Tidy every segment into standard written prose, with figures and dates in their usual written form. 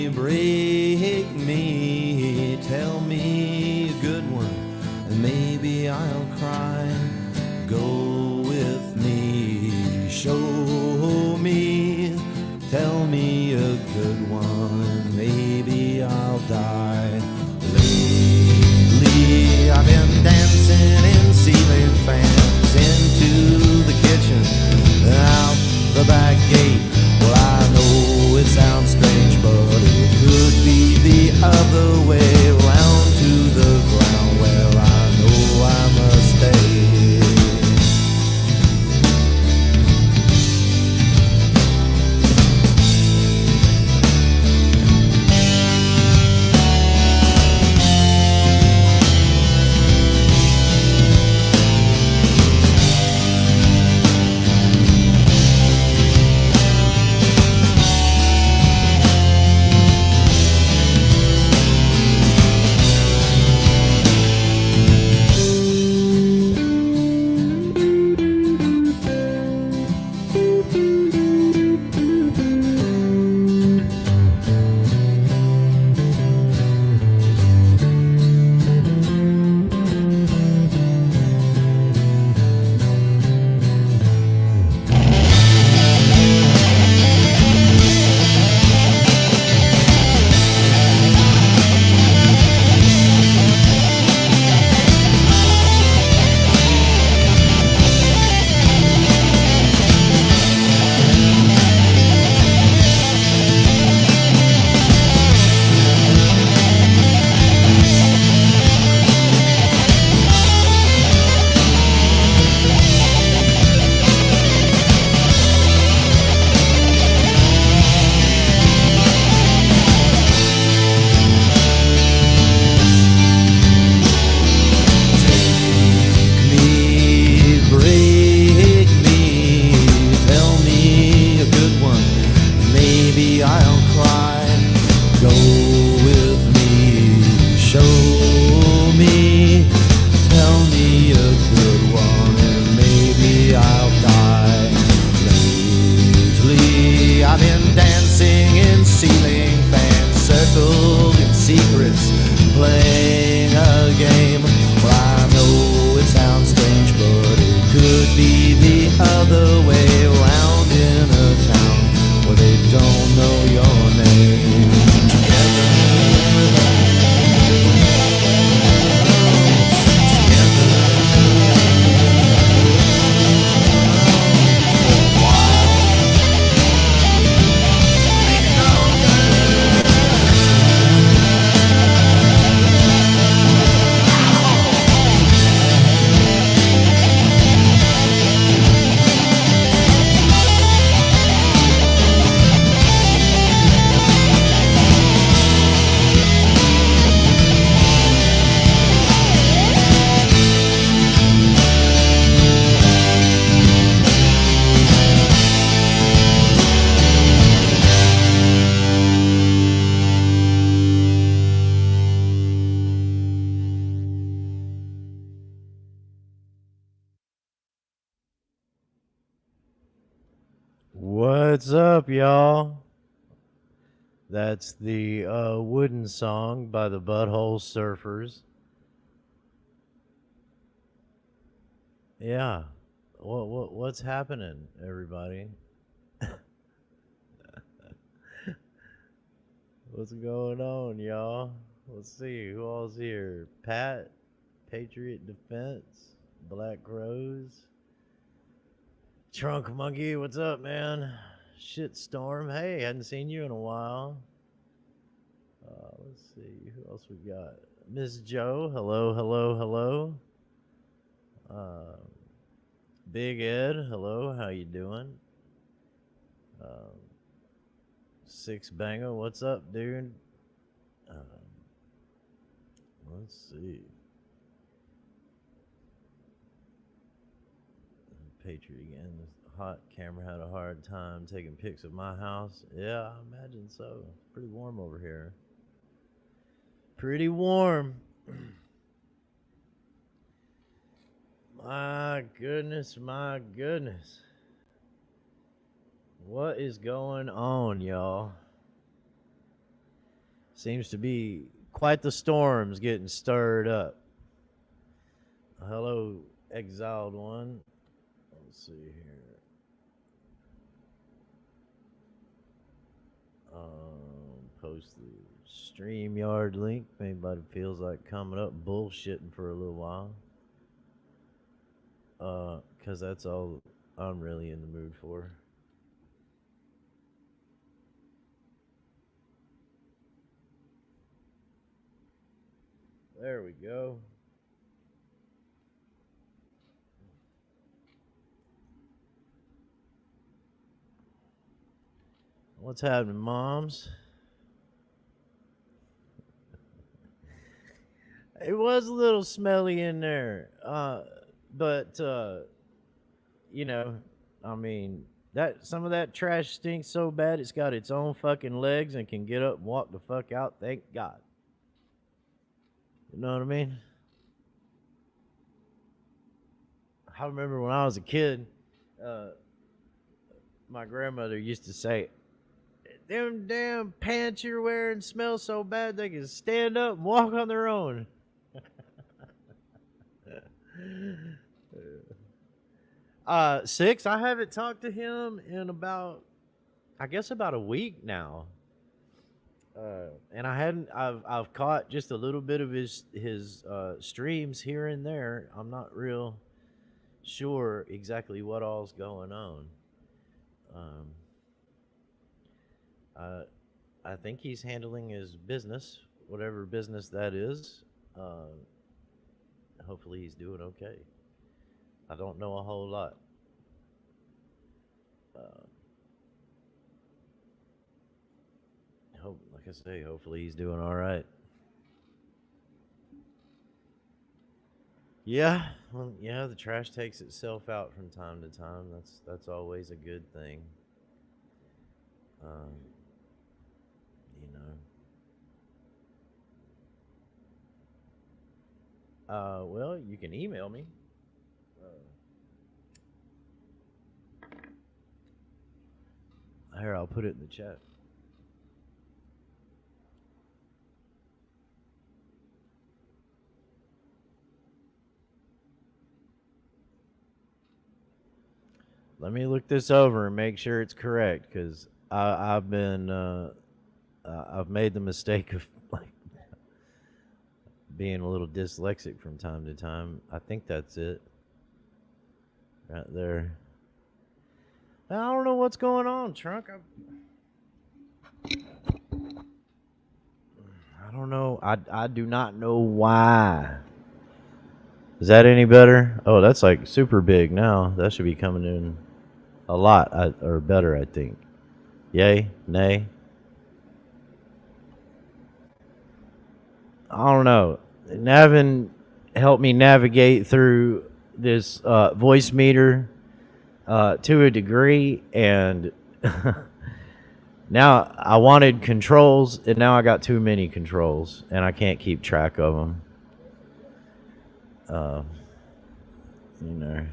break me, tell me a good one, and maybe I'll cry. Go with me, show me, tell me a good one, maybe I'll die. Lately I've been dancing in ceiling fans, into the kitchen, out the back gate. Well, I know it sounds strange, but it could be the other way round to the ground where I know I must stay. What's up, y'all? That's the Wooden Song by the Butthole Surfers. Yeah. What's happening, everybody? What's going on, y'all? Let's see who all's here. Pat, Patriot Defense, Black Rose, Trunk Monkey. What's up, man? Shitstorm. Hey, hadn't seen you in a while. Let's see who else we got. Miss Joe. Hello, hello, hello. Big Ed. Hello. How you doing? Six Banger. What's up, dude? Let's see. Patriot again. This hot camera had a hard time taking pics of my house. Yeah, I imagine so. It's pretty warm over here. Pretty warm. My goodness, my goodness. What is going on, y'all? Seems to be quite the storms getting stirred up. Hello, exiled one. Let's see here. Post the StreamYard link if anybody feels like coming up bullshitting for a little while. Because that's all I'm really in the mood for. There we go. What's happening, moms? It was a little smelly in there. But you know, I mean, that some of that trash stinks so bad it's got its own fucking legs and can get up and walk the fuck out. Thank God. You know what I mean? I remember when I was a kid, my grandmother used to say, them damn pants you're wearing smell so bad they can stand up and walk on their own. Six, I haven't talked to him in about a week now. And I've caught just a little bit of his streams here and there. I'm not real sure exactly what all's going on. I think he's handling his business, whatever business that is. Hopefully he's doing okay. I don't know a whole lot. Like I say, hopefully he's doing all right. Yeah, well, yeah, the trash takes itself out from time to time. That's always a good thing. You know. Well, you can email me. Here, I'll put it in the chat. Let me look this over and make sure it's correct, because I've made the mistake of like being a little dyslexic from time to time. I think that's it. Right there. I don't know what's going on, Trunk. I don't know. I do not know why. Is that any better? Oh, that's like super big now. That should be coming in a lot or better, I think. Yay? Nay? I don't know. Navin helped me navigate through this voice meter to a degree, and now I wanted controls, and now I got too many controls, and I can't keep track of them. You know,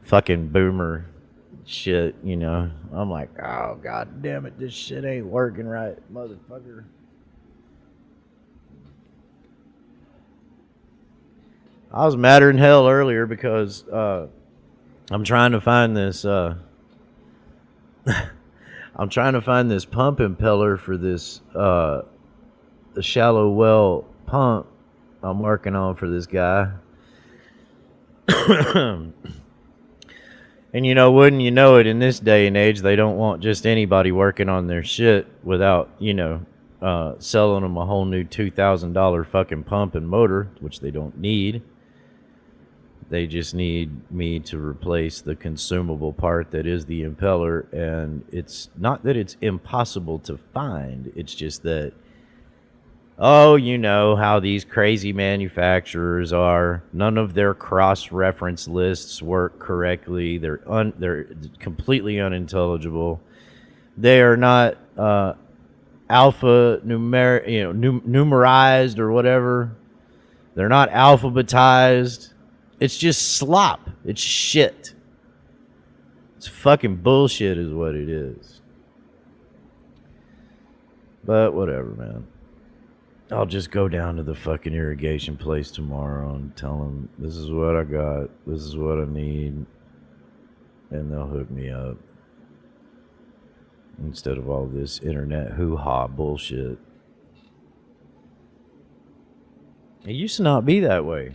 fucking boomer shit, you know. I'm like, oh, god damn it, this shit ain't working right, motherfucker. I was madder than hell earlier because I'm trying to find this I'm trying to find this pump impeller for this the shallow well pump I'm working on for this guy. And you know, wouldn't you know it, in this day and age, they don't want just anybody working on their shit without, you know, selling them a whole new $2,000 fucking pump and motor, which they don't need. They just need me to replace the consumable part that is the impeller, and it's not that it's impossible to find, it's just that, oh, you know how these crazy manufacturers are. None of their cross-reference lists work correctly. They're completely unintelligible. They are not numerized or whatever. They're not alphabetized. It's just slop. It's shit. It's fucking bullshit is what it is. But whatever, man. I'll just go down to the fucking irrigation place tomorrow and tell them this is what I got, this is what I need, and they'll hook me up. Instead of all this internet hoo-ha bullshit. It used to not be that way.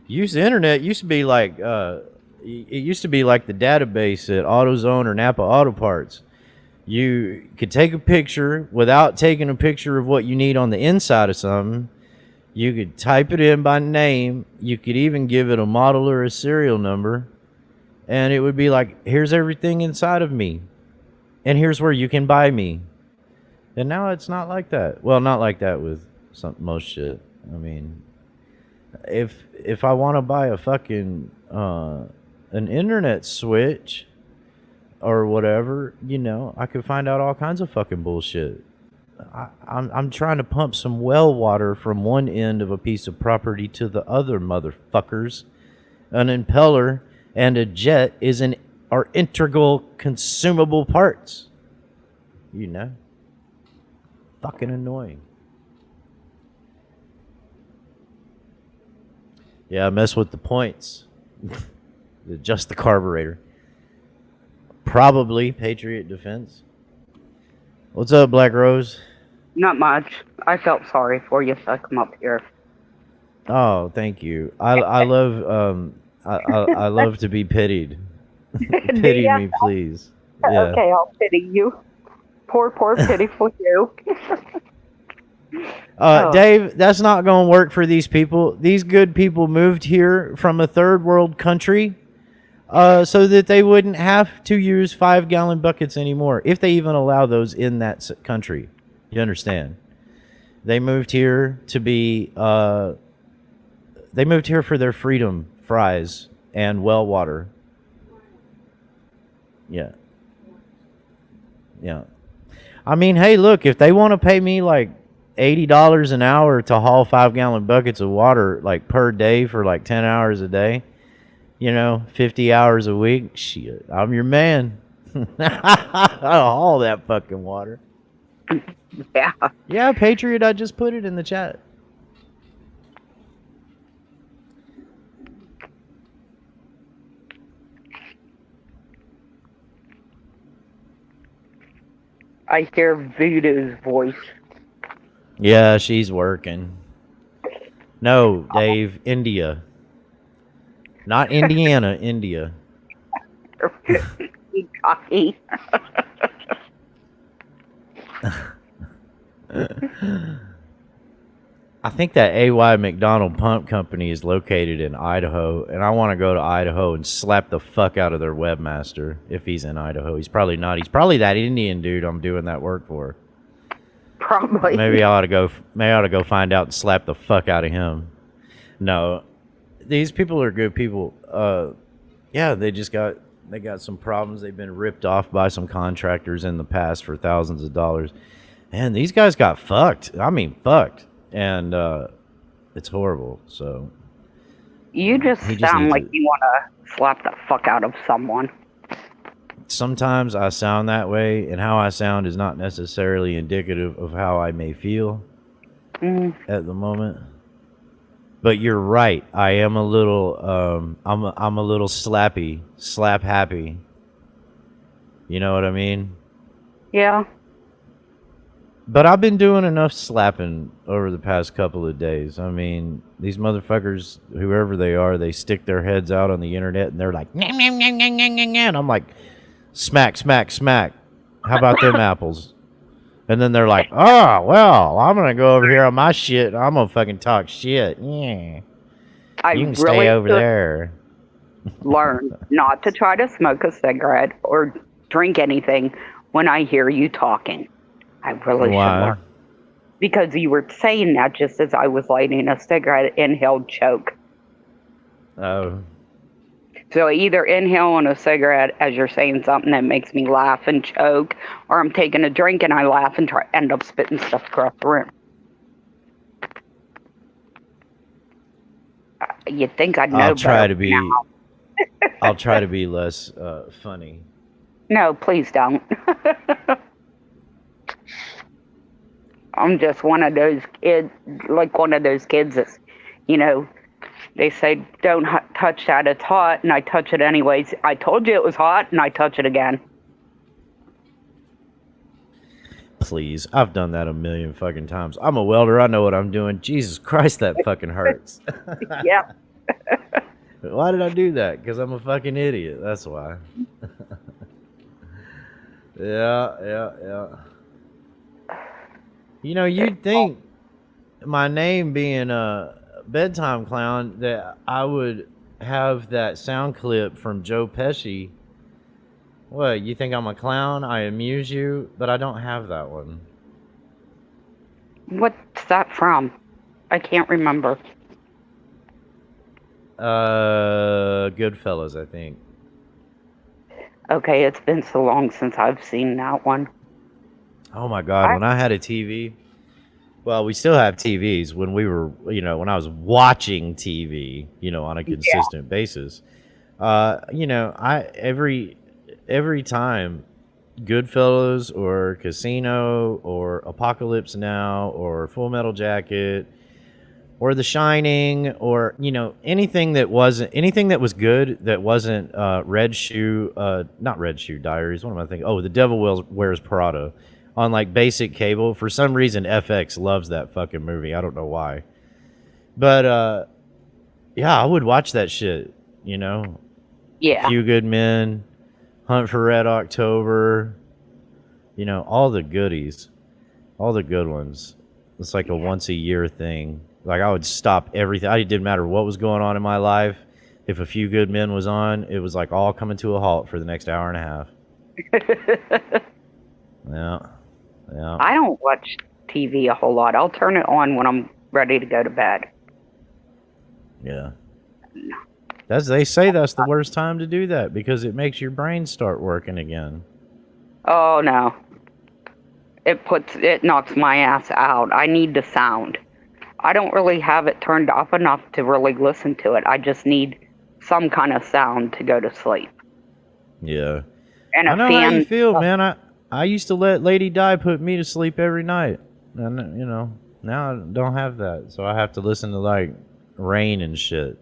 The internet used to be like, it used to be like the database at AutoZone or Napa Auto Parts. You could take a picture without taking a picture of what you need on the inside of something. You could type it in by name. You could even give it a model or a serial number. And it would be like, here's everything inside of me. And here's where you can buy me. And now it's not like that. Well, not like that with most shit. I mean, if I want to buy a fucking an internet switch or whatever, you know, I could find out all kinds of fucking bullshit. I'm trying to pump some well water from one end of a piece of property to the other, motherfuckers. An impeller and a jet are integral consumable parts. You know? Fucking annoying. Yeah, mess with the points. Just the carburetor. Probably Patriot Defense. What's up, Black Rose? Not much. I felt sorry for you, so I come up here. Oh, thank you. I love I love to be pitied. Pity Yeah. me, please. Yeah. Okay, I'll pity you. Poor pitiful you. Oh. Dave, that's not going to work for these people. These good people moved here from a third world country so that they wouldn't have to use 5-gallon buckets anymore, if they even allow those in that country. You understand? They moved here to be... they moved here for their freedom, fries, and well water. Yeah. Yeah. I mean, hey, look, if they want to pay me like $80 an hour to haul 5-gallon buckets of water like per day for like 10 hours a day, you know, 50 hours a week, shit, I'm your man. I'll haul that fucking water. Yeah. Yeah, Patriot, I just put it in the chat. I hear Voodoo's voice. Yeah, she's working. No, Dave, India. Not Indiana, India. Coffee. I think that AY McDonald Pump Company is located in Idaho, and I want to go to Idaho and slap the fuck out of their webmaster if he's in Idaho. He's probably not. He's probably that Indian dude I'm doing that work for. Probably. Maybe I ought to go. Maybe I ought to go find out and slap the fuck out of him. No, these people are good people. Yeah, they got some problems. They've been ripped off by some contractors in the past for thousands of dollars, and these guys got fucked. I mean, fucked. And it's horrible. So You just sound like you want to slap the fuck out of someone. Sometimes I sound that way, and how I sound is not necessarily indicative of how I may feel at the moment. But you're right. I am a little I'm a little slap happy. You know what I mean? Yeah. But I've been doing enough slapping over the past couple of days. I mean, these motherfuckers, whoever they are, they stick their heads out on the internet and they're like, nyam, nyam, nyam, nyam, nyam, nyam, nyam. And I'm like, smack, smack, smack. How about them apples? And then they're like, oh, well, I'm going to go over here on my shit. I'm going to fucking talk shit. Yeah. You can stay over there. Learn not to try to smoke a cigarette or drink anything when I hear you talking. I really should learn. Because you were saying that just as I was lighting a cigarette, inhaled choke. Oh. So I either inhale on a cigarette as you're saying something that makes me laugh and choke, or I'm taking a drink and I laugh and end up spitting stuff across the room. You'd think I'd know I'll try better to be. now. I'll try to be less funny. No, please don't. I'm just one of those kids, like one of those kids that's, you know, they say don't touch that, it's hot, and I touch it anyways. I told you it was hot, and I touch it again. Please, I've done that a million fucking times. I'm a welder. I know what I'm doing. Jesus Christ, that fucking hurts. Yep. Why did I do that? Because I'm a fucking idiot. That's why. Yeah. You know, you'd think my name being a bedtime clown that I would have that sound clip from Joe Pesci. What, you think I'm a clown? I amuse you? But I don't have that one. What's that from? I can't remember. Goodfellas, I think. Okay, it's been so long since I've seen that one. Oh my God, when I had a TV, well, we still have TVs. When we were, you know, when I was watching TV, you know, on a consistent basis, you know, every time Goodfellas or Casino or Apocalypse Now or Full Metal Jacket or The Shining or, you know, anything that was good that wasn't not Red Shoe Diaries. What am I thinking? Oh, The Devil Wears Prada on like basic cable. For some reason, FX loves that fucking movie. I don't know why. But yeah, I would watch that shit, you know. Yeah. Few Good Men, Hunt for Red October, you know, all the goodies, all the good ones. It's like a once a year thing. Like I would stop everything. It didn't matter what was going on in my life. If A Few Good Men was on, it was like all coming to a halt for the next hour and a half. Yeah. I don't watch TV a whole lot. I'll turn it on when I'm ready to go to bed. Yeah. They say that's the worst time to do that because it makes your brain start working again. Oh no. It knocks my ass out. I need the sound. I don't really have it turned off enough to really listen to it. I just need some kind of sound to go to sleep. Yeah. And I know how you feel, man. I used to let Lady Di put me to sleep every night. And, you know, now I don't have that. So I have to listen to, like, rain and shit.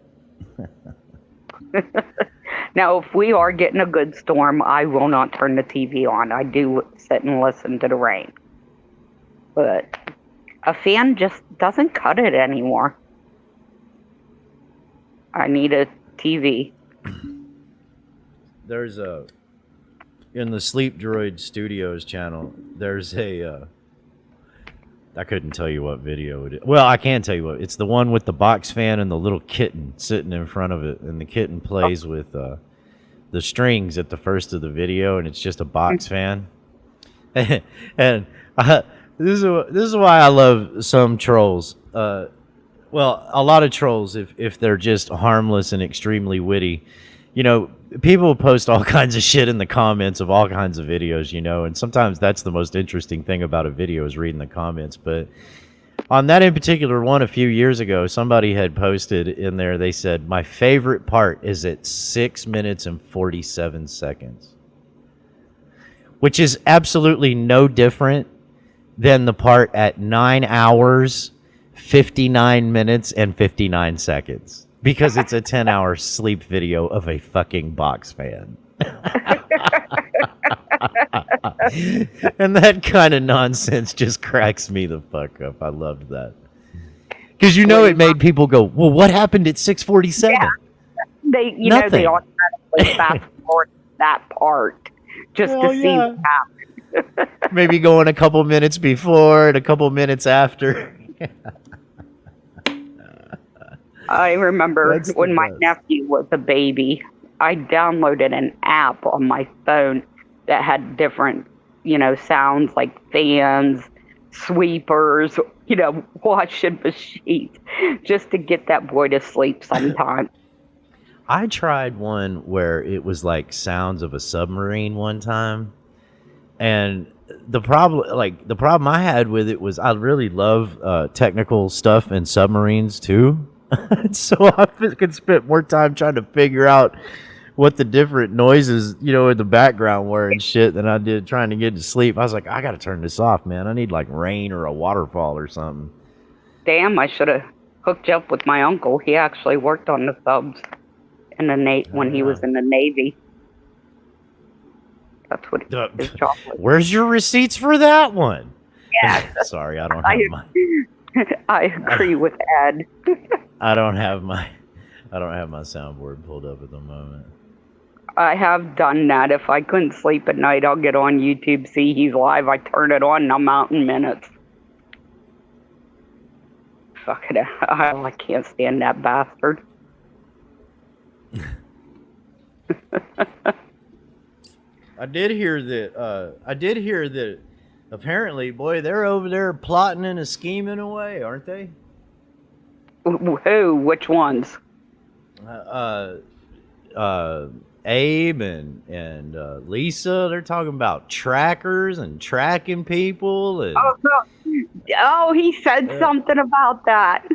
Now, if we are getting a good storm, I will not turn the TV on. I do sit and listen to the rain. But a fan just doesn't cut it anymore. I need a TV. There's in the Sleep Droid Studios channel, there's a, I couldn't tell you what video it is. Well, I can tell you what. It's the one with the box fan and the little kitten sitting in front of it. And the kitten plays with the strings at the first of the video, and it's just a box fan. And this is why I love some trolls. Well, a lot of trolls, if they're just harmless and extremely witty. You know, people post all kinds of shit in the comments of all kinds of videos, you know, and sometimes that's the most interesting thing about a video is reading the comments. But on that in particular one a few years ago, somebody had posted in there, they said, my favorite part is at 6 minutes and 47 seconds, which is absolutely no different than the part at 9 hours, 59 minutes, and 59 seconds. Because it's a 10-hour sleep video of a fucking box fan. And that kind of nonsense just cracks me the fuck up. I loved that. Because you know it made people go, well, what happened at 6:47? Yeah. They automatically fast forward that part just to see what happened. Maybe going a couple minutes before and a couple minutes after. I remember when my nephew was a baby, I downloaded an app on my phone that had different, you know, sounds like fans, sweepers, you know, washing machines, just to get that boy to sleep sometime. I tried one where it was like sounds of a submarine one time. And the problem I had with it was I really love technical stuff in submarines too. So I could spend more time trying to figure out what the different noises, in the background were and shit than I did trying to get to sleep. I was like, I got to turn this off, man. I need like rain or a waterfall or something. Damn, I should have hooked you up with my uncle. He actually worked on the subs in the when he was in the Navy. That's what his job was. Where's your receipts for that one? Yeah. Sorry, I don't have my. I agree with Ed. I don't have my soundboard pulled up at the moment. I have done that. If I couldn't sleep at night, I'll get on YouTube, see he's live. I turn it on, and I'm out in minutes. Fuck it. I can't stand that bastard. I did hear that. Apparently, boy, they're over there plotting and scheming away, aren't they? Who? Which ones? Abe and Lisa. They're talking about trackers and tracking people. And, oh, he said something about that.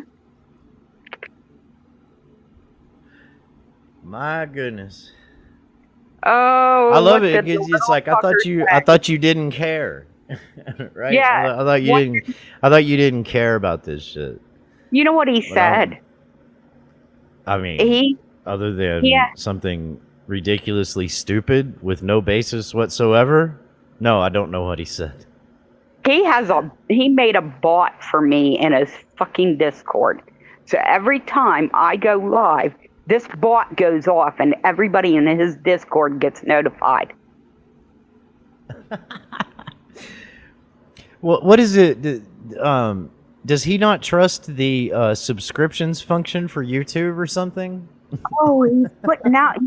My goodness. Oh, I love it. It's like I thought you didn't care. Right? Yeah. I thought you didn't care about this shit. You know what he said? I mean, other than something ridiculously stupid with no basis whatsoever. No, I don't know what he said. He made a bot for me in his fucking Discord. So every time I go live, this bot goes off and everybody in his Discord gets notified. Well, what is it? Does he not trust the subscriptions function for YouTube or something? Oh, he's putting out,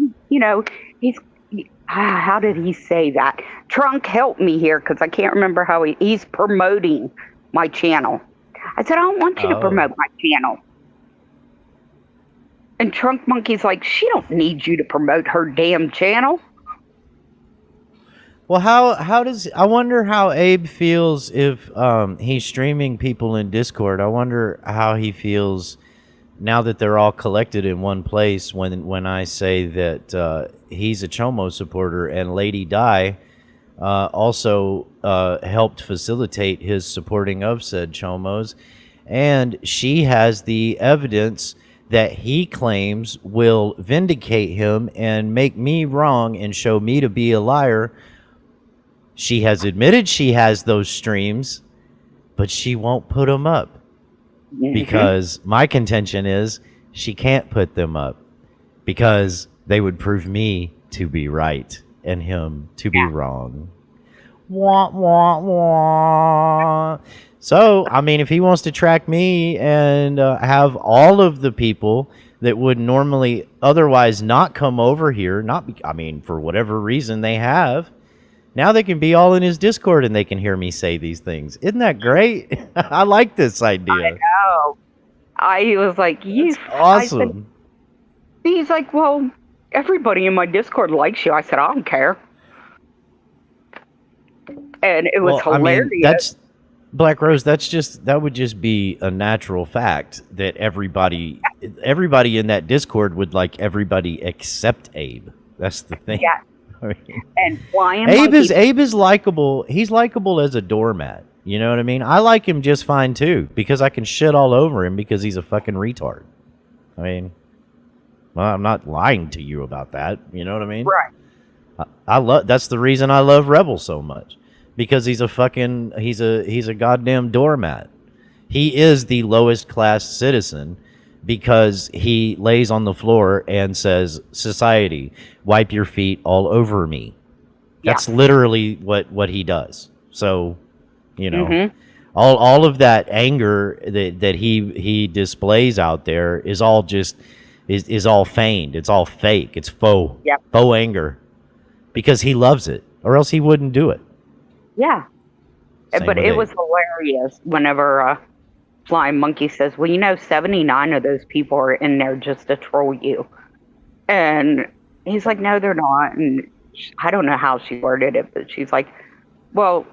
how did he say that? Trunk, help me here, because I can't remember how he's promoting my channel. I said, I don't want you to promote my channel. And Trunk Monkey's like, she don't need you to promote her damn channel. Well, I wonder how Abe feels if he's streaming people in Discord. I wonder how he feels now that they're all collected in one place when I say that he's a Chomo supporter and Lady Di also helped facilitate his supporting of said Chomos, and she has the evidence that he claims will vindicate him and make me wrong and show me to be a liar. She has admitted she has those streams, but she won't put them up. Because my contention is she can't put them up because they would prove me to be right and him to be wrong. Wah, wah, wah. So, I mean, if he wants to track me and have all of the people that would normally otherwise not come over here, for whatever reason they have, now they can be all in his Discord and they can hear me say these things. Isn't that great? I like this idea. I know. I was like, That's awesome. He's like, well, everybody in my Discord likes you. I said, I don't care. And it was hilarious. I mean, that's Black Rose. That would just be a natural fact that everybody in that Discord would like everybody except Abe. That's the thing. Yeah. And flying Abe is likable. He's likable as a doormat. You know what I mean? I like him just fine too because I can shit all over him because he's a fucking retard. I mean, well, I'm not lying to you about that. You know what I mean? Right. I love. That's the reason I love Rebel so much because he's a goddamn doormat. He is the lowest class citizen. Because he lays on the floor and says, "Society, wipe your feet all over me." That's literally what he does. So, all of that anger that he displays out there is all just is all feigned. It's all fake. It's faux anger, because he loves it, or else he wouldn't do it. Yeah, but it was hilarious whenever. Flying Monkey says, well, 79 of those people are in there just to troll you. And he's like, no, they're not. And I don't know how she worded it, but she's like, well,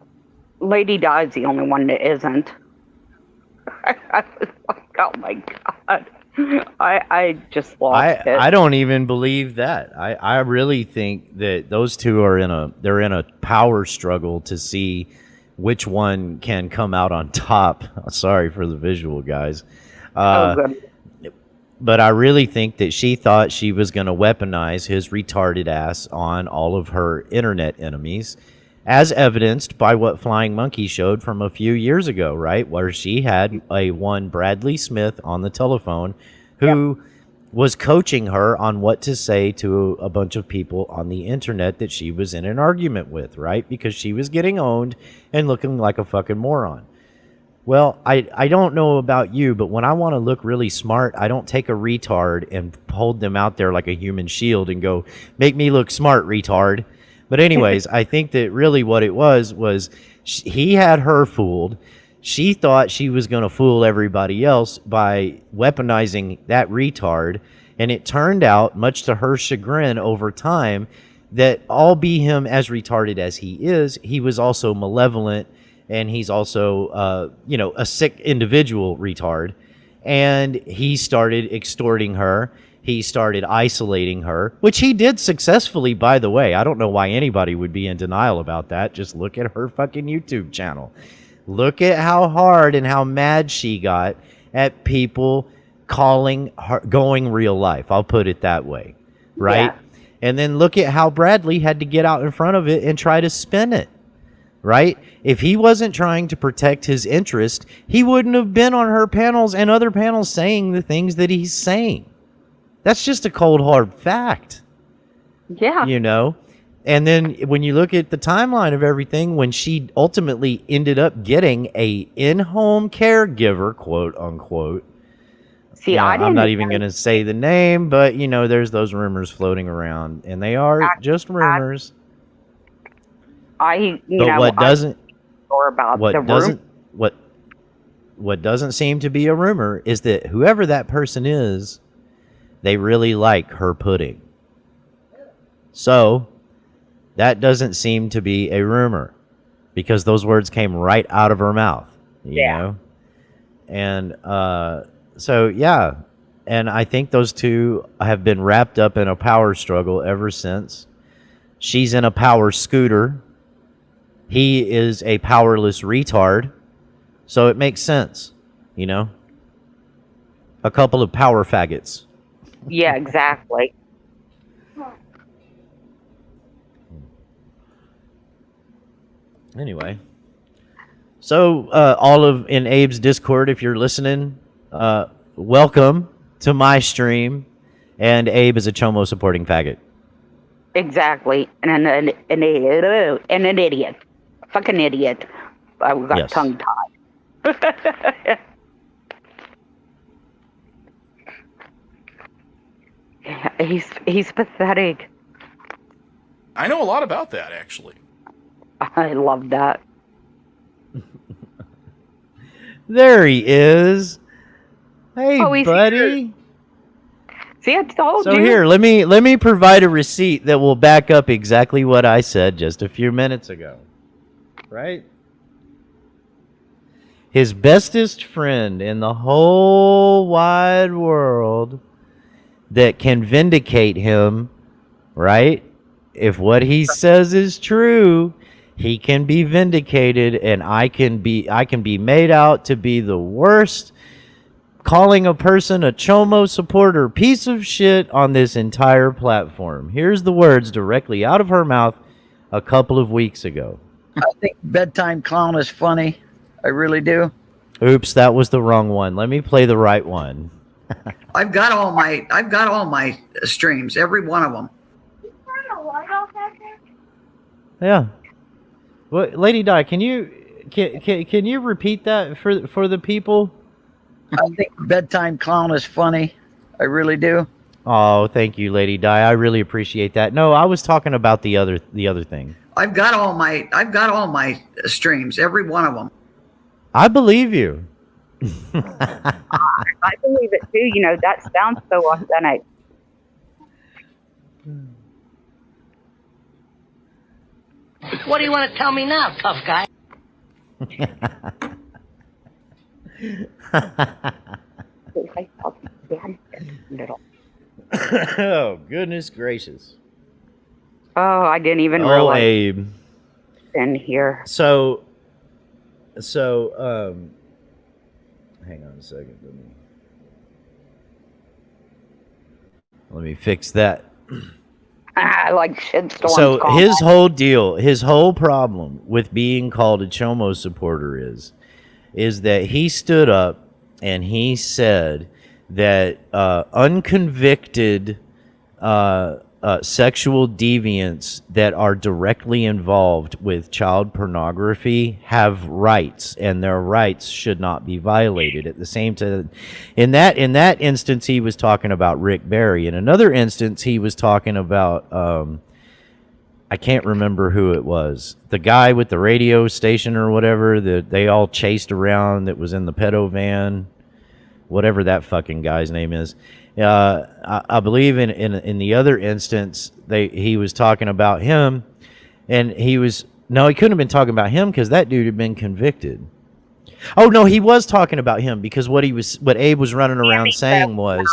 Lady Di's the only one that isn't. I was like, oh my God. I just lost it. I don't even believe that. I really think that those two are in a power struggle to see which one can come out on top. Sorry for the visual, guys. Good. But I really think that she thought she was going to weaponize his retarded ass on all of her internet enemies, as evidenced by what Flying Monkey showed from a few years ago, right? Where she had a one Bradley Smith on the telephone who was coaching her on what to say to a bunch of people on the internet that she was in an argument with, right? Because she was getting owned and looking like a fucking moron. Well, I don't know about you, but when I want to look really smart, I don't take a retard and hold them out there like a human shield and go, make me look smart, retard. But anyways, I think that really what it was he had her fooled. She thought she was going to fool everybody else by weaponizing that retard. And it turned out, much to her chagrin over time, that all be him as retarded as he is, he was also malevolent. And he's also, a sick individual retard. And he started extorting her. He started isolating her, which he did successfully, by the way. I don't know why anybody would be in denial about that. Just look at her fucking YouTube channel. Look at how hard and how mad she got at people calling her, going real life. I'll put it that way, right? Yeah. And then look at how Bradley had to get out in front of it and try to spin it. Right? If he wasn't trying to protect his interest, he wouldn't have been on her panels and other panels saying the things that he's saying. That's just a cold, hard fact. Yeah. You know? And then when you look at the timeline of everything, when she ultimately ended up getting a in-home caregiver, quote unquote. See, I'm not even going to say the name, but, there's those rumors floating around. And they are just rumors. What doesn't seem to be a rumor is that whoever that person is, they really like her pudding. So that doesn't seem to be a rumor because those words came right out of her mouth, you know? And and I think those two have been wrapped up in a power struggle ever since. She's in a power scooter. He is a powerless retard, so it makes sense, A couple of power faggots. Yeah, exactly. Anyway, so in Abe's Discord, if you're listening, welcome to my stream, and Abe is a Chomo supporting faggot. Exactly, and an idiot. Fucking idiot. I got tongue-tied. He's pathetic. I know a lot about that, actually. I love that. There he is. Hey, buddy. Here. See, I told you. So here, let me provide a receipt that will back up exactly what I said just a few minutes ago. Right? His bestest friend in the whole wide world that can vindicate him, right? If what he says is true, he can be vindicated, and I can be made out to be the worst, calling a person a Chomo supporter piece of shit on this entire platform. Here's the words directly out of her mouth a couple of weeks ago. I think bedtime clown is funny. I really do. Oops, that was the wrong one. Let me play the right one. I've got all my streams, every one of them. Yeah. Well, Lady Di, can you repeat that for the people? I think bedtime clown is funny. I really do. Oh, thank you, Lady Di. I really appreciate that. No, I was talking about the other thing. I've got all my streams, every one of them. I believe you. I believe it too. That sounds so authentic. What do you want to tell me now, tough guy? Little. Oh, goodness gracious. Oh, I didn't even Oh, realize Abe. in here. So, hang on a second. Let me fix that. Like shitstorms. So his whole deal, his whole problem with being called a Chomo supporter is that he stood up and he said that unconvicted sexual deviants that are directly involved with child pornography have rights, and their rights should not be violated. At the same time, in that instance, he was talking about Rick Barry. In another instance, he was talking about I can't remember who it was. The guy with the radio station or whatever that they all chased around that was in the pedo van, whatever that fucking guy's name is. I believe in the other instance, he was talking about him, and he couldn't have been talking about him because that dude had been convicted. Oh no, he was talking about him because what Abe was running around saying was,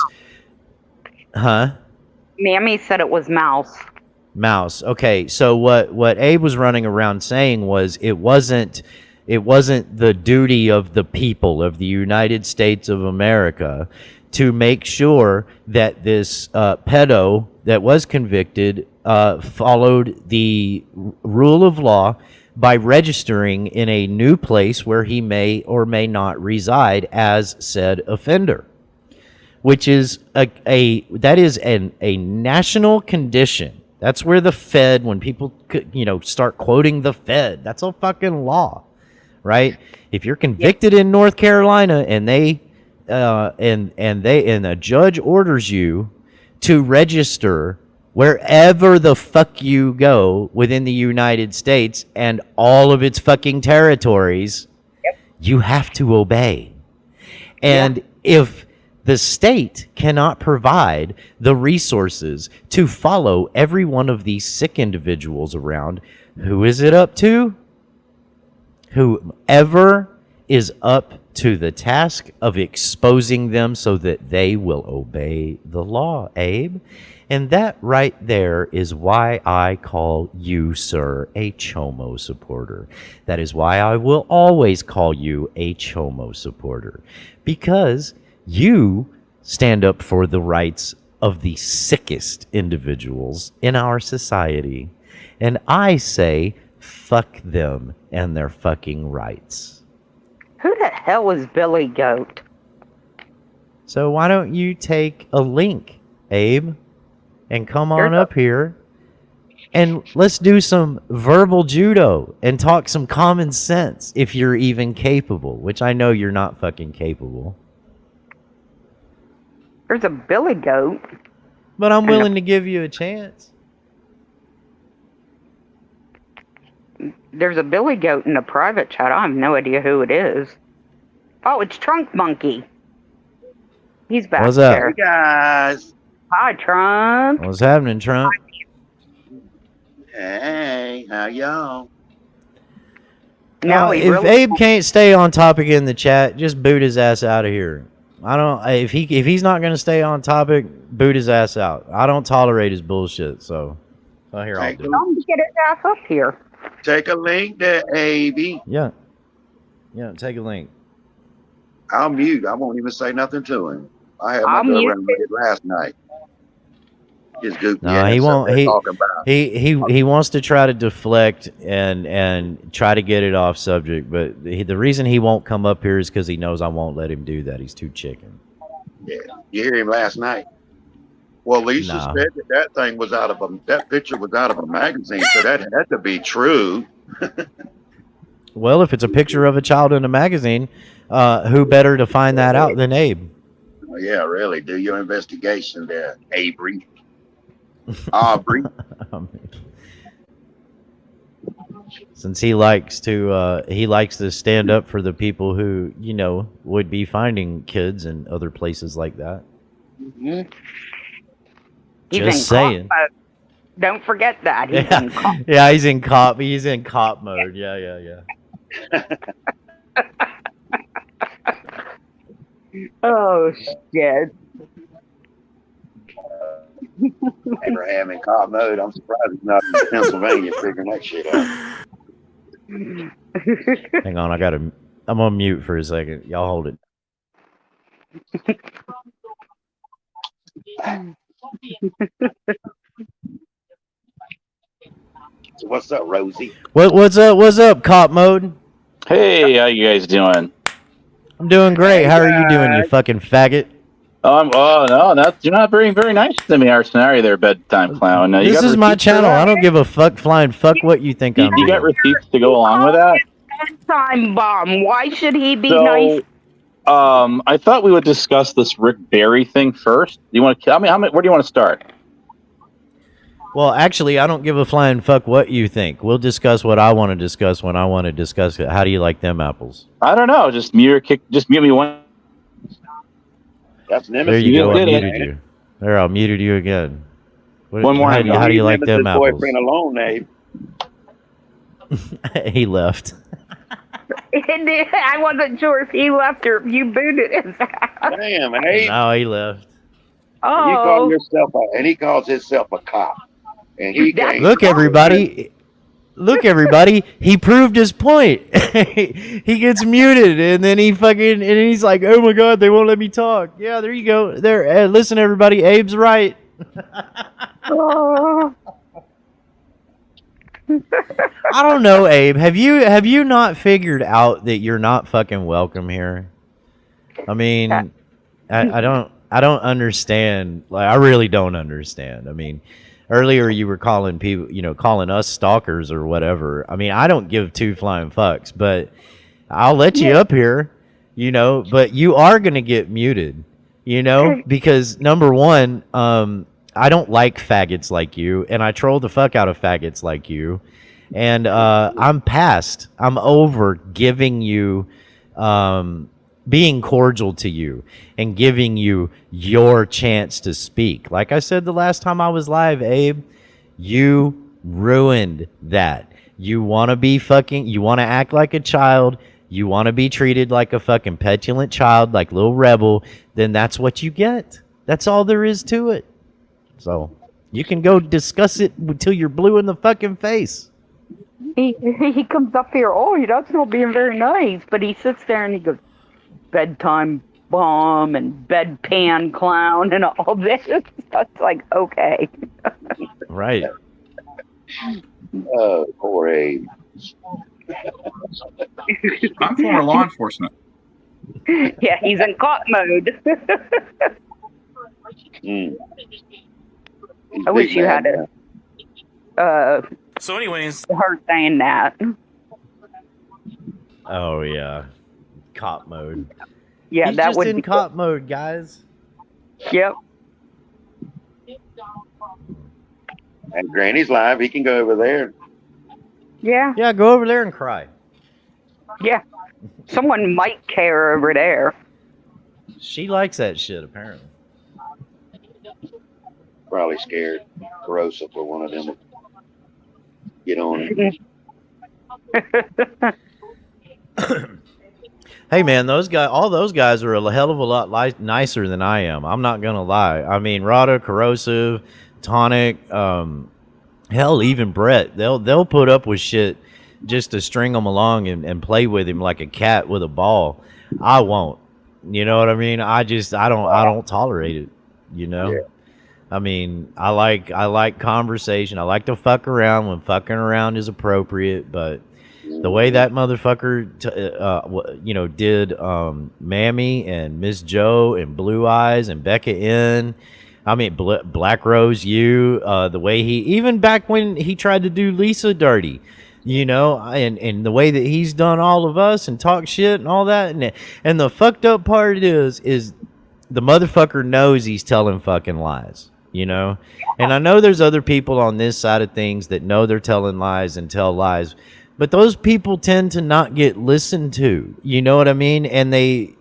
Mammy said it was Mouse. Okay, so what Abe was running around saying was it wasn't the duty of the people of the United States of America to make sure that this pedo that was convicted followed the rule of law by registering in a new place where he may or may not reside as said offender, which is a national condition. That's where the Fed, when people start quoting the Fed, that's a fucking law, right? If you're convicted in North Carolina and a judge orders you to register wherever the fuck you go within the United States and all of its fucking territories, you have to obey. And if the state cannot provide the resources to follow every one of these sick individuals around, who is it up to? Whoever is up to the task of exposing them so that they will obey the law, Abe. And that right there is why I call you, sir, a Chomo supporter. That is why I will always call you a Chomo supporter. Because you stand up for the rights of the sickest individuals in our society. And I say, fuck them and their fucking rights. Who the hell is Billy Goat? So why don't you take a link, Abe, and come on up here and let's do some verbal judo and talk some common sense if you're even capable, which I know you're not fucking capable. There's a Billy Goat. But I'm willing to give you a chance. There's a Billy Goat in the private chat. I have no idea who it is. Oh, it's Trunk Monkey. He's back What's up? there. Hey guys. Hi, Trunk. What's happening, Trump? Hey, how y'all? Now If Abe can't stay on topic in the chat, just boot his ass out of here. If he's not gonna stay on topic, boot his ass out. I don't tolerate his bullshit. So here I'll do it. Don't get his ass up here. Take a link there, AB. Yeah, take a link. I'll mute. I won't even say nothing to him. I had I'll my mute girlfriend read it last night. Just goofy. No, he won't. He wants to try to deflect and try to get it off subject. But the reason he won't come up here is because he knows I won't let him do that. He's too chicken. Yeah, you hear him last night. Well, Lisa said that thing was that picture was out of a magazine, so that had to be true. Well, if it's a picture of a child in a magazine, who better to find that out than Abe? Oh, yeah, really. Do your investigation there, Avery. Aubrey. Since he likes to stand up for the people who would be finding kids in other places like that. Mm-hmm. Just saying. Don't forget that. He's in cop. Yeah, he's in cop. He's in cop mode. Yeah. Oh shit. am in cop mode. I'm surprised he's not in Pennsylvania figuring that shit out. Hang on, I'm on mute for a second. Y'all hold it. So what's up, Rosie? What's up? What's up, cop mode? Hey, how you guys doing? I'm doing great. How are you doing, you fucking faggot? You're not very very nice to me, Arsenary, there, bedtime clown. This is my channel. I don't give a flying fuck what you think I'm doing. You got receipts to go along with that? Time bomb. Why should he be nice? I thought we would discuss this Rick Barry thing first. Do you want to? Where do you want to start? Well, actually, I don't give a flying fuck what you think. We'll discuss what I want to discuss when I want to discuss it. How do you like them apples? I don't know. Just mute me one. That's There you go. I muted you. There, I muted you again. One more. How do you like them apples? Boyfriend alone, Abe. He left. I wasn't sure if he left or if you booted his ass. Damn, Abe. No, he left. Oh. And he calls himself a cop. And he can't. Look, everybody. Look, everybody. He proved his point. He gets muted, and then he's like, "Oh my God, they won't let me talk." Yeah, there you go. There, listen, everybody. Abe's right. Oh. I don't know, Abe. Have you not figured out that you're not fucking welcome here? I mean, I don't understand. Like, I really don't understand. I mean, earlier you were calling people, calling us stalkers or whatever. I mean, I don't give two flying fucks, but I'll let you up here, but you are going to get muted, because number one, I don't like faggots like you, and I troll the fuck out of faggots like you, and I'm over giving you, being cordial to you and giving you your chance to speak. Like I said the last time I was live, Abe, you ruined that. You want to act like a child, you want to be treated like a fucking petulant child, like little rebel, then that's what you get. That's all there is to it. So you can go discuss it until you're blue in the fucking face. He comes up here, that's not being very nice, but he sits there and he goes, bedtime bomb and bedpan clown and all this. That's like, okay. Right. Oh, poor Abe. I'm for law enforcement. Yeah, he's in cop mode. I wish you had So anyways, her saying that. Oh yeah, cop mode. Yeah, He's that just would in be cop mode, guys. Yep. And Granny's live. He can go over there. Yeah. Yeah, go over there and cry. Yeah. Someone might care over there. She likes that shit, apparently. Probably scared. Corrosive for one of them to get on it. Hey man, all those guys are a hell of a lot nicer than I am. I'm not gonna lie. I mean, Rada, Corrosive, Tonic, hell, even Brett. They'll put up with shit just to string them along and play with him like a cat with a ball. I won't. You know what I mean? I don't tolerate it. Yeah. I mean, I like conversation. I like to fuck around when fucking around is appropriate, but the way that motherfucker, did Mammy and Miss Joe and Blue Eyes and Becca N. I mean, Black Rose U. The way even back when he tried to do Lisa dirty, and the way that he's done all of us and talk shit and all that. And the fucked up part is the motherfucker knows he's telling fucking lies. And I know there's other people on this side of things that know they're telling lies and tell lies. But those people tend to not get listened to, you know what I mean? And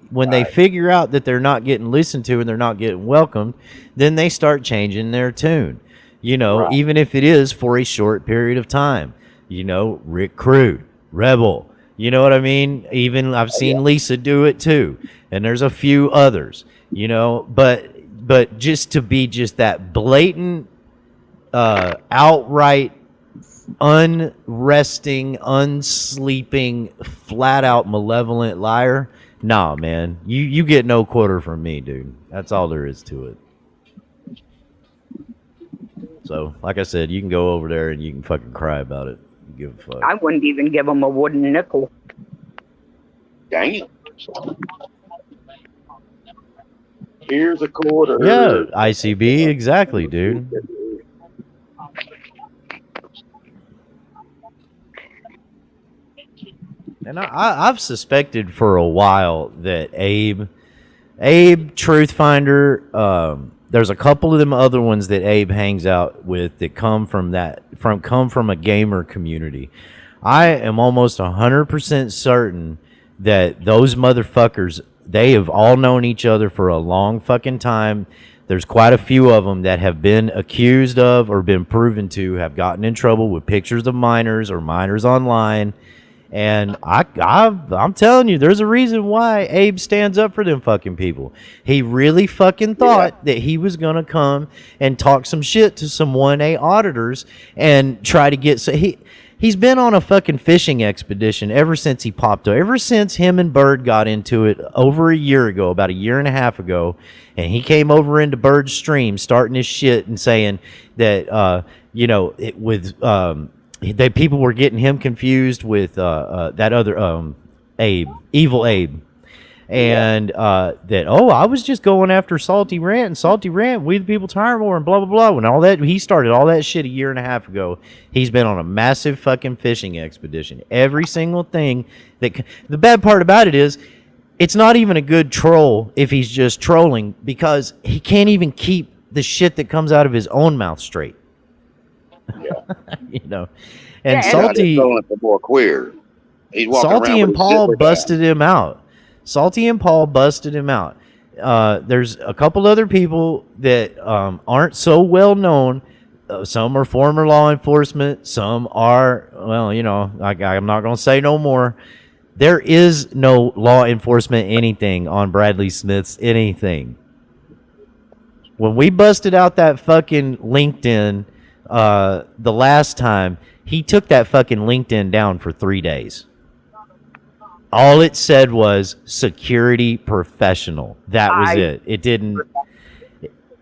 when they figure out that they're not getting listened to and they're not getting welcomed, then they start changing their tune, even if it is for a short period of time. Rick Crude, Rebel, you know what I mean? Even I've seen Lisa do it too. And there's a few others, but just to be just that blatant outright unresting, unsleeping, flat out malevolent liar, nah, man, you get no quarter from me, dude. That's all there is to it. So, like I said, you can go over there and you can fucking cry about it. Give a fuck. I wouldn't even give him a wooden nickel. Damn. Here's a quarter. Yeah, ICB, exactly, dude. And I've suspected for a while that Abe, Truthfinder, there's a couple of them other ones that Abe hangs out with that come from a gamer community. I am almost 100% certain that those motherfuckers, they have all known each other for a long fucking time. There's quite a few of them that have been accused of or been proven to have gotten in trouble with pictures of minors or minors online. And I'm telling you, there's a reason why Abe stands up for them fucking people. He really fucking thought that he was going to come and talk some shit to some 1A auditors and try to get... He's been on a fucking fishing expedition ever since he popped up. Ever since him and Bird got into it over a year ago, about a year and a half ago, and he came over into Bird's stream starting his shit and saying that, that people were getting him confused with that other Abe, Evil Abe. And that, I was just going after Salty Rant, and Salty Rant, we the people tire more, and blah, blah, blah. When all that, he started all that shit a year and a half ago. He's been on a massive fucking fishing expedition. Every single thing the bad part about it is, it's not even a good troll if he's just trolling, because he can't even keep the shit that comes out of his own mouth straight. And Salty, more queer. Salty and Paul busted him out. Salty and Paul busted him out. There's a couple other people that aren't so well known. Some are former law enforcement. Some are, I'm not going to say no more. There is no law enforcement anything on Bradley Smith's anything. When we busted out that fucking LinkedIn the last time, he took that fucking LinkedIn down for 3 days. All it said was security professional. That was it. It didn't.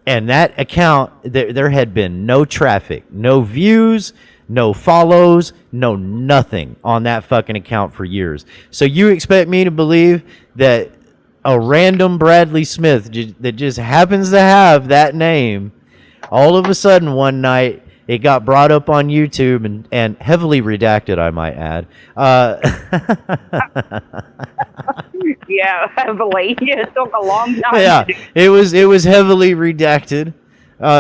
And that account, there had been no traffic, no views, no follows, no nothing on that fucking account for years. So you expect me to believe that a random Bradley Smith that just happens to have that name, all of a sudden one night, it got brought up on YouTube and heavily redacted, I might add. Yeah, heavily. It took a long time. Yeah, it was heavily redacted.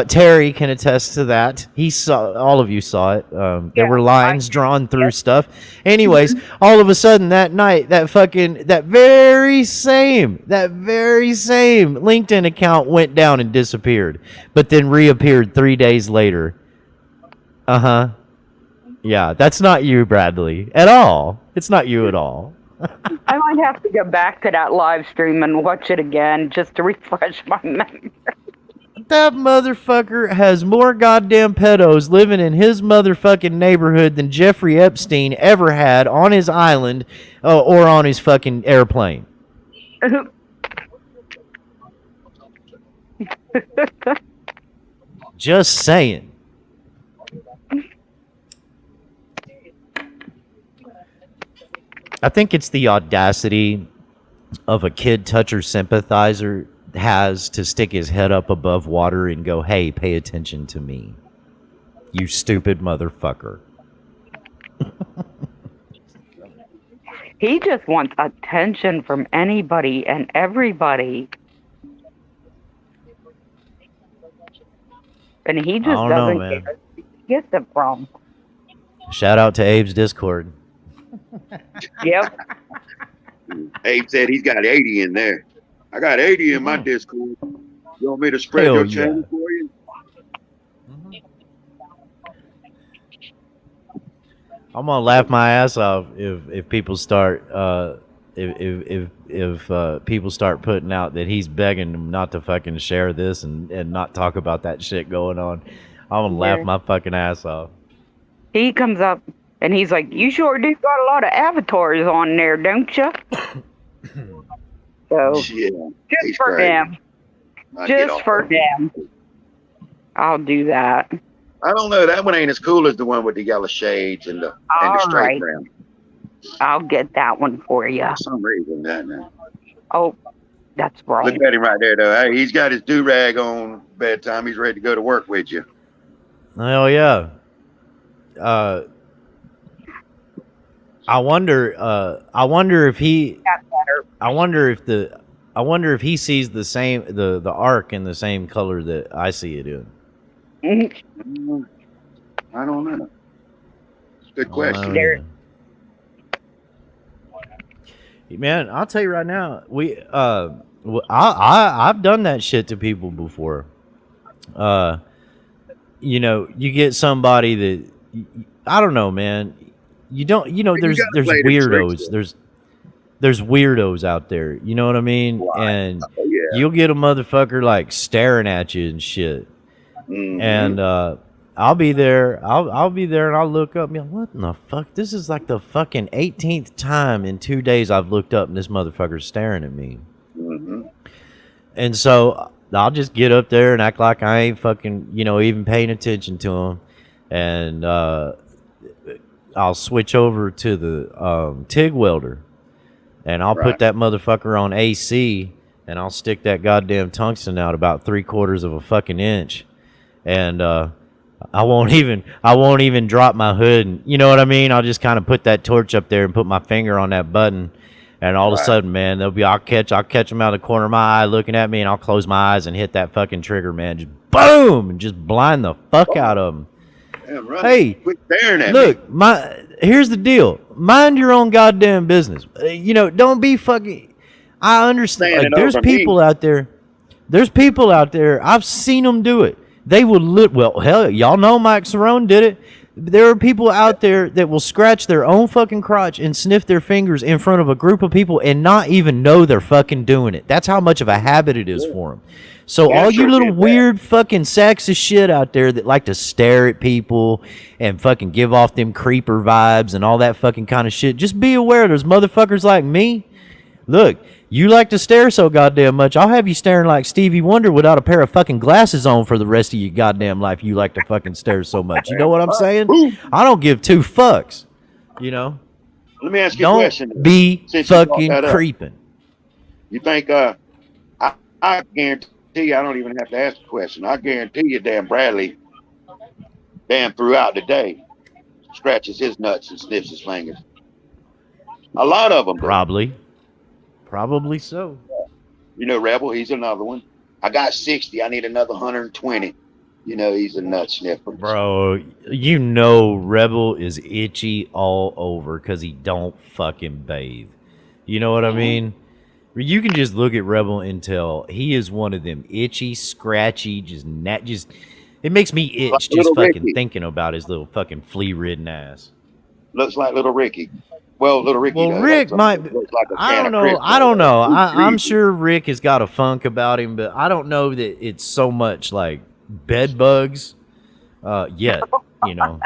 Terry can attest to that. He saw, all of you saw it. There were lines drawn through stuff. Anyways, all of a sudden that night, that very same LinkedIn account went down and disappeared, but then reappeared 3 days later. Yeah, that's not you, Bradley, at all. It's not you at all. I might have to go back to that live stream and watch it again just to refresh my memory. That motherfucker has more goddamn pedos living in his motherfucking neighborhood than Jeffrey Epstein ever had on his island or on his fucking airplane. Just saying. I think it's the audacity of a kid toucher sympathizer has to stick his head up above water and go, hey, pay attention to me, you stupid motherfucker. He just wants attention from anybody and everybody. And he just doesn't care who he gets it from. Shout out to Abe's Discord. Yep. Abe said he's got 80 in there. I got 80 in my Discord. You want me to spread your channel for you? I'm gonna laugh my ass off if people start if people start putting out that he's begging them not to fucking share this and not talk about that shit going on. I'm gonna laugh my fucking ass off. He comes up and he's like, "You sure do got a lot of avatars on there, don't you?" So Yeah, just he's for crazy. them, I get just off for of them, I'll do that. I don't know. That one ain't as cool as the one with the yellow shades and the All straight right, rim. I'll get that one for you. For some reason, that now. Oh, that's wrong. Look at him right there, though. Hey, he's got his do rag on bedtime. He's ready to go to work with you. Hell yeah. I wonder if he. That's better. I wonder if he sees the same the arc in the same color that I see it in. I don't know. Good I question. don't know. Man, I'll tell you right now, I've done that shit to people before. You know, you get somebody that I don't know, man. You don't, you know, there's weirdos. There's weirdos out there. You know what I mean? Right. And Oh, yeah. you'll get a motherfucker like staring at you and shit. Mhm. And I'll be there. I'll be there, and I'll look up and be like, "What in the fuck? This is like the fucking 18th time in 2 days I've looked up and this motherfucker's staring at me." Mhm. And so I'll just get up there and act like I ain't fucking, you know, even paying attention to him, and I'll switch over to the TIG welder, and I'll put that motherfucker on AC, and I'll stick that goddamn tungsten out about 3/4 of a fucking inch, and I won't even drop my hood, and you know what I mean? I'll just kind of put that torch up there and put my finger on that button, and all of a sudden, man, I'll catch them out of the corner of my eye looking at me, and I'll close my eyes and hit that fucking trigger, man, just boom, and just blind the fuck out of them. Damn right. Hey, Quit staring at look, me. here's the deal. Mind your own goddamn business. You know, don't be fucking. I understand. Standing Like, there's over me. people out there. There's people out there. I've seen them do it. They will well, hell, y'all know Mike Cerrone did it. There are people out there that will scratch their own fucking crotch and sniff their fingers in front of a group of people and not even know they're fucking doing it. That's how much of a habit it is for them. So Yeah, all you sure little did that. weird fucking sacks of shit out there that like to stare at people and fucking give off them creeper vibes and all that fucking kind of shit, just be aware there's motherfuckers like me. Look, you like to stare so goddamn much, I'll have you staring like Stevie Wonder without a pair of fucking glasses on for the rest of your goddamn life. You like to fucking stare so much. You know what I'm saying? I don't give two fucks. You know? Let me ask you a Don't question. be Since you brought fucking that up. creeping. You think I guarantee you, I don't even have to ask the question. I guarantee you, Dan Bradley, throughout the day, scratches his nuts and sniffs his fingers. A lot of them do. Probably so. You know, Rebel, he's another one. I got 60. I need another 120. You know, he's a nut sniffer. Bro, you know Rebel is itchy all over because he don't fucking bathe. You know what I mean? You can just look at Rebel and tell he is one of them itchy, scratchy, just it makes me itch Like just little fucking Ricky. thinking about his little fucking flea-ridden ass. Looks like little Ricky. Well, little Ricky. Well, does. Rick Like might. looks like a I can don't of know. Crisco. I don't know. I'm He's sure Rick has got a funk about him, but I don't know that it's so much like bed bugs yet. You know.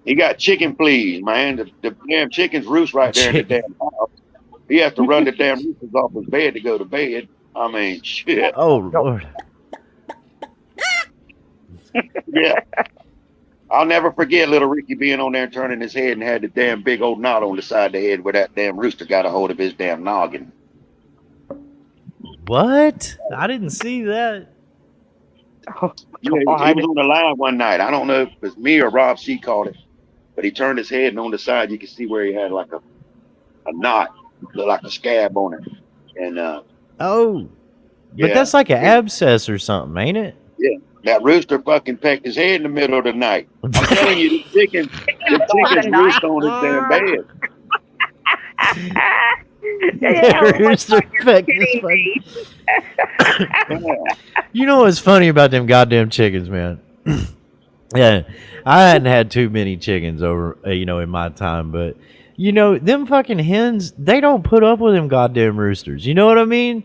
He got chicken fleas, man. The damn chickens roost right there in the damn house. He has to run the damn roosters off his bed to go to bed. I mean, shit. Oh Lord. Yeah. I'll never forget little Ricky being on there turning his head and had the damn big old knot on the side of the head where that damn rooster got a hold of his damn noggin. What? I didn't see that. Oh, Yeah, he was on the line one night. I don't know if it was me or Rob C called it, but he turned his head and on the side you could see where he had like a knot, looked like a scab on it. And Oh. But yeah. that's like an abscess or something, ain't it? Yeah, that rooster fucking pecked his head in the middle of the night. I'm telling you, the chickens roost on his damn bed. Rooster pecked his fucking- You know what's funny about them goddamn chickens, man? Yeah, I hadn't had too many chickens over, in my time, but them fucking hens, they don't put up with them goddamn roosters. You know what I mean?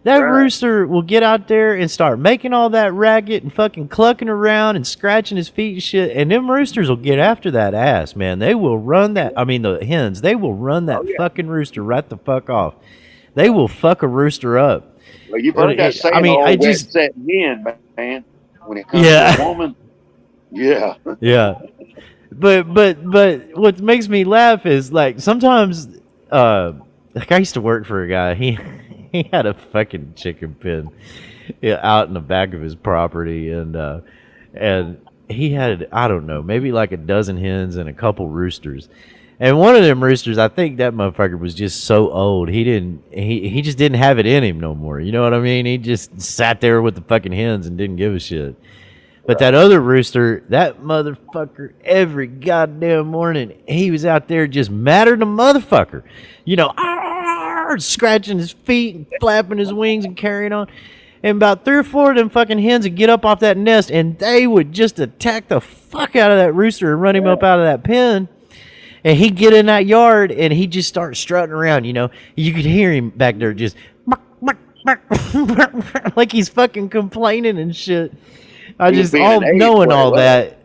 That rooster will get out there and start making all that racket and fucking clucking around and scratching his feet and shit. And them roosters will get after that ass, man. They will run that. I mean, the hens. They will run that fucking rooster right the fuck off. They will fuck a rooster up. Well, you've heard that saying. I mean, I just set hen, man. When it comes to a woman. Yeah. Yeah. But what makes me laugh is like sometimes like I used to work for a guy. He had a fucking chicken pen out in the back of his property, and he had, I don't know, maybe like a dozen hens and a couple roosters. And one of them roosters, I think that motherfucker was just so old. He just didn't have it in him no more. You know what I mean? He just sat there with the fucking hens and didn't give a shit. But that other rooster, that motherfucker, every goddamn morning, he was out there just madder than a motherfucker. You know, scratching his feet and flapping his wings and carrying on. And about 3 or 4 of them fucking hens would get up off that nest, and they would just attack the fuck out of that rooster and run him up out of that pen. And he'd get in that yard, and he'd just start strutting around, you know. You could hear him back there just like he's fucking complaining and shit. I just knowing all that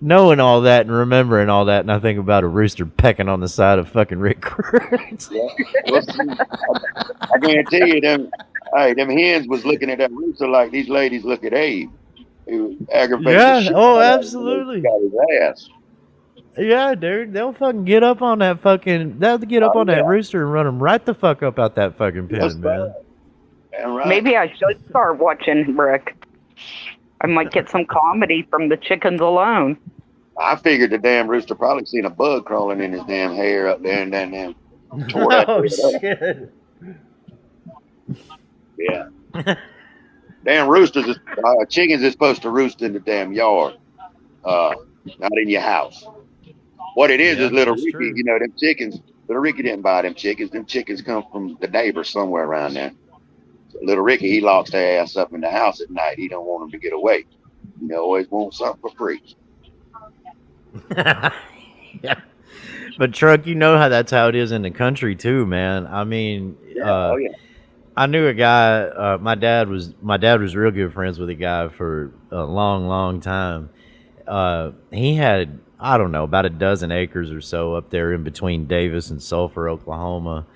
and remembering all that, and I think about a rooster pecking on the side of fucking Rick Kurtz. Yeah. I guarantee you, them hens was looking at that rooster like these ladies look at Abe. He was aggravated. Yeah, oh, absolutely. Got his ass. Yeah, dude, they'll fucking get up on that fucking. They'll get up on that rooster and run him right the fuck up out that fucking pen, man. Right. Maybe I should start watching Rick. I might get some comedy from the chickens alone. I figured the damn rooster probably seen a bug crawling in his damn hair up there and then tore that shit. Up. Yeah. Damn roosters, chickens is supposed to roost in the damn yard, not in your house. What it is little Ricky, true. You know, them chickens, little Ricky didn't buy them chickens. Them chickens come from the neighbors somewhere around there. Little Ricky, he locks their ass up in the house at night. He don't want them to get away. You know, always want something for free. Yeah. But Truck, you know that's how it is in the country too, man. I mean, I knew a guy. My dad was real good friends with a guy for a long time. He had, I don't know, about a dozen acres or so up there in between Davis and Sulphur, Oklahoma.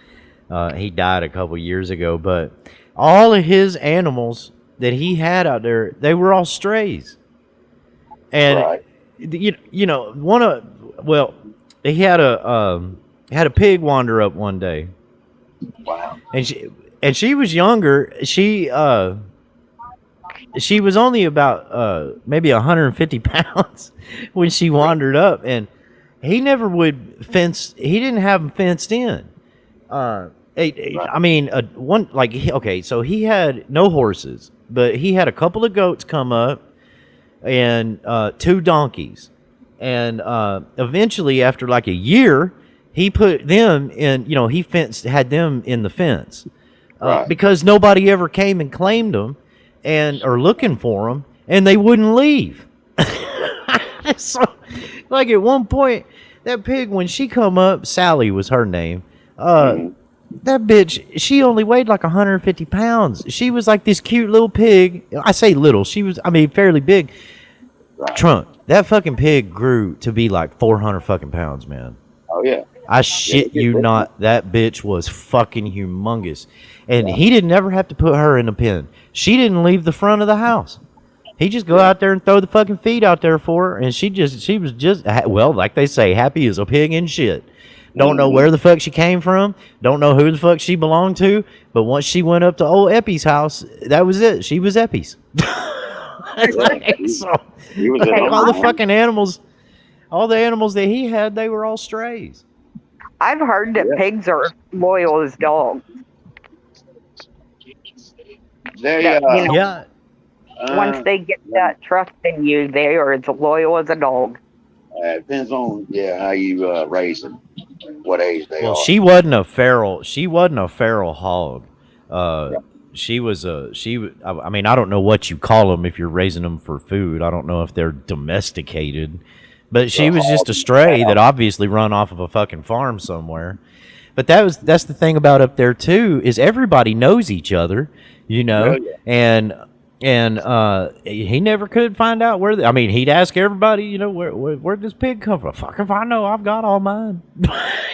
He died a couple years ago, but all of his animals that he had out there, they were all strays. And you know, he had a pig wander up one day. Wow. And she was younger. She was only about maybe 150 pounds when she wandered up, and he never would fence. He didn't have them fenced in. I mean, so he had no horses, but he had a couple of goats come up and 2 donkeys. And eventually, after like a year, he put them in, you know, had them in the fence because nobody ever came and claimed them or looking for them, and they wouldn't leave. So, like at one point, that pig, when she come up, Sally was her name, that bitch, she only weighed like 150 pounds. She was like this cute little pig. I say little. She was, I mean, fairly big. Trunk. That fucking pig grew to be like 400 fucking pounds, man. Oh, yeah. I shit you not. That bitch was fucking humongous. And he didn't ever have to put her in a pen. She didn't leave the front of the house. He just go out there and throw the fucking feed out there for her. And she was just, well, like they say, happy as a pig in shit. Don't know where the fuck she came from. Don't know who the fuck she belonged to. But once she went up to old Eppie's house, that was it. She was Eppie's. So, all the fucking animals, all the animals that he had, they were all strays. I've heard that pigs are loyal as dogs. Once they get that trust in you, they are as loyal as a dog. It depends on how you raise them, what age they are. She wasn't a feral. She wasn't a feral hog. She was I mean, I don't know what you call them if you're raising them for food. I don't know if they're domesticated, but she was just a stray that obviously run off of a fucking farm somewhere. But that's the thing about up there too, is everybody knows each other, you know, and he never could find out where. I mean, he'd ask everybody, you know, where'd this pig come from? Fuck if I know. I've got all mine.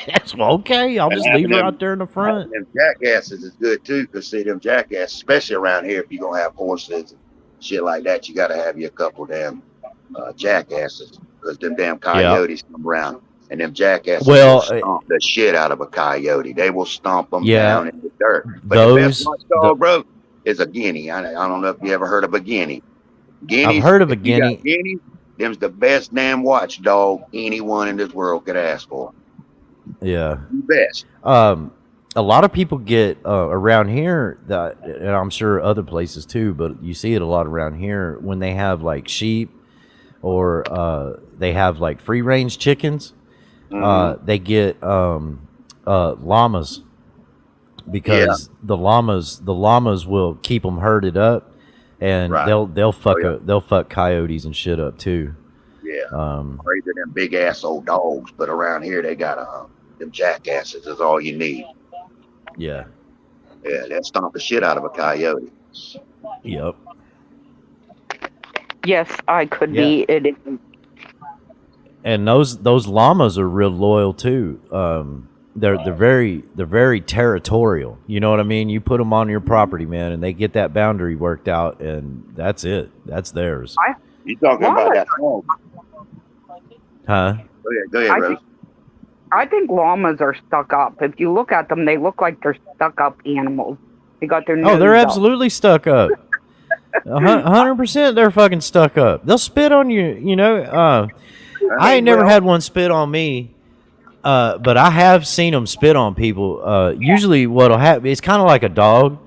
That's okay. I'll just leave her out there in the front. Them jackasses is good too, because see them jackasses, especially around here, if you're gonna have horses and shit like that, you gotta have you a couple damn jackasses, because them damn coyotes come around. And them jackasses will stomp the shit out of a coyote. They will stomp them down in the dirt. But the best watchdog, bro, is a guinea. I don't know if you ever heard of a guinea. I've heard of a guinea. Guinea, them's the best damn watchdog anyone in this world could ask for. Yeah. The best. A lot of people get around here, that, and I'm sure other places too, but you see it a lot around here when they have like sheep or they have like free range chickens. They get llamas, because the llamas will keep them herded up, and they'll fuck coyotes and shit up too. Crazy them big ass old dogs, but around here they got them jackasses is all you need. They'll stomp the shit out of a coyote. Yes, I could be. It is. And those llamas are real loyal too. They're very territorial. You know what I mean? You put them on your property, man, and they get that boundary worked out, and that's it. That's theirs. You talking about that hog? Huh? Go ahead, Rose. I think llamas are stuck up. If you look at them, they look like they're stuck up animals. They got their nose they're up. absolutely stuck up. 100%, they're fucking stuck up. They'll spit on you. You know. I ain't never had one spit on me, but I have seen them spit on people. Usually what'll happen, it's kind of like a dog.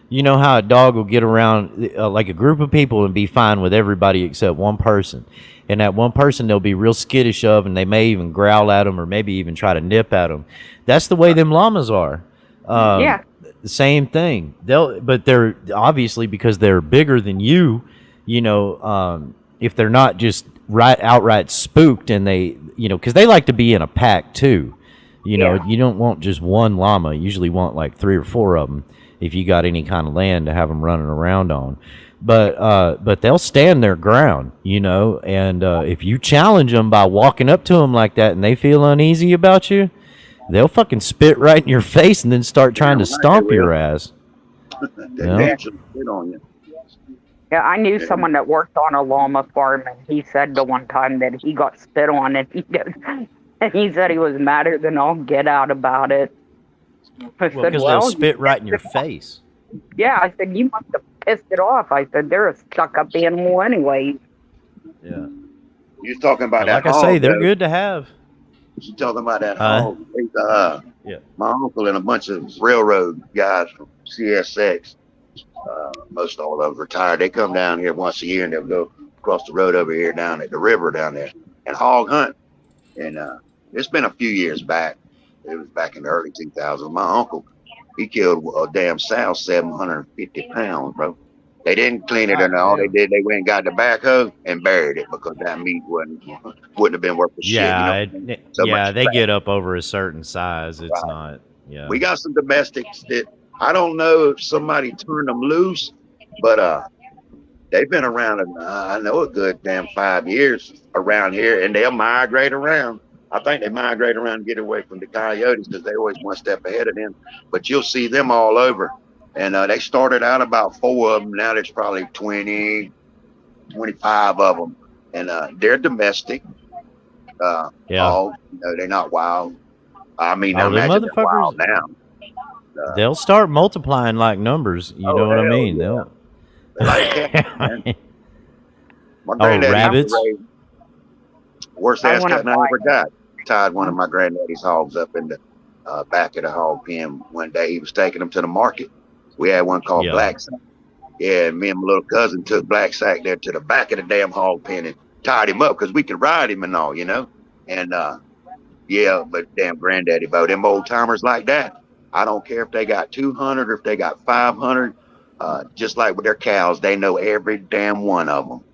You know how a dog will get around like a group of people and be fine with everybody except one person. And that one person they'll be real skittish of, and they may even growl at them or maybe even try to nip at them. That's the way them llamas are. The same thing. But they're obviously, because they're bigger than you, you know, if they're not just outright spooked, and they, you know, because they like to be in a pack too, you know. You don't want just one llama. You usually want like 3 or 4 of them if you got any kind of land to have them running around on. But they'll stand their ground, you know, and if you challenge them by walking up to them like that and they feel uneasy about you, they'll fucking spit right in your face and then start trying to stomp your ass. They actually spit on you. Yeah, I knew someone that worked on a llama farm, and he said the one time that he got spit on, and he said he was madder than all get out about it. I said, because they'll spit right in your face. Yeah, I said, you must have pissed it off. I said, they're a stuck-up animal anyway. Yeah. You're talking about that hog. Like I say, they're good to have. You're talking about that hog. My uncle and a bunch of railroad guys from CSX, most all of them retired. They come down here once a year, and they'll go across the road over here down at the river down there and hog hunt. And it's been a few years back. It was back in the early 2000s. My uncle, he killed a damn sow, 750 pounds, bro. They didn't clean it, and all they did, they went and got the backhoe and buried it, because that meat wouldn't have been worth the shit. You know? They get up over a certain size. It's not. Yeah. We got some domestics that I don't know if somebody turned them loose, but they've been around, I know, a good damn 5 years around here, and they'll migrate around. I think they migrate around and get away from the coyotes, because they always one step ahead of them. But you'll see them all over. And they started out about 4 of them. Now there's probably 20, 25 of them. And they're domestic. All, you know, they're not wild. I mean, I imagine they're wild now. They'll start multiplying like numbers. You know what I mean? Yeah. Like cats, man. My granddaddy rabbits. Worst ass cut I ever got. Tied one of my granddaddy's hogs up in the back of the hog pen one day. He was taking them to the market. We had one called Black Sack. Yeah, and me and my little cousin took Black Sack there to the back of the damn hog pen and tied him up, because we could ride him and all, you know. And but damn granddaddy, about them old timers like that, I don't care if they got 200 or if they got 500. Just like with their cows, they know every damn one of them.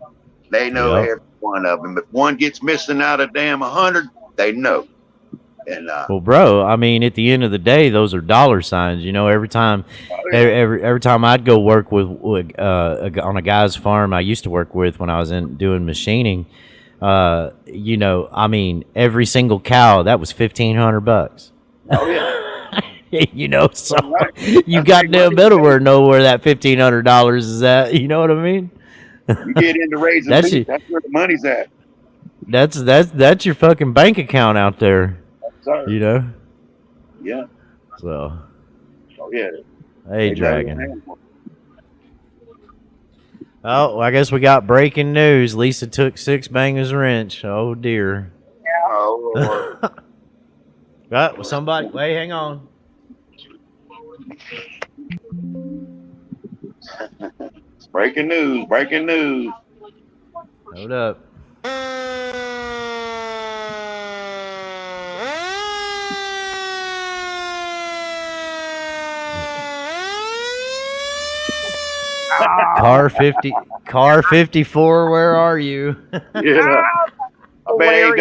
They know every one of them. If one gets missing out of damn 100, they know. And Well, bro, I mean, at the end of the day, those are dollar signs. You know, every time, every time I'd go work with on a guy's farm I used to work with when I was doing machining. You know, I mean, every single cow that was $1,500. oh yeah, You know, so right. you goddamn better know where that $1,500 is at. You know what I mean? You get into raising That's beef, that's where the money's at. That's your fucking bank account out there. Sir. You know. Yeah. So. Oh yeah. Hey, Dragon. Oh, I guess we got breaking news. Lisa took 6 bangers wrench. Oh dear. Oh Lord. Right, somebody. Wait, hang on. It's breaking news. Breaking news. Hold up. Car 54, where are you? Yeah. I bet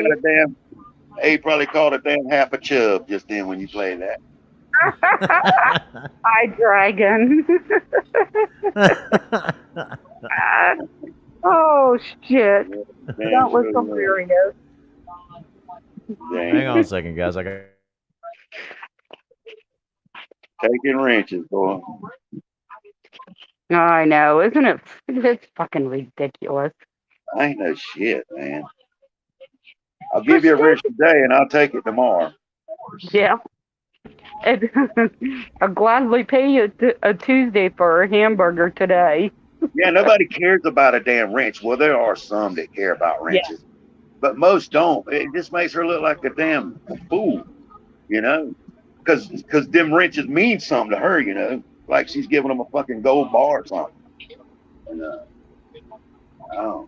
he probably called a damn half a chub just then when you played that. Hi, Dragon. Oh, shit. That was hilarious. Hang on a second, guys. I got taking wrenches, boy. I know, isn't it? It's fucking ridiculous. I ain't no shit, man. I'll give you a wrench today and I'll take it tomorrow. Yeah. I'll gladly pay you a Tuesday for a hamburger today. Yeah, nobody cares about a damn wrench. Well, there are some that care about wrenches, but most don't. It just makes her look like a damn fool, you know? Because them wrenches mean something to her, you know? Like she's giving them a fucking gold bar or something. And, oh,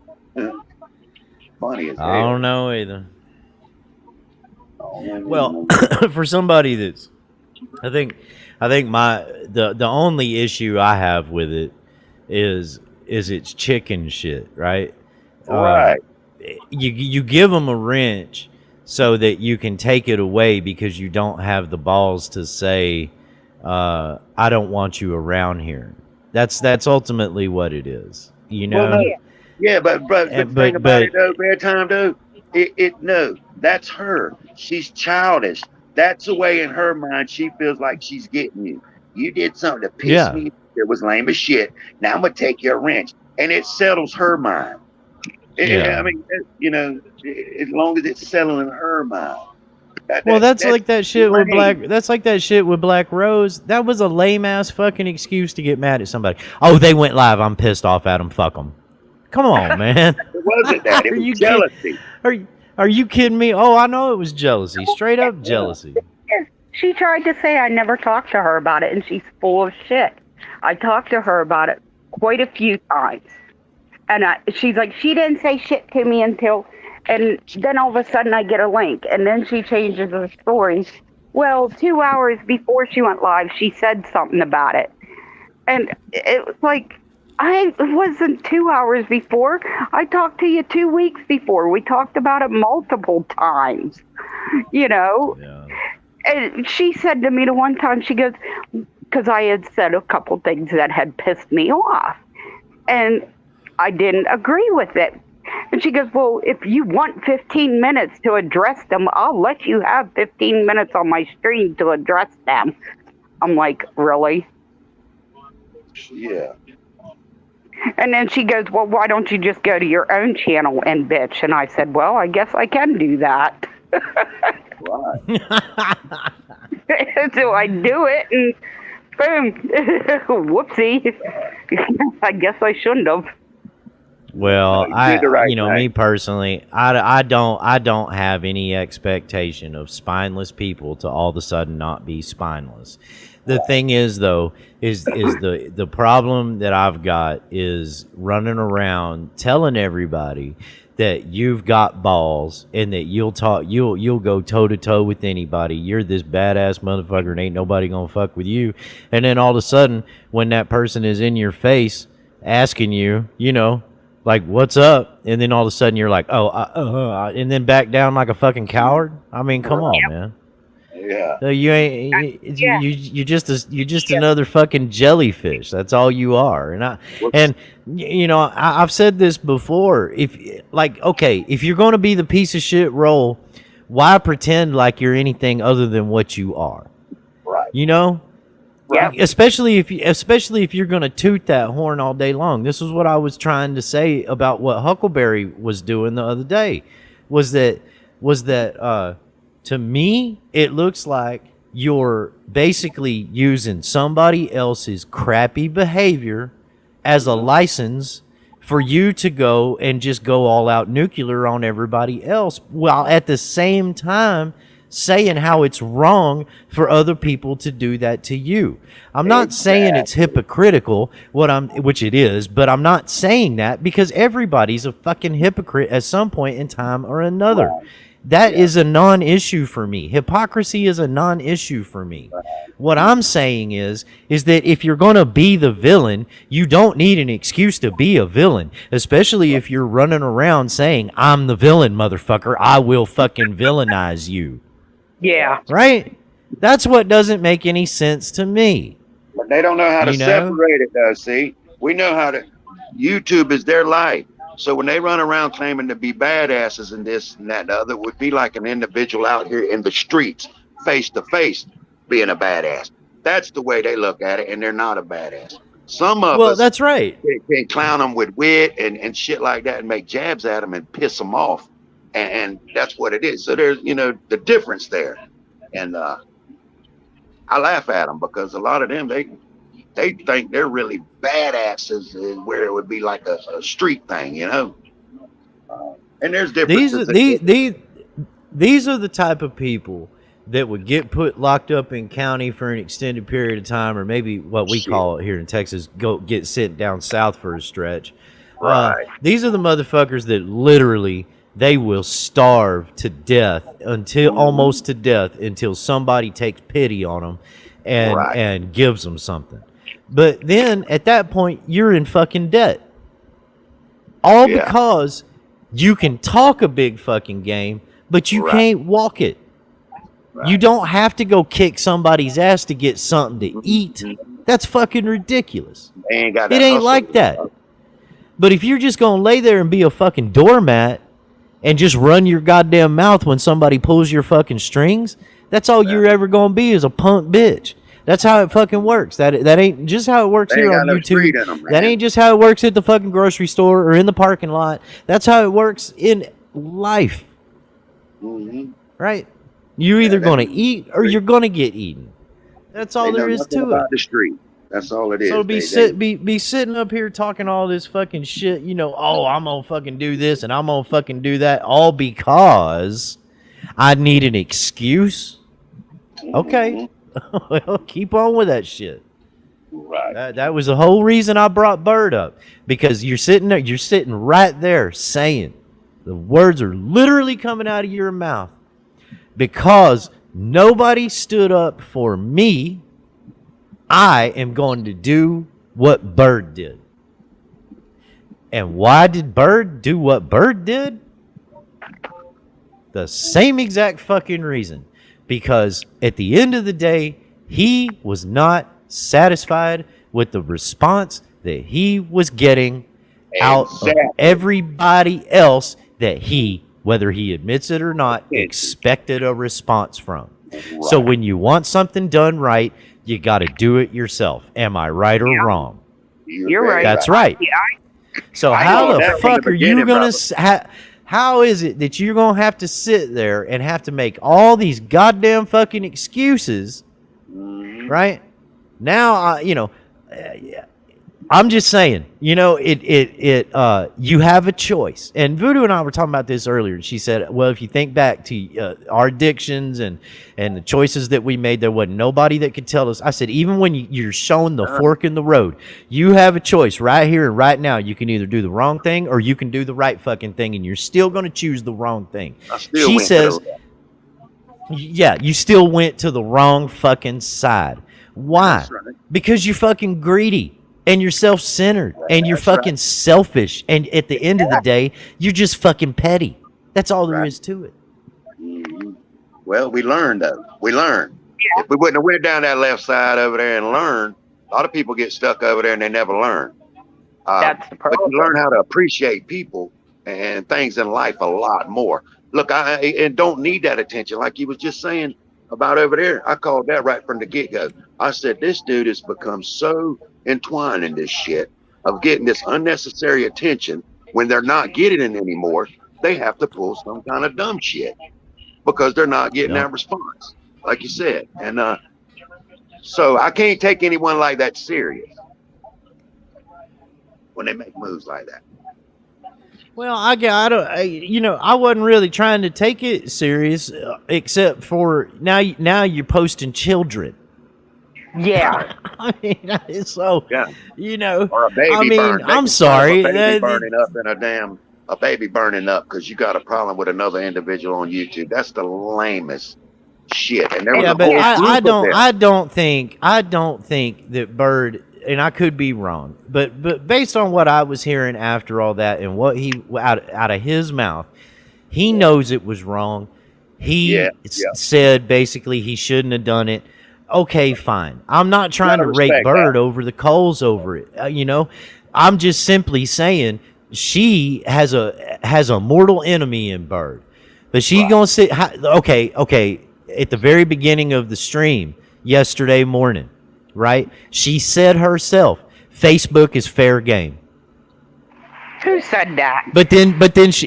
funny as hell. I don't know either. Well, for somebody that's, I think the only issue I have with it is it's chicken shit, right? Right. You give them a wrench so that you can take it away because you don't have the balls to say, I don't want you around here. That's ultimately what it is, you know. Well, no. Yeah, but the thing about it, though, bedtime, though, no, that's her. She's childish. That's the way in her mind she feels like she's getting you. You did something to piss me. It was lame as shit. Now I'm gonna take your wrench, and it settles her mind. I mean, you know, as long as it's settling her mind. That's like that shit with Black. That's like that shit with Black Rose. That was a lame ass fucking excuse to get mad at somebody. Oh, they went live. I'm pissed off at them. Fuck them. Come on, man. It wasn't that. It was jealousy. Are you kidding me? Oh, I know it was jealousy. Straight up jealousy. She tried to say I never talked to her about it, and she's full of shit. I talked to her about it quite a few times. And she's like, she didn't say shit to me until... And then all of a sudden I get a link, and then she changes the story. Well, 2 hours before she went live, she said something about it. And it was like, it wasn't 2 hours before. I talked to you 2 weeks before. We talked about it multiple times, you know. Yeah. And she said to me the one time, she goes, because I had said a couple things that had pissed me off. And I didn't agree with it. And she goes, well, if you want 15 minutes to address them, I'll let you have 15 minutes on my stream to address them. I'm like, really? Yeah. And then she goes, well, why don't you just go to your own channel and bitch? And I said, well, I guess I can do that. Right. So I do it, and boom, whoopsie. I guess I shouldn't have. Well, me personally, I don't have any expectation of spineless people to all of a sudden not be spineless. The thing is, though, is the problem that I've got is running around telling everybody that you've got balls and that you'll go toe to toe with anybody. You're this badass motherfucker and ain't nobody gonna fuck with you. And then all of a sudden, when that person is in your face asking you, you know, like, what's up? And then all of a sudden you're like, and then back down like a fucking coward. I mean, come on, man. Yeah. So you ain't Yeah. you're just another fucking jellyfish. That's all you are. And you know, I've said this before. If you're going to be the piece of shit role, why pretend like you're anything other than what you are? Right. You know? Yep. Especially if you're going to toot that horn all day long. This is what I was trying to say about what Huckleberry was doing the other day. Was that to me, it looks like you're basically using somebody else's crappy behavior as a license for you to go and just go all out nuclear on everybody else, while at the same time saying how it's wrong for other people to do that to you. I'm not saying it's hypocritical, which it is, but I'm not saying that because everybody's a fucking hypocrite at some point in time or another. Right. That is a non-issue for me. Hypocrisy is a non-issue for me. What I'm saying is that if you're going to be the villain, you don't need an excuse to be a villain, especially if you're running around saying, I'm the villain, motherfucker. I will fucking villainize you. Yeah. Right? That's what doesn't make any sense to me. But they don't know how to separate it, though, see? We know how to. YouTube is their life. So when they run around claiming to be badasses and this and that and the other, would be like an individual out here in the streets, face to face, being a badass. That's the way they look at it, and they're not a badass. Some of us, that's right, can clown them with wit and shit like that and make jabs at them and piss them off. And that's what it is. So there's, the difference there. And I laugh at them because a lot of them, they think they're really badasses, where it would be like a street thing, And there's differences. These are the type of people that would get locked up in county for an extended period of time, or maybe what we call it here in Texas, get sent down south for a stretch. Right. These are the motherfuckers that literally they will starve to death almost to death until somebody takes pity on them and gives them something. But then at that point, you're in fucking debt. All because you can talk a big fucking game, but you can't walk it. Right. You don't have to go kick somebody's ass to get something to eat. That's fucking ridiculous. It ain't like that. But if you're just going to lay there and be a fucking doormat and just run your goddamn mouth when somebody pulls your fucking strings, that's all you're ever going to be, is a punk bitch. That's how it fucking works. That ain't just how it works here on YouTube. That ain't just how it works at the fucking grocery store or in the parking lot. That's how it works in life. Mm-hmm. Right? You're either going to eat or you're going to get eaten. That's all there is to it. The street. That's all it is. So be sitting up here talking all this fucking shit, oh, I'm going to fucking do this and I'm going to fucking do that, all because I need an excuse. Okay. Well, keep on with that shit. Right. That was the whole reason I brought Bird up, because you're sitting right there saying the words are literally coming out of your mouth because nobody stood up for me. I am going to do what Bird did. And why did Bird do what Bird did? The same exact fucking reason. Because at the end of the day, he was not satisfied with the response that he was getting out of everybody else that he, whether he admits it or not, expected a response from. Right. So when you want something done right, you got to do it yourself. Am I right or wrong? You're right. That's right. Yeah. So how the fuck are you going to... How is it that you're going to have to sit there and have to make all these goddamn fucking excuses, right? Now, I'm just saying, you have a choice. And Voodoo and I were talking about this earlier, and she said, well, if you think back to our addictions and the choices that we made, there wasn't nobody that could tell us. I said, even when you're shown the fork in the road, you have a choice right here and right now. You can either do the wrong thing or you can do the right fucking thing, and you're still going to choose the wrong thing. She says, yeah, you still went to the wrong fucking side. Why? Right. Because you're fucking greedy. And you're self-centered, and you're fucking selfish, and at the end of the day, you're just fucking petty. That's all there is to it. Well, we learned though. We learned. Yeah. If we wouldn't have went down that left side over there and learned, a lot of people get stuck over there and they never learn. That's the But problem. you learn how to appreciate people and things in life a lot more. Look, I don't need that attention. Like you was just saying about over there. I called that right from the get-go. I said, this dude has become so entwined in this shit of getting this unnecessary attention when they're not getting it anymore. They have to pull some kind of dumb shit because they're not getting that response, like you said. And so I can't take anyone like that serious when they make moves like that. Well, I wasn't really trying to take it serious, except for now you're posting children. Yeah. I mean, so Yeah. Or a baby. I mean, burn. I'm sorry, A baby burning up in a baby burning up because you got a problem with another individual on YouTube. That's the lamest shit. And there was a but whole I group of them. I don't think that Bird, and I could be wrong, but based on what I was hearing after all that and what he out of his mouth, he knows it was wrong. He said basically he shouldn't have done it. Okay, fine. I'm not trying to rake Bird over the coals over it. I'm just simply saying she has a mortal enemy in Bird, but she's gonna sit. Okay. At the very beginning of the stream yesterday morning, right? She said herself, Facebook is fair game. Who said that? But then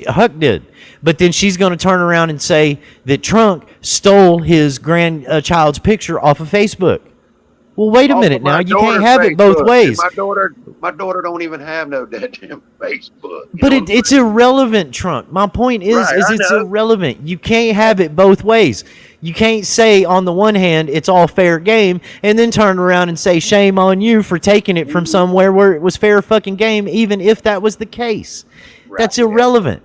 Huck did. But then she's going to turn around and say that Trunk stole his grandchild's picture off of Facebook. Well, wait a minute now. You can't have it both ways. My daughter don't even have no goddamn Facebook. But it's irrelevant, Trunk. My point is it's irrelevant. You can't have it both ways. You can't say on the one hand it's all fair game and then turn around and say shame on you for taking it from somewhere where it was fair fucking game, even if that was the case. Right. That's irrelevant.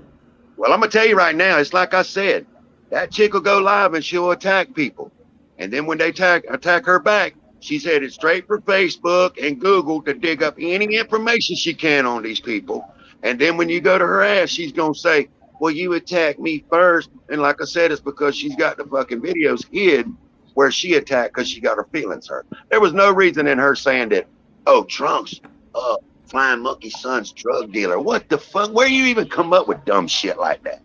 Well, I'm going to tell you right now, it's like I said, that chick will go live and she'll attack people. And then when they attack her back, she's headed straight for Facebook and Google to dig up any information she can on these people. And then when you go to her ass, she's going to say, well, you attacked me first. And like I said, it's because she's got the fucking videos hid where she attacked because she got her feelings hurt. There was no reason in her saying that, oh, Trunk's Flying Monkey son's drug dealer. What the fuck? Where you even come up with dumb shit like that?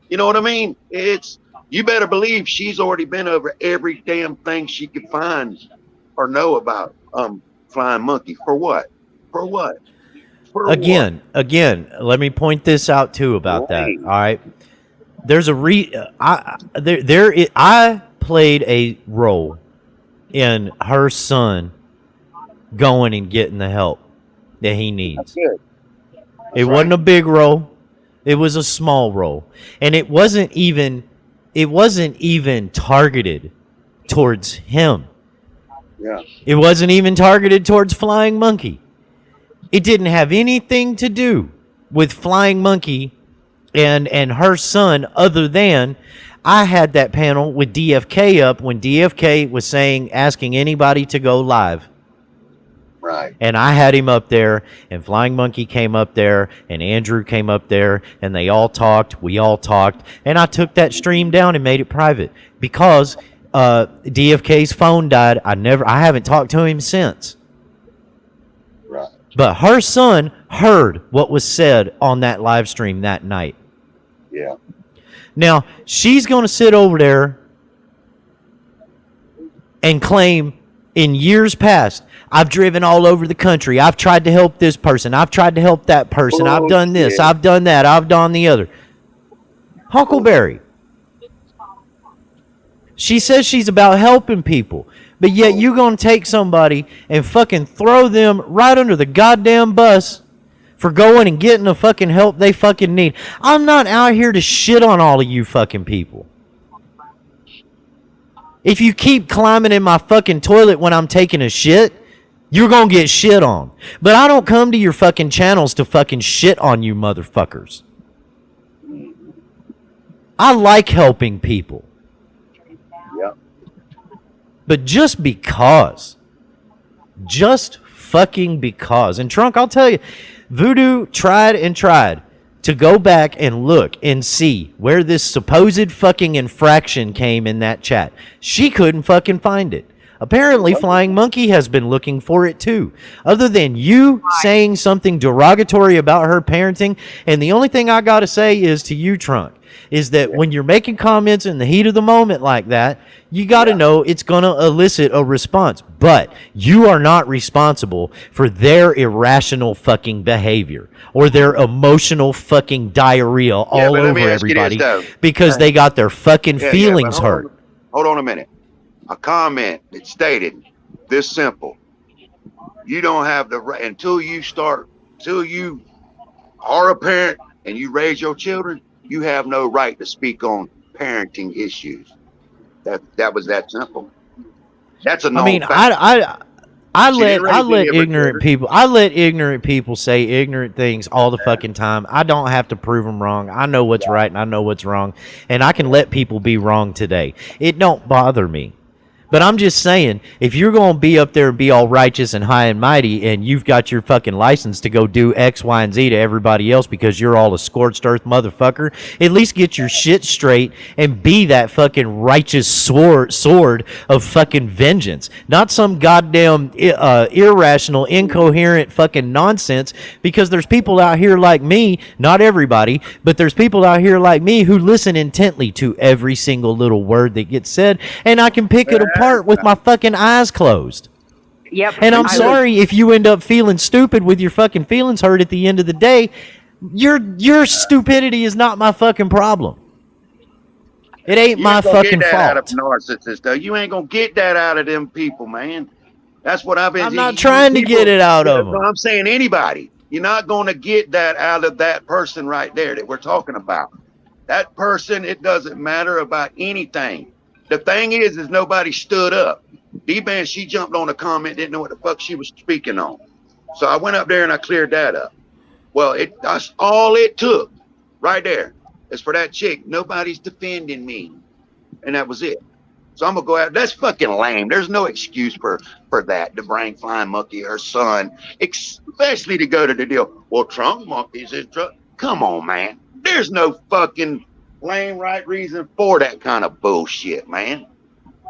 You know what I mean? You better believe she's already been over every damn thing she could find or know about Flying Monkey. For what? For what? Again, let me point this out too about that. All right, there's I played a role in her son going and getting the help that he needs. It wasn't a big role; it was a small role, and it wasn't even targeted towards him. Yeah, it wasn't even targeted towards Flying Monkey. It didn't have anything to do with Flying Monkey and her son, other than I had that panel with DFK up when DFK was asking anybody to go live. Right. And I had him up there, and Flying Monkey came up there, and Andrew came up there, and they all talked. We all talked, and I took that stream down and made it private because DFK's phone died. I haven't talked to him since. Right. But her son heard what was said on that live stream that night. Yeah. Now, she's going to sit over there and claim in years past, I've driven all over the country. I've tried to help this person. I've tried to help that person. I've done this. I've done that. I've done the other. Huckleberry. She says she's about helping people. But yet you're going to take somebody and fucking throw them right under the goddamn bus for going and getting the fucking help they fucking need. I'm not out here to shit on all of you fucking people. If you keep climbing in my fucking toilet when I'm taking a shit, you're going to get shit on. But I don't come to your fucking channels to fucking shit on you motherfuckers. I like helping people. But just fucking because. And Trunk, I'll tell you, Voodoo tried to go back and look and see where this supposed fucking infraction came in that chat. She couldn't fucking find it. Apparently, Flying Monkey has been looking for it too. Other than you saying something derogatory about her parenting, and the only thing I gotta say is to you, Trunk, is that when you're making comments in the heat of the moment like that, you gotta know it's gonna elicit a response. But you are not responsible for their irrational fucking behavior or their emotional fucking diarrhea all over everybody because they got their fucking feelings hurt. Hold on a minute. A comment that stated this simple: you don't have the right until you are a parent and you raise your children, you have no right to speak on parenting issues. That was that simple. That's a known fact. I let ignorant people say ignorant things all the fucking time. I don't have to prove them wrong. I know what's right and I know what's wrong, and I can let people be wrong today. It don't bother me. But I'm just saying, if you're going to be up there and be all righteous and high and mighty, and you've got your fucking license to go do X, Y, and Z to everybody else because you're all a scorched earth motherfucker, at least get your shit straight and be that fucking righteous sword of fucking vengeance. Not some goddamn irrational, incoherent fucking nonsense, because there's people out here like me, not everybody, but there's people out here like me who listen intently to every single little word that gets said, and I can pick it apart with my fucking eyes closed. Yep. And I'm sorry if you end up feeling stupid with your fucking feelings hurt at the end of the day. Your stupidity is not my fucking problem. It ain't my fucking fault. Out of narcissists, though. You ain't gonna get that out of them people, man. That's what I've been. I'm not trying to get it out of them. I'm saying anybody. You're not gonna get that out of that person right there that we're talking about. That person, it doesn't matter about anything. The thing is nobody stood up. D-Man, she jumped on a comment, didn't know what the fuck she was speaking on. So I went up there and I cleared that up. Well, that's all it took right there is for that chick. Nobody's defending me. And that was it. So I'm going to go out. That's fucking lame. There's no excuse for that, to bring Flying Monkey, her son, especially to go to the deal. Well, Trunk Monkey's his truck. Come on, man. There's no fucking lame right reason for that kind of bullshit, man.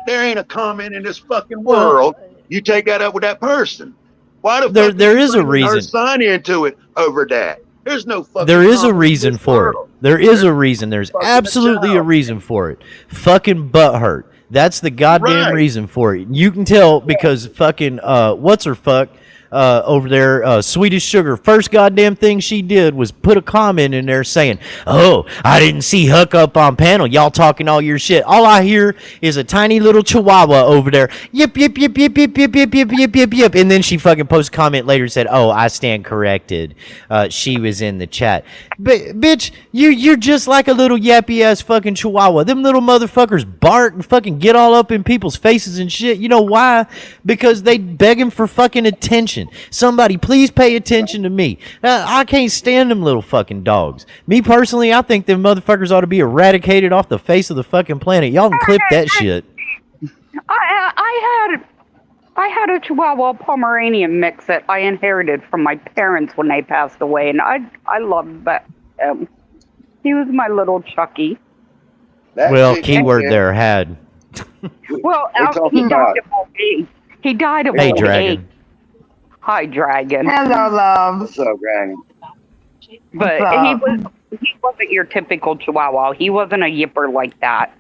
There ain't a comment in this fucking world. You take that up with that person. Why the fuck there is a reason. Her son into it over that? There's no fucking. There is a reason for it. There is a reason. There's absolutely a reason for it. Fucking butthurt. That's the goddamn reason for it. You can tell because fucking what's her fuck over there, Swedish Sugar, first goddamn thing she did was put a comment in there saying, "Oh, I didn't see Huck up on panel. Y'all talking all your shit. All I hear is a tiny little chihuahua over there. Yip, yip, yip, yip, yip, yip, yip, yip, yip, yip, yip." And then she fucking posted a comment later and said, "Oh, I stand corrected. She was in the chat." But bitch, you're just like a little yappy ass fucking chihuahua. Them little motherfuckers bark and fucking get all up in people's faces and shit. You know why? Because they begging for fucking attention. Somebody please pay attention to me. I can't stand them little fucking dogs. Me personally, I think them motherfuckers ought to be eradicated off the face of the fucking planet. Y'all can clip that shit. I had a Chihuahua Pomeranian mix that I inherited from my parents when they passed away, and I loved that. He was my little Chucky. Well, keyword there, had. Well, he died of old age. He died of old age. Hey, Dragon. Hi, Dragon. Hello, love. What's up, Dragon? But he wasn't your typical Chihuahua. He wasn't a yipper like that.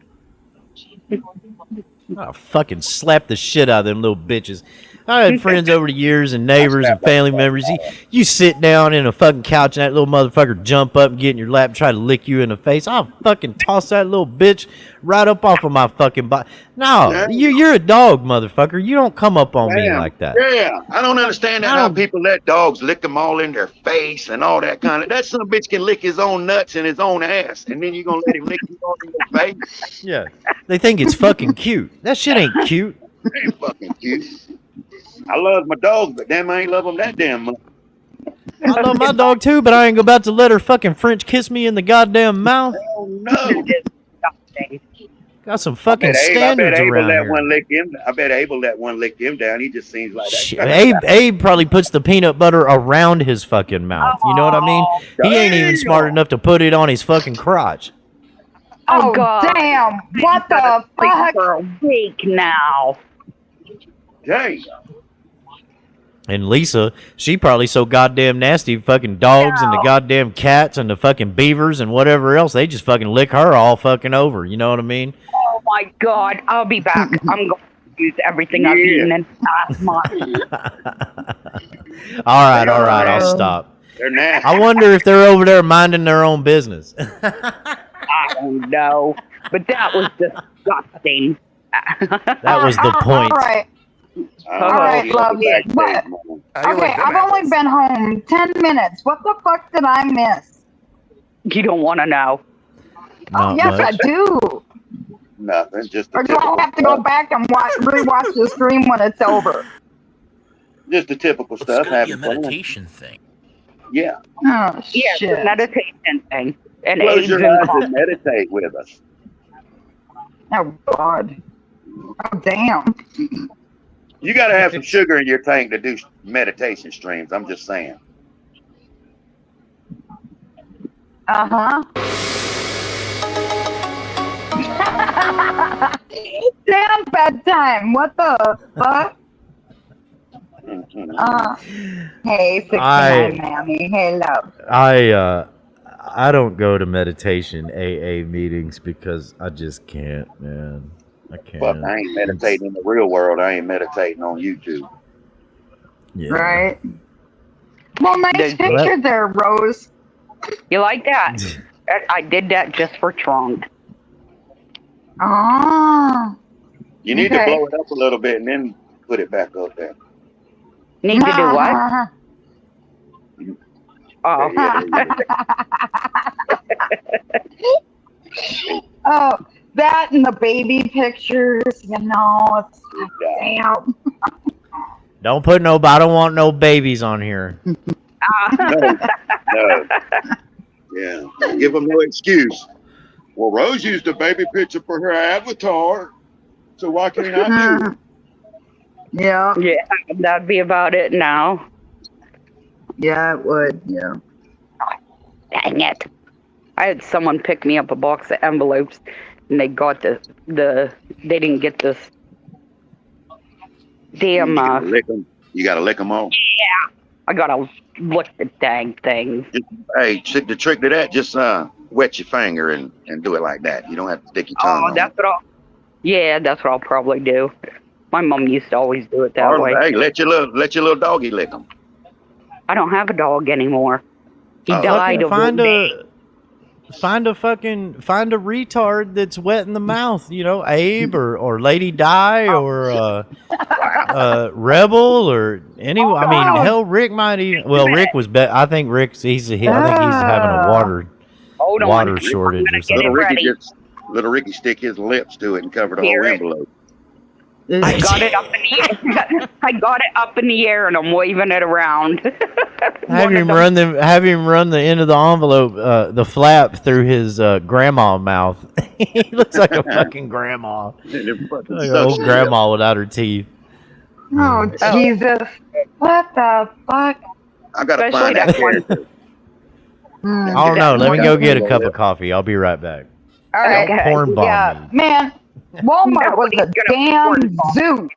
I'll fucking slap the shit out of them little bitches. I had friends over the years and neighbors and family members. You sit down in a fucking couch and that little motherfucker jump up and get in your lap and try to lick you in the face. I'll fucking toss that little bitch right up off of my fucking body. No, you're a dog, motherfucker. You don't come up on me like that. Yeah, I don't understand that how people let dogs lick them all in their face and all that kind of. That son of a bitch can lick his own nuts and his own ass, and then you're gonna let him lick you all in your face? Yeah, they think it's fucking cute. That shit ain't cute. It ain't fucking cute. I love my dog, but damn, I ain't love him that damn much. I love my dog too, but I ain't about to let her fucking French kiss me in the goddamn mouth. Oh no! Got some fucking I bet standards Abe around let here. one lick him. I bet Abel let one lick him down. He just seems like that. Shit, Abe probably puts the peanut butter around his fucking mouth. You know what I mean? He ain't even smart enough to put it on his fucking crotch. Oh, God. Damn! What the fuck? For a week now. Dang. And Lisa, she probably so goddamn nasty. Fucking dogs and the goddamn cats and the fucking beavers and whatever else. They just fucking lick her all fucking over. You know what I mean? Oh, my God. I'll be back. I'm going to use everything I've eaten in the past month. All right. I'll stop. They're nasty. I wonder if they're over there minding their own business. I don't know. But that was disgusting. That was the point. All right. All right, love you. But, okay, I've only been home 10 minutes. What the fuck did I miss? You don't want to know. Not Yes, much. I do. Nothing. Just Or do I have to go back and rewatch the stream when it's over? Just the typical It's stuff. gotta be a Having fun. meditation thing. Yeah. Oh, Yeah, shit. the meditation thing. And Close AIDS your and eyes coffee. and meditate with us. Oh, God. Oh, damn. You got to have some sugar in your tank to do meditation streams. I'm just saying. Uh-huh. Damn bedtime. What the fuck? Hey, 69 Mammy. Hey, love. I don't go to meditation AA meetings because I just can't, man. I can't. But I ain't meditating in the real world. I ain't meditating on YouTube. Yeah. Right. Well, nice picture there, Rose. You like that? I did that just for Trunk. Oh. You need to blow it up a little bit and then put it back up there. Need to do what? Oh. Oh, that and the baby pictures, you know, it's damn. Don't put no. I don't want no babies on here. No. Yeah. Don't give them no excuse. Well, Rose used a baby picture for her avatar, so why can't I do it? Yeah. Yeah, that'd be about it now. Yeah, it would. Yeah. Dang it. I had someone pick me up a box of envelopes and they got they didn't get this damn You gotta lick them all. Yeah. I gotta lick the dang thing. Hey, the trick to that, just wet your finger and do it like that. You don't have to stick your tongue on that's what that's what I'll probably do. My mom used to always do it that or, way. Hey, let your little doggy lick them. I don't have a dog anymore. He died of Find old a age. find a retard that's wet in the mouth. You know, Abe or Lady Di or Rebel or anyone. I mean, hell, Rick might even. Well, Rick was. I think Rick's. I think he's having a water shortage or something. Little Ricky stick his lips to it and cover the whole envelope. I got it up in the air. I got it up in the air and I'm waving it around. Have him run the end of the envelope, the flap through his grandma mouth. He looks like a fucking grandma, like an old grandma without her teeth. Oh, Jesus! What the fuck? I gotta find that character. I don't know. Let me go get a cup of coffee. I'll be right back. All right. Don't porn bomb me. Man, Walmart was a damn zoo.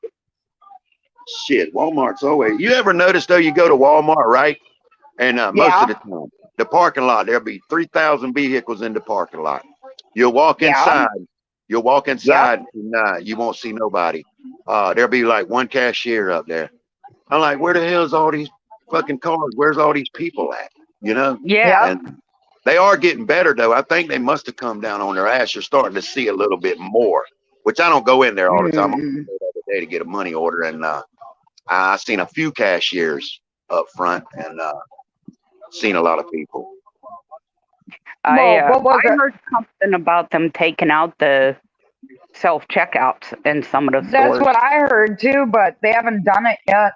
Shit, Walmart's always. You ever notice though? You go to Walmart, right? And most of the time, the parking lot there'll be 3,000 vehicles in the parking lot. You'll walk inside. You'll walk inside, and you won't see nobody. There'll be like one cashier up there. I'm like, where the hell's all these fucking cars? Where's all these people at? You know? Yeah. And they are getting better though. I think they must have come down on their ass. You're starting to see a little bit more, which I don't go in there all the time. I went the other day to get a money order, and I seen a few cashiers up front, and seen a lot of people. I heard something about them taking out the self-checkouts in some of the stores. That's what I heard too, but they haven't done it yet.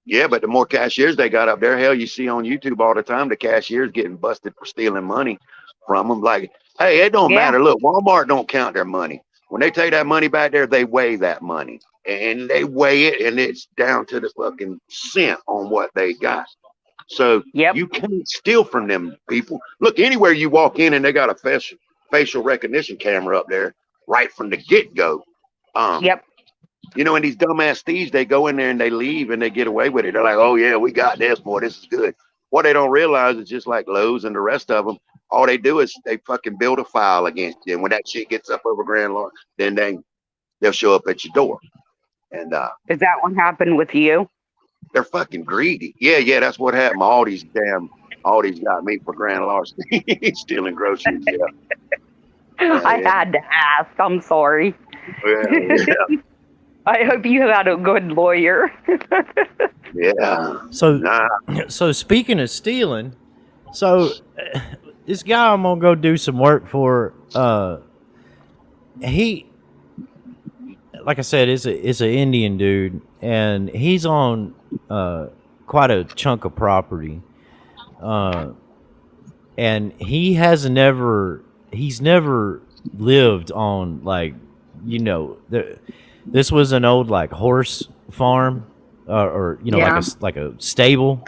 Yeah, but the more cashiers they got up there, hell, you see on YouTube all the time the cashiers getting busted for stealing money from them. Like, Hey, it don't Yeah. matter. Look, Walmart don't count their money. When they take that money back there, they weigh that money. And they weigh it, and it's down to the fucking cent on what they got. So Yep. you can't steal from them people. Look, anywhere you walk in and they got a facial recognition camera up there right from the get-go. Yep. You know, and these dumbass thieves, they go in there and they leave and they get away with it. They're like, oh, yeah, we got this, boy. This is good. What they don't realize is just like Lowe's and the rest of them, all they do is they fucking build a file against you. And when that shit gets up over grand law, then they'll show up at your door. And is that what happened with you? They're fucking greedy. Yeah, that's what happened. Aldi's got me for grand larceny, stealing groceries. Yeah. I had to ask. I'm sorry. Yeah. I hope you had a good lawyer. Yeah. So speaking of stealing, this guy I'm gonna go do some work for. He, like I said, is an Indian dude, and he's on quite a chunk of property, and he's never lived on, like, you know, this was an old like horse farm, or you know, like a stable,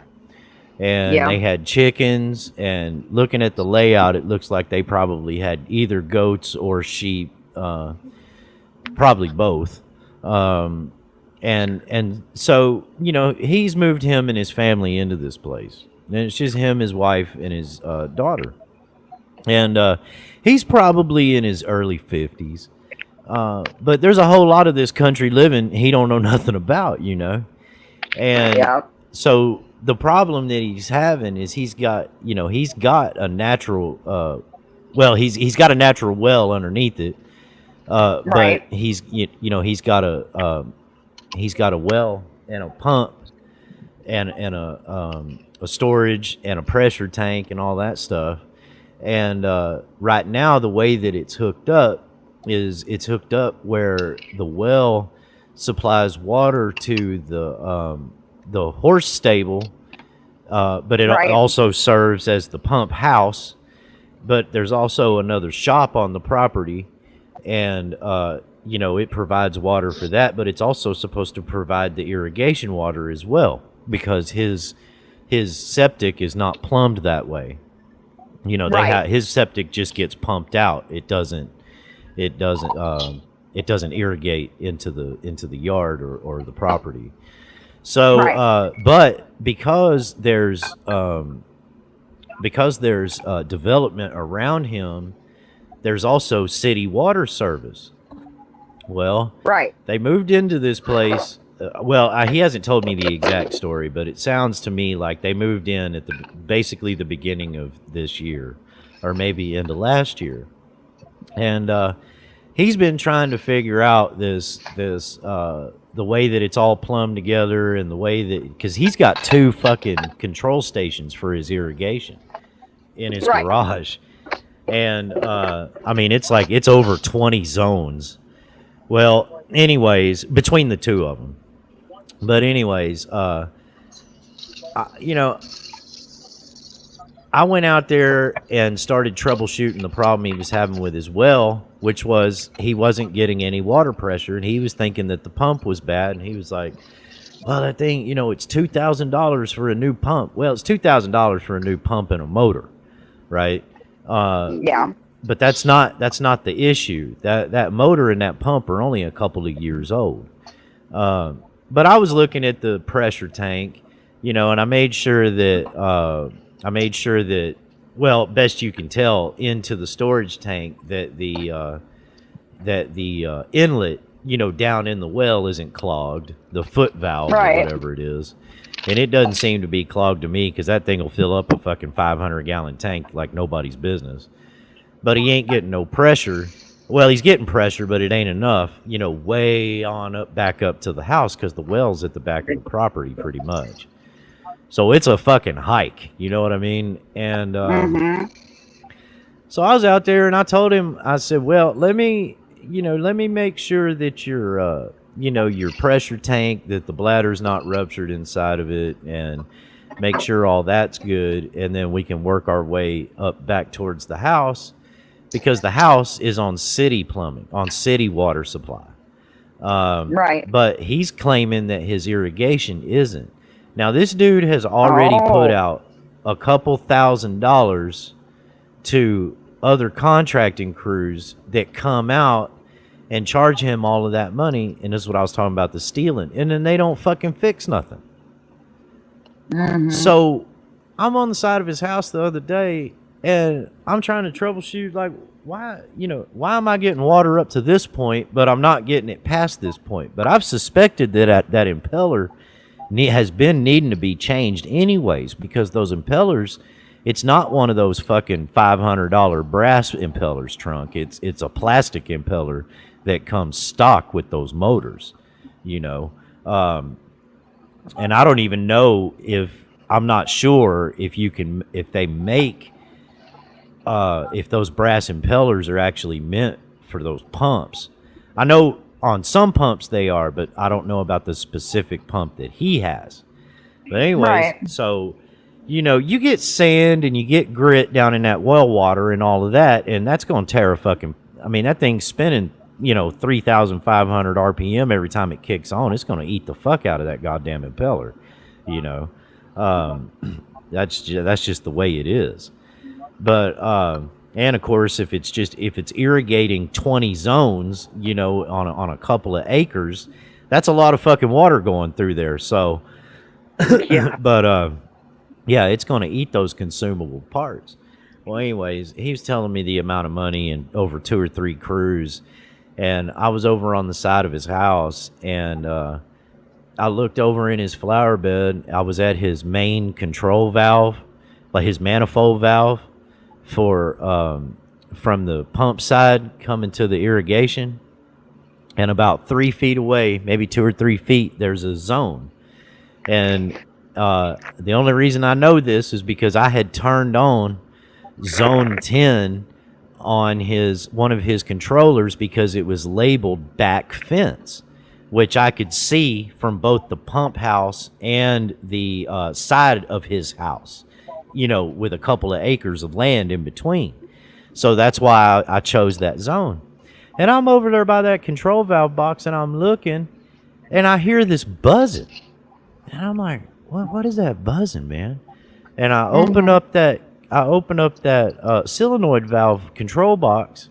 and they had chickens. And looking at the layout, it looks like they probably had either goats or sheep, probably both. And so, you know, he's moved him and his family into this place, and it's just him, his wife, and his daughter, and he's probably in his early 50s. But there's a whole lot of this country living he don't know nothing about, you know. And so the problem that he's having is he's got a natural he's got a natural well underneath it. But he's got a well and a pump and a storage and a pressure tank and all that stuff. And right now the way that it's hooked up is it's hooked up where the well supplies water to the horse stable, but it also serves as the pump house. But there's also another shop on the property, and you know, it provides water for that, but it's also supposed to provide the irrigation water as well, because his septic is not plumbed that way. You know, his septic just gets pumped out. It doesn't irrigate into the yard or the property. So, but because there's development around him, there's also city water service. Well, they moved into this place. He hasn't told me the exact story, but it sounds to me like they moved in at basically the beginning of this year, or maybe into last year. And he's been trying to figure out the way that it's all plumbed together, and the way that, because he's got 2 fucking control stations for his irrigation in his garage. And I mean, it's like it's over 20 zones. Well, anyways, between the 2 of them. But anyways, you know, I went out there and started troubleshooting the problem he was having with his well, which was he wasn't getting any water pressure, and he was thinking that the pump was bad. And he was like, well, that thing, you know, it's $2,000 for a new pump. Well, it's $2,000 for a new pump and a motor, right? But that's not the issue. That motor and that pump are only a couple of years old. But I was looking at the pressure tank, you know, and I made sure that well, best you can tell, into the storage tank, that the inlet, you know, down in the well isn't clogged, the foot valve or whatever it is. And it doesn't seem to be clogged to me, because that thing will fill up a fucking 500-gallon tank like nobody's business. But he ain't getting no pressure. Well, he's getting pressure, but it ain't enough, you know, way on up, back up to the house, because the well's at the back of the property pretty much. So it's a fucking hike, you know what I mean? And so I was out there, and I told him, I said, well, let me make sure that your pressure tank, that the bladder's not ruptured inside of it, and make sure all that's good, and then we can work our way up back towards the house. because the house is on city plumbing, on city water supply. Right. But he's claiming that his irrigation isn't. Now, this dude has already put out a couple $1,000s to other contracting crews that come out and charge him all of that money. And this is what I was talking about, the stealing. And then they don't fucking fix nothing. So I'm on the side of his house the other day, and I'm trying to troubleshoot, like, why am I getting water up to this point, but I'm not getting it past this point? But I've suspected that that impeller has been needing to be changed anyways, because those impellers, it's not one of those fucking $500 brass impellers, Trunk. It's a plastic impeller that comes stock with those motors, and I don't even know I'm not sure if they make, if those brass impellers are actually meant for those pumps. I know on some pumps they are, but I don't know about the specific pump that he has. But anyways, so, you get sand and you get grit down in that well water and all of that, and that's going to tear that thing's spinning, 3,500 RPM every time it kicks on. It's going to eat the fuck out of that goddamn impeller, That's just the way it is. But and of course, if it's irrigating 20 zones, on a couple of acres, that's a lot of fucking water going through there. So, yeah. But yeah, it's going to eat those consumable parts. Well, anyways, he was telling me the amount of money and over 2 or 3 crews, and I was over on the side of his house, and I looked over in his flower bed. I was at his main control valve, like his manifold valve for from the pump side coming to the irrigation. And about 3 feet away, maybe 2 or 3 feet, there's a zone. And the only reason I know this is because I had turned on zone 10 on one of his controllers, because it was labeled back fence, which I could see from both the pump house and the side of his house, with a couple of acres of land in between. So that's why I chose that zone. And I'm over there by that control valve box, and I'm looking, and I hear this buzzing. And I'm like, what is that buzzing, man? And I open up that solenoid valve control box.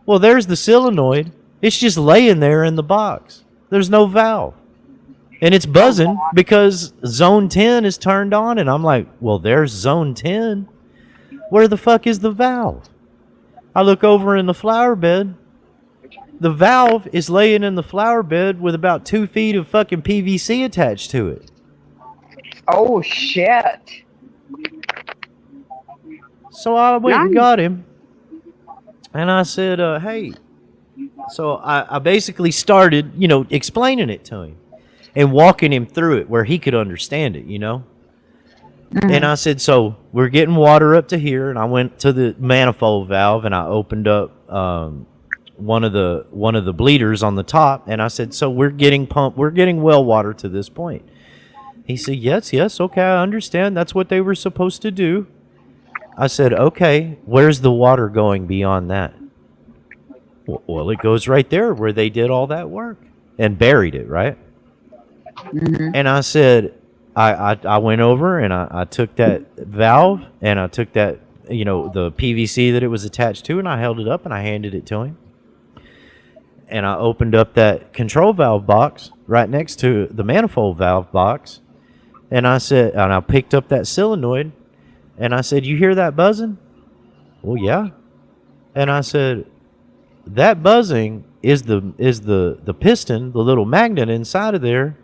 Well, there's the solenoid. It's just laying there in the box. There's no valve. And it's buzzing because zone 10 is turned on. And I'm like, well, there's zone 10. Where the fuck is the valve? I look over in the flower bed. The valve is laying in the flower bed with about 2 feet of fucking PVC attached to it. Oh, shit. So I went and got him. And I said, hey. So I basically started, explaining it to him and walking him through it where he could understand it, And I said, so we're getting water up to here. And I went to the manifold valve and I opened up one of the bleeders on the top. And I said, so we're getting well water to this point. He said, yes, okay, I understand. That's what they were supposed to do. I said, okay, where's the water going beyond that? Well, it goes right there where they did all that work and buried it, right? And I said, I went over and I took that valve and I took that, the PVC that it was attached to, and I held it up and I handed it to him. And I opened up that control valve box right next to the manifold valve box. And I said, and I picked up that solenoid and I said, you hear that buzzing? Well, yeah. And I said, that buzzing is the piston, the little magnet inside of there,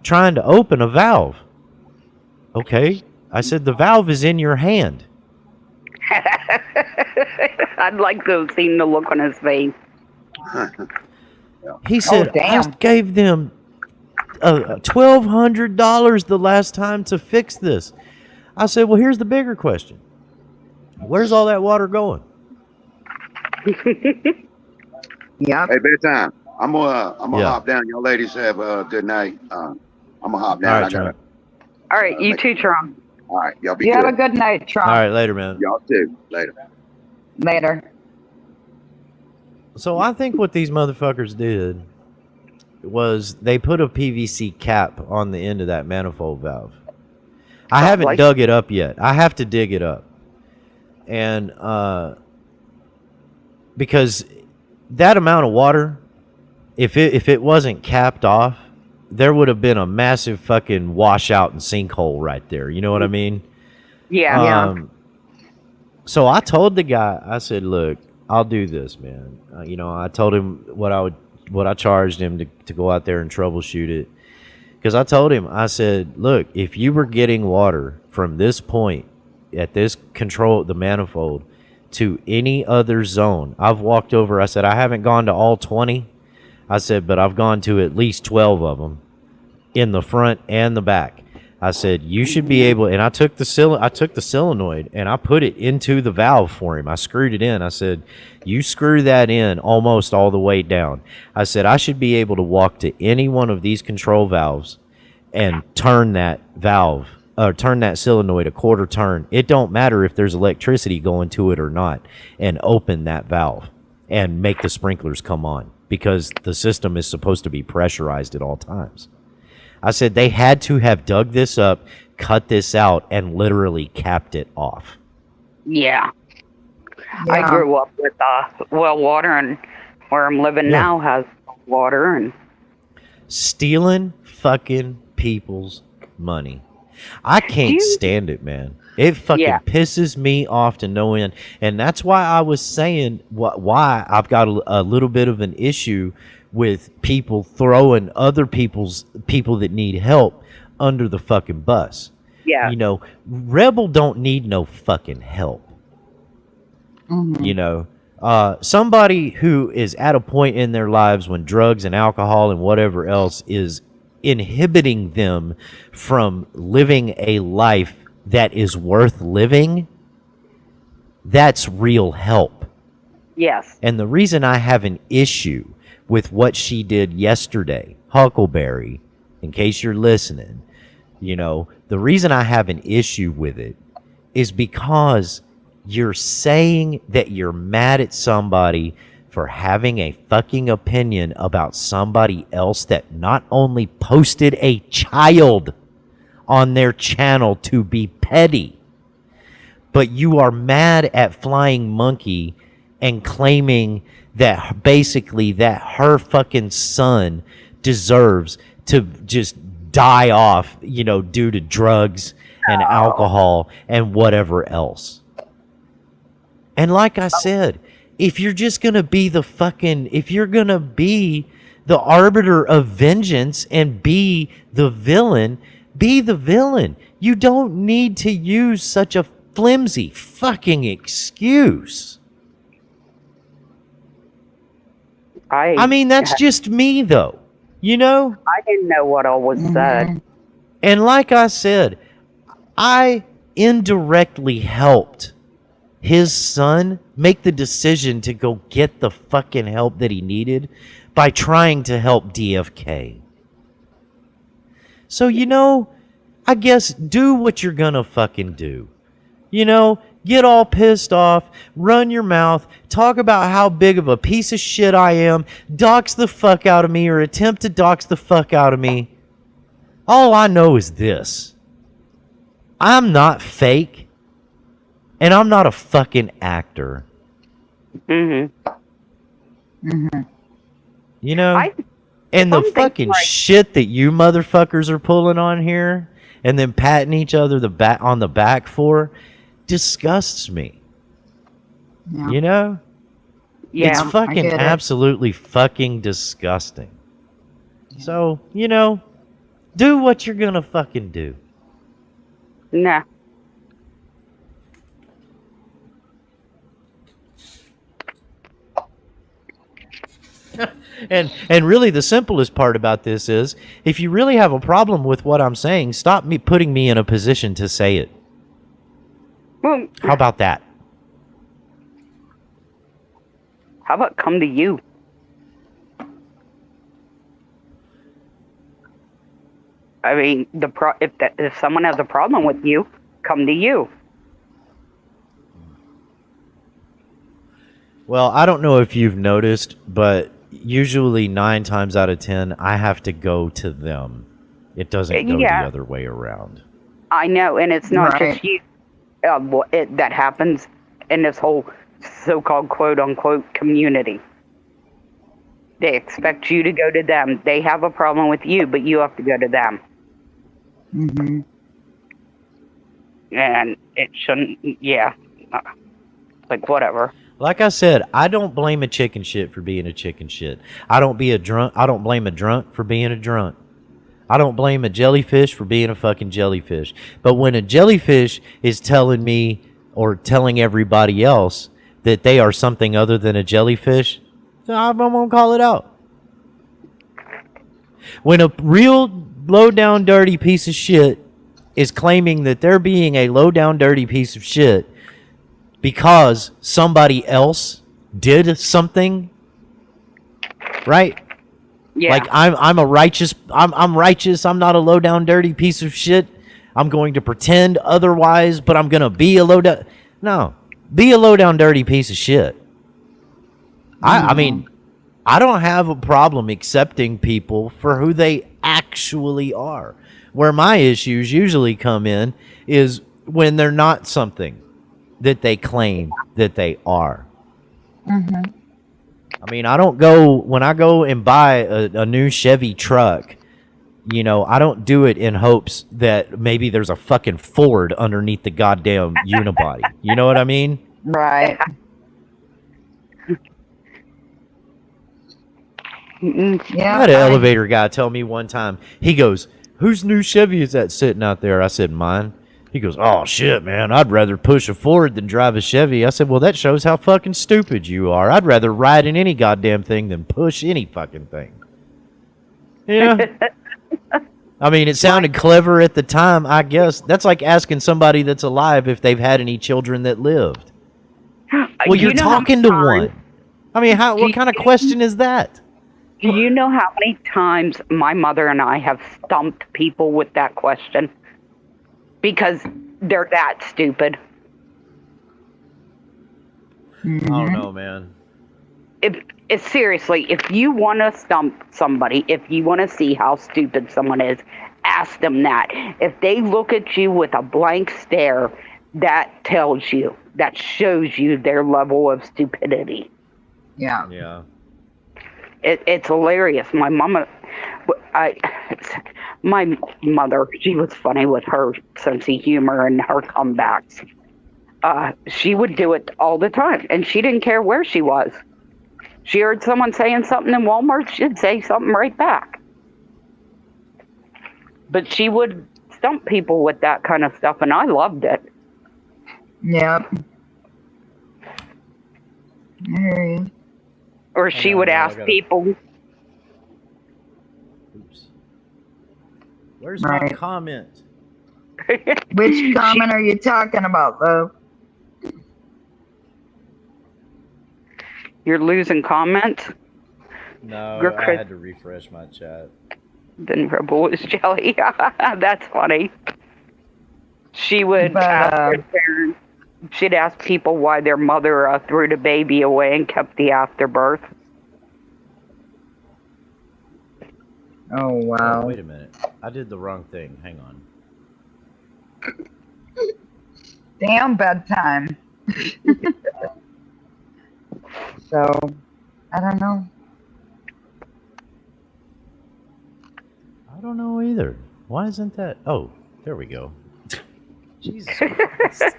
trying to open a valve. Okay. I said, the valve is in your hand. I'd like to have seen the look on his face. He said, I gave them $1,200 the last time to fix this. I said, well, here's the bigger question. Where's all that water going? Yeah. Hey, bedtime. I'm gonna hop down. Y'all ladies have a good night. I'm gonna hop down. All right, you too, Tron. All right, y'all be good. good. Have a good night, Tron. All right, later, man. Y'all too. Later. Later. So I think what these motherfuckers did was they put a PVC cap on the end of that manifold valve. I haven't dug it up yet. I have to dig it up. And because that amount of water, if it wasn't capped off, there would have been a massive fucking washout and sinkhole right there. You know what I mean? Yeah. So I told the guy, I said, look, I'll do this, man. I told him what I charged him to go out there and troubleshoot it. Because I told him, I said, look, if you were getting water from this point at this control, the manifold, to any other zone, I've walked over, I said, I haven't gone to all 20. I said, but I've gone to at least 12 of them in the front and the back. I said, you should be able, and I took the solenoid and I put it into the valve for him. I screwed it in. I said, you screw that in almost all the way down. I said, I should be able to walk to any one of these control valves and turn that valve, or turn that solenoid a quarter turn. It don't matter if there's electricity going to it or not, and open that valve and make the sprinklers come on, because the system is supposed to be pressurized at all times. I said they had to have dug this up, cut this out, and literally capped it off. Yeah. I grew up with well water, and where I'm living now has water. And stealing fucking people's money. I can't stand it, man. It fucking pisses me off to no end. And that's why I was saying why I've got a little bit of an issue with people throwing other people that need help under the fucking bus. Yeah. Rebel don't need no fucking help. Mm-hmm. Somebody who is at a point in their lives when drugs and alcohol and whatever else is inhibiting them from living a life that is worth living, that's real help. Yes. And the reason I have an issue with what she did yesterday, Huckleberry, in case you're listening, the reason I have an issue with it is because you're saying that you're mad at somebody for having a fucking opinion about somebody else that not only posted a child on their channel to be petty, but you are mad at Flying Monkey and claiming that basically that her fucking son deserves to just die off, due to drugs and alcohol and whatever else. And like I said, if you're just going to be if you're going to be the arbiter of vengeance and be the villain, be the villain. You don't need to use such a flimsy fucking excuse. I mean, that's just me, though. I didn't know what all was said. And like I said, I indirectly helped his son make the decision to go get the fucking help that he needed by trying to help DFK. So, I guess do what you're gonna fucking do. Get all pissed off, run your mouth, talk about how big of a piece of shit I am, dox the fuck out of me or attempt to dox the fuck out of me. All I know is this. I'm not fake, and I'm not a fucking actor. Mm-hmm. Mm-hmm. And the fucking shit that you motherfuckers are pulling on here and then patting each other on the back for disgusts me. Yeah. It's fucking absolutely fucking disgusting. So, do what you're gonna fucking do. Nah. And really the simplest part about this is, if you really have a problem with what I'm saying, stop putting me in a position to say it. Well, how about that? How about come to you? I mean, if someone has a problem with you, come to you. Well, I don't know if you've noticed, but usually 9 times out of 10, I have to go to them. It doesn't go the other way around. I know, and it's not just you. That happens in this whole so-called quote-unquote community. They expect you to go to them. They have a problem with you, but you have to go to them. Mm-hmm. And it shouldn't, like, whatever. Like I said, I don't blame a chicken shit for being a chicken shit. I don't blame a drunk for being a drunk. I don't blame a jellyfish for being a fucking jellyfish. But when a jellyfish is telling me or telling everybody else that they are something other than a jellyfish, I'm going to call it out. When a real low-down dirty piece of shit is claiming that they're being a low-down dirty piece of shit because somebody else did something, right? Yeah. Like I'm righteous. I'm not a low down dirty piece of shit. I'm going to pretend otherwise, but I'm gonna be a low down. No, be a low down dirty piece of shit. I mean, I don't have a problem accepting people for who they actually are. Where my issues usually come in is when they're not something that they claim that they are. Mm-hmm. I mean, I don't go, when I go and buy a new Chevy truck, you know, I don't do it in hopes that maybe there's a fucking Ford underneath the goddamn unibody. You know what I mean? Right. I had an elevator guy tell me one time, he goes, whose new Chevy is that sitting out there? I said, mine. He goes, oh, shit, man, I'd rather push a Ford than drive a Chevy. I said, well, that shows how fucking stupid you are. I'd rather ride in any goddamn thing than push any fucking thing. Yeah. I mean, it sounded clever at the time, I guess. That's like asking somebody that's alive if they've had any children that lived. Well, you're talking to one. I mean, what kind of question is that? Do you know how many times my mother and I have stumped people with that question? Because they're that stupid. I don't know, man. Seriously, if you want to stump somebody, if you want to see how stupid someone is, ask them that. If they look at you with a blank stare, that tells you, that shows you their level of stupidity. Yeah. Yeah. It's hilarious. My mother, she was funny with her sense of humor and her comebacks. She would do it all the time, and she didn't care where she was. She heard someone saying something in Walmart, she'd say something right back. But she would stump people with that kind of stuff, and I loved it. Yep. I hear you. Or she would ask people. Oops. Where's my comment? Which comment are you talking about, though? You're losing comments? No, I had to refresh my chat. Then Rebel is jelly. That's funny. She would ask their parents. She'd ask people why their mother threw the baby away and kept the afterbirth. Oh, wow. Oh, wait a minute. I did the wrong thing. Hang on. Damn bedtime. So, I don't know. I don't know either. Why isn't that? Oh, there we go. Jesus Christ.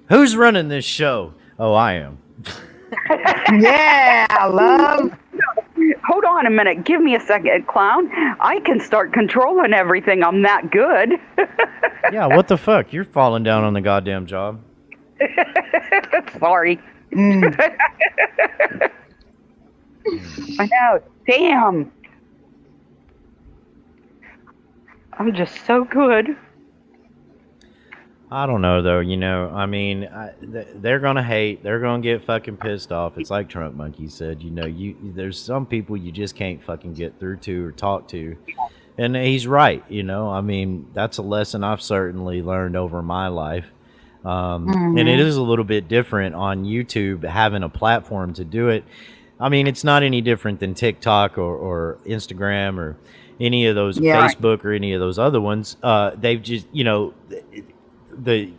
Who's running this show? Oh, I am. Yeah, love. Hold on a minute. Give me a second, clown. I can start controlling everything. I'm that good. Yeah, what the fuck? You're falling down on the goddamn job. Sorry. I know. Damn. I'm just so good. I don't know, though. You know, I mean, they're going to hate. They're going to get fucking pissed off. It's like Trunk Monkey said, you know, there's some people you just can't fucking get through to or talk to And he's right, you know. I mean, that's a lesson I've certainly learned over my life. And it is a little bit different on YouTube, having a platform to do it. I mean, it's not any different than TikTok or Instagram or any of those, Facebook or any of those other ones. They've just, you know, the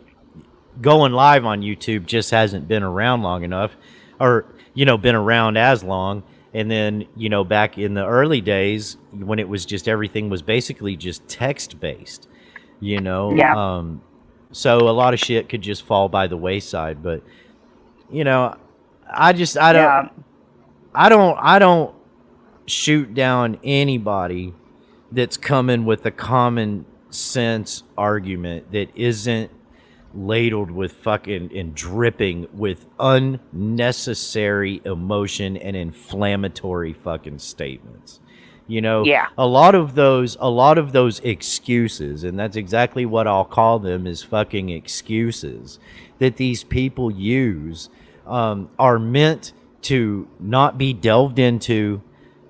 going live on YouTube just hasn't been around long enough, or, you know, been around as long. And then, you know, back in the early days when it was just, everything was basically just text based, you know. So a lot of shit could just fall by the wayside. But, you know, I don't shoot down anybody that's coming with a common sense argument that isn't ladled with fucking and dripping with unnecessary emotion and inflammatory fucking statements. You know, a lot of those excuses, and that's exactly what I'll call them, is fucking excuses that these people use, are meant to not be delved into.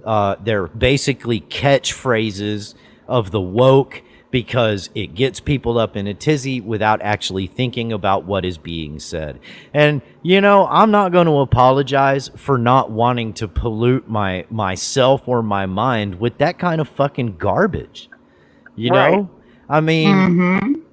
They're basically catchphrases of the woke, because it gets people up in a tizzy without actually thinking about what is being said. And, you know, I'm not going to apologize for not wanting to pollute myself or my mind with that kind of fucking garbage. You know? I mean,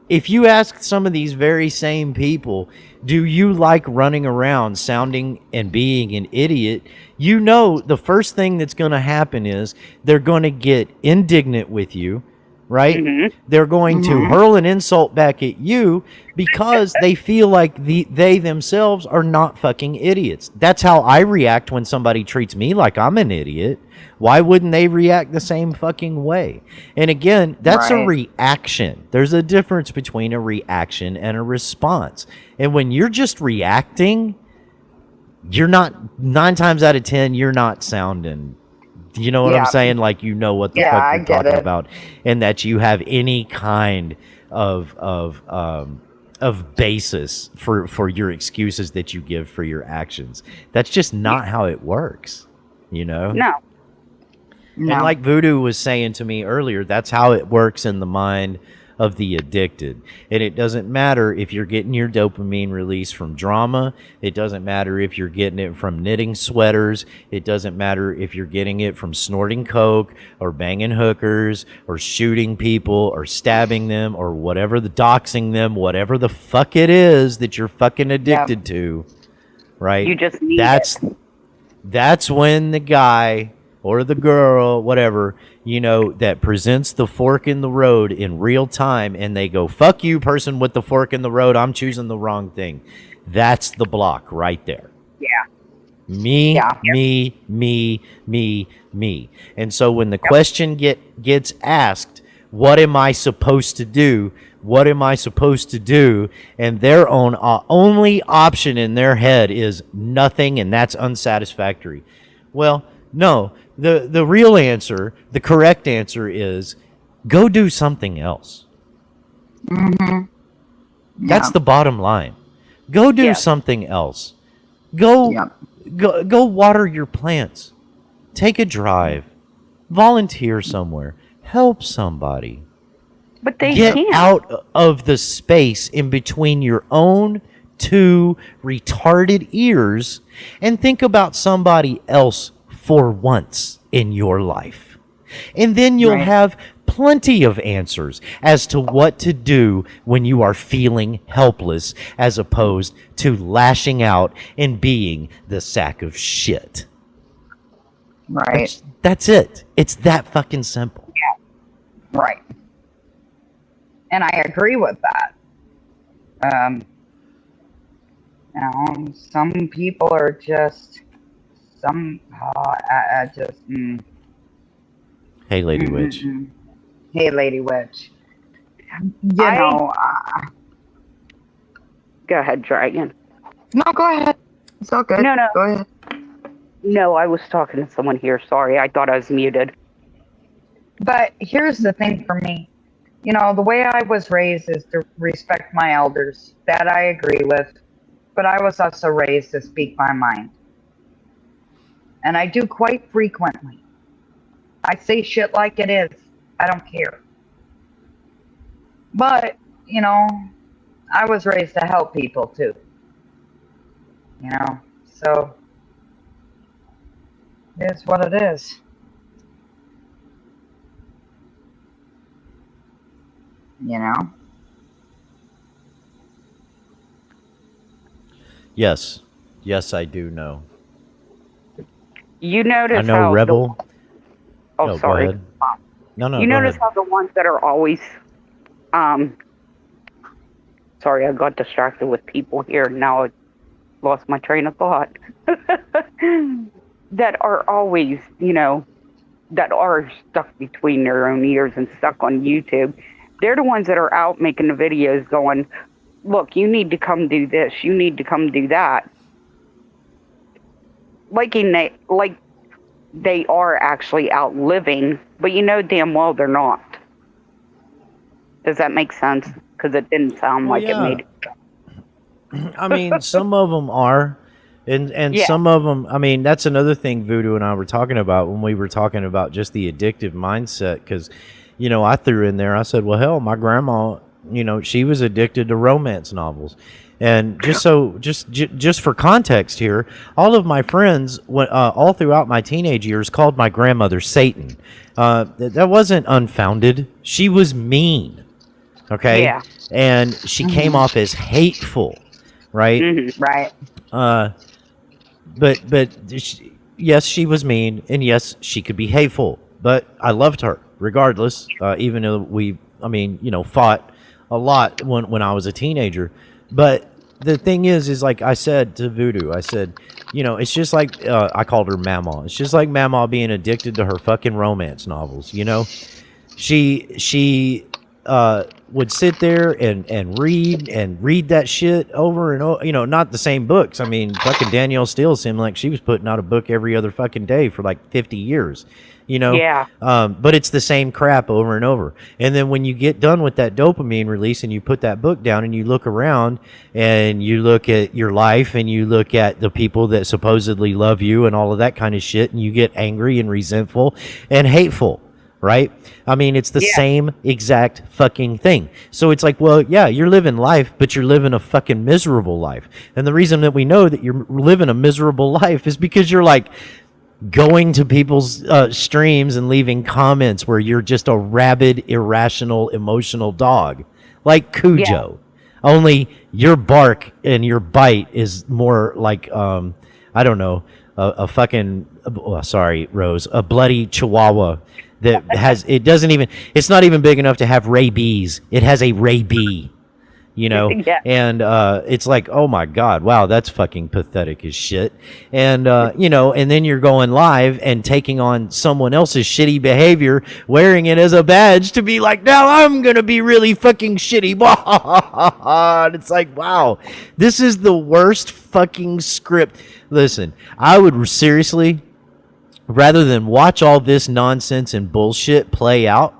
if you ask some of these very same people, do you like running around sounding and being an idiot? You know, the first thing that's going to happen is they're going to get indignant with you. Right? They're going to hurl an insult back at you because they feel like they themselves are not fucking idiots. That's how I react when somebody treats me like I'm an idiot. Why wouldn't they react the same fucking way? And again, that's a reaction. There's a difference between a reaction and a response. And when you're just reacting, you're not, 9 times out of 10, you're not sounding, you know what I'm saying? Like, you know what the fuck you're talking about, and that you have any kind of basis for your excuses that you give for your actions. That's just not how it works, you know? No. And like Voodoo was saying to me earlier, that's how it works in the mind of the addicted. And it doesn't matter if you're getting your dopamine release from drama. It doesn't matter if you're getting it from knitting sweaters. It doesn't matter if you're getting it from snorting coke or banging hookers or shooting people or stabbing them or whatever, the doxing them, whatever the fuck it is that you're fucking addicted to, right? You just need That's when the guy or the girl, whatever, you know, that presents the fork in the road in real time, and they go, fuck you, person with the fork in the road, I'm choosing the wrong thing. That's the block right there. Me. And so when the question gets asked, what am I supposed to do? What am I supposed to do? And their only option in their head is nothing, and that's unsatisfactory. Well, no, the real answer, the correct answer is go do something else. That's the bottom line. Go do something else. Go water your plants. Take a drive. Volunteer somewhere. Help somebody. But they get can't. out of the space in between your own 2 retarded ears and think about somebody else for once in your life. And then you'll have plenty of answers as to what to do when you are feeling helpless, as opposed to lashing out and being the sack of shit. That's it. It's that fucking simple. And I agree with that. You know, some people are just Hey, Lady Witch. Hey, Lady Witch. You know. Go ahead, Dragon. No, go ahead. It's all good. No. Go ahead. No, I was talking to someone here. Sorry, I thought I was muted. But here's the thing for me. You know, the way I was raised is to respect my elders. That I agree with. But I was also raised to speak my mind. And I do quite frequently. I say shit like it is. I don't care. But, you know, I was raised to help people too. You know, so it is what it is. You know? Yes. Yes, I do know. You notice I know how Rebel. Oh, Go sorry. ahead. No, You go notice ahead. how the ones that are always, sorry, I got distracted with people here. Now I lost my train of thought. That are always, you know, that are stuck between their own ears and stuck on YouTube. They're the ones that are out making the videos going, look, you need to come do this. You need to come do that. Like they are actually out living, but you know damn well they're not. Does that make sense? Because it didn't sound Well, like it made yeah. I mean, some of them are, and Yeah. some of them. I mean, that's another thing Voodoo and I were talking about when we were talking about just the addictive mindset. Because, you know, I threw in there. I said, well, hell, my grandma, you know, she was addicted to romance novels. And just just for context here, all of my friends, all throughout my teenage years, called my grandmother Satan. That wasn't unfounded. She was mean, okay, Yeah. and she came off as hateful, right? Right. But yes, she was mean, and yes, she could be hateful. But I loved her regardless, even though we, I mean, you know, fought a lot when I was a teenager. But the thing is like I said to Voodoo, I said, you know, it's just like I called her Mama. It's just like Mama being addicted to her fucking romance novels. You know, she would sit there and read that shit over and over. You know, not the same books. I mean, fucking Danielle Steele seemed like she was putting out a book every other fucking day for like 50 years. You know, Yeah. But it's the same crap over and over. And then when you get done with that dopamine release and you put that book down and you look around and you look at your life and you look at the people that supposedly love you and all of that kind of shit, and you get angry and resentful and hateful, right? I mean, it's the same exact fucking thing. So it's like, well, yeah, you're living life, but you're living a fucking miserable life. And the reason that we know that you're living a miserable life is because you're like, going to people's streams and leaving comments where you're just a rabid, irrational, emotional dog, like Cujo. Only your bark and your bite is more like, I don't know, a fucking, sorry, Rose, a bloody chihuahua that has, it doesn't even, it's not even big enough to have rabies. It has a rabie. You know, Yeah. and it's like, oh my God, wow, that's fucking pathetic as shit. And, you know, and then you're going live and taking on someone else's shitty behavior, wearing it as a badge to be like, now I'm going to be really fucking shitty. And it's like, wow, this is the worst fucking script. Listen, I would seriously, rather than watch all this nonsense and bullshit play out,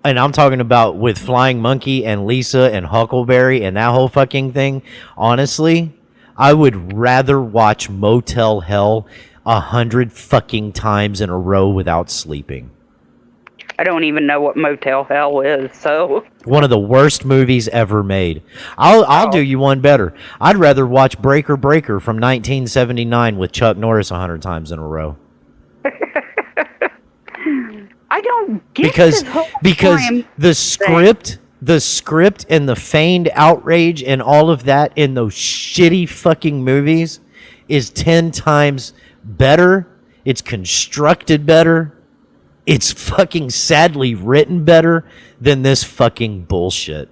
and I'm talking about with Flying Monkey and Lisa and Huckleberry and that whole fucking thing. Honestly, I would rather watch Motel Hell 100 fucking times in a row without sleeping. I don't even know what Motel Hell is, so. One of the worst movies ever made. I'll do you one better. I'd rather watch Breaker Breaker from 1979 with Chuck Norris 100 times in a row. I don't get because this whole because time the script and the feigned outrage and all of that in those shitty fucking movies is 10 times better. It's constructed better. It's fucking sadly written better than this fucking bullshit.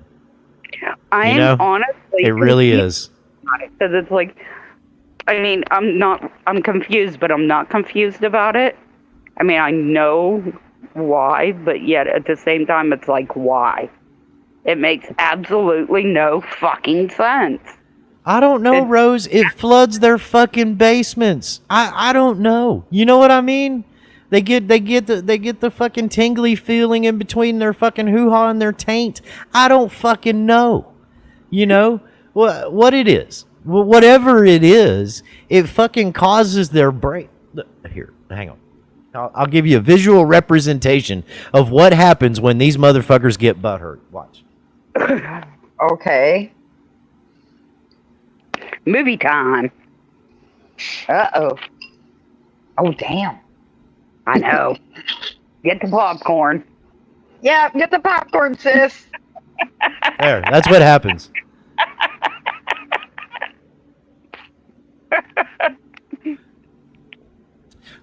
I am honestly it really is. Because it's like, I mean, I'm confused, but I'm not confused about it. I mean, I know why, but yet at the same time, it's like, why? It makes absolutely no fucking sense. I don't know, Rose. It floods their fucking basements. I don't know. You know what I mean? They get the fucking tingly feeling in between their fucking hoo-ha and their taint. I don't fucking know. You know what it is. Whatever it is, it fucking causes their brain. Here, hang on. I'll give you a visual representation of what happens when these motherfuckers get butthurt. Watch. Okay. Movie time. Uh-oh. Oh, damn. I know. Get the popcorn. Yeah, get the popcorn, sis. There, that's what happens.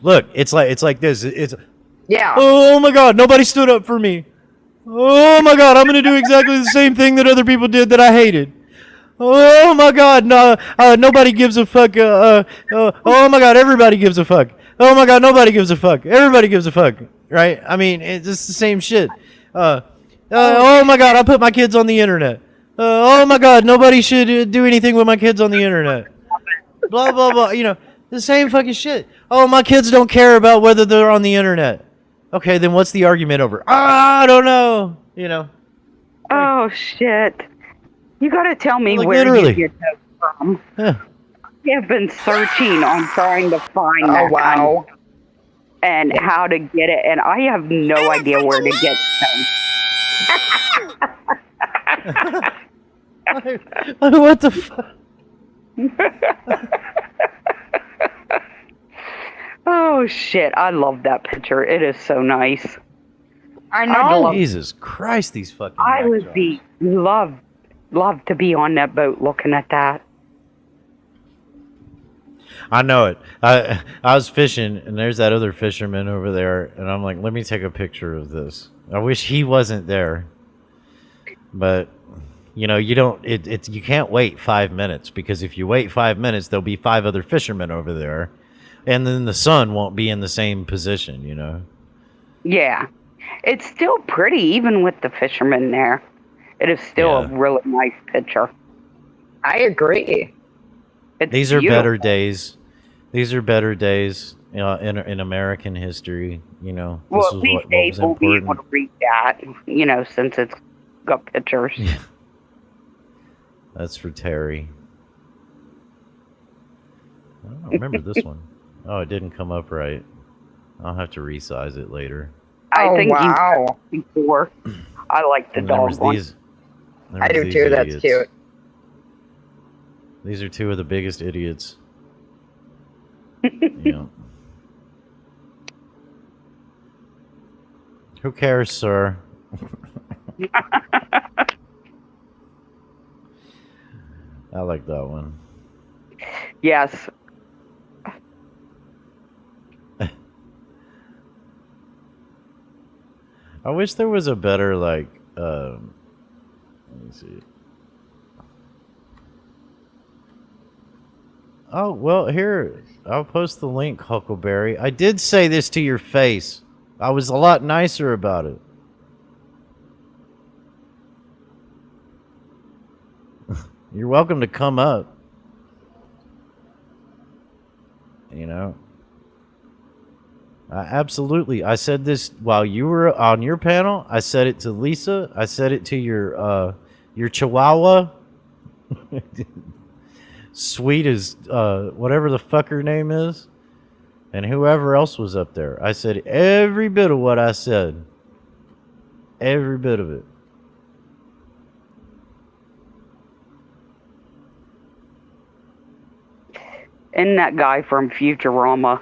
Look, it's like this. It's Yeah. oh my god, nobody stood up for me. Oh my god, I'm gonna do exactly the same thing that other people did that I hated. Oh my god, no, nobody gives a fuck. Oh my god, everybody gives a fuck. Oh my god, nobody gives a fuck. Everybody gives a fuck. Right? I mean, it's just the same shit. Oh my god, I put my kids on the internet. Oh my god, nobody should do anything with my kids on the internet. Blah blah blah. You know, the same fucking shit. Oh, my kids don't care about whether they're on the internet. Okay, then what's the argument over? I don't know. You know. Oh shit! You gotta tell me Like, where literally. you get those from. Yeah. I have been searching on trying to find Oh, that wow. and how to get it, and I have no idea where to get them. What the fuck? Oh shit! I love that picture. It is so nice. I I'd know. love- Jesus Christ, these fucking. I would backdrops. be love to be on that boat looking at that. I know it. I was fishing, and there's that other fisherman over there, and I'm like, let me take a picture of this. I wish he wasn't there, but you know, you don't. You can't wait 5 minutes, because if you wait 5 minutes, there'll be 5 other fishermen over there, and then the sun won't be in the same position. You know. Yeah, it's still pretty, even with the fishermen there. It is still a Yeah. really nice picture. I agree. It's These are beautiful. better days. These are better days in American history. You know, Well, this at was least what Dave was will be able important. to read that, you know, since it's got pictures. Yeah. That's for Terry. I don't remember this one. Oh, it didn't come up right. I'll have to resize it later. I Oh, think wow. you before. I like the And there dog was one. these. there I was do these too. That's idiots. cute. These are 2 of the biggest idiots. Yeah. Who cares, sir? I like that one. Yes. I wish there was a better, like, let me see. Oh, well, here, I'll post the link, Huckleberry. I did say this to your face. I was a lot nicer about it. You're welcome to come up. You know? Absolutely. I said this while you were on your panel. I said it to Lisa. I said it to your Chihuahua. Sweet as whatever the fuck her name is, and whoever else was up there. I said every bit of what I said. Every bit of it. And that guy from Futurama.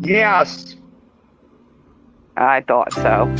Yes. I thought so.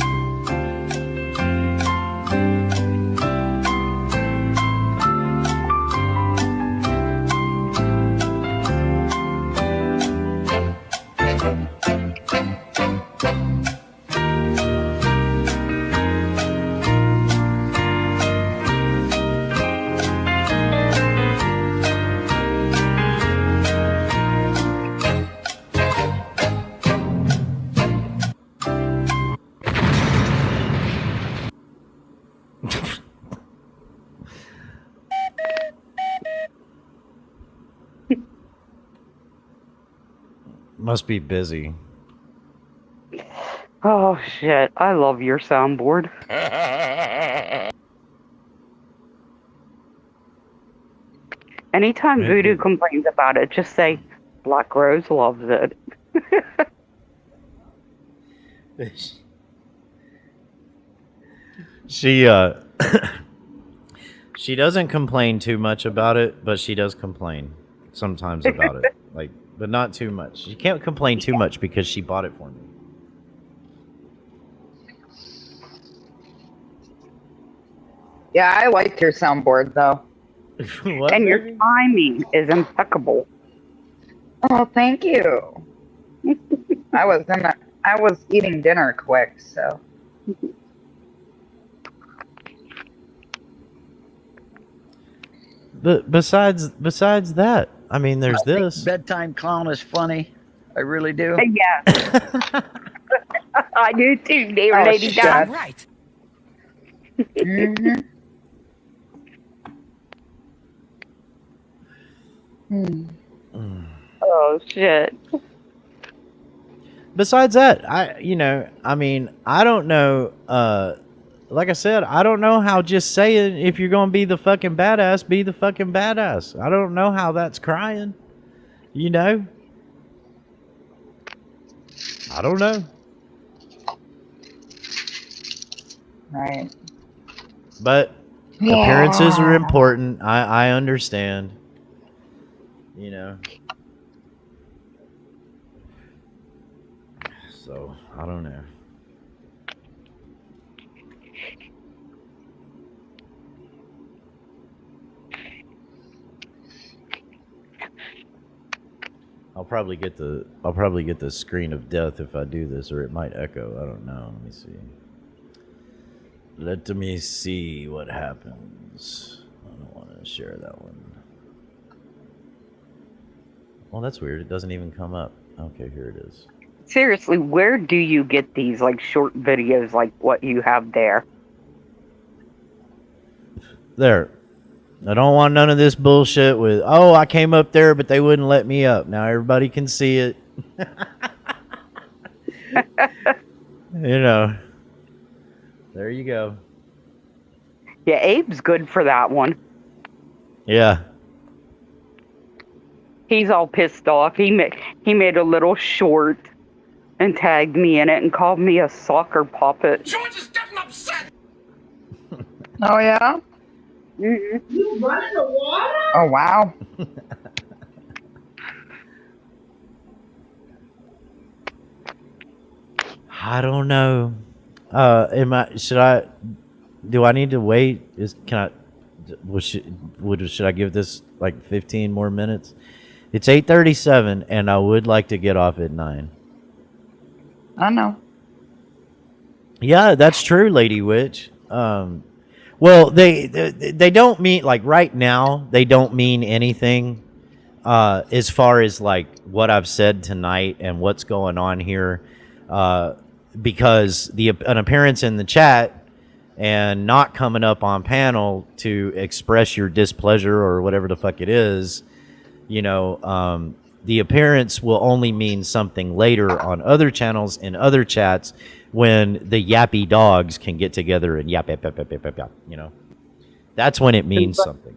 Must be busy. Oh shit! I love your soundboard. Anytime Maybe. Voodoo complains about it, just say Black Rose loves it. She she doesn't complain too much about it, but she does complain sometimes about it. Like, but not too much. She can't complain too much because she bought it for me. Yeah, I like your soundboard though. What, And your baby? timing is impeccable. Oh, thank you. I was eating dinner quick, so. But besides that, I mean, there's this. Bedtime clown is funny. I really do. Yeah. I do too, dear Oh, Lady shit. Di. Right. Mm-hmm. Oh, shit. Besides that, I mean, I don't know. Like I said, I don't know how just saying if you're gonna be the fucking badass, be the fucking badass. I don't know how that's crying. You know? I don't know. Right. But appearances are important. I understand. You know. So, I don't know. I'll probably get the screen of death if I do this, or it might echo. I don't know. Let me see. Let me see what happens. I don't want to share that one. Well, that's weird. It doesn't even come up. Okay, here it is. Seriously, where do you get these like short videos like what you have there? There. I don't want none of this bullshit with, oh, I came up there, but they wouldn't let me up. Now everybody can see it. You know. There you go. Yeah, Abe's good for that one. Yeah. He's all pissed off. He made a little short and tagged me in it and called me a soccer puppet. George is getting upset. Oh yeah. Mm-hmm. You running the water? Oh wow. I don't know. Do I need to wait? Should I give this like 15 more minutes? It's 8:37 and I would like to get off at 9. I know. Yeah, that's true, Lady Witch. Well, they don't mean, like, right now, they don't mean anything as far as like what I've said tonight and what's going on here, because an appearance in the chat and not coming up on panel to express your displeasure or whatever the fuck it is, you know, the appearance will only mean something later on other channels and other chats when the yappy dogs can get together and yap, yap, yap, yap, yap, yap, yap, you know. That's when it means something.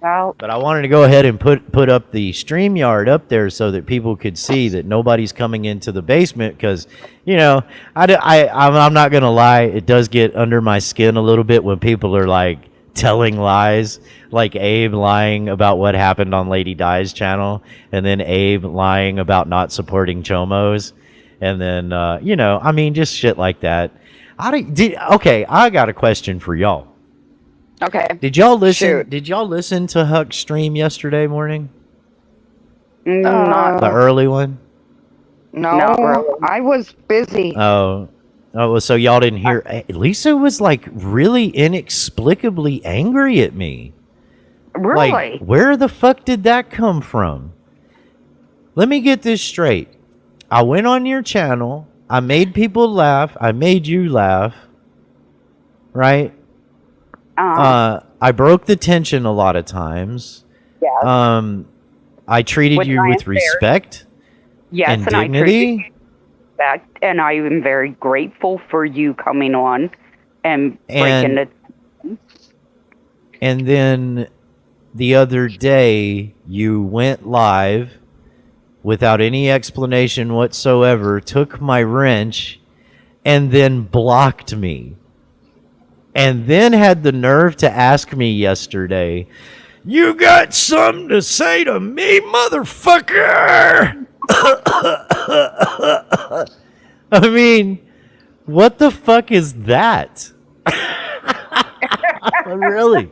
But I wanted to go ahead and put up the StreamYard up there so that people could see that nobody's coming into the basement, because, you know, I'm not going to lie, it does get under my skin a little bit when people are, like, telling lies, like Abe lying about what happened on Lady Di's channel, and then Abe lying about not supporting Chomos, and then, you know, I mean, just shit like that. Okay, I got a question for y'all. Okay. Did y'all listen? Shoot. Did y'all listen to Huck's stream yesterday morning? Not The early one? No, Not really. I was busy. Oh, so y'all didn't hear? Lisa was like really inexplicably angry at me. really. Like, where the fuck did that come from? Let me get this straight. I went on your channel. I made people laugh. I made you laugh. Right? I broke the tension a lot of times. Yes. I treated With you my with affairs. respect Yes, and and I treated dignity. you with respect, and I am very grateful for you coming on and breaking it. And then the other day, you went live without any explanation whatsoever, took my wrench and then blocked me. And then had the nerve to ask me yesterday, "You got something to say to me, motherfucker?" I mean, what the fuck is that? Really?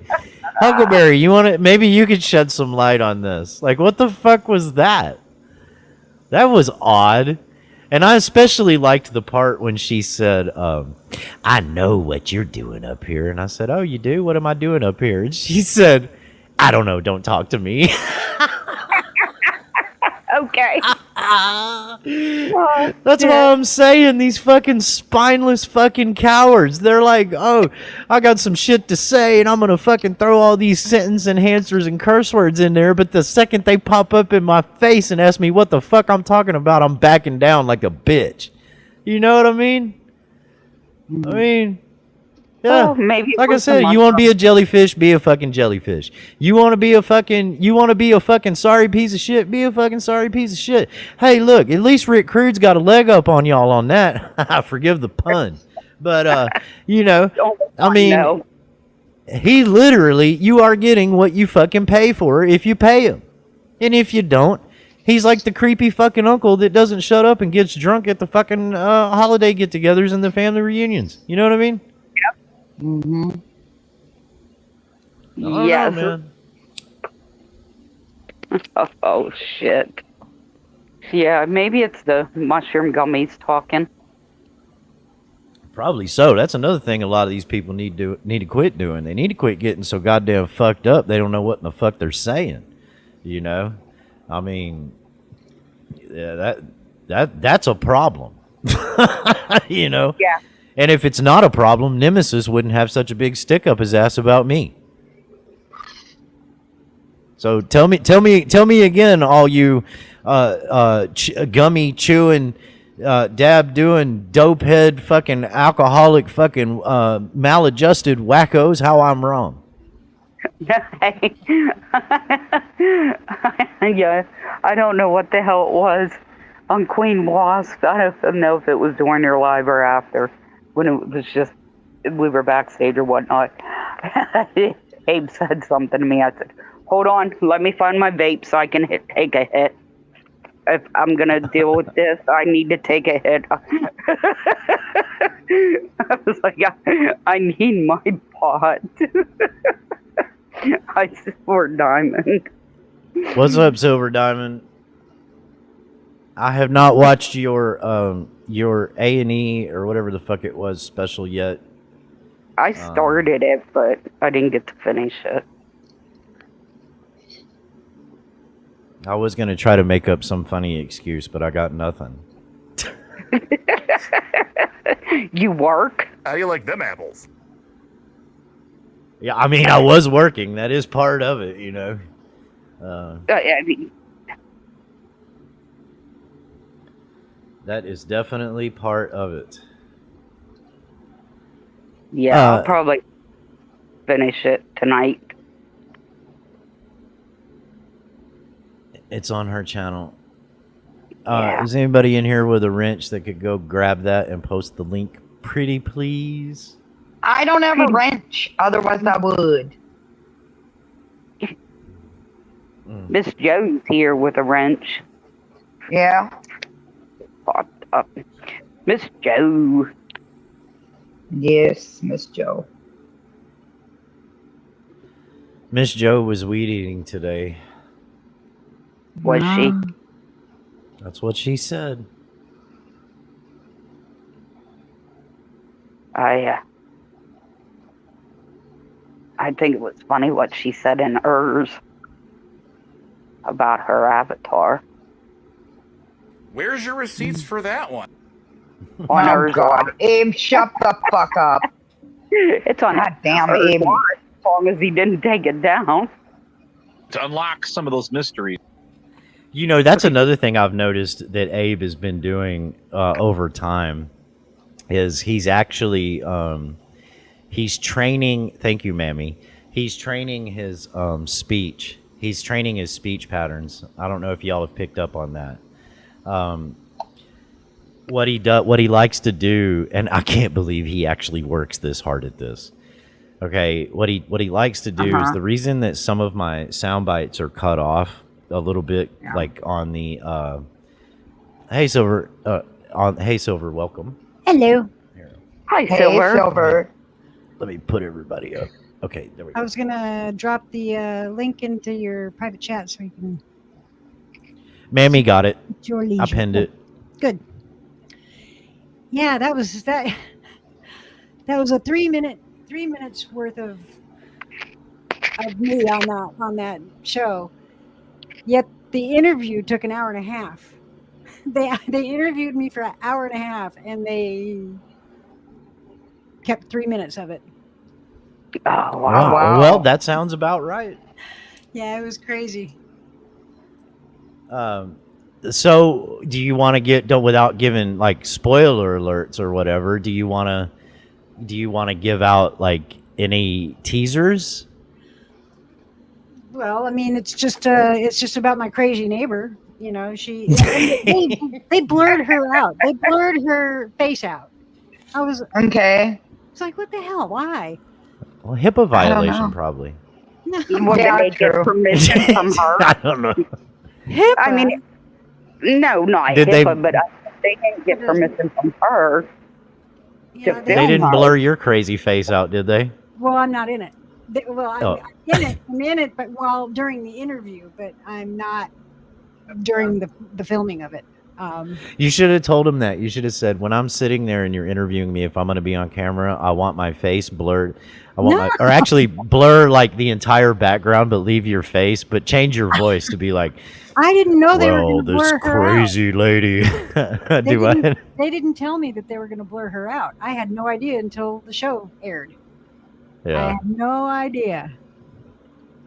Huckleberry, you want to, maybe you could shed some light on this. Like, what the fuck was that? That was odd. And I especially liked the part when she said, "I know what you're doing up here." And I said, "Oh, you do? What am I doing up here?" And she said, "I don't know. Don't talk to me." Okay. That's why I'm saying these fucking spineless fucking cowards. They're like, "Oh, I got some shit to say and I'm going to fucking throw all these sentence enhancers and curse words in there." But the second they pop up in my face and ask me what the fuck I'm talking about, I'm backing down like a bitch. You know what I mean? I mean, yeah. Well, maybe like I said, you want to be a jellyfish, be a fucking jellyfish. You want to be a fucking sorry piece of shit, be a fucking sorry piece of shit. Hey, look, at least Rick Crude's got a leg up on y'all on that. Forgive the pun. But, you know, I mean, he literally, you are getting what you fucking pay for if you pay him. And if you don't, he's like the creepy fucking uncle that doesn't shut up and gets drunk at the fucking holiday get-togethers and the family reunions. You know what I mean? Mm-hmm. Yes. Man. Oh, shit. Yeah, maybe it's the mushroom gummies talking. Probably so. That's another thing a lot of these people need to quit doing. They need to quit getting so goddamn fucked up they don't know what in the fuck they're saying. You know? I mean, yeah, that's a problem. You know? Yeah. And if it's not a problem, Nemesis wouldn't have such a big stick up his ass about me. So tell me again, all you gummy chewing, dab doing, dope head, fucking alcoholic, fucking maladjusted wackos, how I'm wrong. Yeah, I don't know what the hell it was on Queen Wasp. I don't know if it was during your live or after, when it was just, we were backstage or whatnot. Abe said something to me. I said, "Hold on, let me find my vape so I can take a hit. If I'm going to deal with this, I need to take a hit." I was like, I need my pot. I Silver Diamond. What's up, Silver Diamond? I have not watched your A&E or whatever the fuck it was special yet. I started it, but I didn't get to finish it. I was going to try to make up some funny excuse, but I got nothing. You work? How do you like them apples? Yeah, I mean, I was working. That is part of it, you know. I mean, that is definitely part of it. yeah, I'll probably finish it tonight. It's on her channel. Yeah. Is anybody in here with a wrench that could go grab that and post the link, pretty please? I don't have a wrench, otherwise I would. Miss Joe's here with a wrench. Yeah. Popped up. Miss Joe. Yes, Miss Joe. Miss Joe was weed eating today. Was she? That's what she said. I think it was funny what she said in hers about her avatar. Where's your receipts for that one? On Oh hers, God, Abe, shut the fuck up. It's on God damn hers Abe. as long as he didn't take it down. To unlock some of those mysteries. You know, that's another thing I've noticed that Abe has been doing over time is he's actually he's training. Thank you, Mammy. He's training his speech. He's training his speech patterns. I don't know if y'all have picked up on that. What he likes to do, and I can't believe he actually works this hard at this. Okay, what he likes to do is the reason that some of my sound bites are cut off a little bit, like on the hey Silver, welcome. Hello. Here. Hi, Hey, Silver. Silver. Let me put everybody up. Okay, there we go. I was gonna drop the link into your private chat so you can. Mammy got it. At your leisure. I pinned it. Good. Yeah, that was that. That was a 3 minutes worth of me on that show. Yet the interview took an hour and a half. They interviewed me for an hour and a half, and they kept 3 minutes of it. Oh, wow. Well, that sounds about right. Yeah, it was crazy. So do you want to without giving like spoiler alerts or whatever, do you want to give out like any teasers? Well, I mean, it's just about my crazy neighbor. You know, they blurred her out. They blurred her face out. I was Okay. It's like, what the hell? Why? Well, HIPAA violation probably. No. Well, did they get permission from her? I don't know. HIPAA? I mean, no, not Did HIPAA, but they didn't get permission from her. Yeah, They didn't blur your crazy face out, did they? Well, I'm not in it. I'm in it, but during the interview, but I'm not during the filming of it. You should have told him that. You should have said, when I'm sitting there and you're interviewing me, if I'm going to be on camera, I want my face blurred. Or actually blur like the entire background, but leave your face, but change your voice to be like, I didn't know they were going to blur this her crazy out. lady. They didn't tell me that they were going to blur her out. I had no idea until the show aired. Yeah. I had no idea.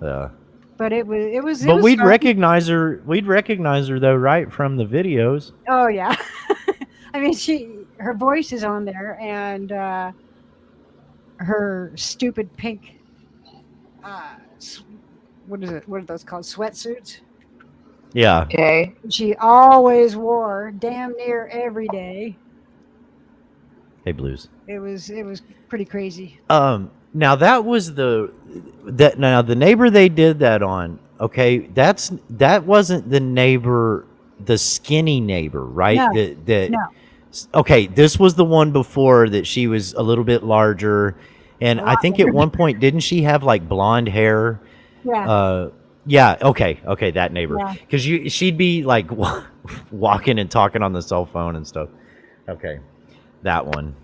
Yeah. But it was. But we'd recognize her. We'd recognize her though, right, from the videos. Oh yeah. I mean, her voice is on there, and her stupid pink. What is it? What are those called? Sweatsuits. Yeah. Okay. She always wore damn near every day. Hey, Blues. It was pretty crazy. Now that was the neighbor they did that on. Okay, that wasn't the neighbor, the skinny neighbor, right? No. No. Okay, this was the one before that she was a little bit larger, and I think at one point didn't she have like blonde hair? Yeah. Yeah. Okay, that neighbor, Yeah. because she'd be like walking and talking on the cell phone and stuff. Okay, that one.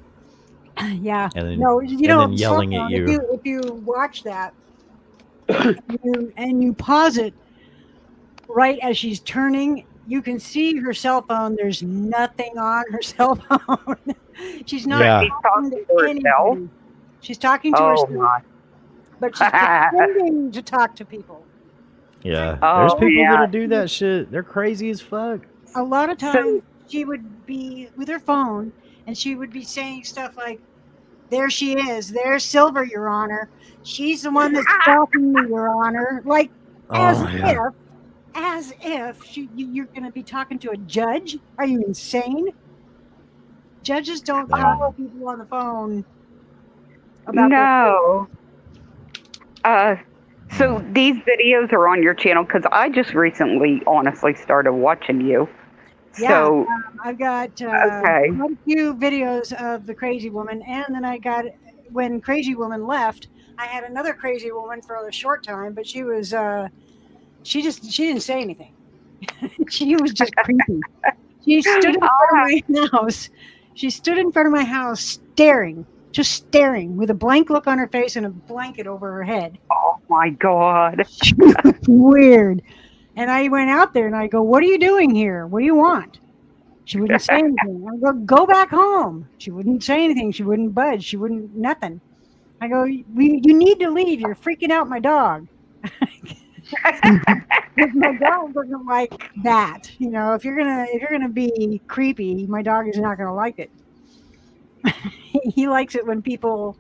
Yeah. And then, no, you know, then yelling at you. If you watch that and you pause it right as she's turning, you can see her cell phone. There's nothing on her cell phone. She's not talking to anybody. She's talking to herself. My. But she's pretending to talk to people. Yeah. There's people that'll do that shit. They're crazy as fuck. A lot of times she would be with her phone and she would be saying stuff like, there she is. There's Silver, Your Honor. She's the one that's talking to Your Honor. Like, as if you're going to be talking to a judge. Are you insane? Judges don't follow people on the phone. No. So these videos are on your channel because I just recently, honestly, started watching you. Yeah, so I've got quite a few videos of the crazy woman, and then I got, when Crazy Woman left, I had another crazy woman for a short time, but she was she didn't say anything. She was just creepy. She stood in front of my house. She stood in front of my house staring with a blank look on her face and a blanket over her head. Oh my God. Weird. And I went out there and I go, what are you doing here? What do you want? She wouldn't say anything. I go back home. She wouldn't say anything. She wouldn't budge. She wouldn't, nothing. I go, you need to leave. You're freaking out my dog. My dog doesn't like that. You know, if you're gonna be creepy, my dog is not gonna like it. He likes it when people,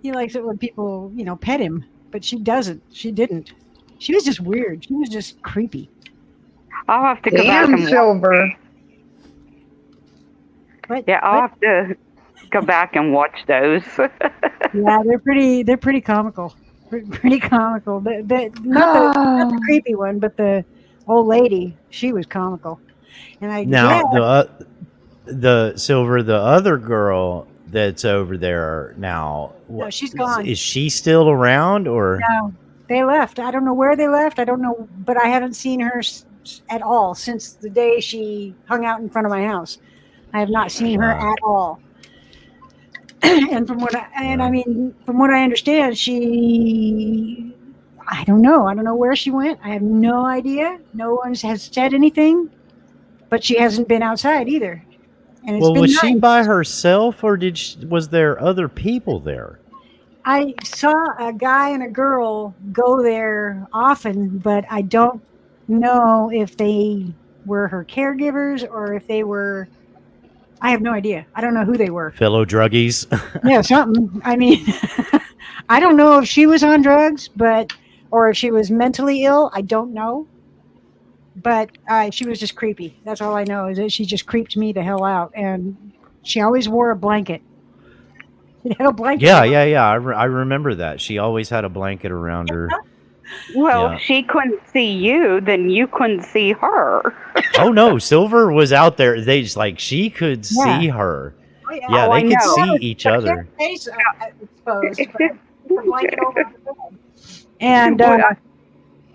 pet him, but she doesn't. She didn't. She was just weird. She was just creepy. I'll have to go back Damn, and Silver. I'll have to go back and watch those. Yeah, they're pretty comical. Pretty comical. Not the creepy one, but the old lady. She was comical. And I Now guess, the Silver, the other girl that's over there now. No, she's gone. Is she still around or? No, they left. I don't know where they left. I don't know, but I haven't seen her at all since the day she hung out in front of my house. I have not seen her at all. And from what I understand, I don't know where she went. I have no idea. No one has said anything, but she hasn't been outside either. And it's been Was nice. she by herself or was there other people there? I saw a guy and a girl go there often, but I don't know if they were her caregivers or if they were. I have no idea. I don't know who they were. Fellow druggies. Yeah, something. I mean, I don't know if she was on drugs, or if she was mentally ill. I don't know. But she was just creepy. That's all I know, is that she just creeped me the hell out. And she always wore a blanket. She had a blanket. Yeah. I remember that. She always had a blanket around her. Well, if she couldn't see you, then you couldn't see her. Oh no, Silver was out there. She could see her. Oh, yeah. Yeah, they could see Her each other. Her face exposed, but the blanket over her bed. And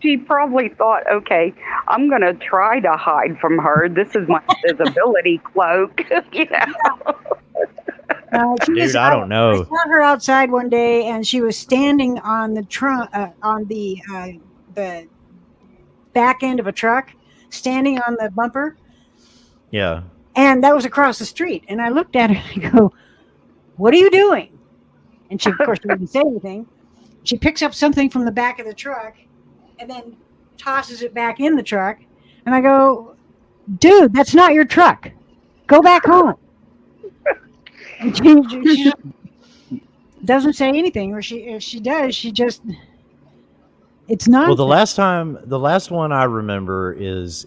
she probably thought, okay, I'm going to try to hide from her. This is my visibility cloak. You know? Dude, I don't know. I saw her outside one day, and she was standing on the trunk, on the back end of a truck, standing on the bumper. Yeah. And that was across the street. And I looked at her and I go, "What are you doing?" And she, of course, didn't say anything. She picks up something from the back of the truck and then tosses it back in the truck. And I go, "Dude, that's not your truck. Go back home." And she doesn't say anything, or if she does, she just, it's not. Well, the last one I remember is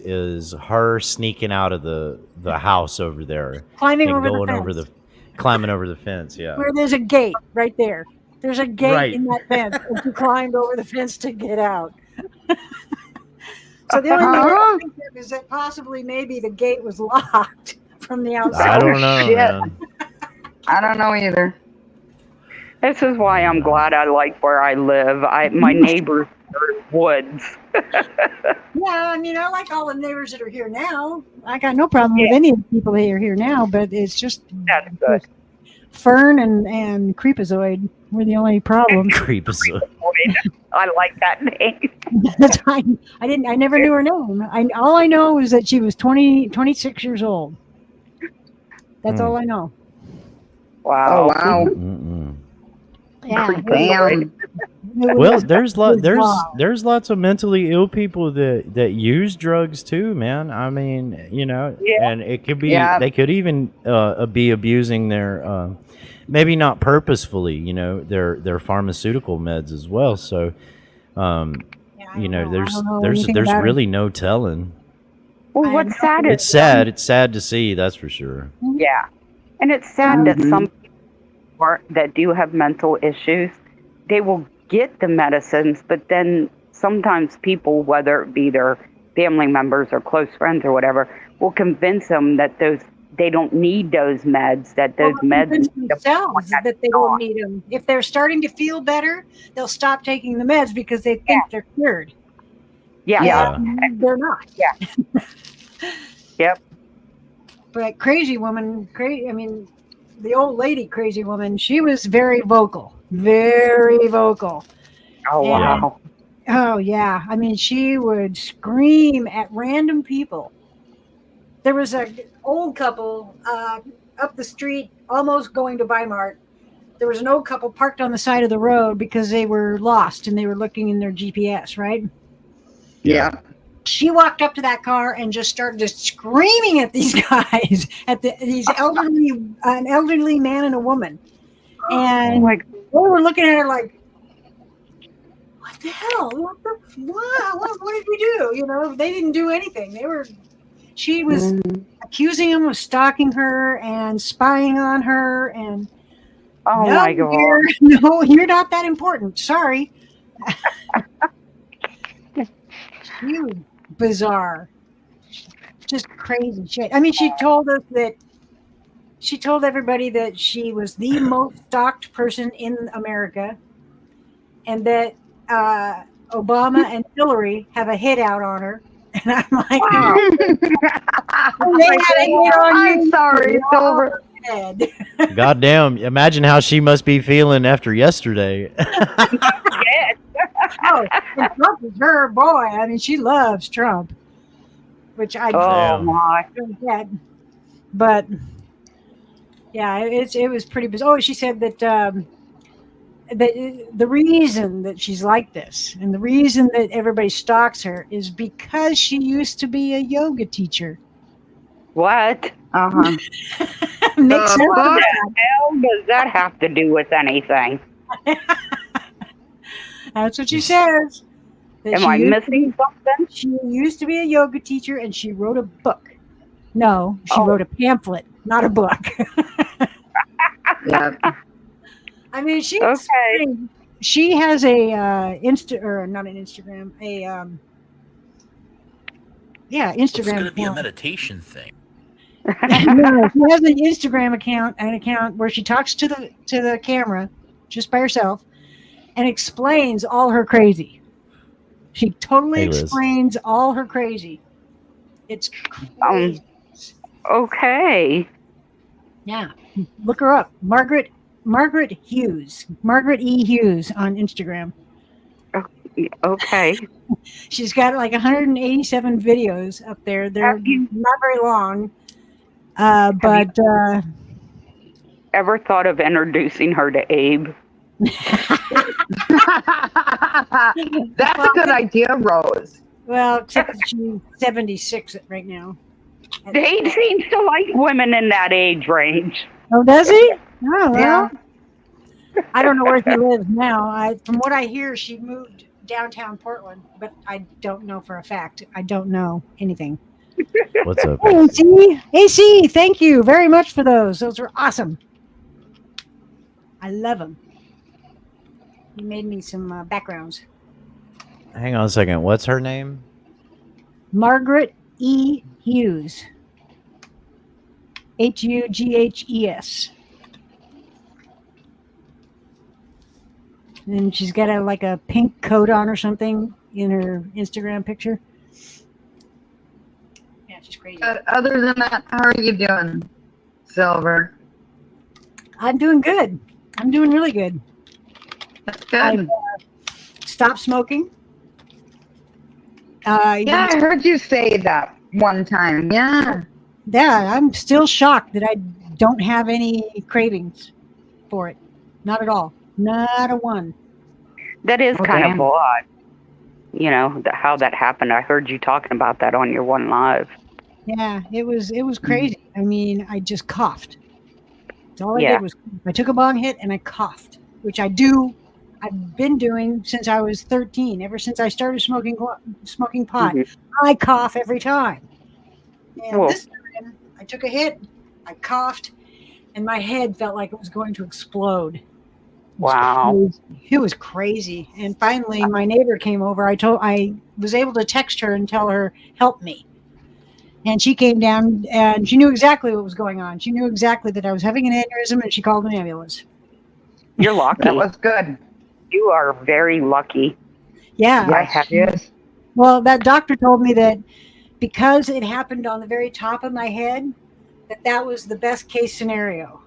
her sneaking out of the house over there, climbing and over going the fence. climbing over the fence. Yeah. Where there's a gate right there. There's a gate Right. in that fence, and she climbed over the fence to get out. So the only thing I think of is that possibly maybe the gate was locked from the outside. I don't know, man. I don't know either. This is why I'm glad I like where I live. My neighbors are woods. Yeah, I mean, I like all the neighbors that are here now. I got no problem with any of the people that are here now, but it's just That's good. Fern and Creepazoid were the only problem. Creepazoid. I like that name. I never knew her name. All I know is that she was 26 years old. That's all I know. Wow. Oh, wow. Mm-mm. Yeah. Damn. Well, there's lots of mentally ill people that use drugs too, man. I mean, you know, and it could be they could even be abusing their maybe not purposefully, you know, their pharmaceutical meds as well. So, you know, there's really no telling. Well, what's sad is It's sad. It's sad to see, that's for sure. Yeah. And it's sad that some people that do have mental issues, they will get the medicines, but then sometimes people, whether it be their family members or close friends or whatever, will convince them that they don't need those meds, that those meds themselves that they don't need them. If they're starting to feel better, they'll stop taking the meds because they think they're cured. Yeah. They're not. Yeah. Yep. But crazy woman, I mean, the old lady, crazy woman, she was very vocal. Very vocal. Oh, wow. Oh, yeah. I mean, she would scream at random people. There was an old couple up the street, almost going to Weimar. There was an old couple parked on the side of the road because they were lost and they were looking in their GPS, right? Yeah. She walked up to that car and just started just screaming at these guys, at these an elderly man and a woman. And they were looking at her like, what what the hell? What did we do? You know, they didn't do anything. She was accusing him of stalking her and spying on her. And Oh no, my God. No, you're not that important. Sorry. She was bizarre. Just crazy shit. I mean, she told everybody that she was the most stalked person in America, and that Obama and Hillary have a hit out on her. And I'm like, Wow. I'm sorry, Silver. Goddamn! Imagine how she must be feeling after yesterday. Oh, and Trump is her boy. I mean, she loves Trump, which I don't get. But yeah, it was pretty bizarre. Oh, she said that the reason that she's like this and the reason that everybody stalks her is because she used to be a yoga teacher. What? Uh-huh. What the hell does that have to do with anything? That's what she says. Am I missing something? She used to be a yoga teacher and she wrote a book. No, she wrote a pamphlet, not a book. Yeah. I mean, she has a not an Instagram, Instagram. It's going to be a meditation thing. No, she has an Instagram account where she talks to the camera just by herself and explains all her crazy. She totally explains all her crazy. It's crazy. Okay. Yeah, look her up, Margaret Hughes, Margaret E. Hughes on Instagram. Okay. She's got like 187 videos up there. They're not very long. But ever thought of introducing her to Abe? That's a good idea, Rose. Well, except that she's 76 right now. He seems to like women in that age range. Oh, does he? Oh, well. Yeah. I don't know where she lives now. From what I hear, she moved downtown Portland, but I don't know for a fact. I don't know anything. What's up? Hey, AC, thank you very much for those. Those were awesome. I love them. You made me some backgrounds. Hang on a second. What's her name? Margaret E. Hughes. Hughes. And she's got a pink coat on or something in her Instagram picture. Yeah, she's crazy. Other than that, how are you doing, Silver? I'm doing good. I'm doing really good. That's good. I've stopped smoking. Yeah, I heard you say that one time. Yeah. Yeah, I'm still shocked that I don't have any cravings for it. Not at all. Not a one. That is kind of odd. You know, how that happened. I heard you talking about that on your one live. Yeah, it was crazy. I mean, I just coughed. That's all I did was I took a bong hit and I coughed, which I've been doing since I was 13. Ever since I started smoking pot, I cough every time. And this time, I took a hit, I coughed, and my head felt like it was going to explode. It was crazy. And finally, my neighbor came over. I was able to text her and tell her, help me. And she came down and she knew exactly what was going on. She knew exactly that I was having an aneurysm and she called an ambulance. You're lucky. That was good. You are very lucky. Yeah. Yes. Well, that doctor told me that because it happened on the very top of my head, that was the best case scenario.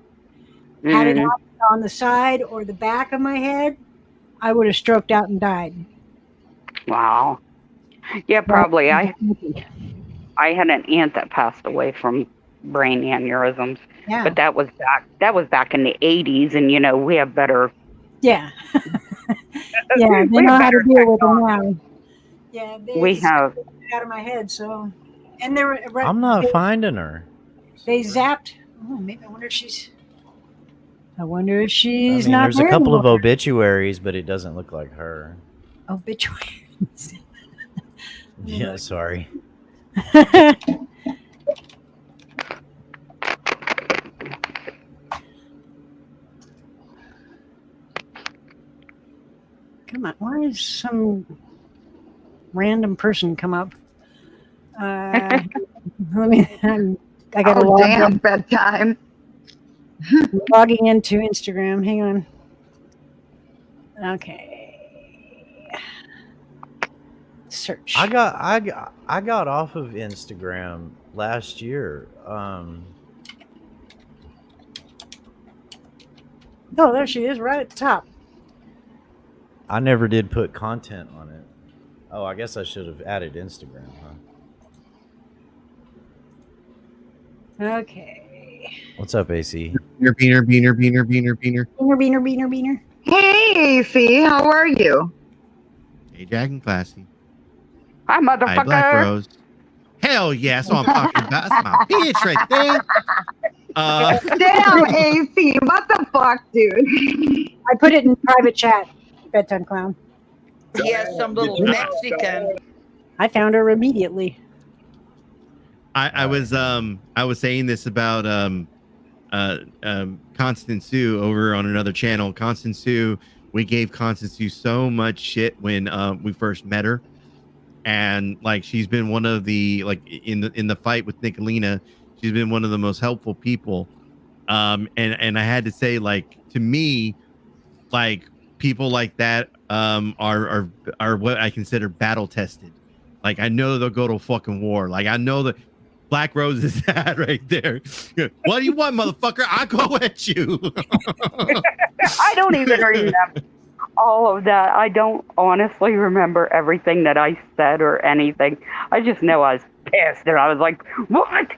Had it happened on the side or the back of my head, I would have stroked out and died. Wow. Yeah, probably. I had an aunt that passed away from brain aneurysms. Yeah. But that was back in the 80s, and you know, we have better. Yeah. Yeah, they know how to deal with them now. Yeah, we have out of my head. So, and they were. I'm not finding her. They zapped. Oh, maybe I wonder if she's not. There's a couple of obituaries, but it doesn't look like her. Obituaries. Yeah, sorry. Come on, why is some random person come up? Let me. I got to log damn, in. bedtime. Logging into Instagram. Hang on. Okay. Search. I got off of Instagram last year. Oh, there she is, right at the top. I never did put content on it. Oh, I guess I should have added Instagram, huh? Okay. What's up, AC? Beaner. Hey, AC, how are you? Hey, Jack and Classy. Hi, motherfucker. Hi, Black Rose. Hell yeah, that's what I'm talking about. That's my bitch right there. Damn, AC, what the fuck, dude? I put it in private chat, Bedtime Clown. Yeah, some little Mexican. I found her immediately. I was saying this about Constance Sue over on another channel. Constance Sue, we gave Constance Sue so much shit when we first met her, and like she's been one of the, like, in the fight with Nicolina, she's been one of the most helpful people. And I had to say, like, to me, like, people like that are what I consider battle tested. Like, I know they'll go to fucking war. Like, I know that Black Rose is that right there. What do you want, motherfucker? I'll go at you. I don't even remember all of that. I don't honestly remember everything that I said or anything. I just know I was pissed, and I was like, what?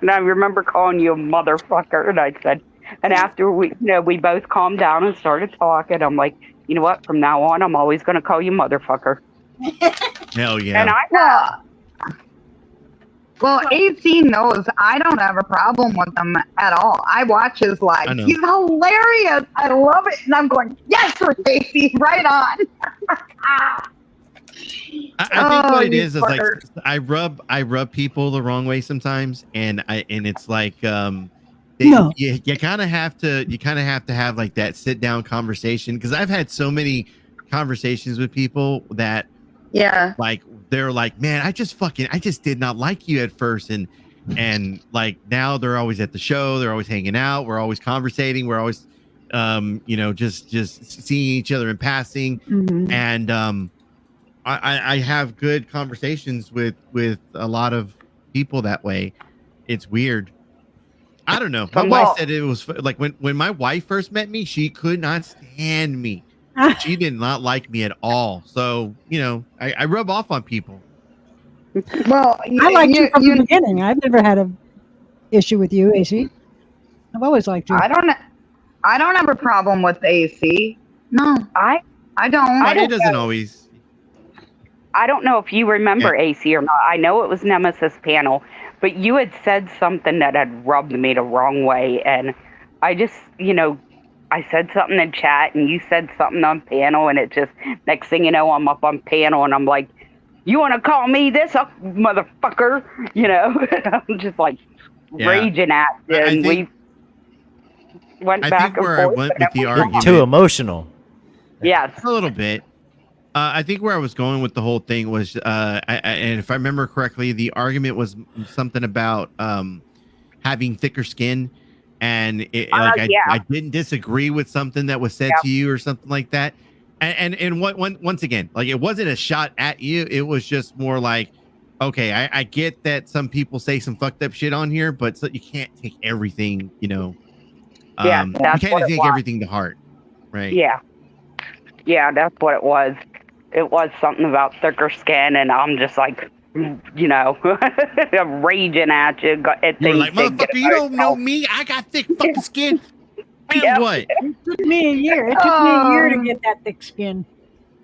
And I remember calling you a motherfucker, and I said, and after we both calmed down and started talking, I'm like, you know what? From now on, I'm always going to call you motherfucker. Hell yeah. And Well, AC knows I don't have a problem with him at all. I watch his live. He's hilarious. I love it. And I'm going, yes, AC, right on. I think what it is like I rub people the wrong way sometimes, and it's like you kind of have to have like that sit down conversation, because I've had so many conversations with people that like they're like, man, I just did not like you at first, and like now they're always at the show, they're always hanging out, we're always conversating, we're always just seeing each other in passing, and I have good conversations with a lot of people that way. It's weird. I don't know. My wife said it was like when my wife first met me, she could not stand me. She did not like me at all. So, I rub off on people. Well, I liked you from the beginning. I've never had an issue with you, AC. I've always liked you. I don't have a problem with AC. No, I don't. But it doesn't always. I don't know if you remember AC or not. I know it was Nemesis panel, but you had said something that had rubbed me the wrong way. And I just, I said something in chat and you said something on panel, and it just, next thing you know, I'm up on panel and I'm like, you want to call me this motherfucker? I'm just like raging at you. And we went back and forth. I went with the argument. Too emotional. Yes. A little bit. I think where I was going with the whole thing was, and if I remember correctly, the argument was something about having thicker skin, and I didn't disagree with something that was said to you or something like that. And once again, like, it wasn't a shot at you. It was just more like, okay, I get that some people say some fucked up shit on here, but you can't take everything, you can't take everything to heart, right? Yeah, that's what it was. It was something about thicker skin, and I'm just like, I'm raging at you. You're like, motherfucker, you don't know me. I got thick fucking skin. And what? It took me a year. It took me a year to get that thick skin.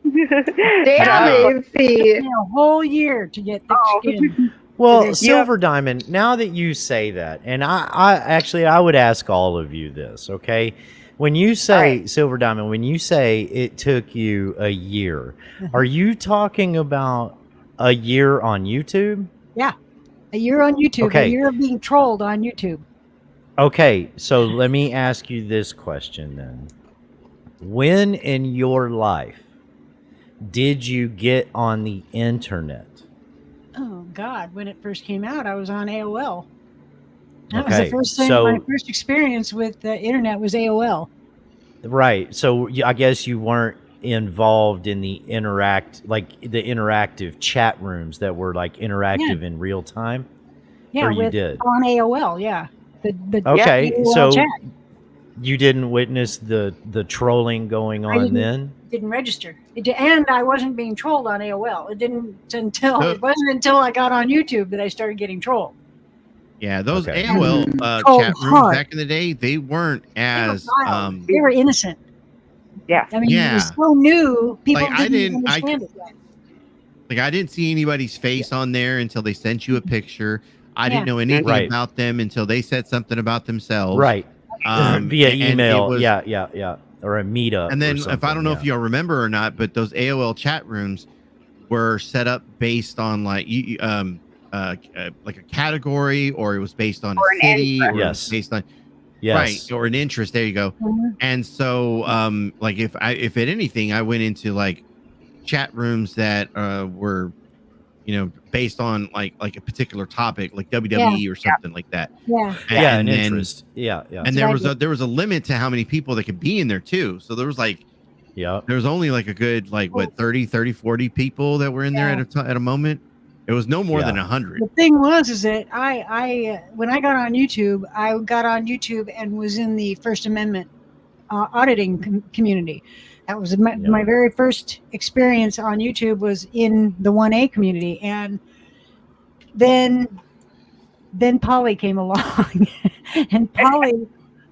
Damn, AC. A whole year to get thick skin. Well, Silver Diamond, now that you say that, and I would ask all of you this, okay? When you say Silver Diamond, when you say it took you a year, are you talking about a year on YouTube? Yeah, a year on YouTube. Okay. A year of being trolled on YouTube. Okay, so let me ask you this question then. When in your life did you get on the internet? Oh God! When it first came out, I was on AOL. That was Okay, the first thing. so My first experience with the internet was AOL. right, so I guess you weren't involved in the interactive chat rooms that were like interactive in real time. Yeah, or you did. on AOL. Yeah. Okay, AOL so chat. you didn't witness the trolling going on then? Didn't register, and I wasn't being trolled on AOL. It wasn't until I got on YouTube that I started getting trolled. Yeah, those Okay. AOL Trolled chat rooms hard. back in the day, they weren't as They were innocent. Yeah. I mean, Yeah. it was so new. People Like, I didn't didn't- I- understand it yet. like I didn't see anybody's face on there until they sent you a picture. I didn't Yeah. know anything Right. about them until they said something about themselves. Right. Via and it email. was- yeah. Or a meetup. And then or if I something, don't know if y'all remember or not, but those AOL chat rooms were set up based on like like a category, or it was based on Or a an city, or interest. it was based on Yes. right, or an interest. There you go. Mhm. And so like if at anything, I went into like chat rooms that were based on like a particular topic, like WWE or something like that. Yeah. Yeah, an then- interest. Yeah. And there was a limit to how many people that could be in there too. So there was like Yeah. there was only like a good like what 30 40 people that were in there at a moment. It was no more than 100. The thing is that I when I got on YouTube, and was in the First Amendment auditing community. That was my very first experience on YouTube was in the 1A community, and then Polly came along, and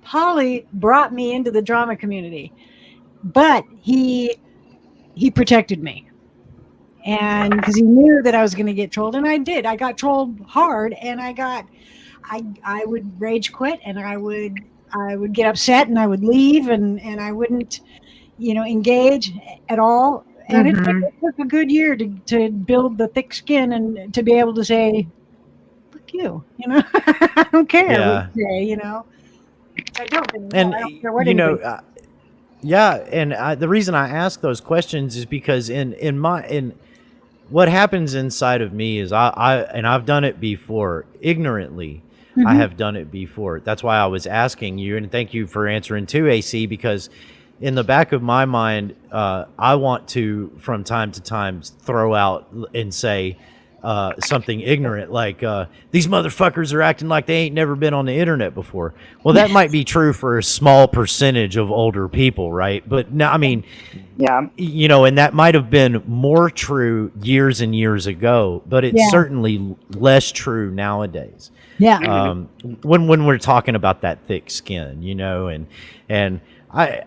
Polly brought me into the drama community, but he protected me. And because he knew that I was going to get trolled, and I did. I got trolled hard, and I would rage quit, and I would get upset, and I would leave, and I wouldn't, engage at all. And it took a good year to build the thick skin and to be able to say, "Fuck you," I don't care what you say, I don't anymore. And I don't care what anybody says. yeah, and the reason I ask those questions is because in what happens inside of me is I've done it before ignorantly. I have done it before. That's why I was asking you, and thank you for answering too, AC, because in the back of my mind, I want to from time to time throw out and say something ignorant like these motherfuckers are acting like they ain't never been on the internet before. Well, that might be true for a small percentage of older people, right? But now, I mean, yeah, and that might have been more true years and years ago, but it's certainly less true nowadays. Yeah. When we're talking about that thick skin, and I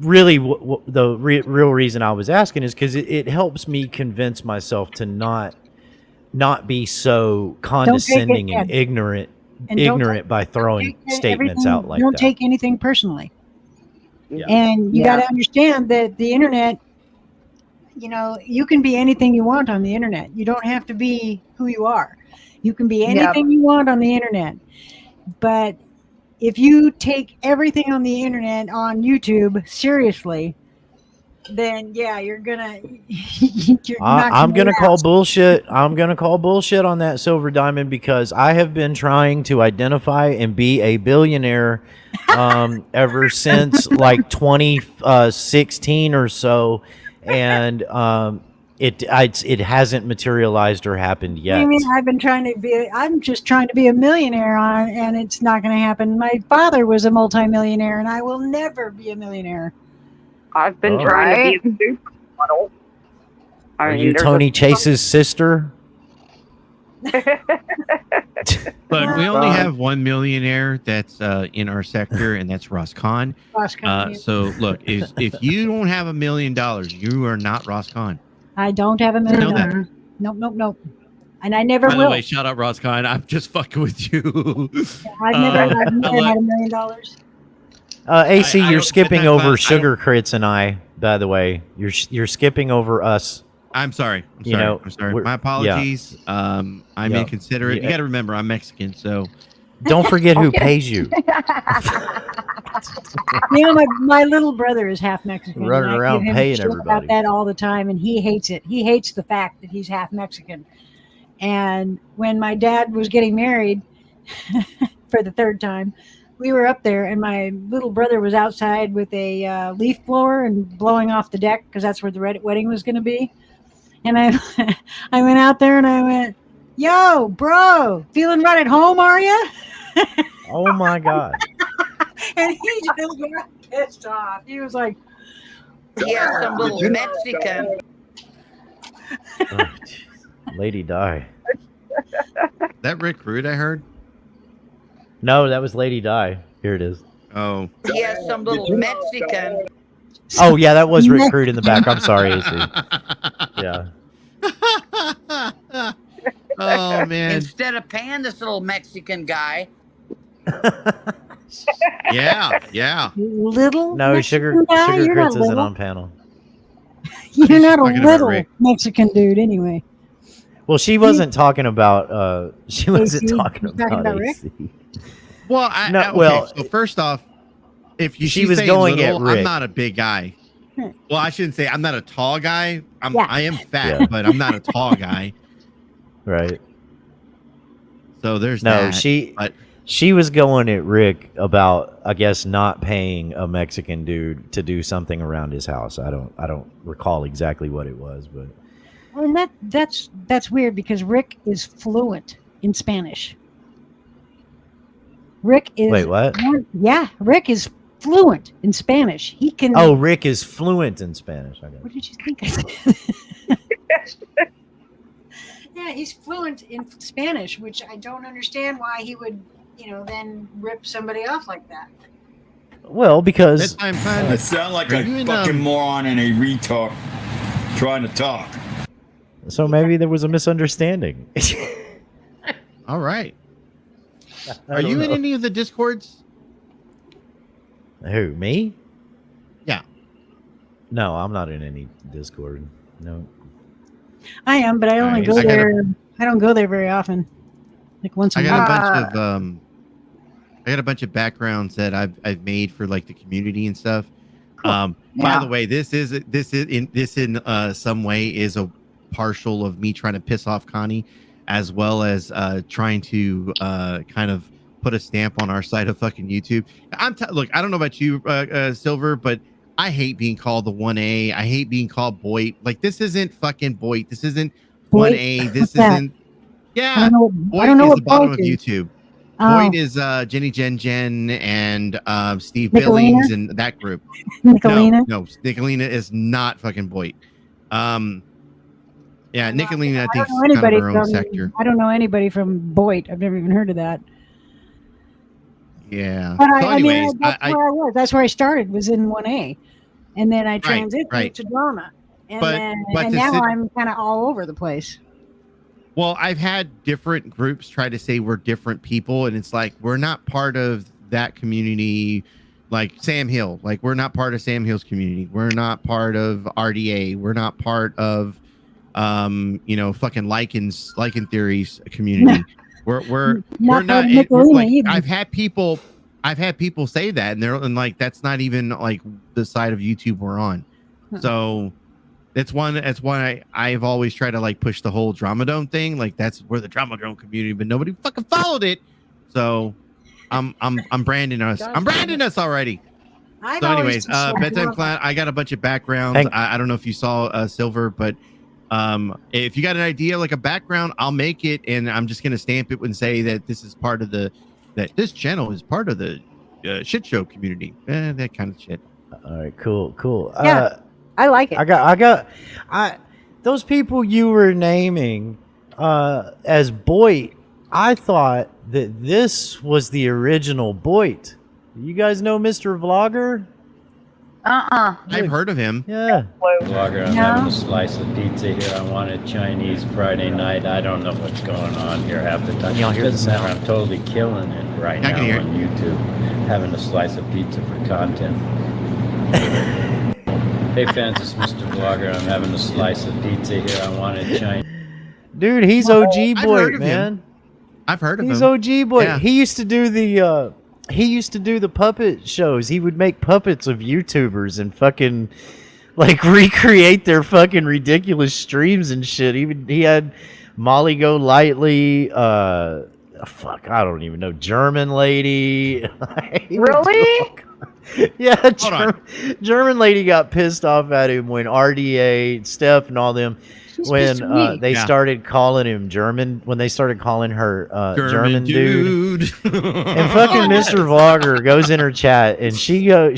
really the real reason I was asking is because it helps me convince myself to not be so condescending and ignorant by throwing statements out like that. Don't take anything personally. Yeah. And you got to understand that the internet, you can be anything you want on the internet. You don't have to be who you are. You can be anything you want on the internet. But if you take everything on the internet on YouTube seriously, then you're gonna. I'm gonna call bullshit. I'm gonna call bullshit on that, Silver Diamond, because I have been trying to identify and be a billionaire ever since like 2016 or so, and it hasn't materialized or happened yet. I mean, I'm just trying to be a millionaire and it's not going to happen. My father was a multimillionaire, and I will never be a millionaire. I've been trying to be a supermodel. Are you Tony Chase's sister? But we only have one millionaire that's in our sector, and that's Ross Kahn. Ross Kahn, So look, if you don't have $1 million, you are not Ross Kahn. I don't have $1 million. Nope. And I never will. By the way, shout out Ross Kahn. I'm just fucking with you. I've never had $1 million. AC, I you're don't- skipping but over I Sugar Crits and I. By the way, you're skipping over us. I'm sorry. You know, I'm sorry. we're- My apologies. I'm Yeah. inconsiderate. Yeah. You got to remember, I'm Mexican, so Don't forget who pays you. You know, my little brother is half Mexican. Running and I around give him paying shit everybody. about that all the time, and he hates it. He hates the fact that he's half Mexican. And when my dad was getting married for the third time, we were up there, and my little brother was outside with a leaf blower and blowing off the deck because that's where the wedding was going to be. And I went out there and I went, "Yo, bro, feeling right at home, are you?" Oh my God. And he just got pissed off. He was like, Yeah, some little Mexican. Oh, Lady Di. that Rick Rude I heard. No, that was Lady Di. Here it is. Oh. Yeah, some little Mexican. Oh yeah, that was Rick Crude in the back. I'm sorry, AC. Yeah. Oh man. Instead of paying this little Mexican guy. Yeah. "Little No, Mexican guy? Sugar You're Crits not isn't little. on panel. You're not a talking about little Rick. Mexican dude, anyway." Well, she wasn't talking about. She wasn't AC? talking You talking about Rick? AC. Well, so first off, if she she's was saying going little, at Rick. I'm not a big guy. Well, I shouldn't say I'm not a tall guy. I am fat, Yeah. but I'm not a tall guy. Right. So there's No, that. she was going at Rick about, I guess, not paying a Mexican dude to do something around his house. I don't recall exactly what it was, but And that's weird because Rick is fluent in Spanish. Rick is Wait, what? Yeah, Rick is fluent in Spanish. He can. Oh, Rick is fluent in Spanish. I guess. What did you think I said? Yeah, he's fluent in Spanish, which I don't understand why he would, then rip somebody off like that. Well, because I sound like a fucking moron and a retard trying to talk. So maybe there was a misunderstanding. All right. I Are don't you in know. any of the Discords? Who, me? Yeah. No, I'm not in any Discord. No. I am, but I only Nice. go I got a- there. I don't go there very often. Like once a I month. got a bunch of backgrounds that I've made for like the community and stuff. By Yeah. the way, this in some way is a partial of me trying to piss off Connie, as well as trying to kind of put a stamp on our side of fucking YouTube. Look, I don't know about you, Silver, but I hate being called the 1A. I hate being called Boyd. Like, this isn't fucking Boyd. This isn't Boyd? 1A. What's This that? isn't. Yeah, I don't know. Boyd I don't know is what the bottom Boyd of is. YouTube. Oh. Boyd is Jenny Jen and Steve Nicolina? Billings and that group. Nicolina? No, Nicolina is not fucking Boyd. Yeah, Nicolina, I think, I don't know is kind anybody of her own from. sector. I don't know anybody from Boyd. I've never even heard of that. Yeah. But So I mean, anyways, that's where I was. That's where I started. Was in 1A, and then I Right, transitioned right. to drama, and But to now sit- I'm kind of all over the place. Well, I've had different groups try to say we're different people, and it's like we're not part of that community. Like Sam Hill, like we're not part of Sam Hill's community. We're not part of RDA. We're not part of, fucking Lichen Theories community. We're Not not. part of We're Nicolina like, either. I've had people say that, and like that's not even like the side of YouTube we're on. So that's why I've always tried to like push the whole Drama Dome thing. Like that's where the Drama Dome community, but nobody fucking followed it. So I'm branding us. I'm branding us already. So anyways, Bedtime Clown, I got a bunch of backgrounds. I don't know if you saw Silver, but if you got an idea like a background, I'll make it, and I'm just gonna stamp it and say that this is part of that this channel is part of the shit show community. That kind of shit. All right, cool. Yeah, I like it. I got those people you were naming as Boyd. I thought that this was the original Boyd. You guys know Mr. Vlogger? I've heard of him. Yeah. Vlogger, I'm having a slice of pizza here. I wanted Chinese Friday night. I don't know what's going on here half the time. Y'all hear the Doesn't matter. sound? I'm totally killing it right I now can hear on YouTube, having a slice of pizza for content. Hey fans, it's Mr. Vlogger. I'm having a slice of pizza here. I wanted Chinese. Dude, he's OG I've boy, heard of him. man. I've heard of He's him. OG boy. Yeah. He used to do the puppet shows. He would make puppets of YouTubers and fucking like recreate their fucking ridiculous streams and shit. He had Molly Go Lightly, fuck, I don't even know, German lady. Really? Yeah, German lady got pissed off at him when RDA, Steph, and all them when they started calling him German, when they started calling her German dude. And fucking Mr. Vlogger goes in her chat and she gives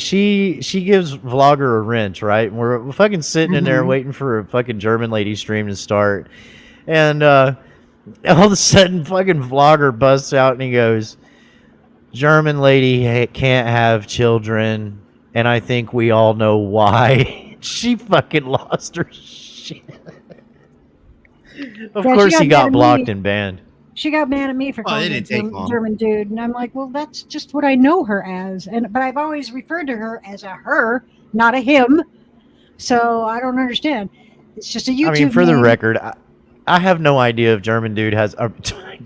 Vlogger a wrench, right? And we're fucking sitting in there waiting for a fucking German lady stream to start. And all of a sudden fucking Vlogger busts out and he goes, German lady can't have children, and I think we all know why. She fucking lost her shit. Of course, he got blocked and banned. She got mad at me for calling her German dude, and I'm like, well, that's just what I know her as, but I've always referred to her as a her, not a him. So I don't understand. It's just a YouTube. I mean, for the name. record, I have no idea if German dude has.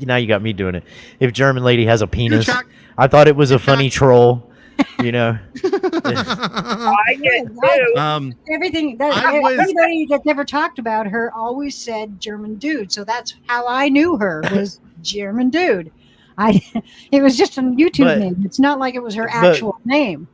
Now you got me doing it. If German lady has a penis, I thought it was a funny troll. You know. I get too. Everything everybody that's ever talked about her always said German dude, so that's how I knew her was German dude. It was just a YouTube name. It's not like it was her actual name.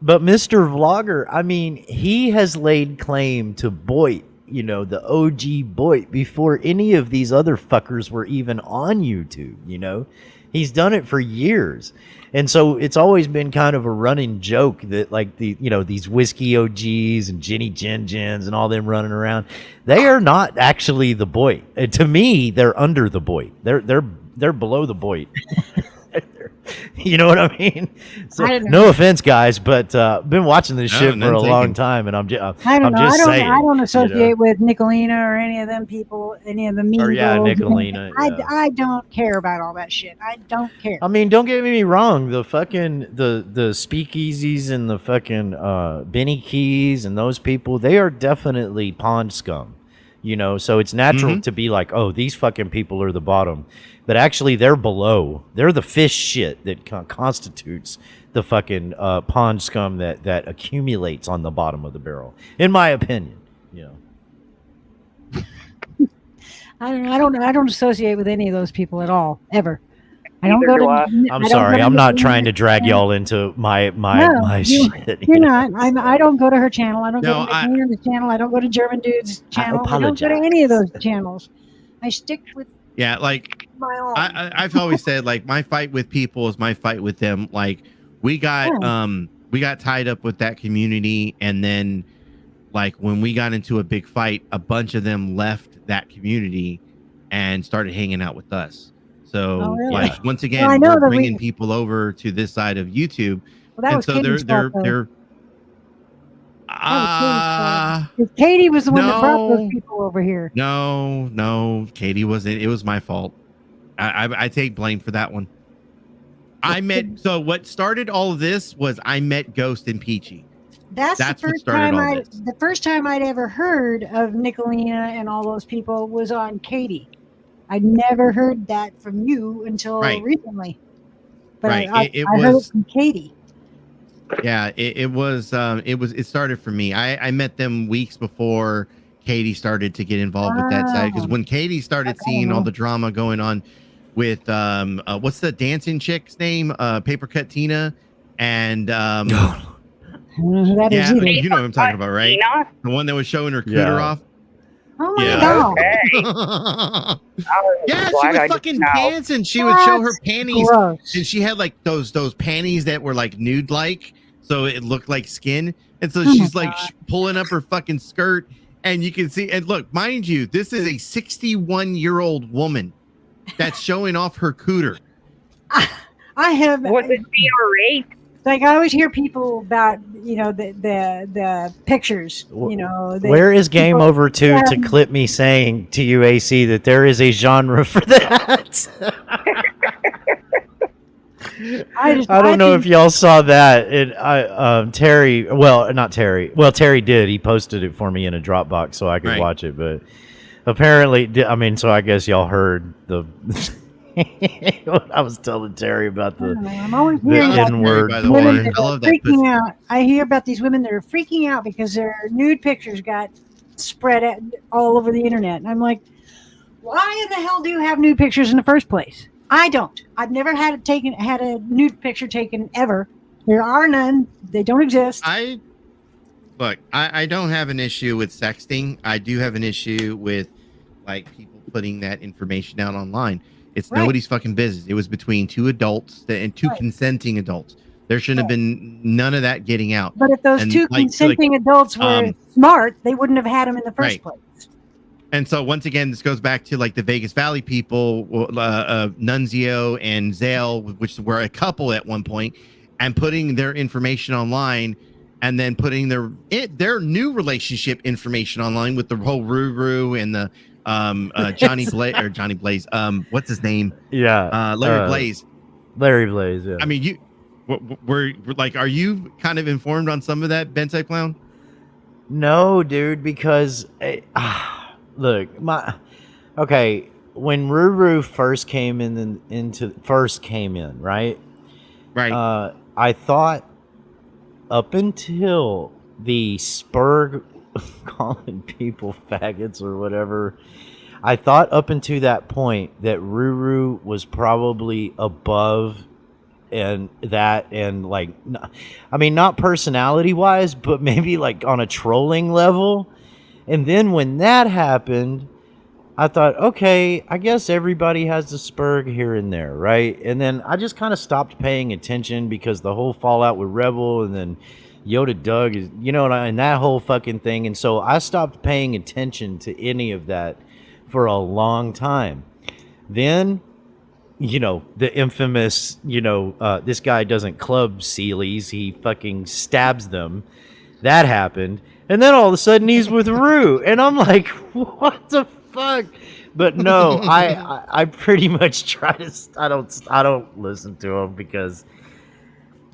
But Mr. Vlogger, I mean, he has laid claim to Boit, you know, the OG Boit, before any of these other fuckers were even on YouTube, you know? He's done it for years. And so it's always been kind of a running joke that like these whiskey OGs and Jenny Jins and all them running around, they are not actually the Boit. To me, they're under the Boit. They're below the Boit. You know what I mean? So, no offense, guys, but been watching this shit for a long time, and I'm just saying. I don't associate with Nicolina or any of them people, any of the mean girls. Nicolina. I don't care about all that shit. I don't care. I mean, don't get me wrong. The fucking the speakeasies and the fucking Benny Keys and those people, they are definitely pond scum. You know, so it's natural to be like, oh, these fucking people are the bottom. But actually, they're below. They're the fish shit that constitutes the fucking pond scum that accumulates on the bottom of the barrel, in my opinion. You know. I don't associate with any of those people at all, ever. I don't go to. I'm sorry. I'm not trying to drag y'all into my shit. You're not. I don't go to her channel. I don't go to Nicolina's channel. I don't go to German Dude's channel. I don't go to any of those channels. I stick with. Yeah, like my own. I've always said, like, my fight with people is my fight with them. Like, we got tied up with that community, and then like when we got into a big fight, a bunch of them left that community and started hanging out with us. So like once again, we're bringing people over to this side of YouTube, and so they're Katie was the one that brought those people over here. No, Katie wasn't. It was my fault. I take blame for that one. So what started all of this was I met Ghost and Peachy. That's the first time I'd ever heard of Nicolina and all those people was on Katie. I'd never heard that from you until recently. But I heard it from Katie. Yeah, it started for me. I met them weeks before Katie started to get involved with that side, because when Katie started seeing all the drama going on with what's the dancing chick's name? Paper Cut Tina and you know what I'm talking about, right? Tina? The one that was showing her cooter off. Oh my god! Yeah, she was fucking dancing. She would show her panties, and she had like those panties that were like nude like, so it looked like skin. And so she's like pulling up her fucking skirt, and you can see. And look, mind you, this is a 61-year-old woman that's showing off her cooter. I have. Was it CR8? Like I always hear people about, the pictures. Where is Game Over 2 to clip me saying to you, AC, that there is a genre for that? I don't know if y'all saw that. Terry, well, not Terry. Well, Terry did. He posted it for me in a Dropbox so I could watch it. But apparently, so I guess y'all heard the. What I was telling Terry about I'm always hearing about N-word. women that are freaking out. I hear about these women that are freaking out because their nude pictures got spread all over the internet, and I'm like, why in the hell do you have nude pictures in the first place? I don't. I've never had a nude picture taken ever. There are none. They don't exist. I don't have an issue with sexting. I do have an issue with like people putting that information out online. It's nobody's fucking business. It was between two adults and two consenting adults. There shouldn't have been none of that getting out. But if those two consenting adults were smart, they wouldn't have had them in the first place. And so once again, this goes back to like the Vegas Valley people, Nunzio and Zale, which were a couple at one point, and putting their information online, and then putting their new relationship information online with the whole Ruru and the Johnny Blaze. What's his name? Yeah, Larry Blaze. Larry Blaze. Yeah. I mean, we're like, are you kind of informed on some of that, Bensai Clown? No, dude, because. Look, when Ruru first came in, right? Right. I thought up until the Spurg calling people faggots or whatever, I thought up until that point that Ruru was probably above and like, I mean, not personality wise, but maybe like on a trolling level. And then when that happened, I thought, okay, I guess everybody has a spurg here and there, right? And then I just kind of stopped paying attention because the whole fallout with Rebel and then Yoda Doug is, and that whole fucking thing. And so I stopped paying attention to any of that for a long time. Then, the infamous, this guy doesn't club Sealies, he fucking stabs them. That happened. And then all of a sudden he's with Rue. And I'm like, what the fuck? But no, I pretty much try to, I don't listen to him because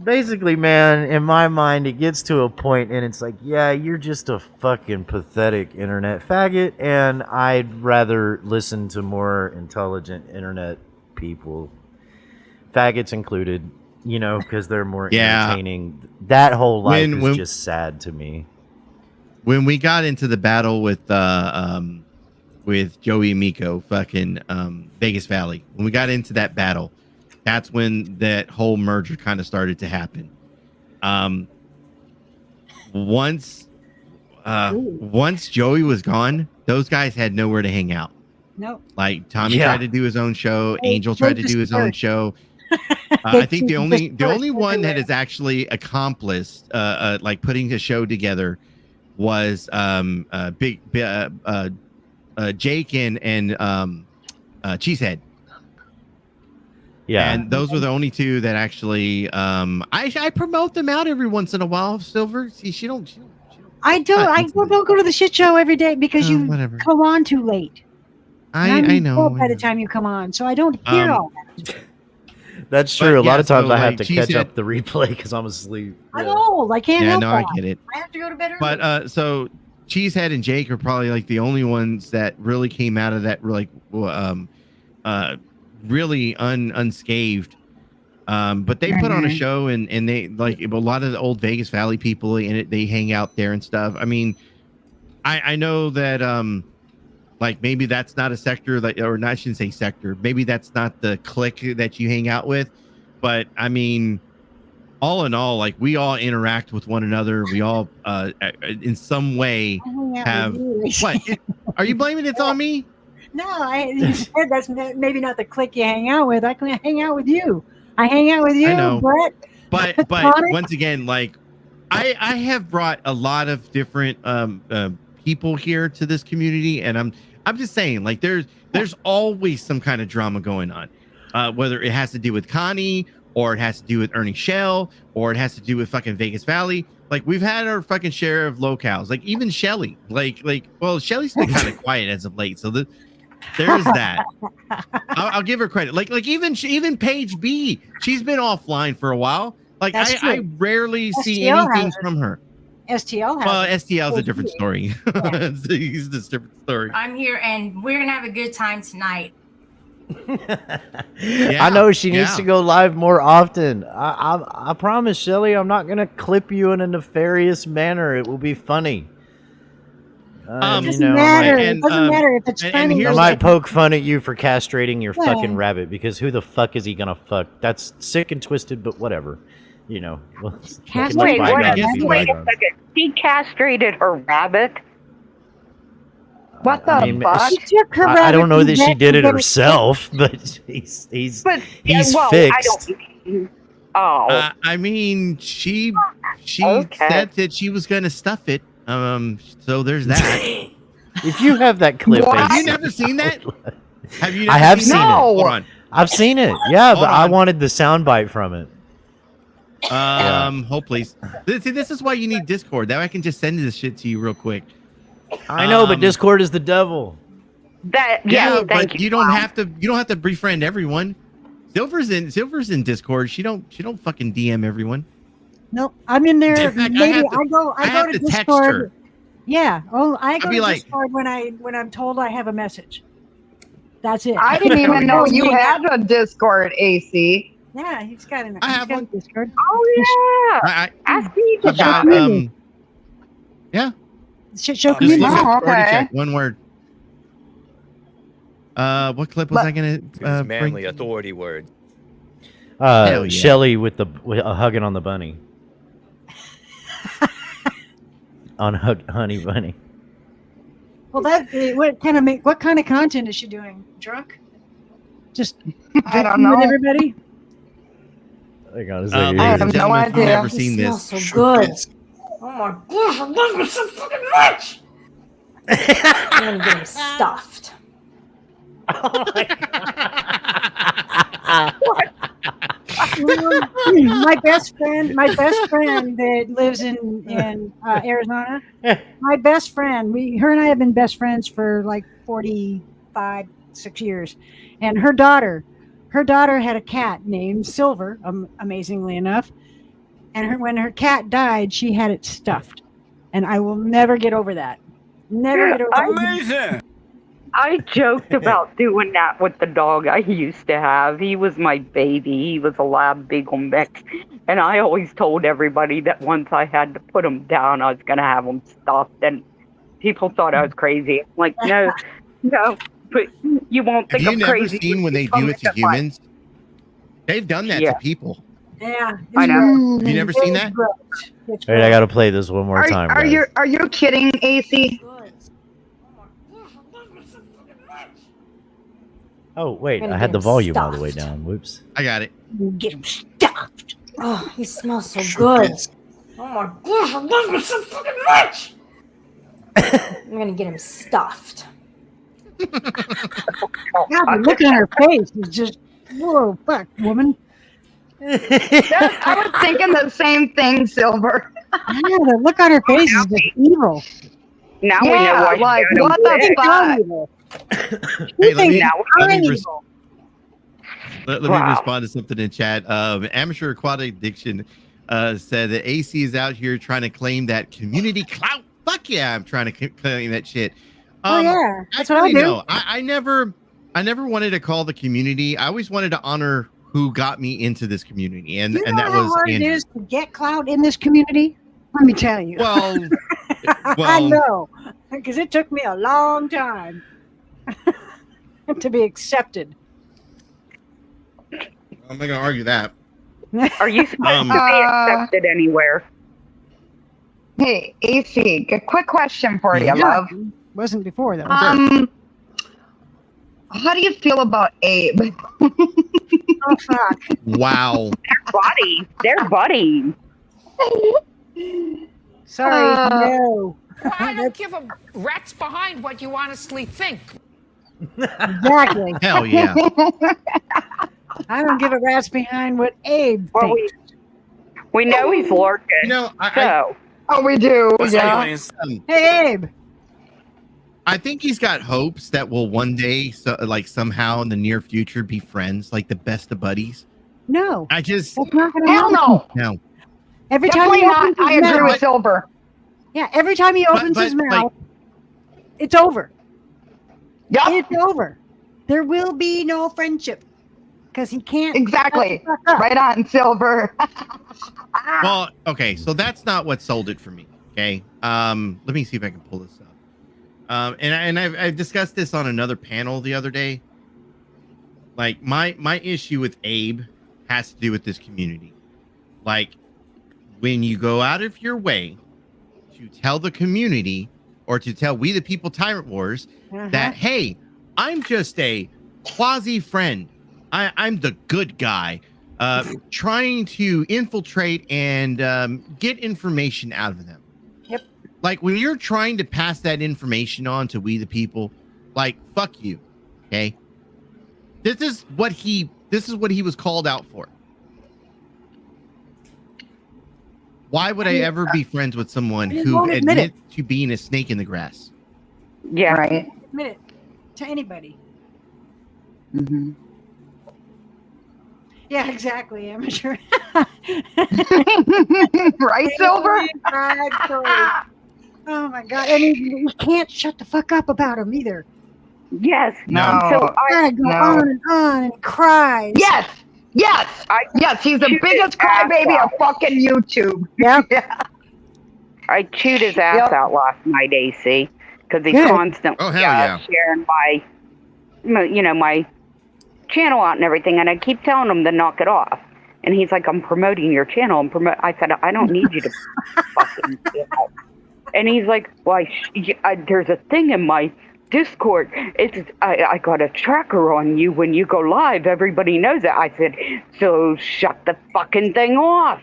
basically, man, in my mind, it gets to a point and it's like, yeah, you're just a fucking pathetic internet faggot. And I'd rather listen to more intelligent internet people, faggots included, because they're more entertaining. That whole life is just sad to me. When we got into the battle with Joey Miko, fucking Vegas Valley, when we got into that battle, that's when that whole merger kind of started to happen. Once Joey was gone, those guys had nowhere to hang out. Nope. Like Tommy tried to do his own show, Angel tried to do his own show. I think the only one that has actually accomplished like putting a show together was Jake and Cheesehead. Yeah, and those were the only two that actually I promote them out every once in a while. Silver, see, she don't. I don't go to the shit show every day because you come on too late. I know. By the time you come on, so I don't hear all that. That's true. A lot of times I have to catch up the replay because I'm asleep. I'm old. I can't help that. I get it. I have to go to bed early. But so Cheesehead and Jake are probably like the only ones that really came out of that really unscathed. But they put on a show and they like a lot of the old Vegas Valley people and they hang out there and stuff. I mean, I know that like maybe that's not a sector that, or not, I shouldn't say sector. Maybe that's not the clique that you hang out with, but I mean, all in all, like we all interact with one another. We all, in some way, have. What? Are you blaming it on me? No, you said that's maybe not the clique you hang out with. I can hang out with you. I hang out with you, Brett. But once again, like I have brought a lot of different people here to this community, and I'm just saying, like there's always some kind of drama going on, whether it has to do with Connie or it has to do with Ernie Shell, or it has to do with fucking Vegas Valley. Like, we've had our fucking share of locales. Like, even Shelly. Well, Shelly's been kind of quiet as of late, so there's that. I'll give her credit. Like even Paige B, she's been offline for a while. Like, I rarely see anything from her. STL has Well, STL is a different story. Yeah. It's a different story. I'm here, and we're gonna have a good time tonight. I know she needs to go live more often. I promise, Shelly, I'm not gonna clip you in a nefarious manner. It will be funny. It doesn't matter. It doesn't matter if it's funny. I might poke fun at you for castrating your fucking rabbit, because who the fuck is he gonna fuck? That's sick and twisted, but whatever. Wait a second. She castrated her rabbit. What the fuck? She took her I don't know that she did it rabbit herself, but he's well, fixed. I mean, she said that she was gonna stuff it. So there's that. If you have that clip, have you never seen that? Have you? I have seen it. Hold on. I've seen it. Yeah, but I wanted the soundbite from it. Hold please. This is why you need Discord. That way I can just send this shit to you real quick. I know, but Discord is the devil. But you don't have to. You don't have to befriend everyone. Silver's in Discord. She don't fucking DM everyone. Nope, I'm in there. In fact, Maybe I go to text Discord. her. Yeah. Oh, I go I'll be to like- Discord when I'm told I have a message. That's it. I didn't even know you had a Discord, AC. Yeah, he's got an. I have one. Discord. Oh yeah. Ask me to join. Yeah. Show Just community. look at okay. Already checked. One word. What clip was I gonna manly bring? authority word. Hell yeah. Shelly with hugging on the bunny. On Honey Bunny. Well, what kind of content is she doing? Drunk? Just I don't know. with everybody. Hang on a I second. have no Gentlemen, if you've idea. never seen this. So good. Oh my gosh, I love it so fucking much. I'm gonna get him stuffed. My best friend that lives in Arizona. My best friend, her and I have been best friends for like 6 years, and her daughter had a cat named Silver, amazingly enough, and when her cat died, she had it stuffed, and I will never get over that. Never get over that. Amazing. I joked about doing that with the dog I used to have. He was my baby. He was a lab beagle mix. And I always told everybody that once I had to put him down, I was going to have him stuffed. And people thought I was crazy. I'm like, no, but you won't think Have I'm you never crazy. seen when they do it to humans? They've done that to people. Yeah, I know. Have you never seen that? Wait, I gotta play this one more time. Are you kidding, AC? Oh wait, Gonna I had get the him volume all the way stuffed. down. Whoops. I got it. Get him stuffed. Oh, he smells so good. Oh my gosh, I love it so fucking much. I'm gonna get him stuffed. God, look at her face. It's just, whoa, fuck, woman. I was thinking the same thing, Silver. Yeah, the look on her face is just evil. Now we know why you like, got him what the sick. fuck? Hey, let me Wow. respond to something in chat. Amateur Aquatic Addiction said that AC is out here trying to claim that community clout. Fuck yeah, I'm trying to claim that shit. Oh yeah, that's what I do. No, I never wanted to call the community. I always wanted to honor who got me into this community, and You know that how was hard Andrew. it is to get clout in this community. Let me tell you. Well, I know, because it took me a long time to be accepted. I'm not gonna argue that. Are you supposed to be accepted anywhere? Hey, AC, a quick question for you, Yeah, love. wasn't before though. How do you feel about Abe? Oh fuck! Wow. They're buddies. Sorry, no. I don't give a rat's behind what you honestly think. Exactly. Hell yeah. I don't give a rat's behind what Abe Well, thinks. we know he's lurking. You know, Oh, we do. Yeah. Anyways, Hey, Abe. I think he's got hopes that we'll one day, somehow in the near future, be friends, like the best of buddies. No. I just That's not going to Hell happen. no. no. Every Definitely time he not. opens his I agree mouth, with Silver. yeah, every time he opens his mouth, it's over. Yep. It's over. There will be no friendship because he can't. Exactly. shut the fuck up. Right on, Silver. Well, okay, so that's not what sold it for me. Okay, let me see if I can pull this up. And I've discussed this on another panel the other day. Like my issue with Abe has to do with this community. Like when you go out of your way to tell the community or to tell We the People Tyrant Wars that, hey, I'm just a quasi friend. I'm the good guy. Trying to infiltrate and get information out of them. Yep. Like when you're trying to pass that information on to We the People, like fuck you. Okay. This is what he was called out for. Why would I ever be friends with someone He who won't admit admits to being a snake in the grass? Yeah. Right. Admit it to anybody. Mm-hmm. Yeah, exactly, amateur. Right, Silver? Oh my god! And you can't shut the fuck up about him either. Yes. No. So I go on and cries. Yes. Yes. Yes. He's the biggest crybaby of fucking YouTube. Yep. Yeah. I chewed his ass out last night, AC, because he's Good. constantly Oh, hell yeah. sharing my channel out and everything, and I keep telling him to knock it off. And he's like, I'm promoting your channel. I said, I don't need you to fucking do it. And he's like, well, there's a thing in my Discord. I got a tracker on you when you go live. Everybody knows it. I said, so shut the fucking thing off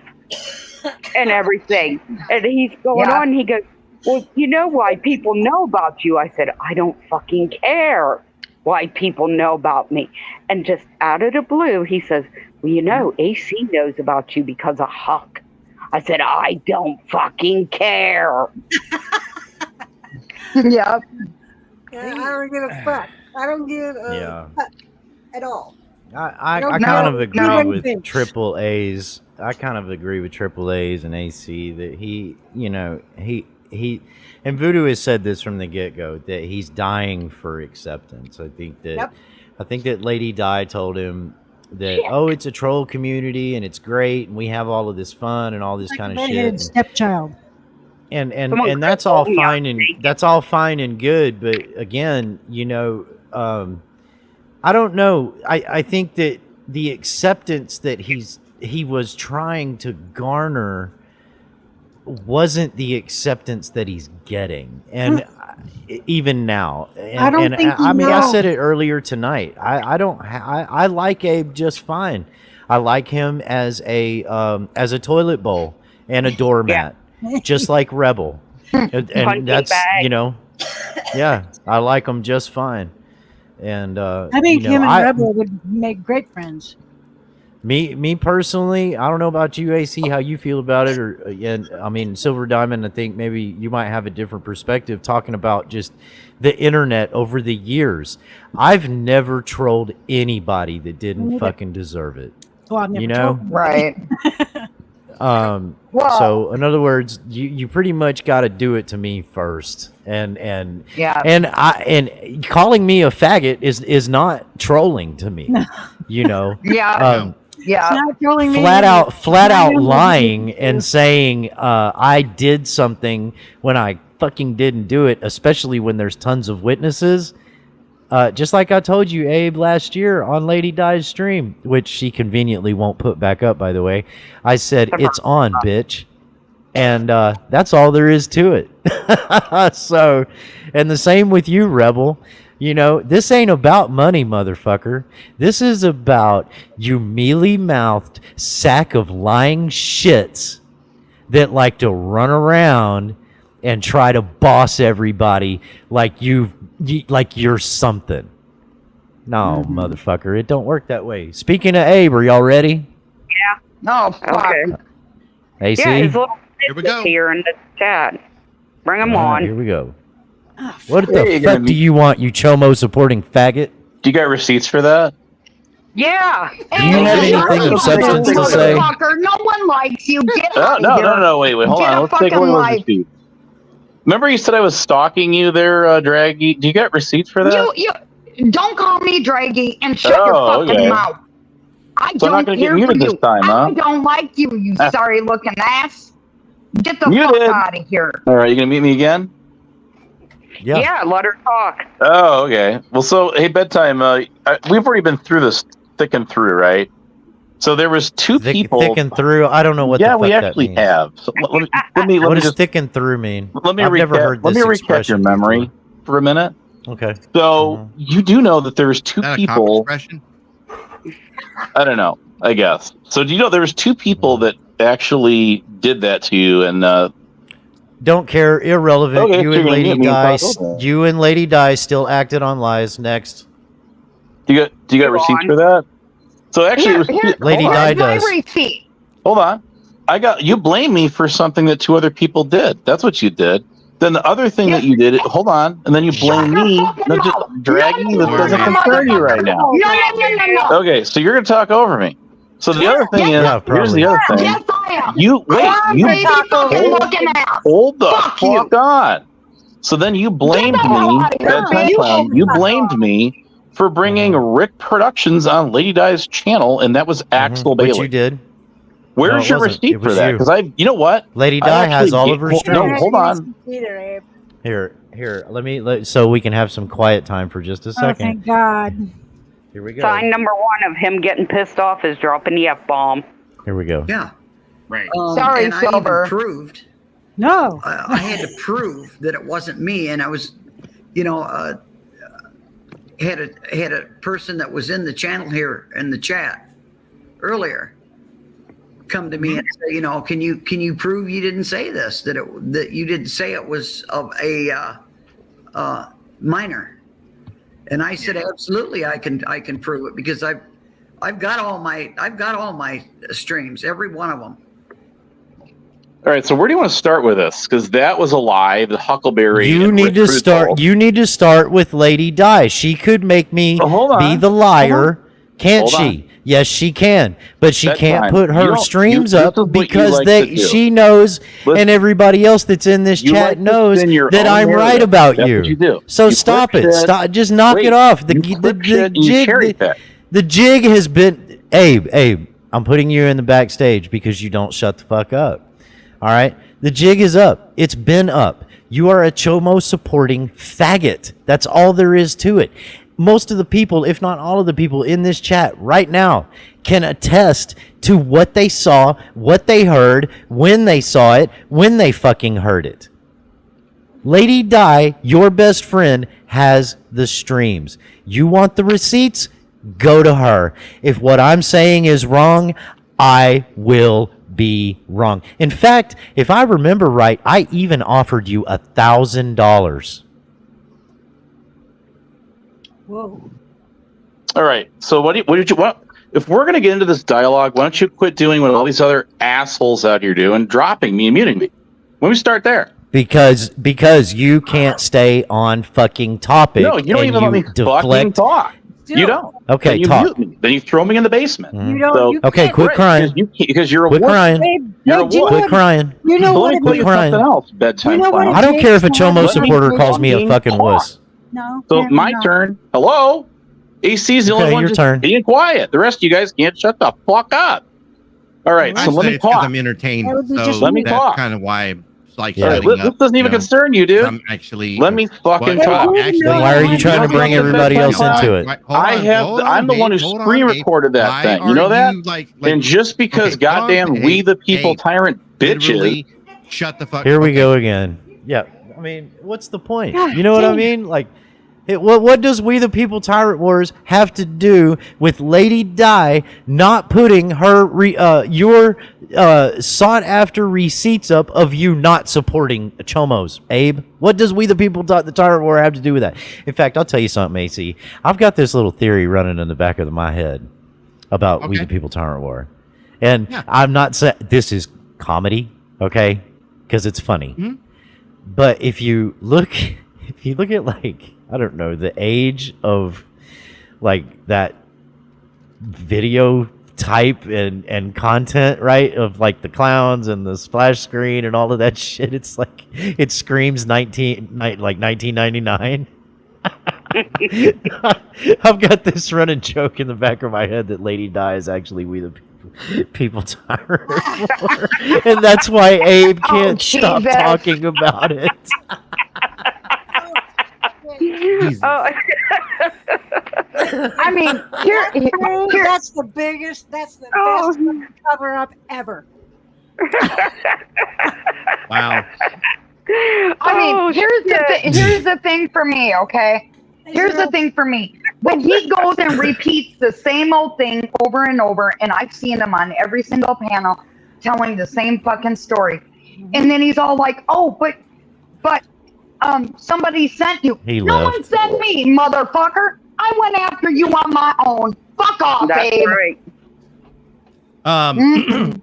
and everything. And he's going on. He goes, well, you know why people know about you? I said, I don't fucking care why people know about me. And just out of the blue, he says, well, you know, AC knows about you because of Huck. I said, I don't fucking care. Yep. I don't give a fuck. I don't give a fuck at all. I No, kind of no, agree no. with Triple A's. I kind of agree with Triple A's and AC that he and Voodoo has said this from the get go that he's dying for acceptance. I think that Lady Di told him that it's a troll community and it's great and we have all of this fun and all this kind of shit. Stepchild. And that's all fine and good, but again, I don't know. I think that the acceptance that he was trying to garner wasn't the acceptance that he's getting, and even now, I said it earlier tonight. I like Abe just fine. I like him as a toilet bowl and a doormat. Just like Rebel, and that's I like them just fine. And I think him and Rebel would make great friends. Me personally, I don't know about you, AC, how you feel about it, or Silver Diamond. I think maybe you might have a different perspective talking about just the internet over the years. I've never trolled anybody that didn't fucking deserve it. Well, I've never trolled them. Right. So in other words, you pretty much got to do it to me first, and calling me a faggot is not trolling to me, Not trolling me flat out lying and saying I did something when I fucking didn't do it, especially when there's tons of witnesses. Just like I told you, Abe, last year on Lady Di's stream, which she conveniently won't put back up, by the way. I said, it's on, bitch. And that's all there is to it. So, and the same with you, Rebel. This ain't about money, motherfucker. This is about you mealy-mouthed sack of lying shits that like to run around and try to boss everybody like you're something. No, motherfucker, it don't work that way. Speaking of Abe, are y'all ready? Yeah. No, fuck. Okay. AC? Yeah, his little Here we go. here in the chat. Bring him All right, on. here we go. What Hey, you're the gonna fuck be- do you want, you chomo supporting faggot? Do you got receipts for that? Yeah. Do you have anything of substance to say? Motherfucker, no one likes you. Get Oh, out of no, here. no, no, wait, hold Get on. a Let's take a fucking look at those life. receipts. Remember you said I was stalking you there, Draggy? Do you got receipts for that? You don't call me Draggy and shut your Oh, fucking okay. mouth. I So I'm not don't gonna get hear muted from this you. time, huh? I don't like you, you sorry looking ass. Get the Muted. fuck out of here. All right, you gonna meet me again? Yeah, let her talk. Oh, okay. Well, so hey, bedtime. We've already been through this thick and through, right? So there was two people. Thick and through. I don't know what. Yeah, the fuck we that actually means. have. So let me What does just thick and through mean? let me I've never heard let this me recap expression your memory for a minute. Okay. So you do know that there was two Is that a people. common expression? I don't know. I guess. So do you know there was two people that actually did that to you? And Don't care. Irrelevant. Okay, You so and you're gonna Lady mute me, Di. fuck, okay. You and Lady Di still acted on lies. Next. do you got Go receipts on. for that? So actually, it was Lady hold on. Di My does. receipt. Hold on. You blame me for something that two other people did. That's what you did. Then the other thing that you did, hold on, and then you blame me. No, just dragging. This doesn't concern you right now. No. Okay, so you're gonna talk over me. So the other thing is, Yeah, here's the other thing. Yes, I am. You wait. You Crazy fucking looking ass. hold the Fuck fuck on. So then you blamed Get the hell me. out of here, Bedtime bitch. Clown, you blamed me for bringing Rick Productions on Lady Di's channel, and that was Axel Which Bailey. you did. Where's No, it your wasn't. receipt It for was that? you. Because you know what? Lady I Di actually has all of her no, streams. hold on. Either, Abe. Here. So we can have some quiet time for just a Oh, second. thank God. Here we go. Sign number one of him getting pissed off is dropping the F-bomb. Here we go. Yeah. Right. Sorry, and Silver. I even proved. No. I had to prove that it wasn't me, and I was, had a person that was in the channel here in the chat earlier come to me and say, can you prove you didn't say this, that you didn't say it was of a minor? And I said, absolutely, I can prove it because I've got all my streams, every one of them. All right, so where do you want to start with this? Because that was a lie. The Huckleberry. You and need Rick to start. Fruitful. You need to start with Lady Di. She could make me hold on. be the liar, can't Hold she? on. Yes, she can. But she That's can't fine. put You her don't- streams you- up this is what you because like to do. she knows, Listen, and everybody else that's in this you chat like to knows spin your that own I'm right narrative. about That's you. what you do. So You stop clip it. shit. Stop. Just knock Wait, it off. The you clip shit and you jig. cherry pick. The jig has been. Abe. I'm putting you in the backstage because you don't shut the fuck up. All right. The jig is up. It's been up. You are a Chomo supporting faggot. That's all there is to it. Most of the people, if not all of the people in this chat right now, can attest to what they saw, what they heard, when they saw it, when they fucking heard it. Lady Di, your best friend, has the streams. You want the receipts? Go to her. If what I'm saying is wrong, I will be wrong. In fact, if I remember right, I even offered you $1,000. Whoa. All right. So what did you want? If we're going to get into this dialogue, why don't you quit doing what all these other assholes out here do and dropping me and muting me? When we start there. Because you can't stay on fucking topic. No, you don't even let me fucking talk. You don't. Okay, then you talk. mute me. Then you throw me in the basement. You don't. So, you Okay, can't- quit crying. Because you're a Quit wuss. crying. Abe, You're Abe, a do you know wuss. Quit what- crying. You know So what let me it tell you Quit crying. something else, bedtime You know what clown. it I don't care if a Let Chomo me supporter calls me a fucking fucking talk. wuss. No. So apparently my not. turn. Hello? AC's the Okay, only one your just turn. being quiet. The rest of you guys can't shut the fuck up. All right, I so let say me it's 'cause talk. I'm entertained. That would be So just Let me that's talk. kind of why I'm like All right, shutting this up. doesn't even concern you, dude. I'm actually. Let me fucking what- talk. actually- Then why are you trying to You know bring what, everybody bedtime else clown? into it? I'm the one who screen recorded that Why thing. You are know that? like, and just because okay, hold on, goddamn we Abe, the people Abe, tyrant bitches. literally, shut the fuck. Here we okay. go again. Yeah. I mean, what's the point? You know what I mean? Like, What does We the People Tyrant Wars have to do with Lady Di not putting her your sought after receipts up of you not supporting Chomos, Abe? What does We the People the Tyrant War have to do with that? In fact, I'll tell you something, AC. I've got this little theory running in the back of my head about We the People Tyrant War, and I'm not saying this is comedy, okay? Because it's funny. Mm-hmm. But if you look at like, I don't know, the age of like that video type and content, right? Of like the clowns and the splash screen and all of that shit. It's like, it screams 1999. I've got this running joke in the back of my head that Lady Di is actually We the People Tyrant War. And that's why Abe can't stop talking about it. I mean, that's the biggest, that's the best cover up ever. Wow. I mean, here's the thing for me, okay? Here's the thing for me. When he goes and repeats the same old thing over and over, and I've seen him on every single panel telling the same fucking story, and then he's all like, "Oh, but somebody sent you." No one sent me, motherfucker. I went after you on my own. Fuck off, Abe. Right.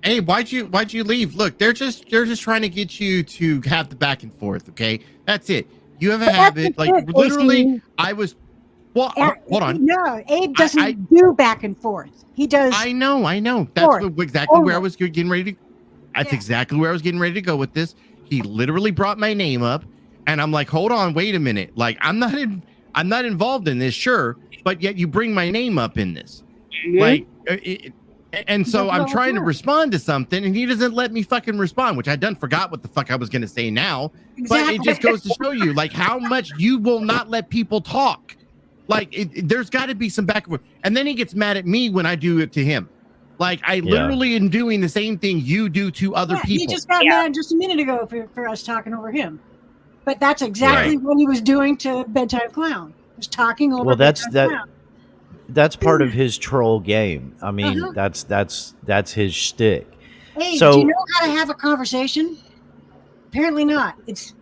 Hey, why'd you leave? Look, they're just trying to get you to have the back and forth. Okay, that's it. You have a habit, like literally. I was. Well, hold on. No, Abe doesn't do back and forth. He does. I know. That's exactly where I was getting ready to. That's exactly where I was getting ready to go with this. He literally brought my name up, and I'm like, hold on, wait a minute. Like, I'm not involved in this, sure, but yet you bring my name up in this, like, and so I'm trying to respond to something, and he doesn't let me fucking respond, which I done forgot what the fuck I was gonna say now. But it just goes to show you, like, how much you will not let people talk. Like, there's got to be some back and forth. And then he gets mad at me when I do it to him. Like, I literally am doing the same thing you do to other people. He just got mad just a minute ago for us talking over him. But that's exactly what he was doing to Bedtime Clown. He was talking over Clown. That's part of his troll game. I mean, that's his shtick. Hey, do you know how to have a conversation? Apparently not. It's,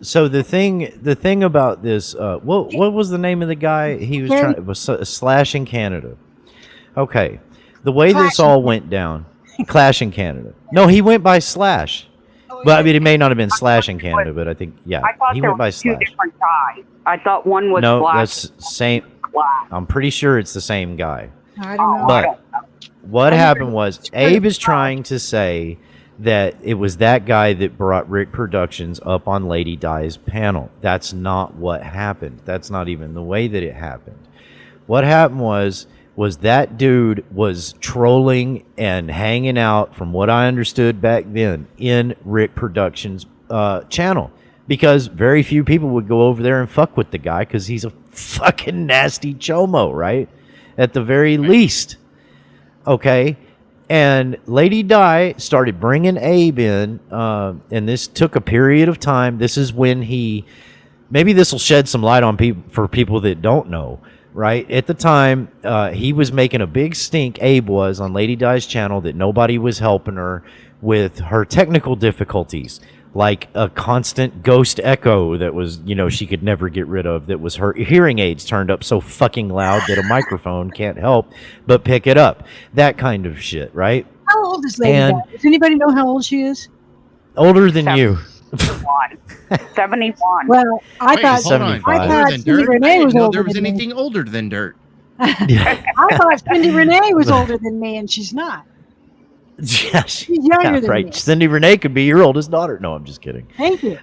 So the thing about this, what was the name of the guy? He was trying. It was Slash in Canada. Okay, the way this all went down, Clash in Canada. No, he went by Slash. But I mean, it may not have been Slash in Canada, but I think I thought he there went by were two Slash. different guys. I thought one was No, Slash. that's same. I'm pretty sure it's the same guy. I don't know. But what happened was Abe is trying to say that it was that guy that brought Rick Productions up on Lady Di's panel. That's not what happened. That's not even the way that it happened. What happened was that dude was trolling and hanging out, from what I understood back then, in Rick Productions' channel. Because very few people would go over there and fuck with the guy because he's a fucking nasty chomo, right? At the very least. Okay? And Lady Di started bringing Abe in, and this took a period of time. This is when maybe this will shed some light on for people that don't know, right? At the time, he was making a big stink, Abe was, on Lady Di's channel that nobody was helping her with her technical difficulties, like a constant ghost echo that was, she could never get rid of, that was her hearing aids turned up so fucking loud that a microphone can't help but pick it up. That kind of shit, right? How old is Lady Di? Does anybody know how old she is? Older than you. 71. Well, I thought Cindy Renee was older there was than anything me. older than dirt. I thought Cindy Renee was older than me, and she's not. Yeah, She's younger than me. Cindy Renee could be your oldest daughter. No, I'm just kidding. Thank you.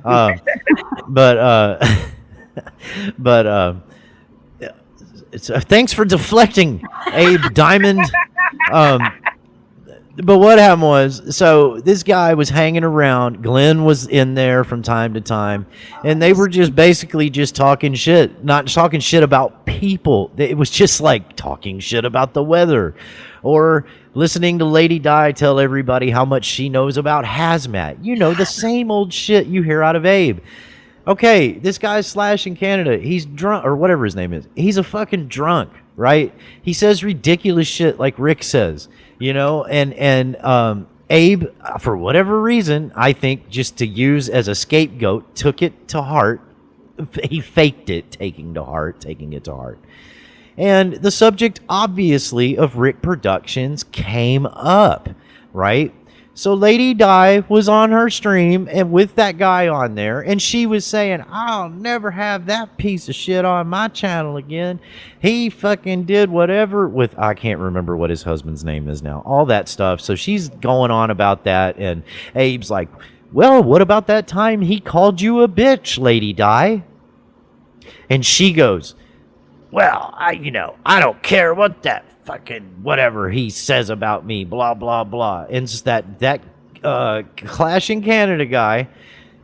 Thanks for deflecting, Abe Diamond. But what happened was, so this guy was hanging around. Glenn was in there from time to time, and they were just basically just talking shit, not talking shit about people. It was just like talking shit about the weather, or listening to Lady Di tell everybody how much she knows about hazmat. The same old shit you hear out of Abe. Okay, this guy's slashing Canada. He's drunk, or whatever his name is. He's a fucking drunk, right? He says ridiculous shit like Rick says, you know, and Abe, for whatever reason, I think just to use as a scapegoat, took it to heart. He faked it, taking it to heart. And the subject, obviously, of Rick Productions came up, right? So Lady Di was on her stream and with that guy on there, and she was saying, I'll never have that piece of shit on my channel again. He fucking did whatever with, I can't remember what his husband's name is now, all that stuff. So she's going on about that, and Abe's like, well, what about that time he called you a bitch, Lady Di? And she goes, well, I don't care what that fucking whatever he says about me, blah, blah, blah. And it's that Clash in Canada guy,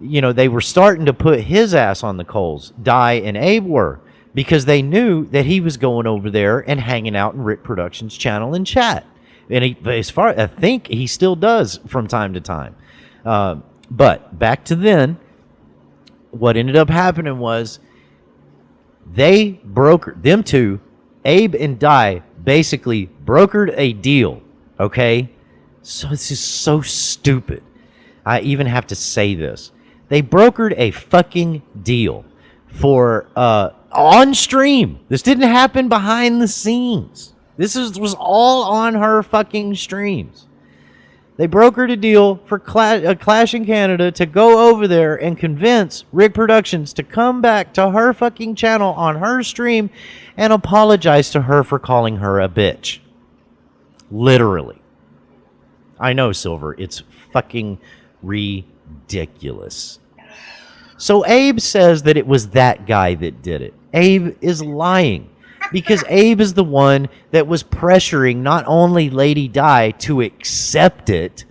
you know, they were starting to put his ass on the coals, Di and Abe were, because they knew that he was going over there and hanging out in Rick Productions channel and chat. And I think he still does from time to time. But back to then, what ended up happening was they brokered, them two, Abe and Di, basically brokered a deal, okay? So this is so stupid. I even have to say this. They brokered a fucking deal for on stream. This didn't happen behind the scenes. This was all on her fucking streams. They brokered a deal for Clash in Canada to go over there and convince Rick Productions to come back to her fucking channel on her stream and apologize to her for calling her a bitch. Literally. I know, Silver. It's fucking ridiculous. So Abe says that it was that guy that did it. Abe is lying. Because Abe is the one that was pressuring not only Lady Di to accept it,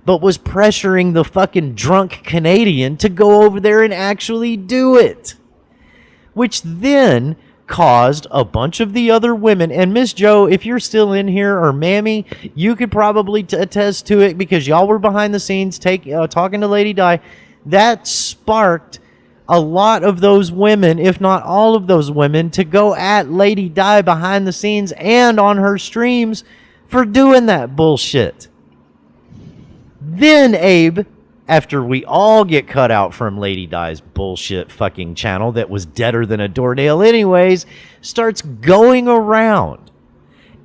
but was pressuring the fucking drunk Canadian to go over there and actually do it. Which then caused a bunch of the other women, and Miss Joe, if you're still in here, or Mammy, you could probably attest to it because y'all were behind the scenes talking to Lady Di. That sparked a lot of those women, if not all of those women, to go at Lady Di behind the scenes and on her streams for doing that bullshit. Then Abe, after we all get cut out from Lady Di's bullshit fucking channel that was deader than a doornail anyways, starts going around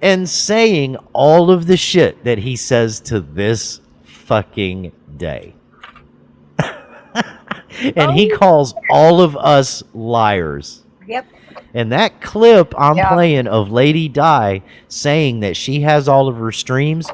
and saying all of the shit that he says to this fucking day. And he calls all of us liars. Yep. And that clip I'm playing of Lady Di saying that she has all of her streams,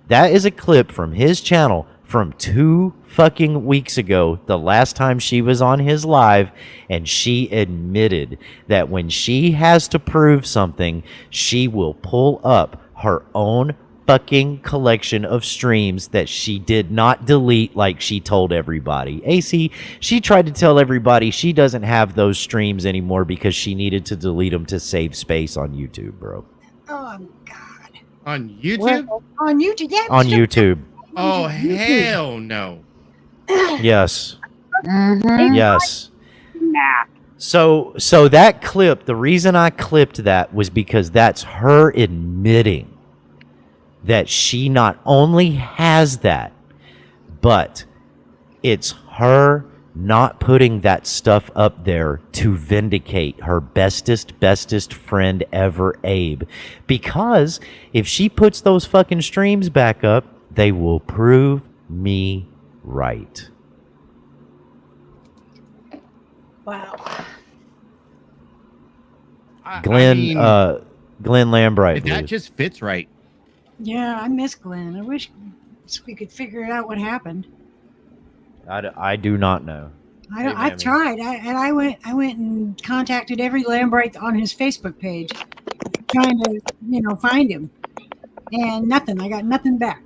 that is a clip from his channel from 2 fucking weeks ago, the last time she was on his live, and she admitted that when she has to prove something, she will pull up her own fucking collection of streams that she did not delete like she told everybody. AC, she tried to tell everybody she doesn't have those streams anymore because she needed to delete them to save space on YouTube, bro. Oh, God. On YouTube? Well, on YouTube, yeah. On YouTube. Oh, hell no. Yes. Mm-hmm. Yes. Nah. So that clip, the reason I clipped that was because that's her admitting that she not only has that, but it's her not putting that stuff up there to vindicate her bestest friend ever, Abe. Because if she puts those fucking streams back up, they will prove me right. Wow. Glenn Lambright. That just fits right. Yeah, I miss Glenn. I wish we could figure out what happened. I do not know. I tried. I went and contacted every Lambright on his Facebook page, trying to find him, and nothing. I got nothing back,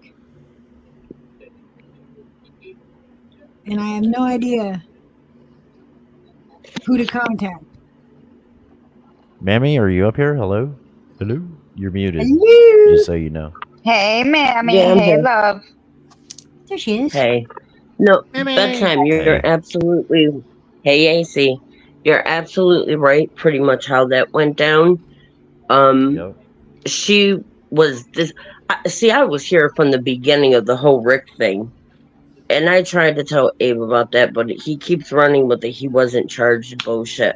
and I have no idea who to contact. Mammy, are you up here? Hello? You're muted. Hello? Just so you know. Hey, Mammy. Yeah, I'm hey, here. love. There she is. Hey. No, Hey, that time you're absolutely. Hey, AC, you're absolutely right. Pretty much how that went down. She was this. See, I was here from the beginning of the whole Rick thing, and I tried to tell Abe about that, but he keeps running with the he wasn't charged bullshit.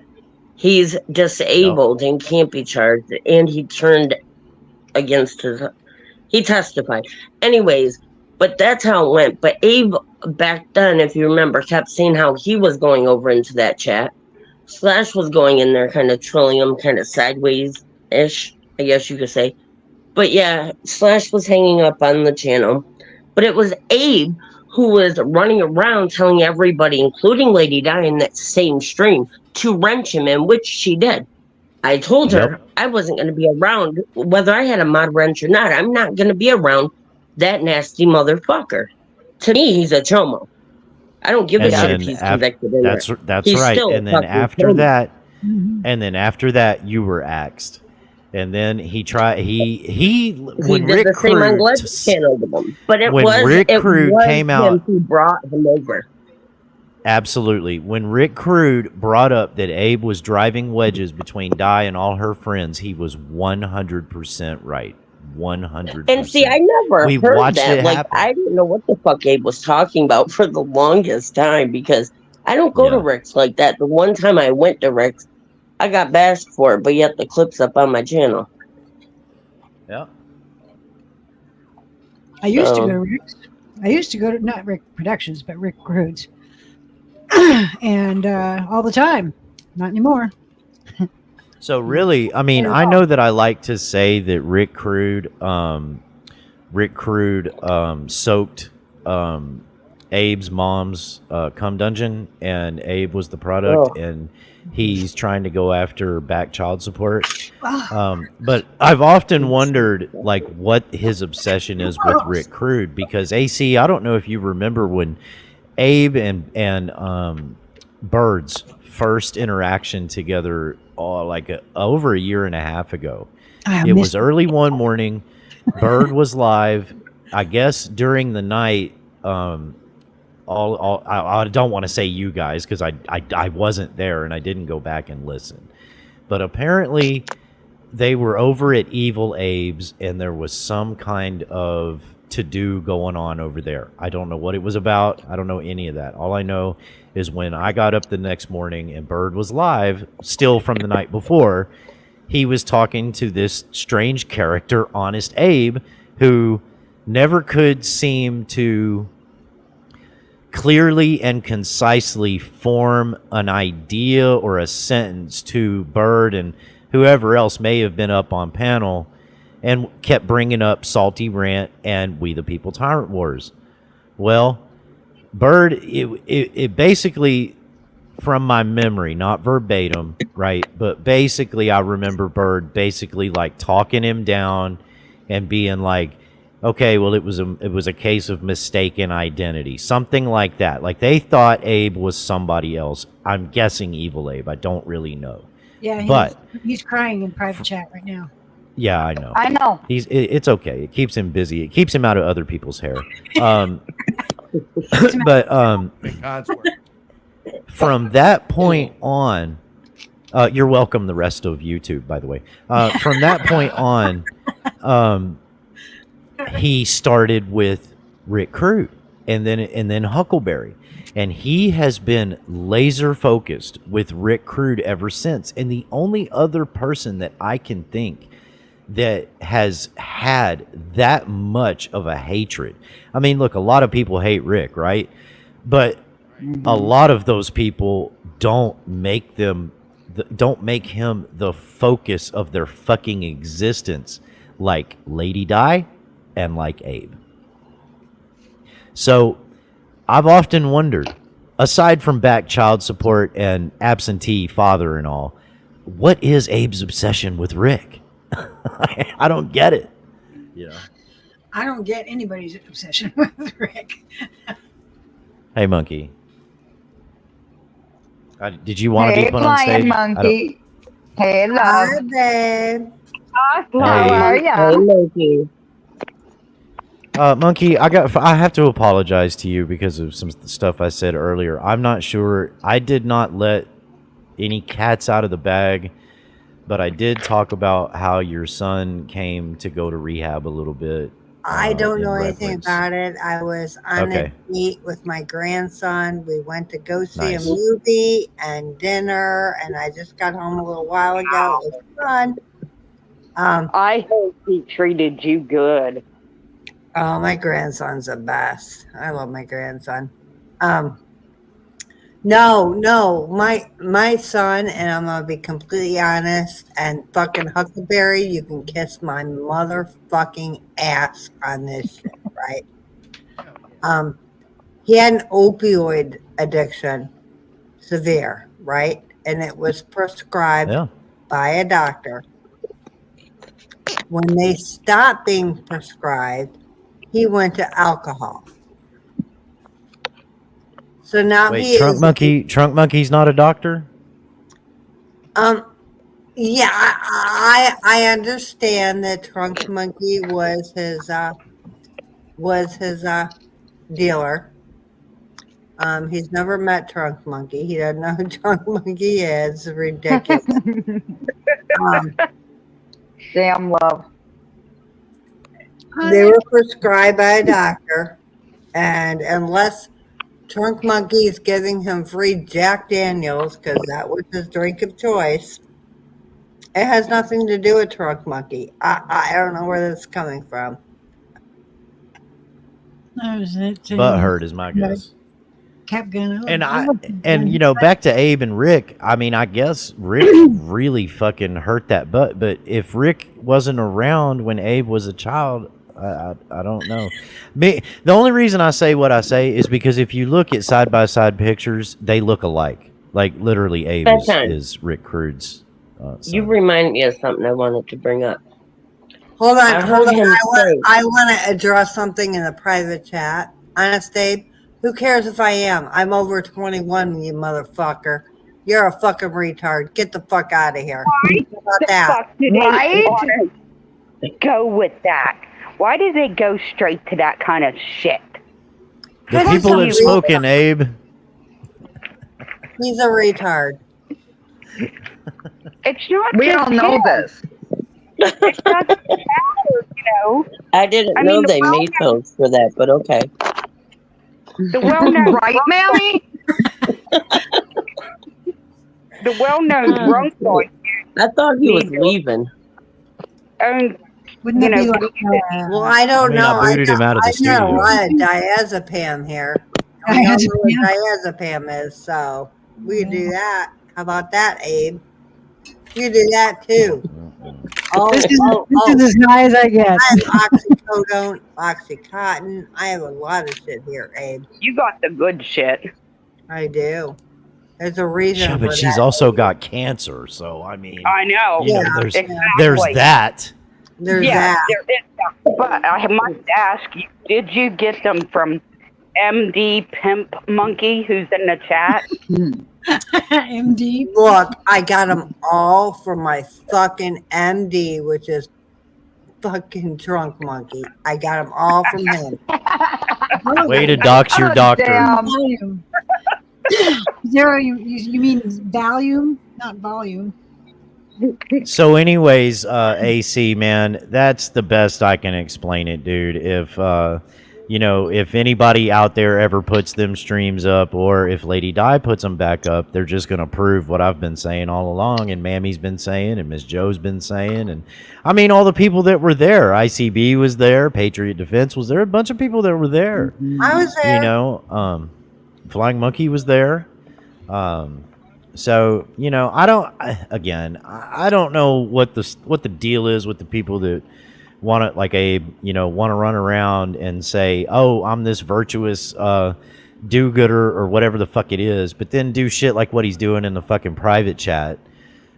He's disabled and can't be charged, and he turned against his. He testified, anyways. But that's how it went. But Abe back then, if you remember, kept saying how he was going over into that chat. Slash was going in there, kind of trolling him, kind of sideways ish, I guess you could say. But yeah, Slash was hanging up on the channel. But it was Abe who was running around telling everybody, including Lady Di in that same stream, to wrench him in, which she did. I told her I wasn't going to be around, whether I had a mod wrench or not. I'm not going to be around that nasty motherfucker. To me, he's a chomo. I don't give a shit if he's convicted. That's He's right. still And a then fucking after chomo. that, you were axed. And then he tried. He when did Rick the same on Crude Gled's channel to him, but it when was Rick it Crude was came him out. who brought him over. Absolutely. When Rick Crude brought up that Abe was driving wedges between Di and all her friends, he was 100% right. 100%. And see, I never We heard watched that. it Like, happen. I didn't know what the fuck Abe was talking about for the longest time because I don't go to Rick's like that. The one time I went to Rick's, I got bashed for it, but yet the clip's up on my channel. Yeah. I used to go to Rick's. I used to go to not Rick Productions, but Rick Crude's, and all the time. Not anymore. So really, I mean, I know that I like to say that Rick Crude soaked Abe's mom's cum dungeon, and Abe was the product, and he's trying to go after back child support. But I've often wondered, like, what his obsession is with Rick Crude, because AC, I don't know if you remember when Abe and Bird's first interaction together, over a year and a half ago. It was early one morning. Bird was live, I guess, during the night. I don't want to say you guys because I wasn't there and I didn't go back and listen. But apparently they were over at Evil Abe's and there was some kind of to-do going on over there. I don't know what it was about. I don't know any of that. All I know is when I got up the next morning and Bird was live, still from the night before, he was talking to this strange character, Honest Abe, who never could seem to clearly and concisely form an idea or a sentence to Bird and whoever else may have been up on panel, and kept bringing up Salty Rant and We the People Tyrant Wars. Well, Bird, it basically, from my memory, not verbatim, right, but basically I remember Bird basically like talking him down and being like, okay, well, it was a case of mistaken identity, something like that. Like they thought Abe was somebody else. I'm guessing Evil Abe. I don't really know. Yeah, he's crying in private chat right now. Yeah, I know. I know. It's okay. It keeps him busy. It keeps him out of other people's hair. But from that point on, you're welcome. The rest of YouTube, by the way. From that point on, he started with Rick Crude, and then Huckleberry, and he has been laser focused with Rick Crude ever since. And the only other person that I can think that has had that much of a hatred. I mean, look, a lot of people hate Rick, right? But a lot of those people don't make him the focus of their fucking existence, like Lady Di and like Abe. So I've often wondered, aside from back child support and absentee father and all, what is Abe's obsession with Rick? I don't get it. I don't get anybody's obsession with Rick. Hey, Monkey. Did you want to be put on stage? Hey, Monkey. Hey, love. Hi, babe. How are ya? Hey, Monkey. Monkey, I have to apologize to you because of some stuff I said earlier. I'm not sure. I did not let any cats out of the bag, but I did talk about how your son came to go to rehab a little bit. I don't know anything reference. about it. I was on Okay. a date with my grandson. We went to go see Nice. a movie and dinner, and I just got home a little while ago. It was fun. I hope he treated you good. Oh, my grandson's the best. I love my grandson. No, my son, and I'm gonna be completely honest, and fucking Huckleberry, you can kiss my motherfucking ass on this shit, right? He had an opioid addiction, severe, right? And it was prescribed by a doctor. When they stopped being prescribed, he went to alcohol. So now Wait, he Trunk Monkey's not a doctor? Yeah, I understand that Trunk Monkey was his dealer. He's never met Trunk Monkey. He doesn't know who Trunk Monkey is. It's ridiculous. Damn love. They were prescribed by a doctor, and unless Trunk Monkey is giving him free Jack Daniels because that was his drink of choice, it has nothing to do with Trunk Monkey. I don't know where this is coming from. Butthurt is my guess. Cap gun. And you know, back to Abe and Rick. I mean, I guess Rick really fucking hurt that butt. But if Rick wasn't around when Abe was a child, I don't know. The only reason I say what I say is because if you look at side by side pictures, they look alike. Like literally, Abe is Rick Crude's. You remind me of something I wanted to bring up. Hold on. I I want to address something in the private chat. Honest, Abe, who cares if I am? I'm over 21, you motherfucker. You're a fucking retard. Get the fuck out of here. Why How about that? Go with that? Why do they go straight to that kind of shit? The people that smoking, Abe. He's a retard. It's not. We all know this. It's not the power, you know. I didn't know they made those for that, but okay. The well-known right, Mammy? The well-known drunk boy. I thought he was leaving. Wouldn't it be like, well, I don't know. I booted him out of the studio. I know a lot of diazepam here. I don't know what diazepam is, so we can do that. How about that, Abe? You do that too. this is as high as I get. I have oxycodone, oxycontin. I have a lot of shit here, Abe. You got the good shit. I do. There's a reason. Yeah, but for she's that. also got cancer, so I mean. I know. You know, there's that. There's yeah, that. there is that. But I must ask you, did you get them from MD Pimp Monkey, who's in the chat? MD. Look, I got them all from my fucking MD, which is fucking Drunk Monkey. I got them all from him. Way to dox your doctor. Volume. Zero, you mean volume, not volume. So anyways, AC, man, that's the best I can explain it, dude. If you know, if anybody out there ever puts them streams up, or if Lady Di puts them back up, they're just gonna prove what I've been saying all along, and Mammy's been saying, and Miss Joe's been saying, and I mean all the people that were there. ICB was there, Patriot Defense was there, a bunch of people that were there. I was there. You know, Flying Monkey was there. So, you know, I don't know what the deal is with the people that want to, like Abe, you know, want to run around and say, oh, I'm this virtuous do-gooder or whatever the fuck it is, but then do shit like what he's doing in the fucking private chat.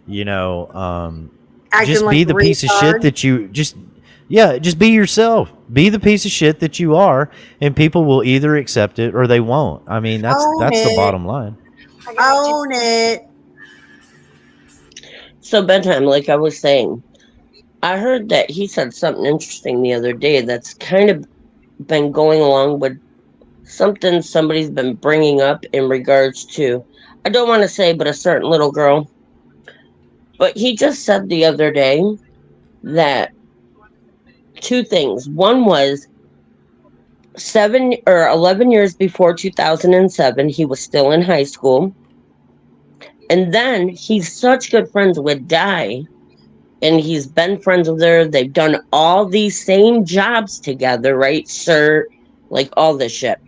You know, just be the piece of shit that you just be yourself. Be the piece of shit that you are, and people will either accept it or they won't. I mean, that's the bottom line. Own it. So bedtime, like I was saying, I heard that he said something interesting the other day that's kind of been going along with something somebody's been bringing up in regards to, I don't want to say, but a certain little girl. But he just said the other day that two things. One was 7 or 11 years before 2007, he was still in high school. And then he's such good friends with Di, and he's been friends with her. They've done all these same jobs together, right? Sir, like all this shit.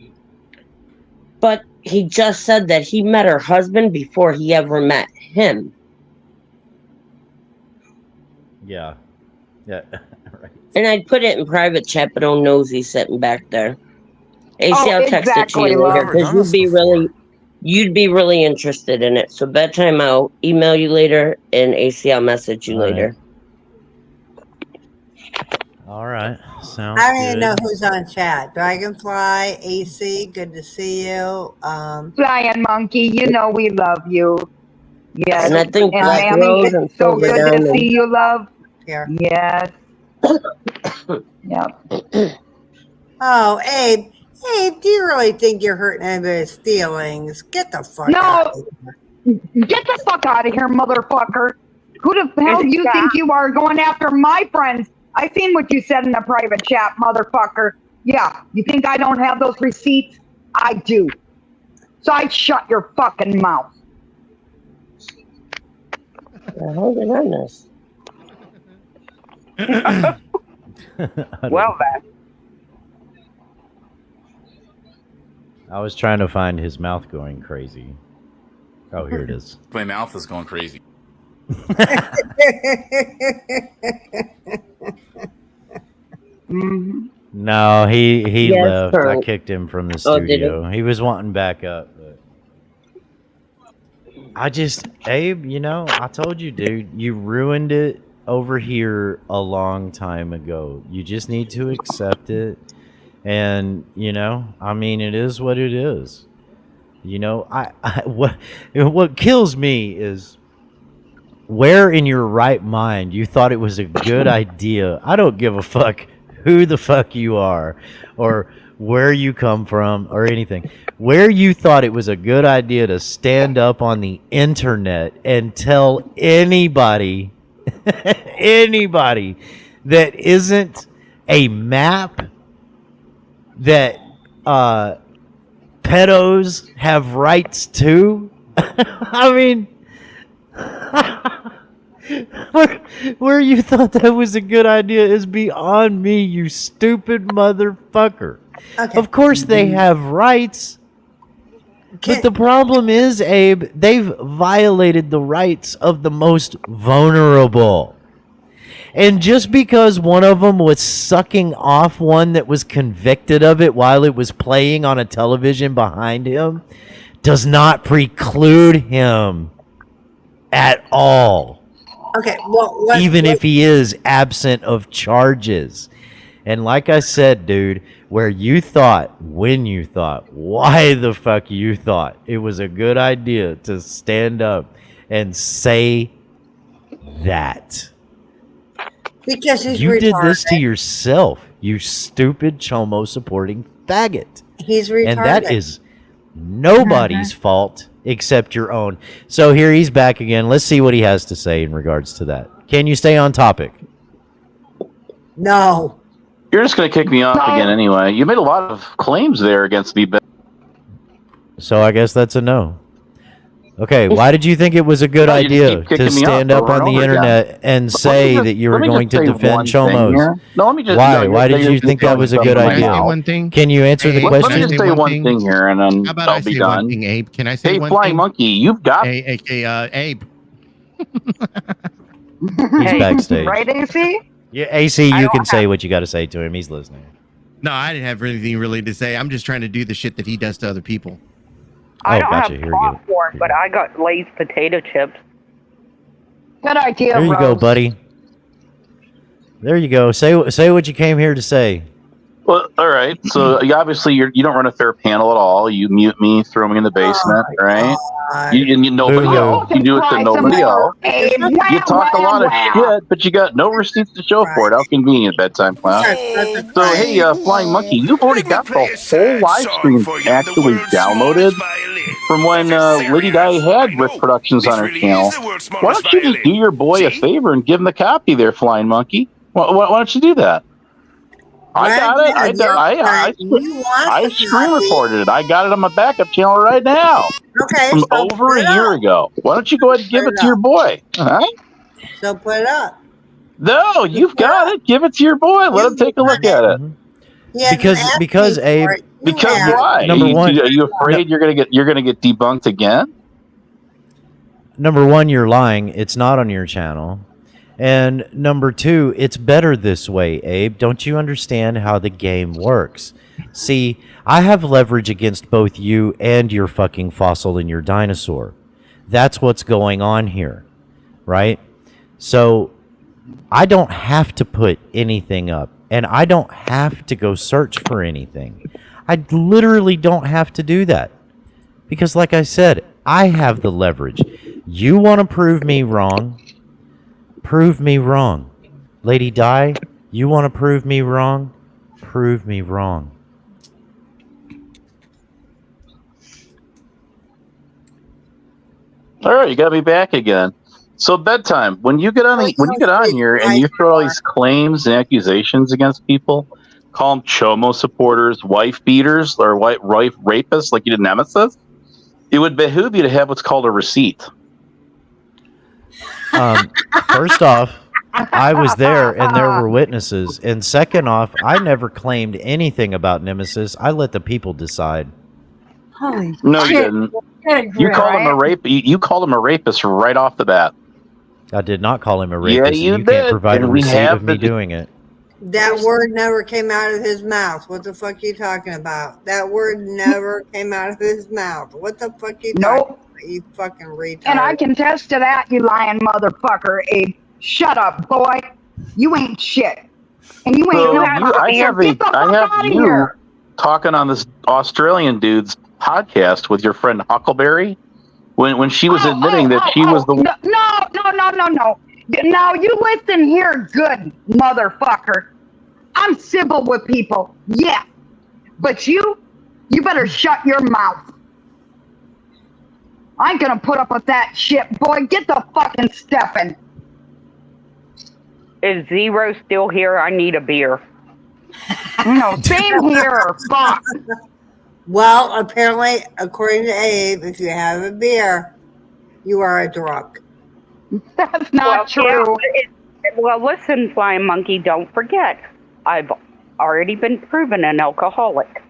But he just said that he met her husband before he ever met him. Yeah. Yeah. Right. And I put it in private chat, but old Nosy sitting back there. AC, I'll text it to you later because you'd be really interested in it. So bedtime, I'll email you later, and AC, I'll message you later. All right. Sounds I don't even good. know who's on chat. Dragonfly, AC, good to see you. Flying Monkey, you know we love you. Yes. And I think Black Mammy, Rose it's and so Silver good to Diamond. see you, love. Here. Yes. Yep. Oh, Abe. Abe, do you really think you're hurting anybody's feelings? Get the fuck No. out of here. Get the fuck out of here, motherfucker. Who the hell do you think you are going after my friends? I seen what you said in the private chat, motherfucker. Yeah, you think I don't have those receipts? I do. So I shut your fucking mouth. Hold it on this. Well, then. I was trying to find his mouth going crazy. Oh, here it is. My mouth is going crazy. No, he Yes, left. sir. I kicked him from the Oh, did studio. He was wanting back up, but Abe, you know, I told you, dude, you ruined it over here a long time ago. You just need to accept it. And, you know, I mean, it is what it is. You know, what kills me is where in your right mind you thought it was a good idea. I don't give a fuck who the fuck you are or where you come from or anything. Where you thought it was a good idea to stand up on the internet and tell anybody anybody that isn't a map that pedos have rights to. I mean, where you thought that was a good idea is beyond me, you stupid motherfucker. Okay. Of course they have rights. But the problem is, Abe, they've violated the rights of the most vulnerable. And just because one of them was sucking off one that was convicted of it while it was playing on a television behind him does not preclude him at all. Okay, well, even if he is absent of charges. And like I said, dude, where you thought, when you thought, why the fuck you thought it was a good idea to stand up and say that. Because he's You retarded. did this to yourself, you stupid Chomo supporting faggot. He's retarded. And that is nobody's fault except your own. So here he's back again. Let's see what he has to say in regards to that. Can you stay on topic? No. You're just going to kick me off again anyway. You made a lot of claims there against me, Ben. So I guess that's a no. Okay, why did you think it was a good No, you just idea keep kicking to me stand off up on over the and over internet again. and Let me say just- that you let were me going just to say defend one thing Chomos? here. No, let me just. Why? no, Why you're did you just think that throwing was a stuff good in my idea? mouth. One thing. Can you answer the Hey, Let question? me just say one thing here, and then How about I'll I be say done. one thing, Abe? Can I say Hey, one Flying thing? Monkey, you've got. Hey, Abe. He's backstage. Right, AC? Yeah, AC, you can say what you got to say to him. He's listening. No, I didn't have anything really to say. I'm just trying to do the shit that he does to other people. I Oh, don't gotcha. have Here we go. popcorn, but I got Lay's potato chips. Good idea, There you go, Rose. buddy. There you go. Say what you came here to say. Well, all right. So obviously you don't run a fair panel at all. You mute me, throw me in the basement, right? Nobody else. You do it to nobody else. You talk a lot of shit, but you got no receipts to show for it. How convenient, bedtime class. So hey, Flying Monkey, you've already got the whole live stream actually downloaded from when Lady Di had Rick Productions on her channel. Why don't you just do your boy a favor and give him the copy there, Flying Monkey? Why don't you do that? I got it. I screen recorded it. I got it on my backup channel right now. Okay, from so over a year ago. Why don't you go ahead and give it to your boy? Huh? So put it up. No, you've got it. Give it to your boy. Let him take a look at it. Because Abe. Because why? Number one, are you afraid you're gonna get debunked again? Number one, you're lying. It's not on your channel. And number two, it's better this way, Abe. Don't you understand how the game works? See, I have leverage against both you and your fucking fossil and your dinosaur. That's what's going on here, right? So I don't have to put anything up, and I don't have to go search for anything. I literally don't have to do that because, like I said, I have the leverage. You want to prove me wrong? Prove me wrong. Lady Di, you want to prove me wrong? Prove me wrong. All right, you got me back again. So bedtime. When you get on here and you throw all these claims and accusations against people, call them Chomo supporters, wife beaters, or wife rapists, like you did Nemesis, it would behoove you to have what's called a receipt. First off, I was there and there were witnesses. And second off, I never claimed anything about Nemesis. I let the people decide. Holy No, you shit. didn't. You called him a rape. You called him a rapist right off the bat. I did not call him a rapist. Yeah, you and you did. can't provide a And we receipt have of me the- doing it. That word never came out of his mouth. What the fuck are you talking about? That word never came out of his mouth. What the fuck are you talking about? You fucking retard. And I can attest to that, you lying motherfucker, Abe. Shut up, boy. You ain't shit. And you ain't So doing I have you here. talking on this Australian dude's podcast with your friend Huckleberry when she was admitting that she was the No. Now you listen here, good motherfucker. I'm civil with people, yeah. But you better shut your mouth. I ain't gonna put up with that shit, boy. Get the fucking stepping. Is Zero still here? I need a beer. No, same here. Fuck. Well, apparently, according to Abe, if you have a beer, you are a drunk. That's not true. Well, listen, Flying Monkey, don't forget. I've already been proven an alcoholic.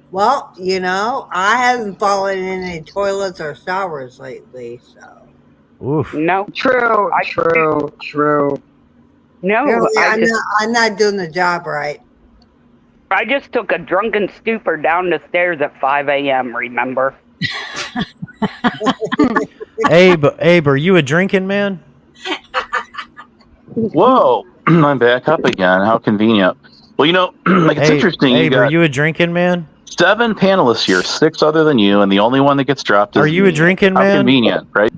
Well, you know, I haven't fallen in any toilets or showers lately, so. Oof. No. True. No, Apparently, I'm not doing the job right. I just took a drunken stupor down the stairs at 5 a.m., remember? Abe, are you a drinking man? Whoa, I'm back up again. How convenient. Well, you know, like it's interesting. Abe, you got are you a drinking man? 7 panelists here, 6 other than you, and the only one that gets dropped is Are you a drinking How man? convenient, right?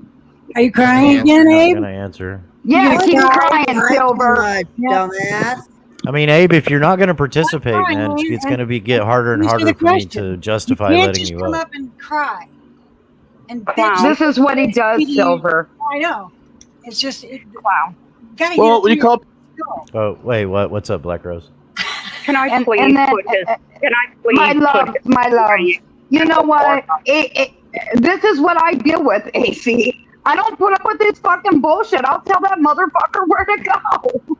Are you crying again, I'm Abe? gonna answer. Yeah, keep crying, Silver. Dumbass. I mean, Abe, if you're not going to participate, Fine, man, well, it's and going to get harder and answer harder the for me question. to justify You can't letting just you come up. up and cry. And This is what he does, Silver. I know. It's just wow. Gotta Well, what do get you call? Oh, wait, what's up, Black Rose? Can I And- please and then- put his? Can I please My love, put his, my love. You know what? This is what I deal with, AC. I don't put up with this fucking bullshit. I'll tell that motherfucker where to go.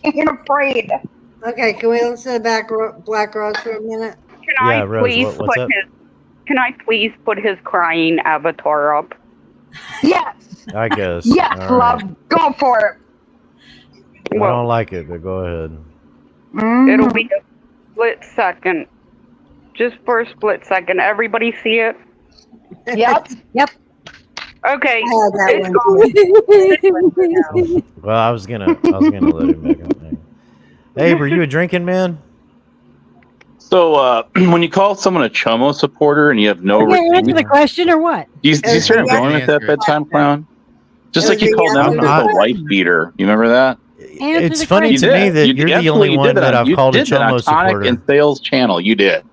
Ain't afraid. Okay, can we listen to Black Rose for a minute? Can I Rose, please what's put up? his? Can I please put his crying avatar up? Yes. I guess. Yes, All love. right. Go for it. I don't like it, but go ahead. It'll be a split second. Just for a split second. Everybody see it? Yep. Yep. Okay. Well, I was gonna let him make him. Abe, are you a drinking man? So when you call someone a Chomo supporter and you have no Okay, answer receipt, the question or what? do you see where I'm going with that bedtime clown? Just like you called Nelson a wife beater. You remember that? Answer It's the funny question. to me that you're the only one that I've called a You did that on Chomo Tonic supporter. and Sales channel. You did.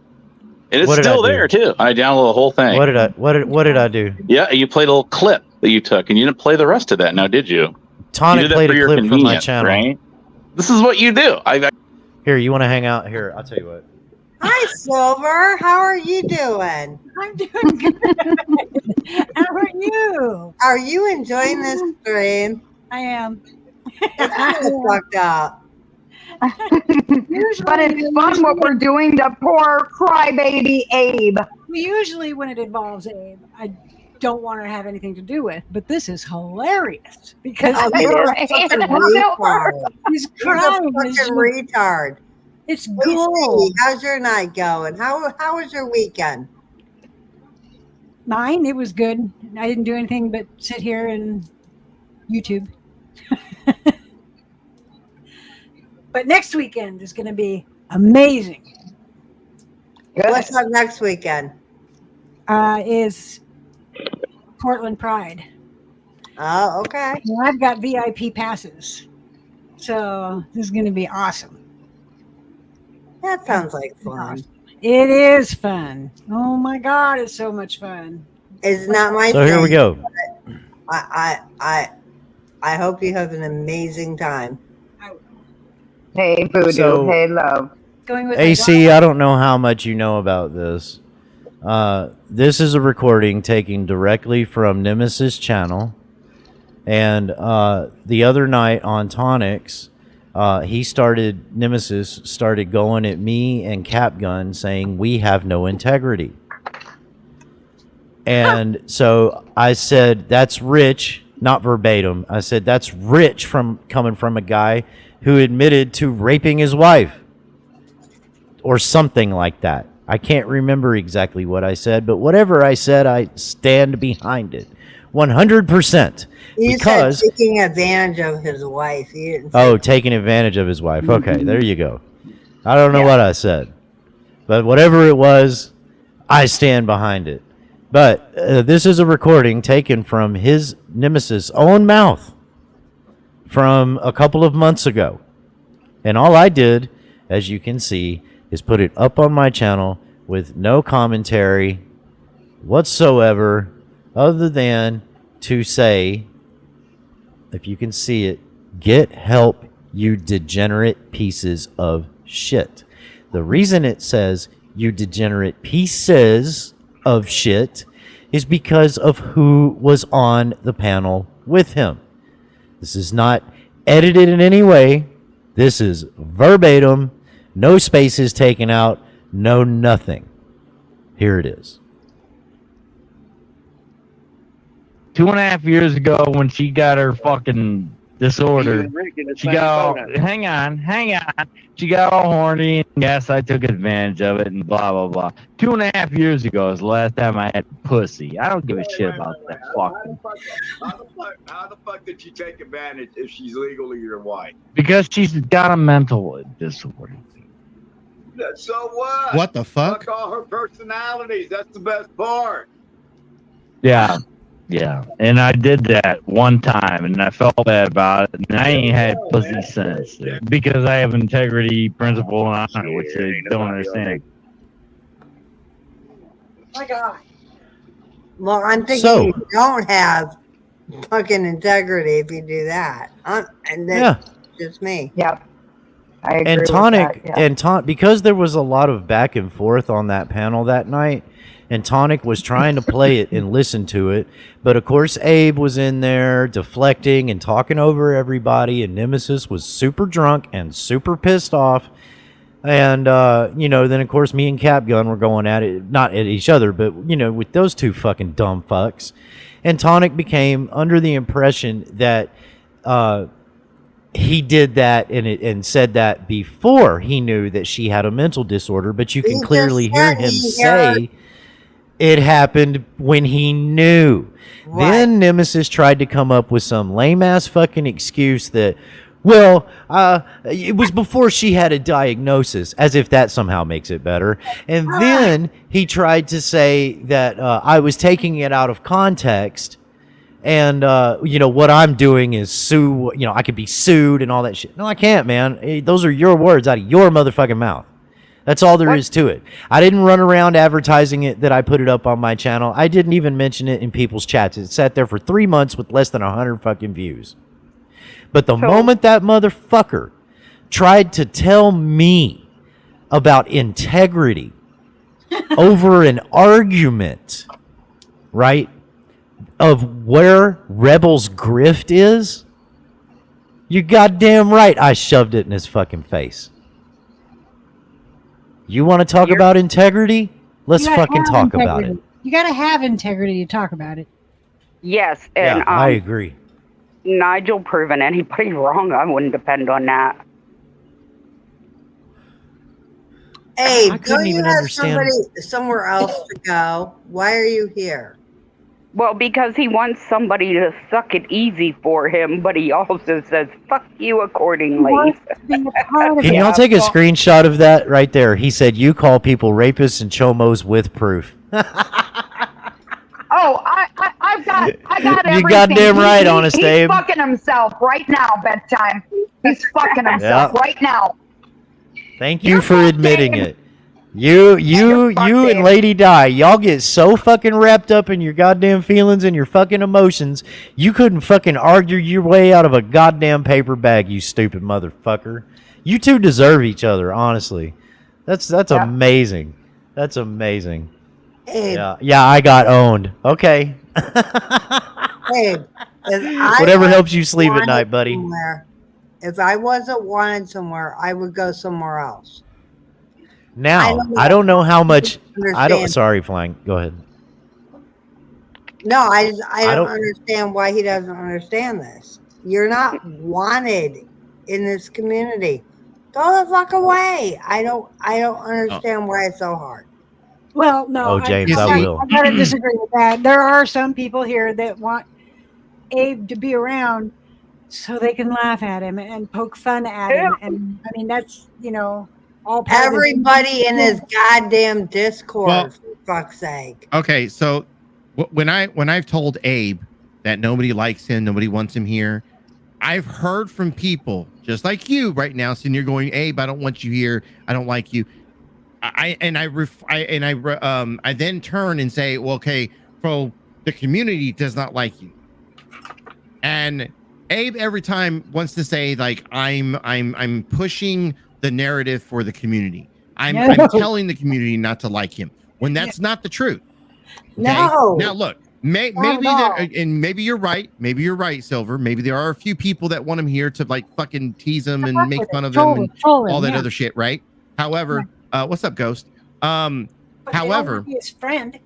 And it's What did I still do? there too. I downloaded the whole thing. What did I do? Yeah, you played a little clip that you took, and you didn't play the rest of that. Now, did you? Tonic You did that played for a your clip from my convenience, channel. right? This is what you do. Here, you want to hang out? Here, I'll tell you what. Hi, Silver. How are you doing? I'm doing good. How are you? Are you enjoying this stream? I am. It's kind of fucked up. But it's fun what we're doing to poor crybaby Abe. Usually when it involves Abe, I don't want to have anything to do with, but this is hilarious because You're a fucking retard. he's You're a crying. fucking retard. It's Hey, gold. Steve, how's your night going? How was your weekend? Mine, it was good. I didn't do anything but sit here and YouTube. But next weekend is going to be amazing. What's up next weekend? Is Portland Pride. Oh, okay. Well, I've got VIP passes. So this is going to be awesome. That sounds like fun. It is fun. Oh my God, it's so much fun. It's not my So here we go. I hope you have an amazing time. Hey, Voodoo. So- hey, love. Going with AC, I don't know how much you know about this. This is a recording taken directly from Nemesis channel. And the other night on Tonics, Nemesis started going at me and Capgun saying we have no integrity. And so I said, that's rich, not verbatim. I said, that's rich coming from a guy who admitted to raping his wife or something like that. I can't remember exactly what I said, but whatever I said, I stand behind it 100%. You Because said taking advantage of his wife. You didn't say taking advantage of his wife. Okay, there you go. I don't know what I said, but whatever it was, I stand behind it. But this is a recording taken from his Nemesis' own mouth from a couple of months ago. And all I did, as you can see, is put it up on my channel with no commentary whatsoever other than to say, if you can see it, get help, you degenerate pieces of shit. The reason it says you degenerate pieces of shit is because of who was on the panel with him. This is not edited in any way. This is verbatim, no spaces taken out, no nothing. Here it is. 2.5 years ago when she got her fucking disorder, she got all, hang on. She got all horny and yes, I took advantage of it and blah, blah, blah. 2.5 years ago is the last time I had pussy. I don't give a shit about that fucking. How the fuck did she take advantage if she's legally your wife? Because she's got a mental disorder. So what? What the fuck? Fuck all her personalities. That's the best part. Yeah. Yeah. And I did that one time and I felt bad about it. And I ain't had pussy since. Because I have integrity, principle, and honor, which they don't understand. My God. Well, I'm thinking So- you don't have fucking integrity if you do that. And that's just me. Yep. I agree And with Tonic that, yeah. because there was a lot of back and forth on that panel that night, and Tonic was trying to play it and listen to it, but of course Abe was in there deflecting and talking over everybody, and Nemesis was super drunk and super pissed off. And then of course me and Capgun were going at it, not at each other, but with those two fucking dumb fucks. And Tonic became under the impression that he did that and said that before he knew that she had a mental disorder, but you can He clearly just hear said him he say it happened when he knew. Right. Then Nemesis tried to come up with some lame ass fucking excuse that, Well, it was before she had a diagnosis, as if that somehow makes it better. And then he tried to say that I was taking it out of context, and what I'm doing is sue. I could be sued and all that shit. No, I can't, man. Those are your words out of your motherfucking mouth. That's all there is to it. I didn't run around advertising it that I put it up on my channel. I didn't even mention it in people's chats. It sat there for 3 months with less than 100 fucking views. But the moment that motherfucker tried to tell me about integrity over an argument, right, of where Rebel's grift is, you're goddamn right I shoved it in his fucking face. You want to talk about integrity? Let's fucking talk about it. You got to have integrity to talk about it. Yes, and yeah, I agree. Nigel proving anybody wrong, I wouldn't depend on that. Hey, I don't couldn't you even have understand. somebody somewhere else to go? Why are you here? Well, because he wants somebody to suck it easy for him, but he also says, fuck you accordingly. Can y'all take a screenshot of that right there? He said, you call people rapists and chomos with proof. Oh, I've got everything. You goddamn right, Honest he's Abe. fucking himself right now, bedtime. He's fucking himself right now. Thank you for admitting it. You and Lady Di, y'all get so fucking wrapped up in your goddamn feelings and your fucking emotions, you couldn't fucking argue your way out of a goddamn paper bag, you stupid motherfucker. You two deserve each other, honestly. That's amazing. That's amazing. Abe. Yeah, I got owned. Okay. Abe, Whatever helps you sleep at night, buddy. If I wasn't wanted somewhere, I would go somewhere else. Now, I don't know how much. Sorry, Flying. Go ahead. No, I don't understand why he doesn't understand this. You're not wanted in this community. Go the fuck away. I don't understand why it's so hard. Well, no. Oh, James, I will. I gotta disagree with that. There are some people here that want Abe to be around so they can laugh at him and poke fun at him. And I mean, that's, all part of everybody in his goddamn Discord, for fuck's sake. Okay, so when I've told Abe that nobody likes him, nobody wants him here, I've heard from people just like you right now, sitting here going, Abe, I don't want you here. I don't like you. I then turn and say, well, okay, so the community does not like you. And Abe every time wants to say, like, I'm pushing the narrative for the community. I'm telling the community not to like him when that's not the truth. Okay? No. Now look, maybe maybe you're right. Maybe you're right, Silver. Maybe there are a few people that want him here to like fucking tease him and make fun of him and all that other shit, right? However, what's up, Ghost? However, his friend.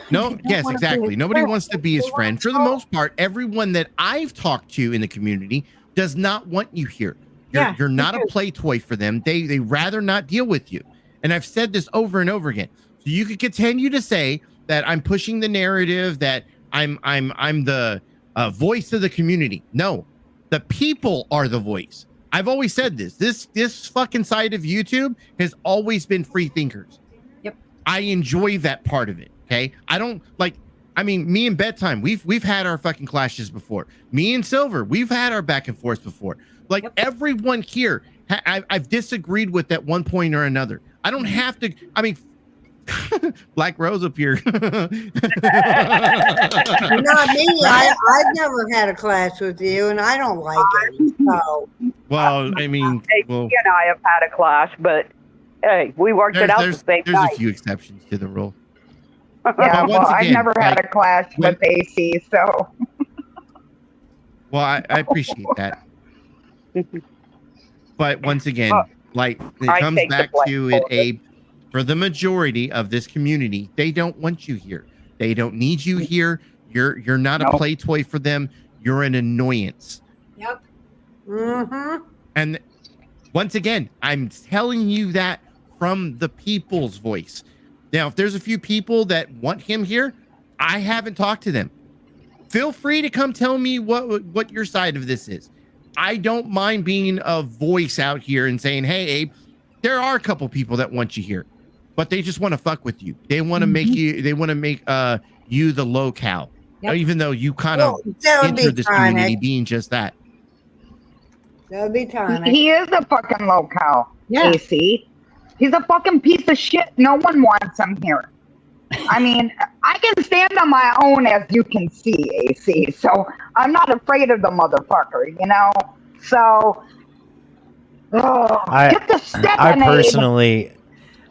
No, yes, exactly. Nobody wants to be his friend. For the most part, everyone that I've talked to in the community does not want you here. You're not a play toy for them. They rather not deal with you. And I've said this over and over again. So you could continue to say that I'm pushing the narrative, that I'm the voice of the community. No, the people are the voice. I've always said this. This fucking side of YouTube has always been free thinkers. Yep. I enjoy that part of it. Okay. I don't like, I mean, me and Bedtime, we've had our fucking clashes before. Me and Silver, we've had our back and forth before. Like everyone here, I've disagreed with at one point or another. I don't have to, I mean, Black Rose up here. Not me. I've never had a clash with you, and I don't like it. So. Well, I mean, well, he and I have had a clash, but hey, we worked it out the same There's night. a few exceptions to the rule. Yeah, But well, once I've again, never had a clash with AC, so. Well, I appreciate that. But once again, like it I comes take the back blame to for it, Abe, for the majority of this community, they don't want you here. They don't need you here. You're not a play toy for them. You're an annoyance. Yep. Mm-hmm. And once again, I'm telling you that from the people's voice. Now, if there's a few people that want him here, I haven't talked to them. Feel free to come tell me what your side of this is. I don't mind being a voice out here and saying, hey, Abe, there are a couple people that want you here, but they just want to fuck with you. They want to make you, they want to make you the locale, even though you kind of entered this community being just that. That would be tonic. He is a fucking locale, Yeah. AC. He's a fucking piece of shit. No one wants him here. I mean, I can stand on my own, as you can see, AC. So I'm not afraid of the motherfucker, you know? So, get the step I in, Abe. personally,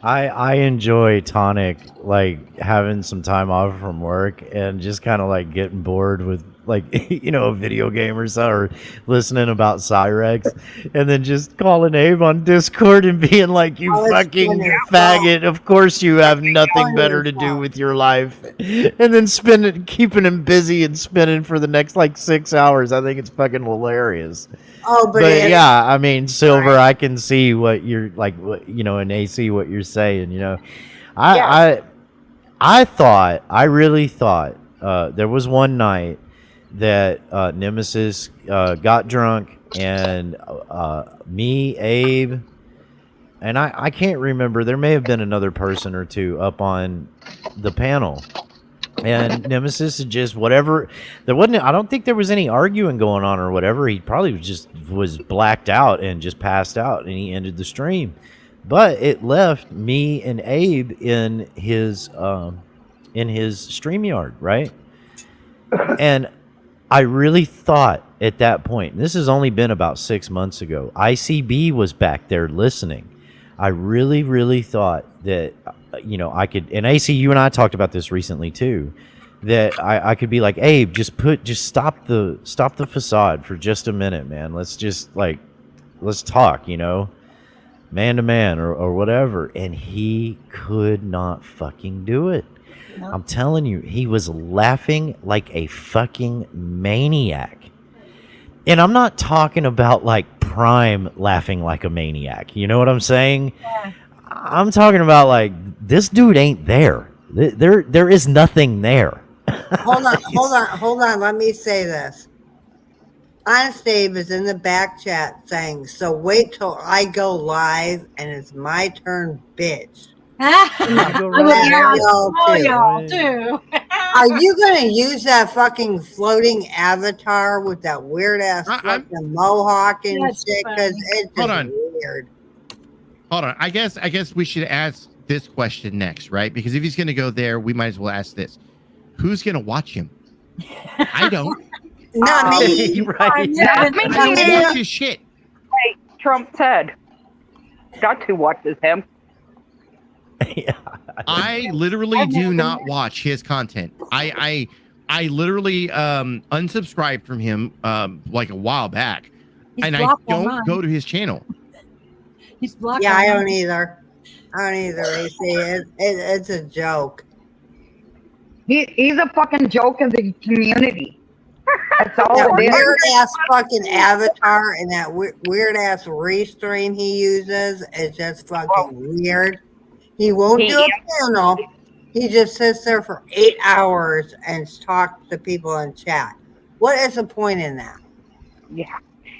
I enjoy Tonic, like having some time off from work and just kind of like getting bored with like, you know, a video game or so, or listening about Cyrex, and then just calling Abe on Discord and being like, you fucking faggot, of course you have nothing better to do with your life, and then keeping him busy and spinning for the next like 6 hours. I think it's fucking hilarious. Oh, but yeah, I mean, Silver, I can see what you're like, you know, and AC, what you're saying, you know. I really thought there was one night that Nemesis got drunk, and me, Abe, and I can't remember, there may have been another person or two up on the panel, and Nemesis just whatever, there wasn't, I don't think there was any arguing going on or whatever. He probably just was blacked out and just passed out, and he ended the stream. But it left me and Abe in his StreamYard, right? And I really thought at that point, this has only been about 6 months ago, ICB was back there listening. I really, really thought that, you know, I could, and AC, you and I talked about this recently too, that I could be like, Abe, just stop the facade for just a minute, man. Let's talk, you know, man to man or whatever. And he could not fucking do it. No. I'm telling you, he was laughing like a fucking maniac. And I'm not talking about like Prime laughing like a maniac. You know what I'm saying? Yeah. I'm talking about like, this dude ain't there. There is nothing there. Hold on. Let me say this. Honest Abe is in the back chat saying, so wait till I go live and it's my turn, bitch. Y'all too. Are you gonna use that fucking floating avatar with that weird ass fucking mohawk and shit? Because it's just weird. Hold on. I guess we should ask this question next, right? Because if he's gonna go there, we might as well ask this: who's gonna watch him? I don't. Not me. Right? Not me. I don't watch his shit. Hey, Trump said, "Got to watch him." Yeah, I literally do not watch his content. I literally unsubscribed from him like a while back, and I don't go to his channel. He's blocked. Yeah, I don't either. AC. It's a joke. He's a fucking joke of the community. That's all that it is. Weird ass fucking avatar and that weird ass restream he uses is just fucking weird. He won't do a panel. He just sits there for 8 hours and talks to people in chat. What is the point in that? Yeah.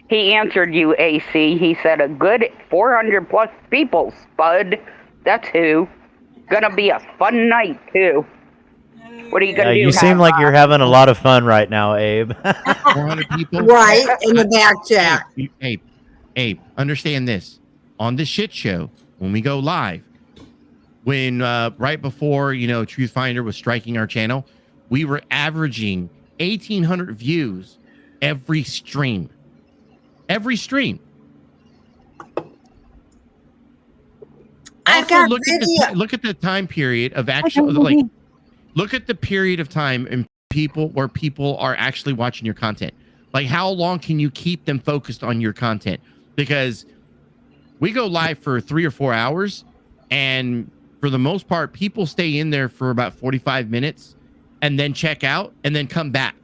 He answered you, AC. He said a good 400 plus people, Spud. That's who. Gonna be a fun night, too. What are you gonna do? You seem like you're having a lot of fun right now, Abe. 400 people? Right, in the back chat. Abe, understand this. On the shit show, when we go live, when right before, you know, Truth Finder was striking our channel, we were averaging 1,800 views every stream. Also, look at the time period of actual, like, look at the period of time and where people are actually watching your content. Like, how long can you keep them focused on your content? Because we go live for 3 or 4 hours, and for the most part, people stay in there for about 45 minutes and then check out and then come back.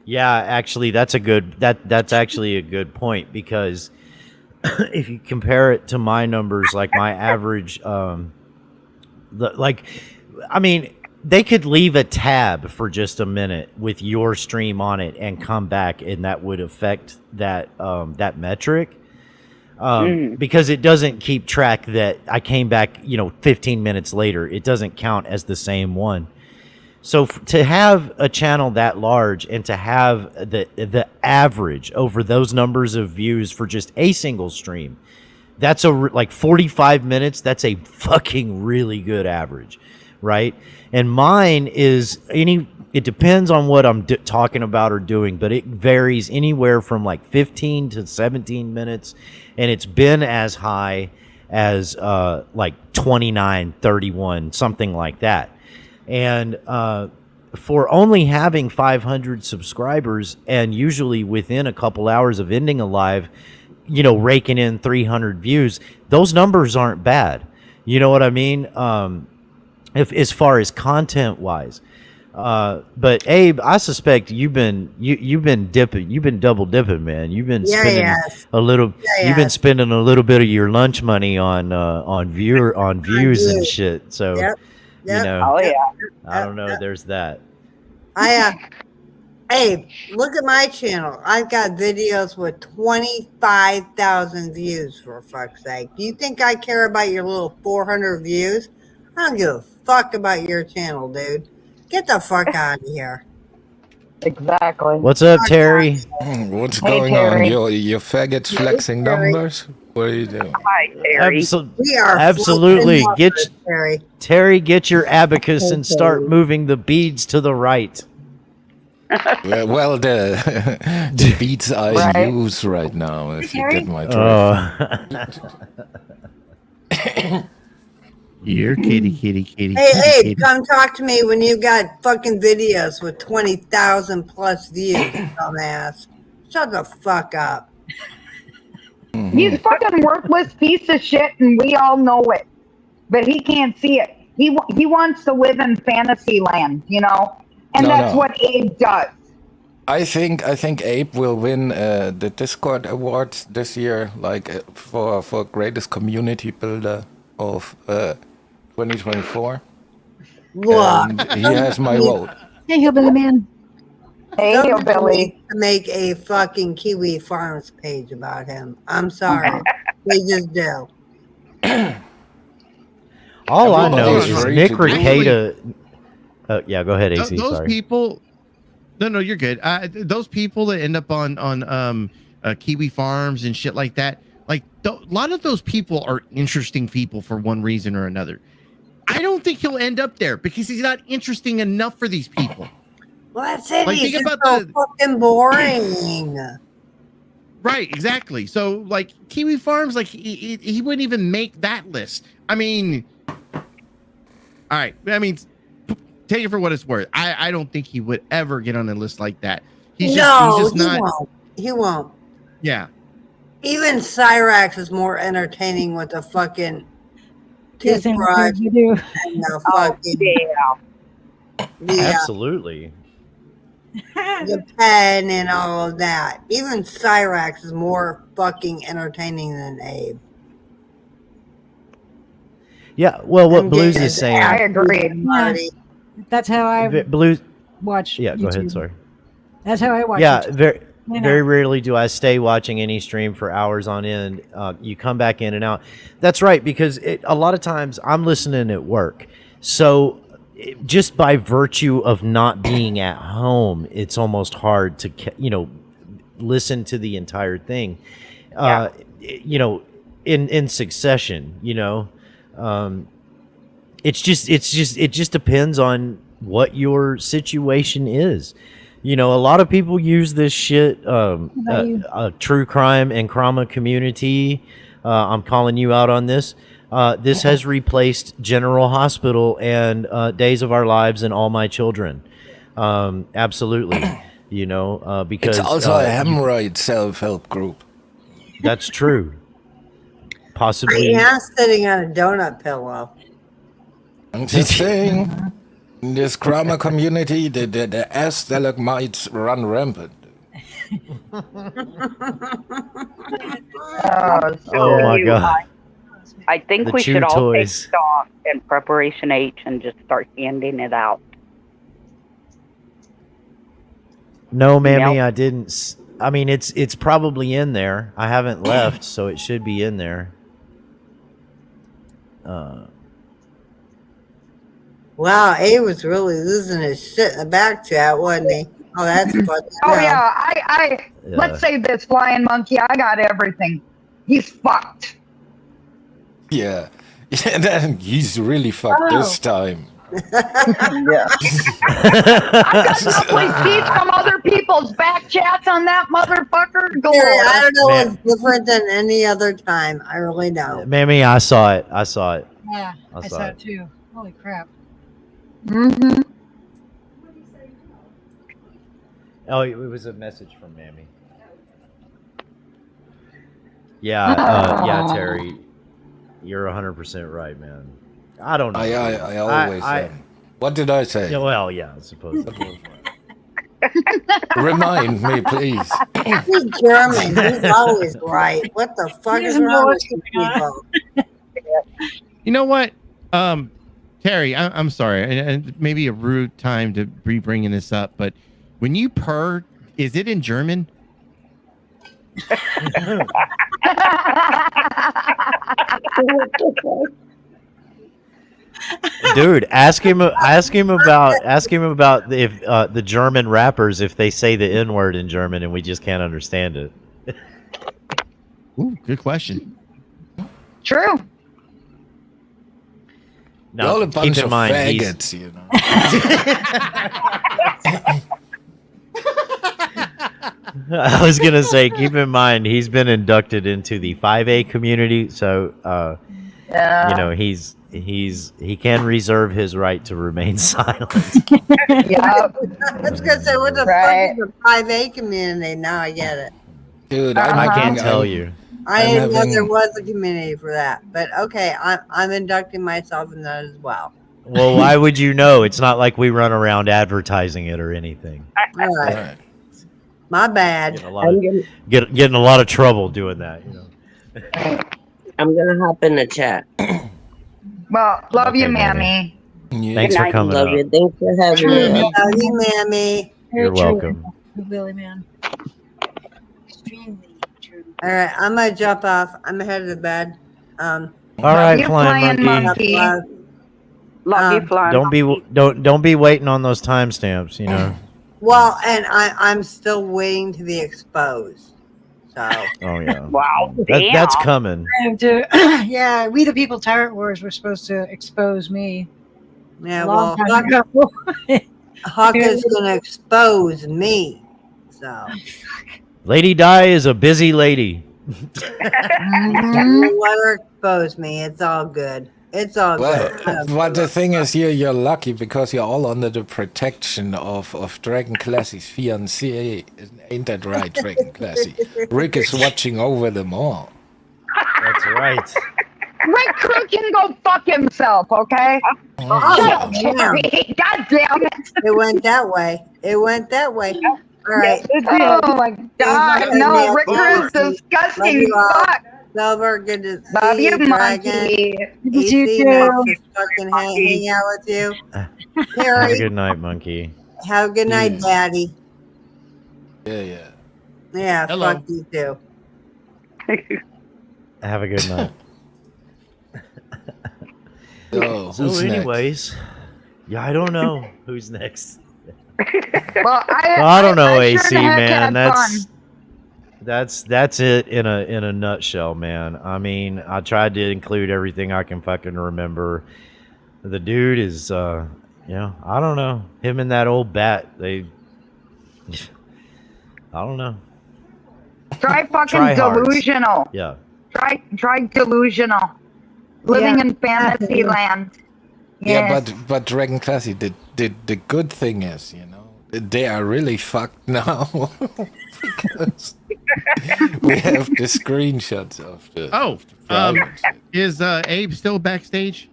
Yeah, actually, that's actually a good point, because if you compare it to my numbers, like my average, I mean, they could leave a tab for just a minute with your stream on it and come back, and that would affect that that metric. Because it doesn't keep track that I came back, 15 minutes later. It doesn't count as the same one. So to have a channel that large and to have the average over those numbers of views for just a single stream, that's like 45 minutes. That's a fucking really good average, right? And mine is it depends on what I'm talking about or doing, but it varies anywhere from like 15 to 17 minutes. And it's been as high as like 29, 31, something like that. And for only having 500 subscribers and usually within a couple hours of ending a live, raking in 300 views, those numbers aren't bad. You know what I mean? As far as content wise. But Abe, I suspect you've been dipping, you've been double dipping, man. You've been spending you've been spending a little bit of your lunch money on views and shit. So I don't know. There's that. Abe, look at my channel. I've got videos with 25,000 views, for fuck's sake. Do you think I care about your little 400 views? I don't give a fuck about your channel, dude. Get the fuck out of here. Exactly. What's up, Terry? What's going on? Your faggots flexing numbers? What are you doing? Hi, Terry. Absolutely. Terry, get your abacus and start moving the beads to the right. Well, the beats I use right now, if you get my drift. You're kitty. Hey, come talk to me when you got fucking videos with 20,000 plus views, dumbass. Shut the fuck up. He's a fucking worthless piece of shit, and we all know it. But he can't see it. He wants to live in fantasy land, And that's what Abe does. I think Abe will win the Discord Awards this year, like for greatest community builder of 2024. And he has my vote. Hey, Hillbilly Man. Hey, Hillbilly. To make a fucking Kiwi Farms page about him. I'm sorry. They just do. All I know is Nick Rekieta. Yeah, go ahead, AC. Those sorry. people. No, you're good. Those people that end up on Kiwi Farms and shit like that. Like a lot of those people are interesting people for one reason or another. I don't think he'll end up there because he's not interesting enough for these people. Well, that's it. Like, He's think just about so fucking boring. Right, exactly. So, like Kiwi Farms, like he wouldn't even make that list. I mean, all right. I mean, take it for what it's worth. I don't think he would ever get on a list like that. He's just not. He won't. Yeah. Even Cyrax is more entertaining with the fucking toothbrush and the fucking Absolutely. the pen and all of that. Even Cyrax is more fucking entertaining than Abe. Yeah, well, what Blues is saying. I agree. Yeah. That's how I Blues. watch. Yeah, YouTube. go ahead. Sorry. That's how I watch. Yeah, YouTube. very rarely do I stay watching any stream for hours on end. You come back in and out. That's right, because a lot of times I'm listening at work. So just by virtue of not being at home, it's almost hard to, listen to the entire thing, in succession, it just depends on what your situation is. A lot of people use this shit, true crime and trauma community. I'm calling you out on this. This has replaced General Hospital and Days of Our Lives and All My Children. Absolutely. Because it's also a hemorrhoid self-help group. That's true. Possibly. I am sitting on a donut pillow. I'm just saying, in this trauma community, the ass stalagmites run rampant. Oh my God. I think The we chew should all toys. take stock in Preparation H and just start handing it out. No, Mammy, Nope. I didn't. I mean, it's probably in there. I haven't left, so it should be in there. Wow, Abe was really losing his shit in the back chat, wasn't he? Oh, that's fun. Oh yeah, let's say this flying monkey. I got everything. He's fucked. Yeah. Yeah, then he's really fucked this time. Yeah. I got someplace see some other people's back chats on that motherfucker. Go Terry, I don't know Man. what's different than any other time. I really don't. Mammy, I saw it. I saw it. Yeah, I I saw saw it. it too. Holy crap. Mm-hmm. Oh, it was a message from Mammy. Yeah, yeah, Terry, you're 100% right, man. I don't know. I always am. What did I say? Yeah, well, yeah, I suppose. Remind me, please. He's German. He's always right. What the fuck is wrong with you people? You know what, Terry? I'm sorry, and maybe a rude time to be bringing this up, but when you purr, is it in German? Dude, ask him about if the German rappers, if they say the N word in German and we just can't understand it. Ooh, good question. True. No, You're all a keep bunch in of mind, faggots, you know. I was gonna say, keep in mind, he's been inducted into the 5A community, so Yeah. you know he can reserve his right to remain silent. Yeah. I was gonna say, what the Right. fuck is the 5A community? Now I get it. Dude, I can't tell you. I I'm didn't know there having- was a community for that, but okay, I'm inducting myself in that as well. Well, why would you know? It's not like we run around advertising it or anything. All right, my bad. Getting a lot of trouble doing that. You know. I'm gonna hop in the chat. Well, love Okay, you, Mammy. Mammy. Thanks for coming Love up. you. Thanks for having me. Love you, Mammy. You're welcome. Billy man. Extremely true. All right, I'm gonna jump off. I'm headed to bed. All right, you, flying flying monkey. monkey. Love you, flying Don't be waiting on those timestamps. You know. Well, and I'm still waiting to be exposed. So. Oh yeah. Wow. That's coming. I have to, yeah, We the People Tyrant Wars were supposed to expose me. Yeah, a long well, time ago. Huck is gonna expose me. So. Lady Di is a busy lady. You let her expose me. It's all good. It's all good. But the thing is, you're lucky because you're all under the protection of Dragon Classy's fiancé. Ain't that right, Dragon Classy? Rick is watching over them all. That's right. Rick Crew can go fuck himself, okay? Shut up, Terry. God damn it. It went that way. It went that way. All right. Oh my God. No, Rick Crew is disgusting. Fuck. Silver, good to Love see you, you, Dragon. monkey. AC, nice to fucking hang out with you. Have a Terry, good night, monkey. have a good night, Daddy. Yeah. Yeah, Hello. fuck you too. Have a good night. Oh, So, who's next? anyways, yeah, I don't know who's next. Well, I don't know, I AC sure the heck man. had fun. That's it in a nutshell, man. I mean, I tried to include everything I can fucking remember. The dude is, I don't know. Him and that old bat, I don't know. Try fucking Tryhards. delusional. Yeah. Try delusional. Living Yeah. in fantasy land. Yeah, Yes. but Dragon Classy, the good thing is, they are really fucked now because we have the screenshots of the. Is Abe still backstage?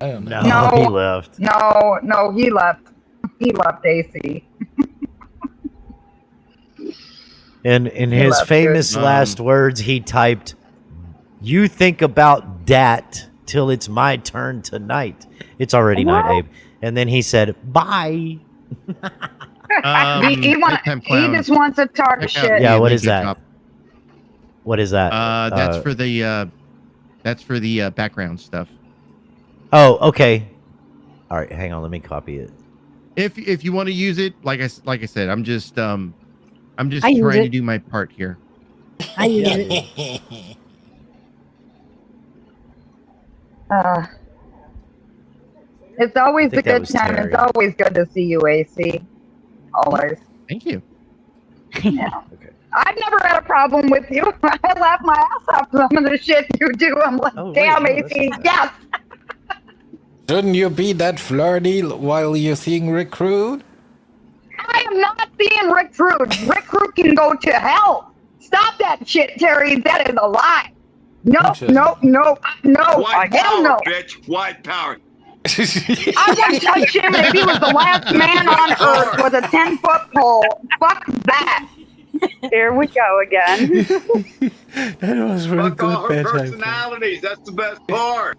I don't know. No, he left. No, he left. He left AC. And in his left, famous good. last words, he typed You think about that till it's my turn tonight. It's already night, Abe. And then he said, bye. He just wants to talk shit. Yeah, what is that? What is that? That's for the background stuff. Oh, okay. All right, hang on. Let me copy it. If you want to use it, like I said, I'm just trying to do my part here. I use it. It's always a good time. It's always good to see you, AC. Always. Thank you. Yeah. Okay. I've never had a problem with you. I laugh my ass off some of the shit you do. I'm like, damn, AC, yes. Shouldn't you be that flirty while you're seeing Recruit? I am not seeing Recruit. Recruit can go to hell. Stop that shit, Terry. That is a lie. No. White Hell power, no. bitch. White power. I wouldn't touch him if he was the last man on earth with a 10-foot pole. Fuck that. Here we go again. That was really Fuck good. all her personalities. That's the best part.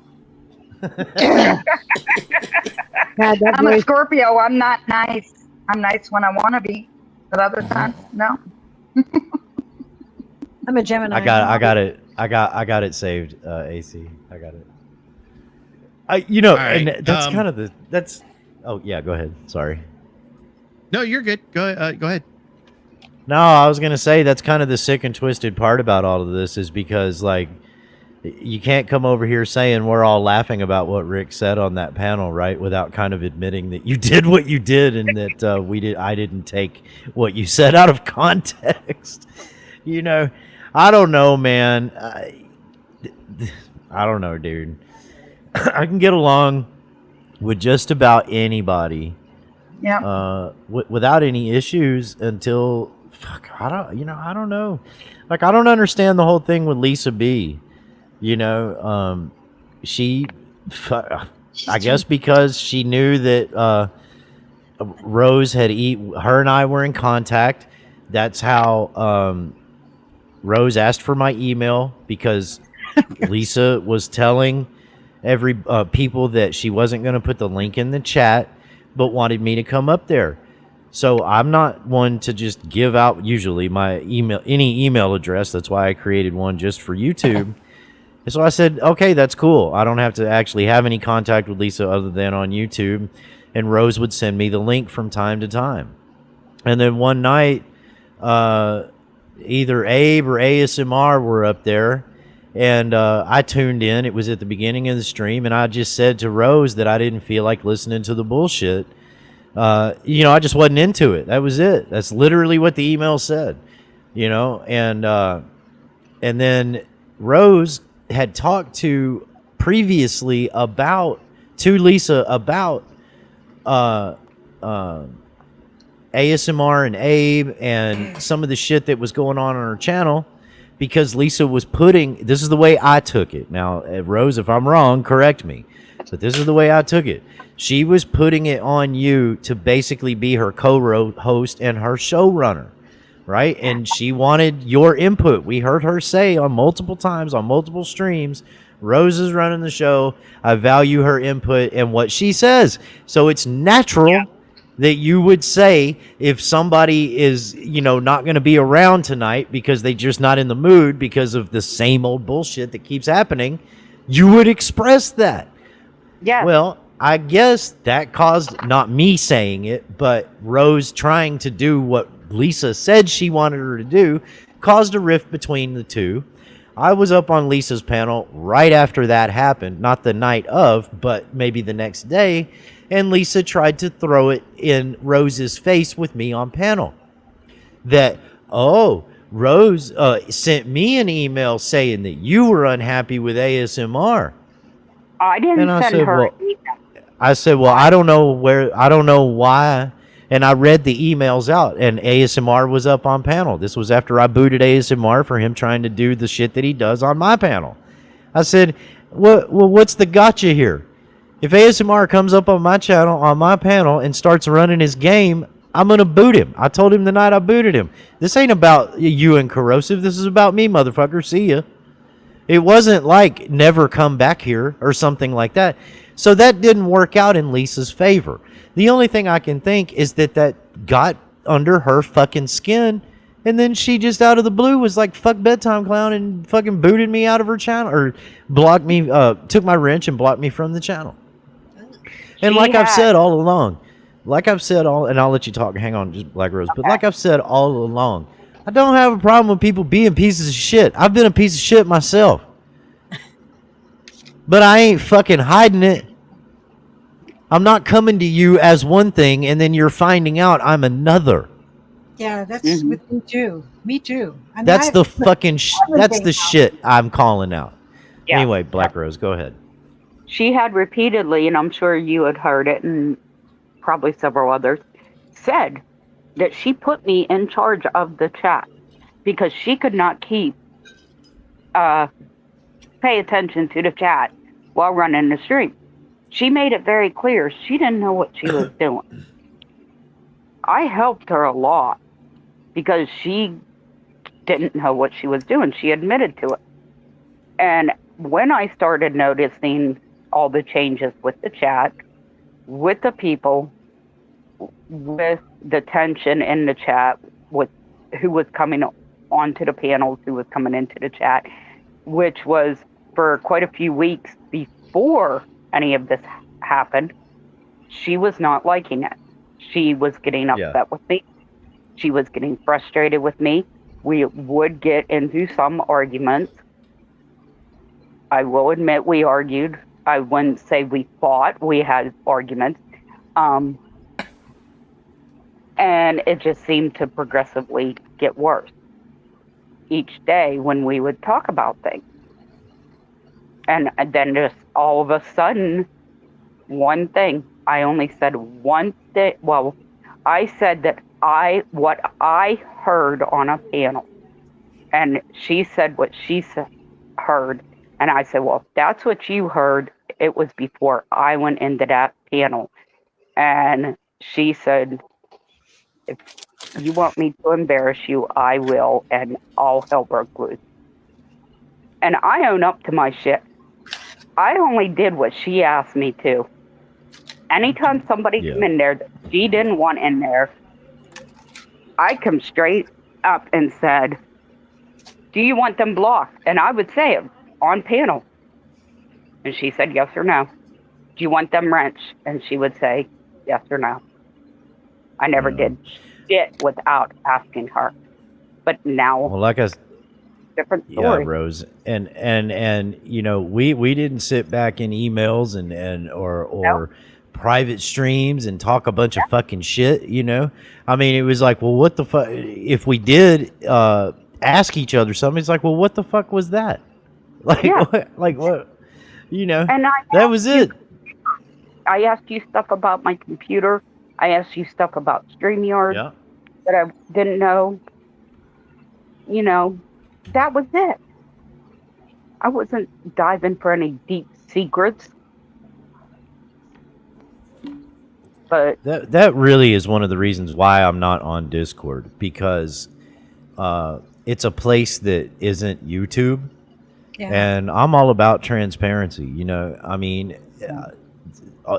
I'm a Scorpio. I'm not nice. I'm nice when I want to be, but other times, no. I'm a Gemini. I got it saved, AC. I got it. Right, and that's kind of that's. Oh yeah, go ahead. Sorry. No, you're good. Go ahead. No, I was gonna say that's kind of the sick and twisted part about all of this is because like you can't come over here saying we're all laughing about what Rick said on that panel, right? Without kind of admitting that you did what you did and that I didn't take what you said out of context. I don't know, man. I don't know, dude. I can get along with just about anybody. Yeah. Without any issues until I don't know. Like I don't understand the whole thing with Lisa B. She I guess because she knew that Rose had her and I were in contact. That's how Rose asked for my email because Lisa was telling every people that she wasn't going to put the link in the chat, but wanted me to come up there. So I'm not one to just give out usually my any email address. That's why I created one just for YouTube. And so I said, okay, that's cool. I don't have to actually have any contact with Lisa other than on YouTube. And Rose would send me the link from time to time. And then one night, either Abe or ASMR were up there. And I tuned in. It was at the beginning of the stream. And I just said to Rose that I didn't feel like listening to the bullshit. I just wasn't into it. That was it. That's literally what the email said. And then Rose had talked to previously to Lisa about ASMR and Abe and some of the shit that was going on her channel because Lisa was this is the way I took it. Now, Rose, if I'm wrong, correct me. But this is the way I took it. She was putting it on you to basically be her co-host and her showrunner. Right? And she wanted your input. We heard her say on multiple times, on multiple streams, Rose is running the show. I value her input and what she says. So it's natural that you would say if somebody is, not going to be around tonight because they're just not in the mood because of the same old bullshit that keeps happening, you would express that. Yeah. Well, I guess that caused, not me saying it, but Rose trying to do what Lisa said she wanted her to do, caused a rift between the two. I was up on Lisa's panel right after that happened, not the night of, but maybe the next day, and Lisa tried to throw it in Rose's face with me on panel. That, Rose sent me an email saying that you were unhappy with ASMR. I didn't send her an email. I said, well, I don't know why. And I read the emails out, and ASMR was up on panel. This was after I booted ASMR for him trying to do the shit that he does on my panel. I said, what's the gotcha here? If ASMR comes up on my channel, on my panel, and starts running his game, I'm going to boot him. I told him the night I booted him. This ain't about you and Corrosive. This is about me, motherfucker. See ya. It wasn't like never come back here or something like that. So that didn't work out in Lisa's favor. The only thing I can think is that got under her fucking skin, and then she just out of the blue was like, fuck bedtime clown, and fucking booted me out of her channel, or blocked me, took my wrench and blocked me from the channel. And like I've said all along, and I'll let you talk, hang on, just Black Rose, but like I've said all along, I don't have a problem with people being pieces of shit. I've been a piece of shit myself. But I ain't fucking hiding it. I'm not coming to you as one thing and then you're finding out I'm another. Yeah, that's with me too. Me too. I mean, that's the fucking that's the shit I'm calling out. Yeah. Anyway, Black Rose, go ahead. She had repeatedly, and I'm sure you had heard it, and probably several others, said that she put me in charge of the chat because she could not pay attention to the chat while running the stream. She made it very clear she didn't know what she was doing. I helped her a lot because she didn't know what she was doing. She admitted to it. And when I started noticing all the changes with the chat, with the people, with the tension in the chat, with who was coming onto the panels, who was coming into the chat, which was for quite a few weeks before any of this happened, she was not liking it. She was getting upset with me. She was getting frustrated with me. We would get into some arguments. I will admit we argued. I wouldn't say we fought. We had arguments. And it just seemed to progressively get worse each day when we would talk about things. And then just all of a sudden, one thing. I only said one thing. Well, I said that what I heard on a panel. And she said what she heard. And I said, well, if that's what you heard, it was before I went into that panel. And she said, if you want me to embarrass you, I will. And all hell broke loose. And I own up to my shit. I only did what she asked me to. Anytime somebody came in there that she didn't want in there, I come straight up and said, do you want them blocked? And I would say it on panel. And she said yes or no. Do you want them wrenched? And she would say yes or no. I never did shit without asking her. But now, well, like I different story. Yeah, Rose, and you know, we didn't sit back in emails or private streams and talk a bunch of fucking shit. You know, I mean, it was like, well, what the fuck? If we did ask each other something, it's like, well, what the fuck was that? Like, what? You know, and that was it. I asked you stuff about my computer. I asked you stuff about StreamYard that I didn't know. You know, that was it. I wasn't diving for any deep secrets. But that really is one of the reasons why I'm not on Discord, because it's a place that isn't YouTube. Yeah. And I'm all about transparency. You know, I mean,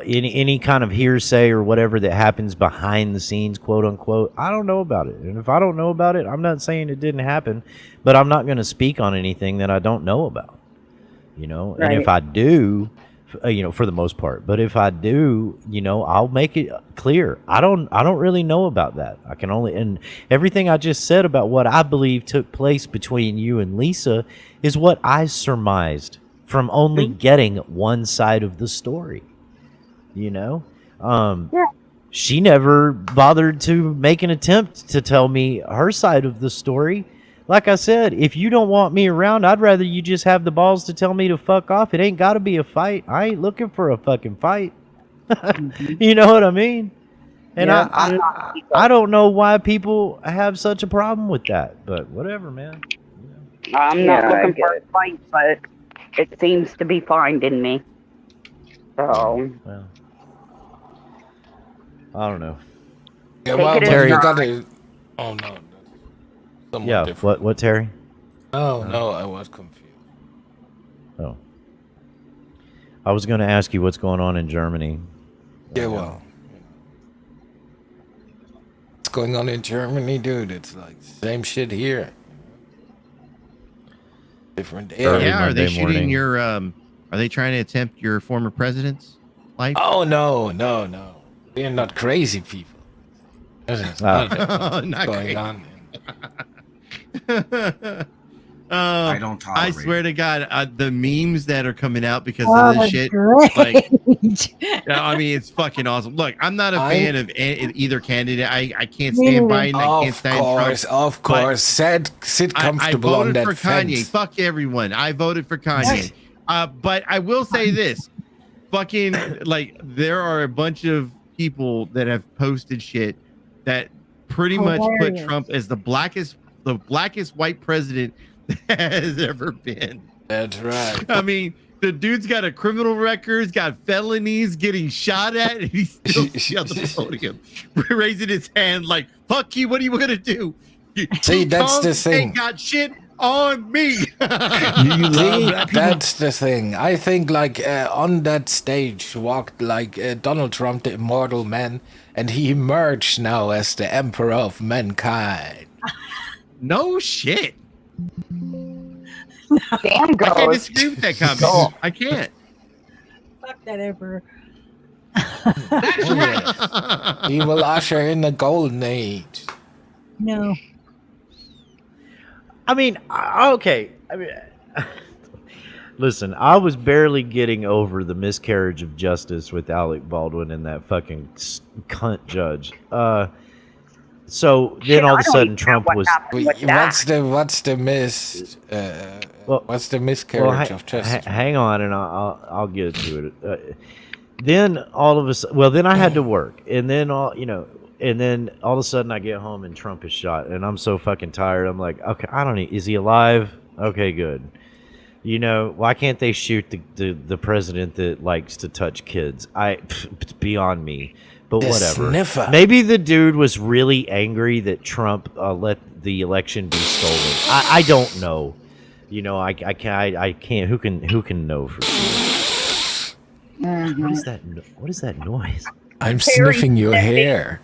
any kind of hearsay or whatever that happens behind the scenes, quote unquote, I don't know about it. And if I don't know about it, I'm not saying it didn't happen, but I'm not going to speak on anything that I don't know about, you know. Right. And if I do, you know, for the most part, but if I do, you know, I'll make it clear. I don't really know about that. I can only, and everything I just said about what I believe took place between you and Lisa is what I surmised from only getting one side of the story. You know, she never bothered to make an attempt to tell me her side of the story. Like I said, if you don't want me around, I'd rather you just have the balls to tell me to fuck off. It ain't got to be a fight. I ain't looking for a fucking fight. You know what I mean? And I don't know why people have such a problem with that, but whatever, man. I'm not looking for a fight, but it seems to be finding me. So. Well, I don't know. Yeah, well, Terry, you got to. Oh no. Yeah. Different. What, Terry? No, I was confused. Oh. I was going to ask you what's going on in Germany. Yeah, well. What's going on in Germany, dude? It's like same shit here. Different area. Yeah, are they shooting your are they trying to attempt your former president's life? Oh no. We're not crazy people. That's not going on. I don't tolerate. I swear to God, the memes that are coming out because of this shit. Like, I mean, it's fucking awesome. Look, I'm not a fan of either candidate. I can't stand Biden. I can't stand Trump. Of course. Sit comfortable on that I voted for Kanye. fence. Fuck everyone. I voted for Kanye. But I will say this. Fucking, like, there are a bunch of people that have posted shit that pretty much put Trump as the blackest white president has ever been. That's right. I mean, the dude's got a criminal record, he's got felonies, getting shot at, and he's still on the podium, raising his hand like, fuck you, what are you gonna do? See, that's the thing. Ain't got shit on me. That's the thing. I think like on that stage walked like Donald Trump, the immortal man, and he emerged now as the emperor of mankind. No shit. Damn, I can't disagree with that comment. I can't. Fuck that emperor. He will usher in the golden age. No. I mean, okay. I mean, listen, I was barely getting over the miscarriage of justice with Alec Baldwin and that fucking cunt judge. So then all of a sudden Trump was. What's the miscarriage of justice? Hang on, and I'll get to it. Then all of a sudden, well, then I had to work, and then and then all of a sudden I get home and Trump is shot, and I'm so fucking tired. I'm like, okay, I don't need. Is he alive? Okay, good. Why can't they shoot the president that likes to touch kids? It's beyond me. But whatever. Sniffer. Maybe the dude was really angry that Trump let the election be stolen. I don't know. I can't. Who can know for sure? What is that? What is that noise? I'm sniffing your hair.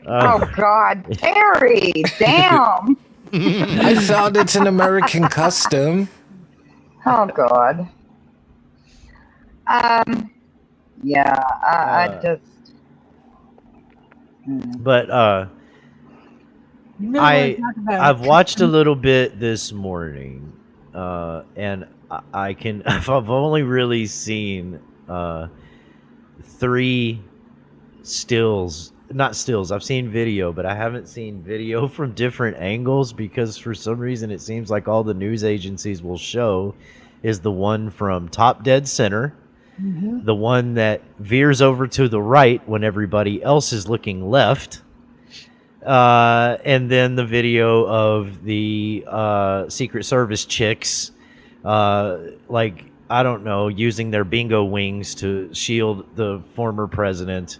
Oh God, Terry! Damn. I thought it's an American custom. Oh God. Yeah. I just. But I've watched a little bit this morning, and I've only really seen 3 stills. Not stills. I've seen video, but I haven't seen video from different angles because for some reason it seems like all the news agencies will show is the one from top dead center. Mm-hmm. The one that veers over to the right when everybody else is looking left. And then the video of the Secret Service chicks, like, I don't know, using their bingo wings to shield the former president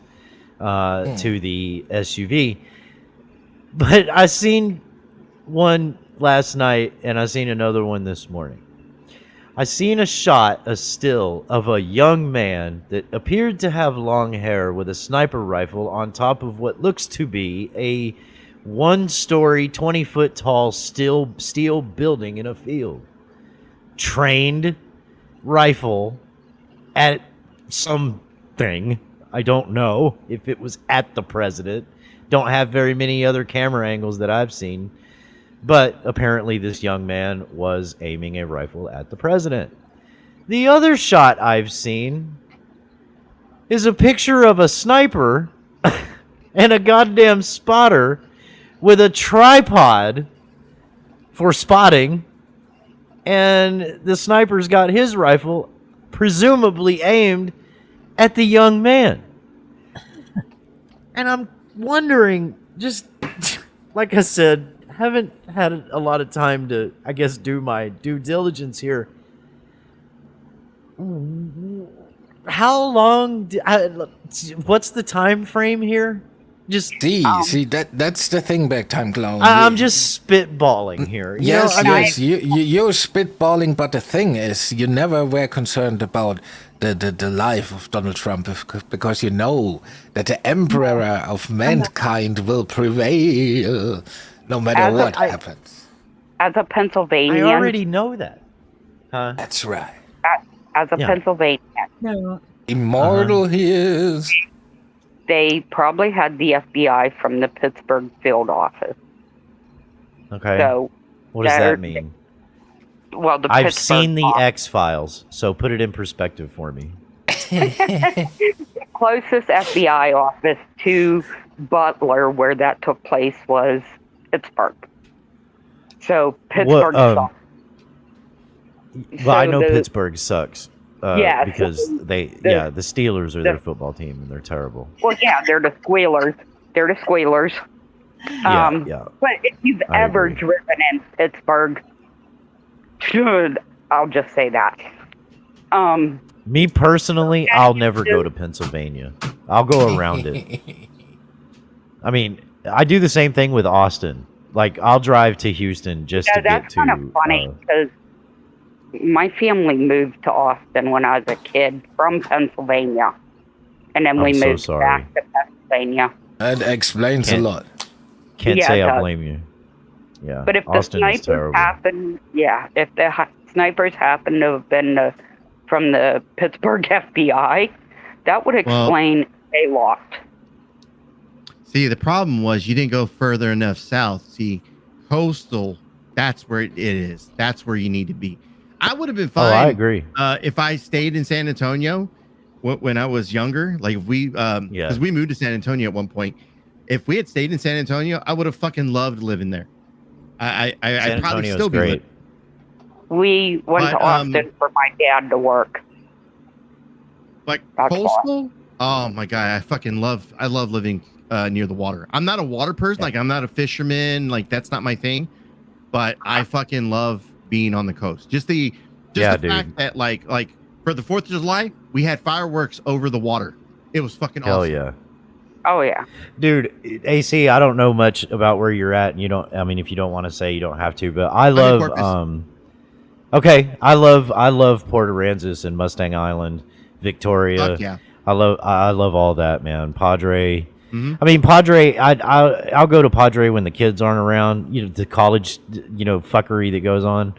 to the SUV. But I seen one last night, and I seen another one this morning. I seen a still of a young man that appeared to have long hair with a sniper rifle on top of what looks to be a 1-story, 20-foot tall steel building in a field. Trained rifle at something. I don't know if it was at the president. Don't have very many other camera angles that I've seen. But apparently this young man was aiming a rifle at the president. The other shot I've seen is a picture of a sniper and a goddamn spotter with a tripod for spotting. And the sniper's got his rifle presumably aimed at the young man. And I'm wondering, just like I said, haven't had a lot of time to, I guess, do my due diligence here. How long? What's the time frame here? Just see that's the thing, Big Time Clown. I'm just spitballing here. Yes, you're spitballing, but the thing is, you never were concerned about the life of Donald Trump because you know that the emperor of mankind will prevail no matter what happens. As a Pennsylvanian, I already know that. Huh? That's right. As a Pennsylvanian, immortal he is. They probably had the FBI from the Pittsburgh field office. Okay. So what does that mean? Well, I've seen the X-Files, so put it in perspective for me. Closest FBI office to Butler, where that took place, was Pittsburgh. So Pittsburgh sucks. Well, I know Pittsburgh sucks. Because the Steelers are their football team and they're terrible. Well, yeah, they're the Squealers. They're the Squealers. But if you've ever driven in Pittsburgh, I'll just say that. Me personally, I'll never go to Pennsylvania. I'll go around it. I mean, I do the same thing with Austin. Like, I'll drive to Houston just to get to... That's kind of funny, because my family moved to Austin when I was a kid from Pennsylvania. And then we moved back to Pennsylvania. That explains a lot. Can't say I blame you. Yeah, but if Austin the snipers happen, if the snipers happen to have been from the Pittsburgh FBI, that would explain they lost. See, the problem was you didn't go further enough south. See, coastal, that's where it is. That's where you need to be. I would have been fine. Oh, I agree. If I stayed in San Antonio when I was younger, like if we, because we moved to San Antonio at one point. If we had stayed in San Antonio, I would have fucking loved living there. I'd probably still be great. We went to Austin for my dad to work. Like coastal? Oh my god, I love living near the water. I'm not a water person. Like I'm not a fisherman. Like that's not my thing. But I fucking love being on the coast. Just the fact that like for the 4th of July, we had fireworks over the water. It was fucking awesome. Hell yeah. Oh yeah. Dude, AC, I don't know much about where you're at, and you don't, I mean, if you don't want to say, you don't have to, but I love I love Port Aransas and Mustang Island, Victoria. Fuck yeah. I love all that, man. Padre. Mm-hmm. I mean, Padre, I'll go to Padre when the kids aren't around, you know, the college, you know, fuckery that goes on,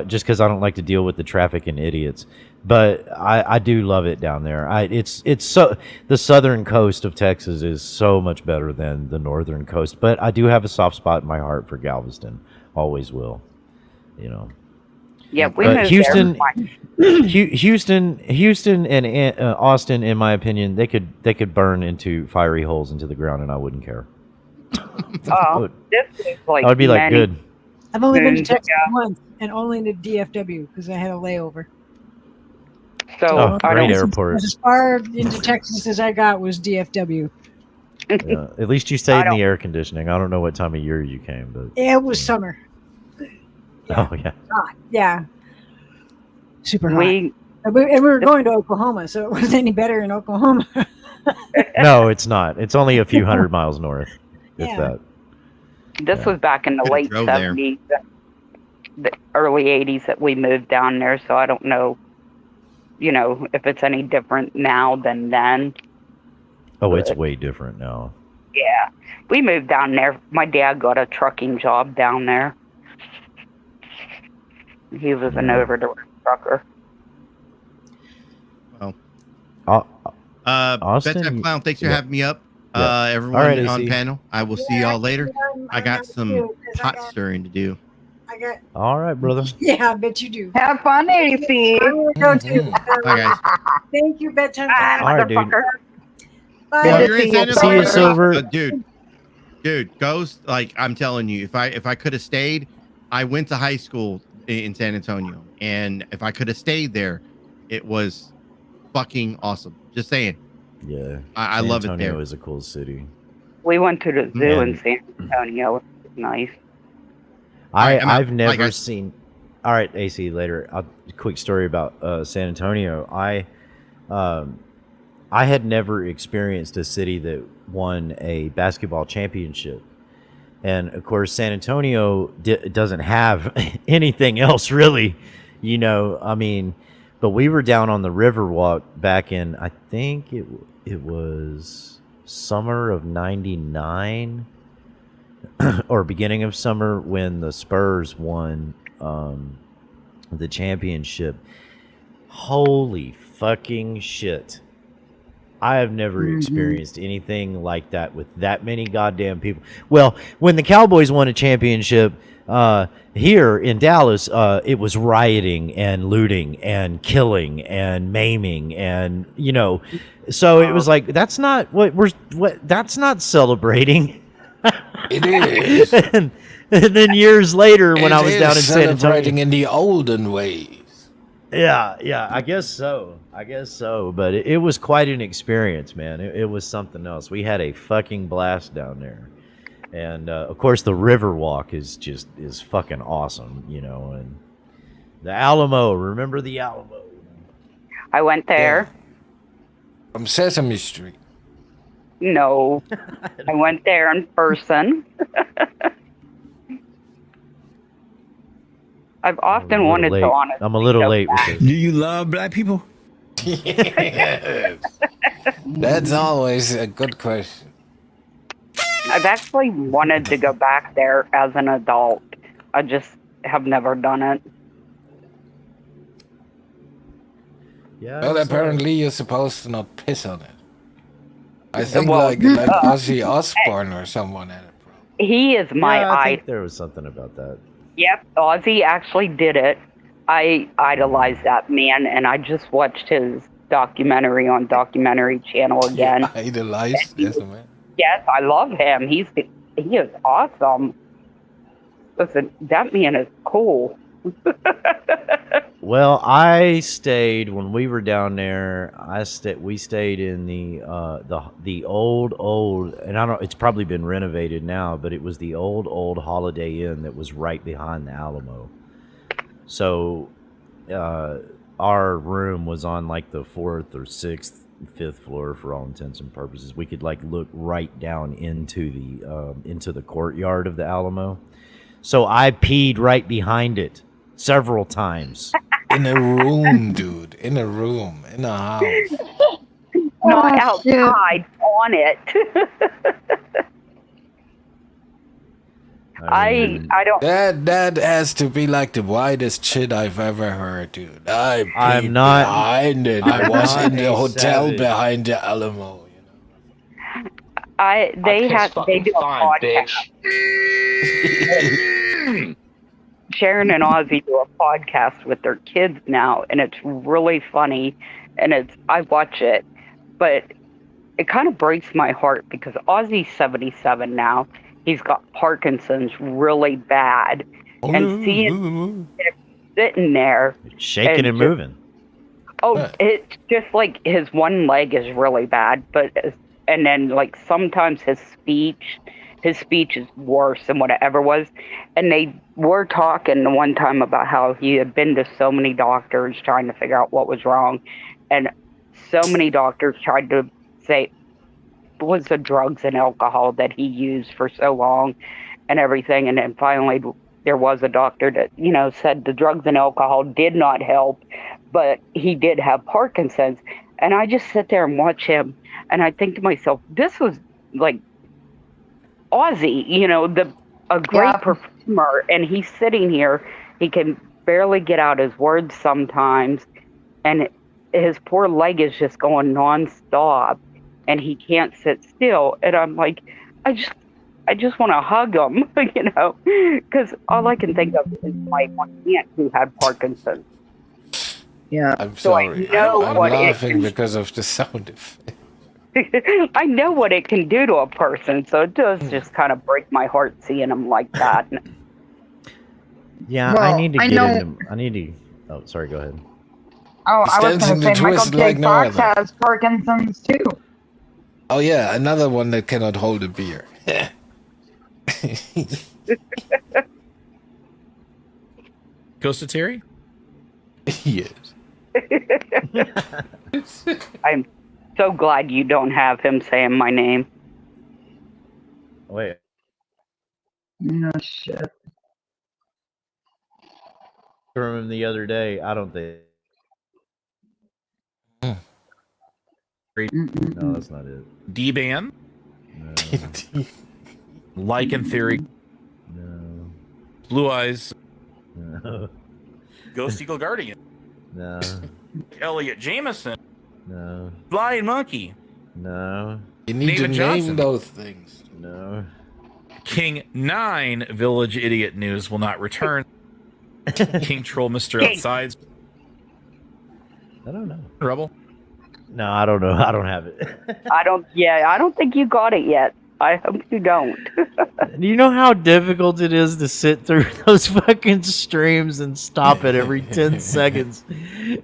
just because I don't like to deal with the traffic and idiots. But I do love it down there. It's so, the southern coast of Texas is so much better than the northern coast. But I do have a soft spot in my heart for Galveston. Always will, you know. Yeah, we moved Houston, Houston, and Austin, in my opinion, they could burn into fiery holes into the ground, and I wouldn't care. Oh, this is like I would be like, good. I've only been to Texas once, and only to DFW because I had a layover. So great airport. As far into Texas as I got was DFW. Yeah, at least you stayed in the air conditioning. I don't know what time of year you came, but it was summer. Yeah. Oh yeah. Hot. Yeah. Super hot. And we were going to Oklahoma, so it wasn't any better in Oklahoma. No, it's not. It's only a few hundred miles north, if that. This was back in the late 70s, the early 80s that we moved down there, so I don't know, you know, if it's any different now than then. Oh, it's way different now. Yeah. We moved down there. My dad got a trucking job down there. He was an over-the-road trucker. Well, Austin, Bedtime Clown, thanks for having me up. Everyone on panel. I will see y'all later. I got some pot stirring to do. All right, brother. Yeah, I bet you do. Have fun, AC. Go too. Bye, guys. Thank you, Bedtime. All right, dude. Bye. See you, Silver. Dude, Ghost. Like I'm telling you, if I could have stayed, I went to high school in San Antonio, and if I could have stayed there, it was fucking awesome. Just saying. Yeah, I love it there. San Antonio is a cool city. We went to the zoo in San Antonio. It was nice. I've never seen. All right, AC. Later, a quick story about San Antonio. I had never experienced a city that won a basketball championship. And of course, San Antonio doesn't have anything else really, you know. I mean, but we were down on the Riverwalk back in, I think it was summer of '99 or beginning of summer when the Spurs won the championship. Holy fucking shit. I have never experienced anything like that with that many goddamn people. Well, when the Cowboys won a championship here in Dallas, it was rioting and looting and killing and maiming and, you know, so it was like, that's not that's not celebrating. It is. And then years later, when I was down in San Antonio, celebrating in the olden ways. Yeah, I guess so. But it was quite an experience, man. It was something else. We had a fucking blast down there. And, of course, the Riverwalk is fucking awesome, you know. And the Alamo, remember the Alamo? I went there. Yeah. From Sesame Street. No, I went there in person. I've often wanted to honestly. I'm a little late with this. Do you love black people? Yes. That's always a good question. I've actually wanted to go back there as an adult. I just have never done it. Yeah. Well, apparently you're supposed to not piss on it. I think like Ozzy Osbourne or someone had it. He is my I idol. think there was something about that. Yep, Ozzy actually did it. I idolize that man, and I just watched his documentary on Documentary Channel again. Idolize? Yes, man. Yes, I love him. He is awesome. Listen, that man is cool. Well, I stayed when we were down there. We stayed in the old, and I don't. It's probably been renovated now, but it was the old Holiday Inn that was right behind the Alamo. So, our room was on like the 4th or 6th, 5th floor for all intents and purposes. We could like look right down into the courtyard of the Alamo. So I peed right behind it several times. In a room, dude. In a room. In a house. Not outside, on it. I don't. That has to be like the widest shit I've ever heard, dude. I'm not behind it. I was in the hotel behind the Alamo. They do a podcast. Sharon and Ozzy do a podcast with their kids now, and it's really funny. And I watch it, but it kind of breaks my heart because Ozzy's 77 now. He's got Parkinson's really bad, and seeing him sitting there, shaking and moving. Oh, it's just like his one leg is really bad, and then like sometimes his speech is worse than what it ever was. And they were talking the one time about how he had been to so many doctors trying to figure out what was wrong, and so many doctors tried to say it was the drugs and alcohol that he used for so long and everything. And then finally there was a doctor that, you know, said the drugs and alcohol did not help, but he did have Parkinson's. And I just sit there and watch him, and I think to myself, this was like Ozzy, you know, a great performer, and he's sitting here, he can barely get out his words sometimes, and his poor leg is just going nonstop, and he can't sit still. And I'm like, I just want to hug him, you know, because all I can think of is my aunt who had Parkinson's. Yeah, I'm sorry. I'm what laughing because of the sound effect. I know what it can do to a person, so it does just kind of break my heart seeing them like that. Yeah, Well, I need to I get know- into. I need to. Oh, sorry. Go ahead. Oh, I was Stands in going the to say Michael twist J. like no Fox other. has Parkinson's too. Oh yeah, another one that cannot hold a beer. Costa Terry? Yes. I'm so glad you don't have him saying my name. Wait. No shit. From him the other day. I don't think. No, that's not it. D-Ban? No. Lichen Theory? No. Blue Eyes? No. Ghost Eagle Guardian? No. Elliot Jameson? No. Flying Monkey? No. You need David to Johnson. name those things. No. King 9 Village Idiot News will not return. King Troll Mr. Outsides. I don't know. Rebel? No, I don't know. I don't have it. I don't think you got it yet. I hope you don't. Do you know how difficult it is to sit through those fucking streams and stop it every 10 seconds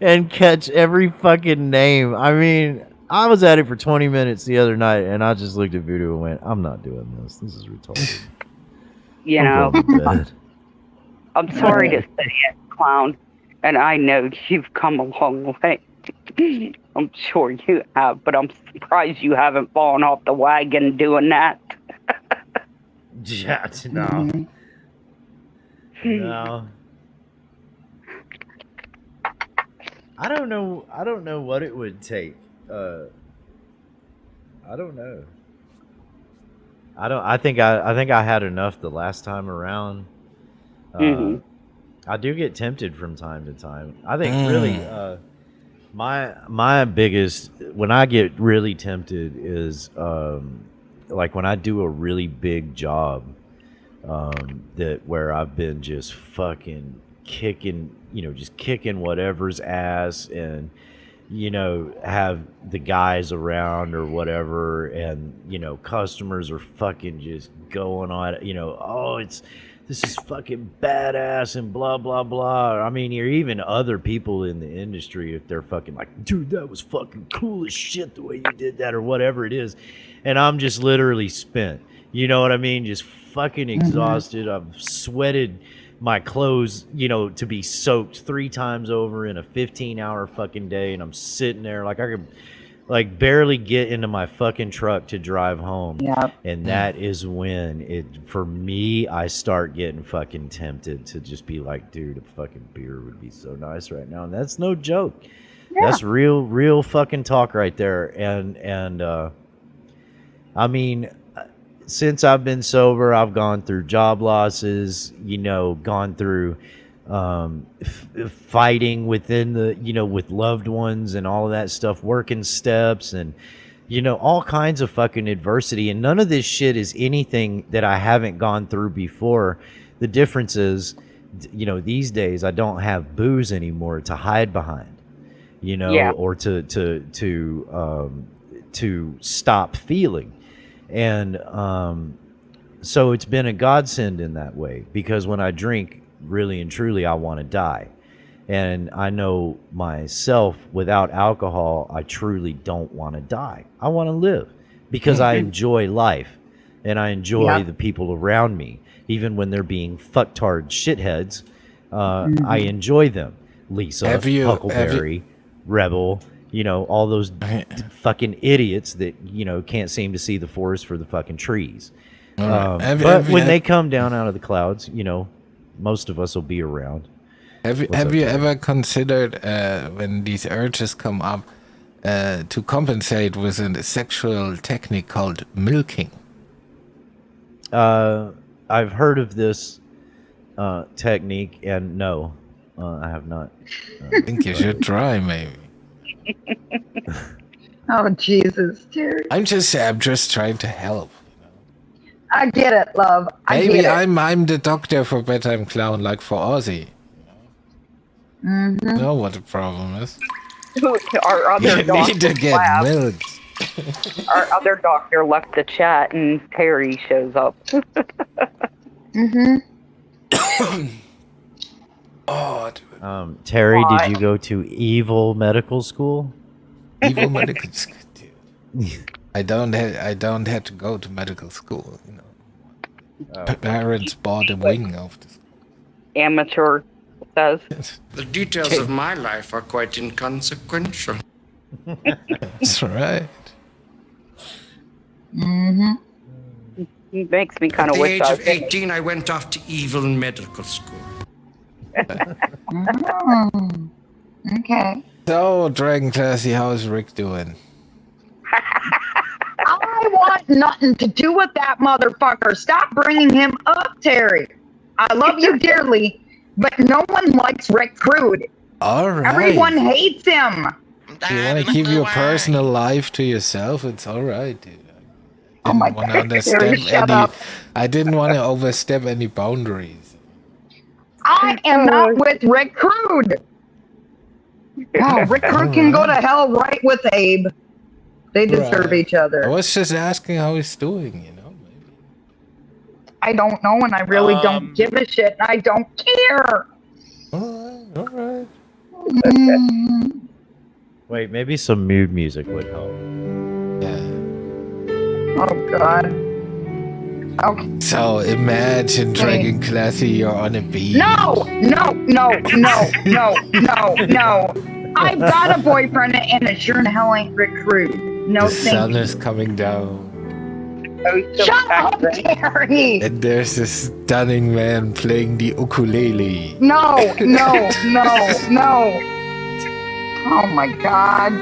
and catch every fucking name? I mean, I was at it for 20 minutes the other night and I just looked at Voodoo and went, I'm not doing this. This is retarded. You know, I'm sorry to say it, clown, and I know you've come a long way. I'm sure you have, but I'm surprised you haven't fallen off the wagon doing that. Yeah, no. No. I don't know what it would take. I don't know. I think I had enough the last time around. I do get tempted from time to time. I think really my biggest, when I get really tempted is like when I do a really big job that where I've been just fucking kicking, just kicking whatever's ass and have the guys around or whatever, and customers are fucking just going on, oh, this is fucking badass and blah blah blah. I mean, or even other people in the industry, if they're fucking like, dude, that was fucking cool as shit the way you did that, or whatever it is, and I'm just literally spent. You know what I mean? Just fucking exhausted. I've sweated my clothes, to be soaked 3 times over in a 15-hour fucking day, and I'm sitting there like I could barely get into my fucking truck to drive home. Yep. And that is when for me, I start getting fucking tempted to just be like, dude, a fucking beer would be so nice right now. And that's no joke. Yeah. That's real fucking talk right there. And I mean, since I've been sober, I've gone through job losses, gone through fighting within the, with loved ones and all of that stuff, working steps and, all kinds of fucking adversity. And none of this shit is anything that I haven't gone through before. The difference is, these days I don't have booze anymore to hide behind, or to stop feeling. And so it's been a godsend in that way, because when I drink, really and truly, I want to die. And I know myself, without alcohol, I truly don't want to die. I want to live because I enjoy life and I enjoy the people around me. Even when they're being fucktard shitheads, I enjoy them. Lisa, Huckleberry, Rebel, all those fucking idiots that, can't seem to see the forest for the fucking trees. But when they come down out of the clouds, most of us will be around. Have you ever considered when these urges come up to compensate with a sexual technique called milking? I've heard of this technique, and no, I have not. I think you should try, maybe. Oh Jesus, Terry! I'm just trying to help. I get it, love. Maybe I'm the doctor for Bedtime Clown, like for Ozzy. You know what the problem is? Our other You need to get milk. Our other doctor left the chat, and Terry shows up. Oh, Terry, did you go to evil medical school? Evil medical school, dude. I don't have to go to medical school. Parents bought a wing of this. Amateur says. The details of my life are quite inconsequential. That's right. It makes me kind At of the wish age I of was 18, I went off to evil medical school. Okay. So, Dragon Classy, how's Rick doing? I want nothing to do with that motherfucker. Stop bringing him up, Terry. I love you dearly, but no one likes Rick Crude. All right. Everyone hates him. You want to keep your personal life to yourself? It's all right, dude. Oh my God, Terry, shut up. I didn't want to overstep any boundaries. I am not with Rick Crude. Oh, Rick Crude can go to hell right with Abe. They deserve each other. I was just asking how he's doing, you know. I don't know, and I really don't give a shit, and I don't care. All right. Wait, maybe some mood music would help. Oh God. Okay. So imagine Dragon Classy, you're on a beach. No. I've got a boyfriend, and it sure in hell ain't Rick Crude. No, The sun is coming down. Shut up, Terry. And there's this stunning man playing the ukulele. No. Oh my God.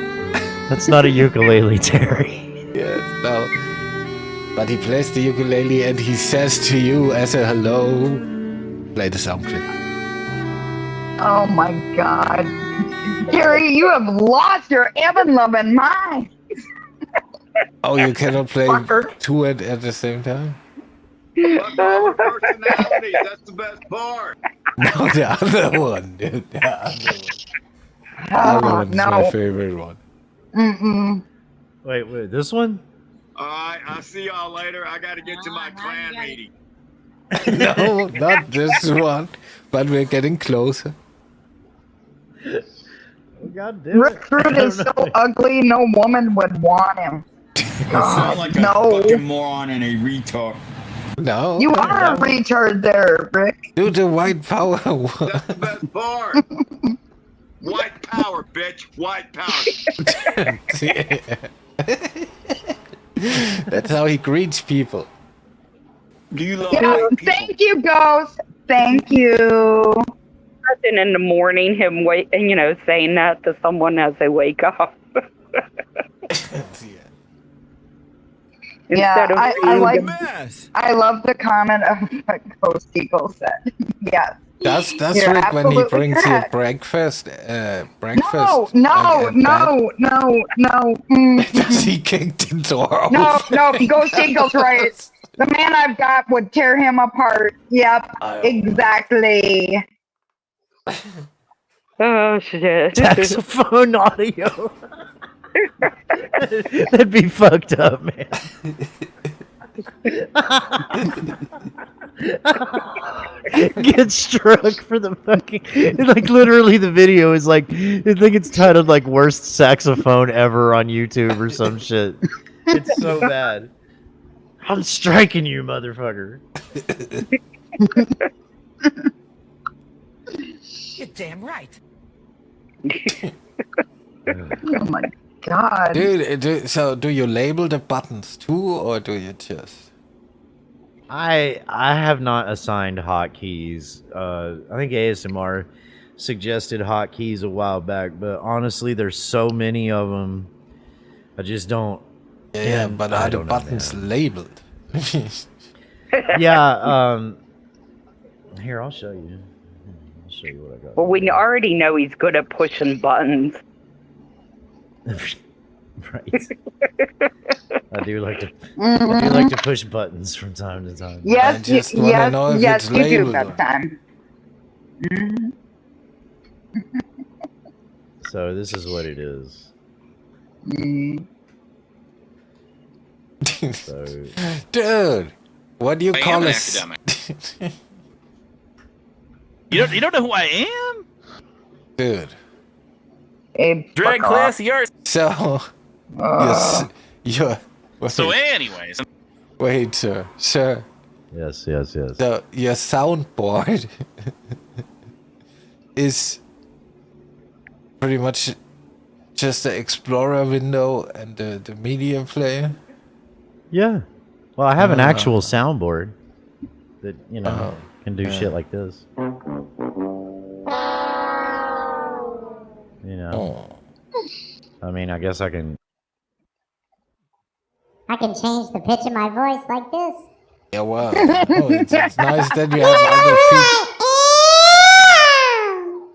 That's not a ukulele, Terry. Yes, no. But he plays the ukulele and he says to you as a hello, play the sound clip. Oh my God. Terry, you have lost your ever-loving mind. Oh, you cannot play two at the same time? Fuck all the personalities. That's the best part. No, the other one, dude. The other one. The other one's my favorite one. Wait, this one? All right, I'll see y'all later. I got to get to my clan meeting. No, not this one. But we're getting closer. God damn Rick Crude is so ugly, no woman would want him. You sound like a fucking moron and a retard. No. You are a retard there, Rick. Do the white power one. That's the best part. White power, bitch. White power. That's how he greets people. Do you love Thank you, Ghost. Thank you. And in the morning, him saying that to someone as they wake up. Yeah, Instead of I love the comment of what Ghost Eagle said. Yes. That's You're Rick when he absolutely brings you correct. breakfast. No. Does he kick the door open? No, Ghost Eagle's right. The man I've got would tear him apart. Yep, exactly. Oh shit! Saxophone audio. That'd be fucked up, man. Get struck for the fucking literally the video is I think it's titled worst saxophone ever on YouTube or some shit. It's so bad. I'm striking you, motherfucker. You're damn right. Oh my God. Dude, so do you label the buttons too, or do you just? I have not assigned hotkeys. I think ASMR suggested hotkeys a while back, but honestly, there's so many of them. I just don't. Yeah, but are the buttons labeled? Yeah. Here, I'll show you. I'll show you what I got. Well, we already know he's good at pushing buttons. Right. I do like to push buttons from time to time. Yes, yes, you do that time. So this is what it is. So, dude, what do you call an a academic. You don't know who I am, dude? Drag class, yours. So, you're So, anyways, wait, sir. Yes. So your soundboard is pretty much just the Explorer window and the media player. Yeah. Well, I have an actual soundboard that can do shit like this. I mean, I guess I can. I can change the pitch of my voice like this. Yeah, well, it's nice that you have other features.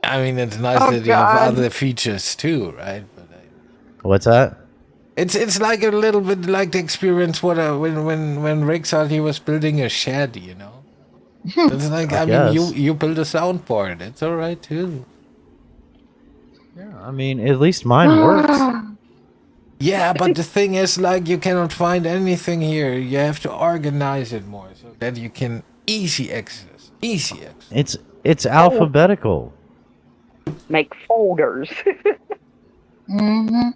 I mean, it's nice that you have other features too, right? But What's that? it's like a little bit like the experience when Rick thought he was building a shed, It's like I mean, you build a soundboard. It's all right too. Yeah, I mean, at least mine works. Yeah, but the thing is, like, you cannot find anything here. You have to organize it more so that you can easy access. It's alphabetical. Make folders. Mm-hmm.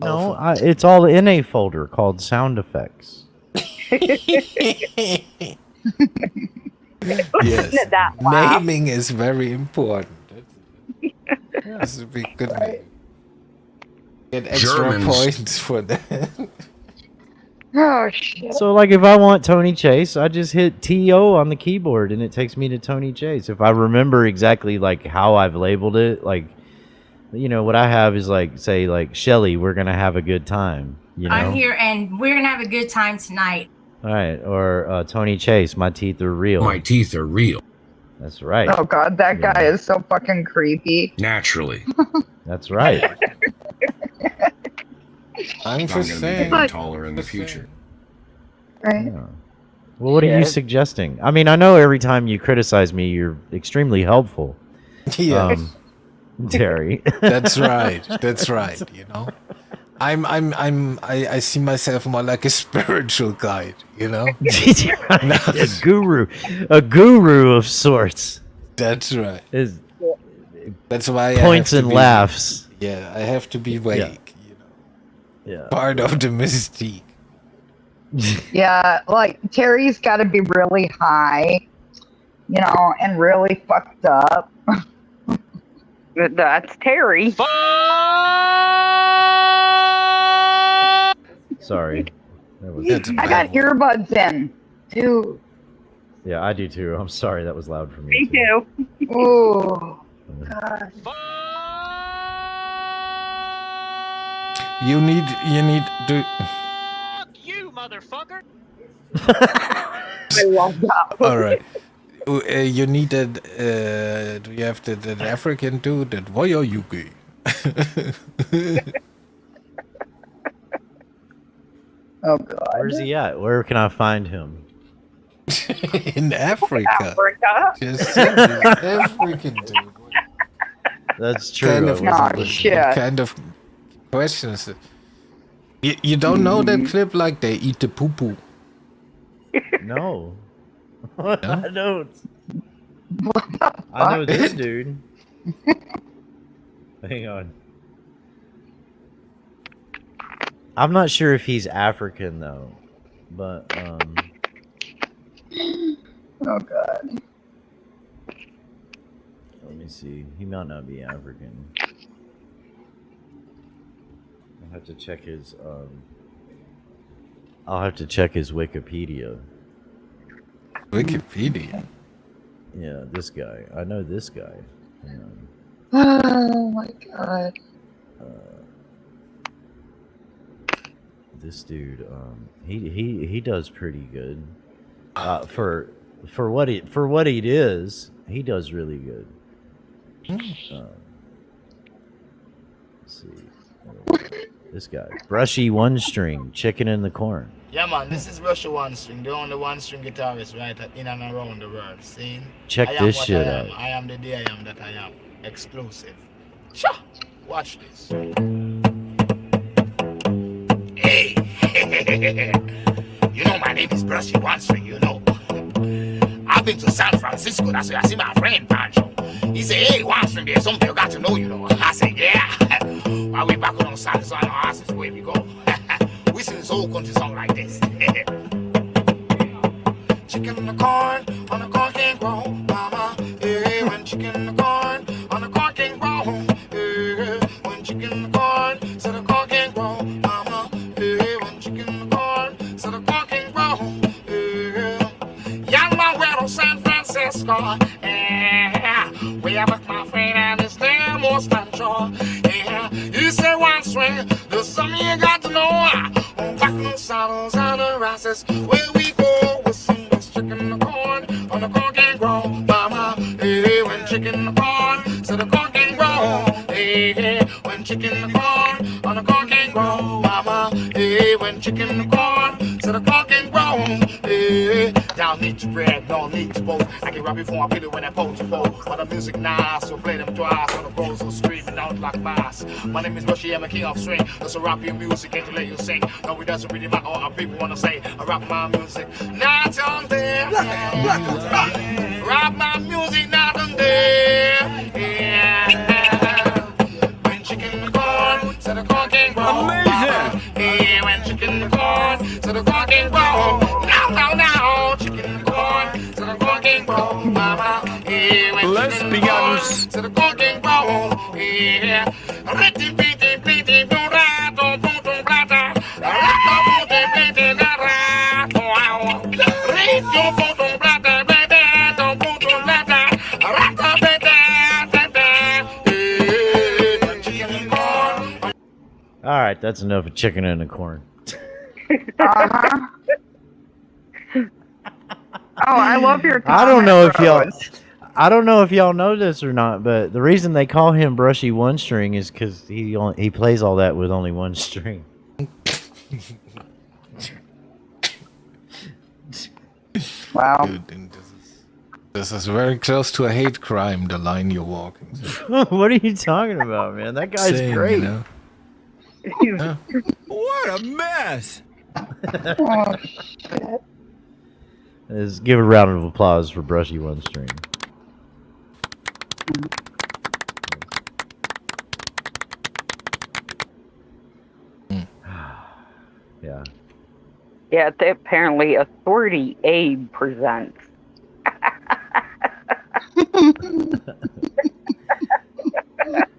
No, it's all in a folder called sound effects. Yes, That wow. naming is very important. This would be good name. Get extra points for that. Oh shit. So, like, if I want Tony Chase, I just hit TO on the keyboard, and it takes me to Tony Chase. If I remember exactly, like, how I've labeled it, like, what I have is, like, say, like, Shelly, we're going to have a good time, I'm here, and we're going to have a good time tonight. All right. Or Tony Chase, my teeth are real. My teeth are real. That's right. Oh god, that guy is so fucking creepy. Naturally. That's right. I'm going just to be saying. getting taller in the future. Right. Yeah. Well, what are you suggesting? I mean, I know every time you criticize me, you're extremely helpful. Yes. Terry. That's right. That's right. I see myself more like a spiritual guide, A guru of sorts. That's right. That's why Points I have to and be, laughs. Yeah, I have to be awake. Yeah. Part of the mystique. Yeah, like Terry's got to be really high, and really fucked up. That's Terry. Sorry. I got earbuds in, dude. Yeah, I do too. I'm sorry, that was loud for me. Me too. Oh, God. You need to. You motherfucker! I love that. All right. You need that. Do you have that African dude? That why are you gay? Oh God. Where's he at? Where can I find him? In Africa. Africa. Just saying, African dude. That's true. Kind of questions. You don't know that clip, like they eat the poo poo? No. I don't. I know this dude. Hang on. I'm not sure if he's African though, but Oh God. let me see. He might not be African. I'll have to check his Wikipedia. Wikipedia? Yeah, this guy. I know this guy. Oh my God. This dude, he does pretty good. For what it is, he does really good. Let's see. This guy, Brushy One String, Chicken in the Corn. Yeah, man, this is Brushy One String, the only one string guitarist right in and around the world. See? Check this shit out. I am the day I am that I am. Exclusive. Sure. Watch this. Hey, you know my name is Brushy One String, I've been to San Francisco, that's where I see my friend Pancho. He said, hey, One String, there's something you got to know, I said, yeah. While we back on South Side, our asses where we go. We sing this whole country song like this. Chicken in the corn, on the corn can't grow, mama. Hey, when chicken in the corn, on the corn can't grow. Hey, when chicken in the corn, so the corn can't grow, mama. Hey, when chicken in the corn, so the corn can't most I'm sure. Yeah, you say one swing, there's something you got to know. On back the saddles and the rasses, where we go with some chicken in the corn, on the corn can grow, mama. Hey, when chicken in the corn, so the corn can grow. Hey, when chicken in the corn, on the corn can grow, mama. Hey, when chicken in the corn, so the corn can grow. Hey, y'all need to bread, no need to both. I can rap before I put it when I pose to pose. But the music nice, so play them twice on the roads, so screaming out like mass. My name is Bushy, I'm a king of swing. That's a rap your music and to let you sing. No, it doesn't really matter what people wanna say. I rap my music, not on there. Rap my music, not on there. Yeah. When chicken in the corn, so the corn can grow. Amazing. Yeah, when chicken in the corn, so the corn can grow. Now, chicken in the corn, so the corn can grow. Mama, yeah, when chicken in the corn, so the corn can grow. Yeah. All right, that's enough of chicken in the corn. Uh-huh. Oh, I love your comment. I don't know if y'all know this or not, but the reason they call him Brushy One String is because he plays all that with only one string. Wow. Dude, this is very close to a hate crime, the line you're walking. What are you talking about, man? That guy's great. You know? What a mess! Oh, shit. Let's give a round of applause for Brushy One String. Yeah. Yeah, apparently Authority Abe presents.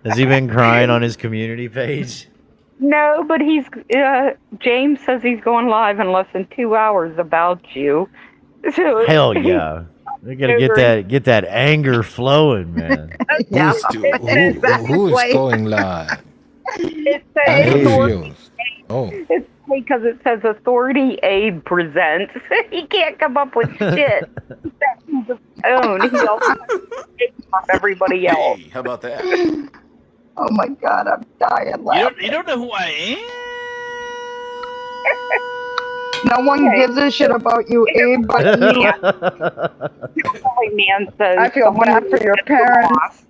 Has he been crying on his community page? No, but James says he's going live in less than 2 hours about you. So Hell yeah. They're gonna get that anger flowing, man. Yeah. Who is going live? It I'm says confused. Oh. It's because it says Authority Abe presents. He can't come up with shit. He's his own. He also on everybody else. Hey, how about that? Oh my god, I'm dying laughing. You don't know who I am? No one gives a shit about you, Abe, but me. Man says, I feel bad for your parents.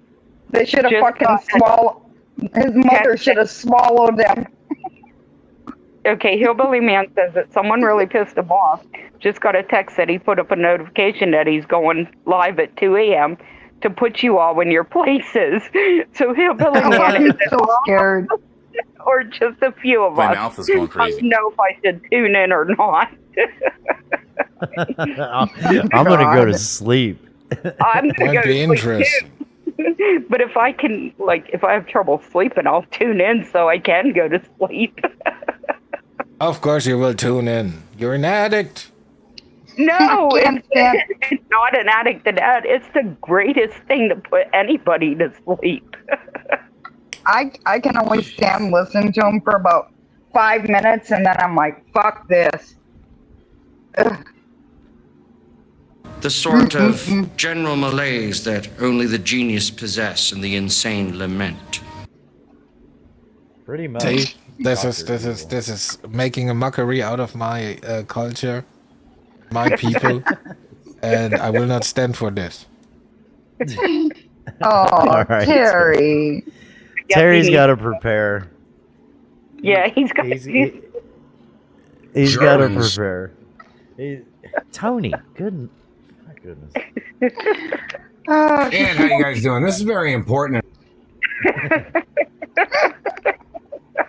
They should have fucking swallowed. His mother should have swallowed them. Okay, Hillbilly Man says that someone really pissed him off. Just got a text that he put up a notification that he's going live at 2 a.m. to put you all in your places. So Hillbilly Man is so scared. Or just a few of My us. mouth is going crazy. I don't know if I should tune in or not. I'm gonna go to sleep. I'm gonna Might go be to sleep interesting. too. But if I can, if I have trouble sleeping, I'll tune in so I can go to sleep. Of course you will tune in. You're an addict. No, it's not an addict to that. It's the greatest thing to put anybody to sleep. I can only stand listening to him for about 5 minutes, and then I'm like, fuck this. Ugh. The sort of general malaise that only the genius possess and the insane lament. Pretty much. See, this is making a mockery out of my culture, my people, and I will not stand for this. Oh, right, Terry. Terry's got to prepare. Yeah, he's got He's got to prepare. Tony, good. My goodness. And how you guys doing? This is very important.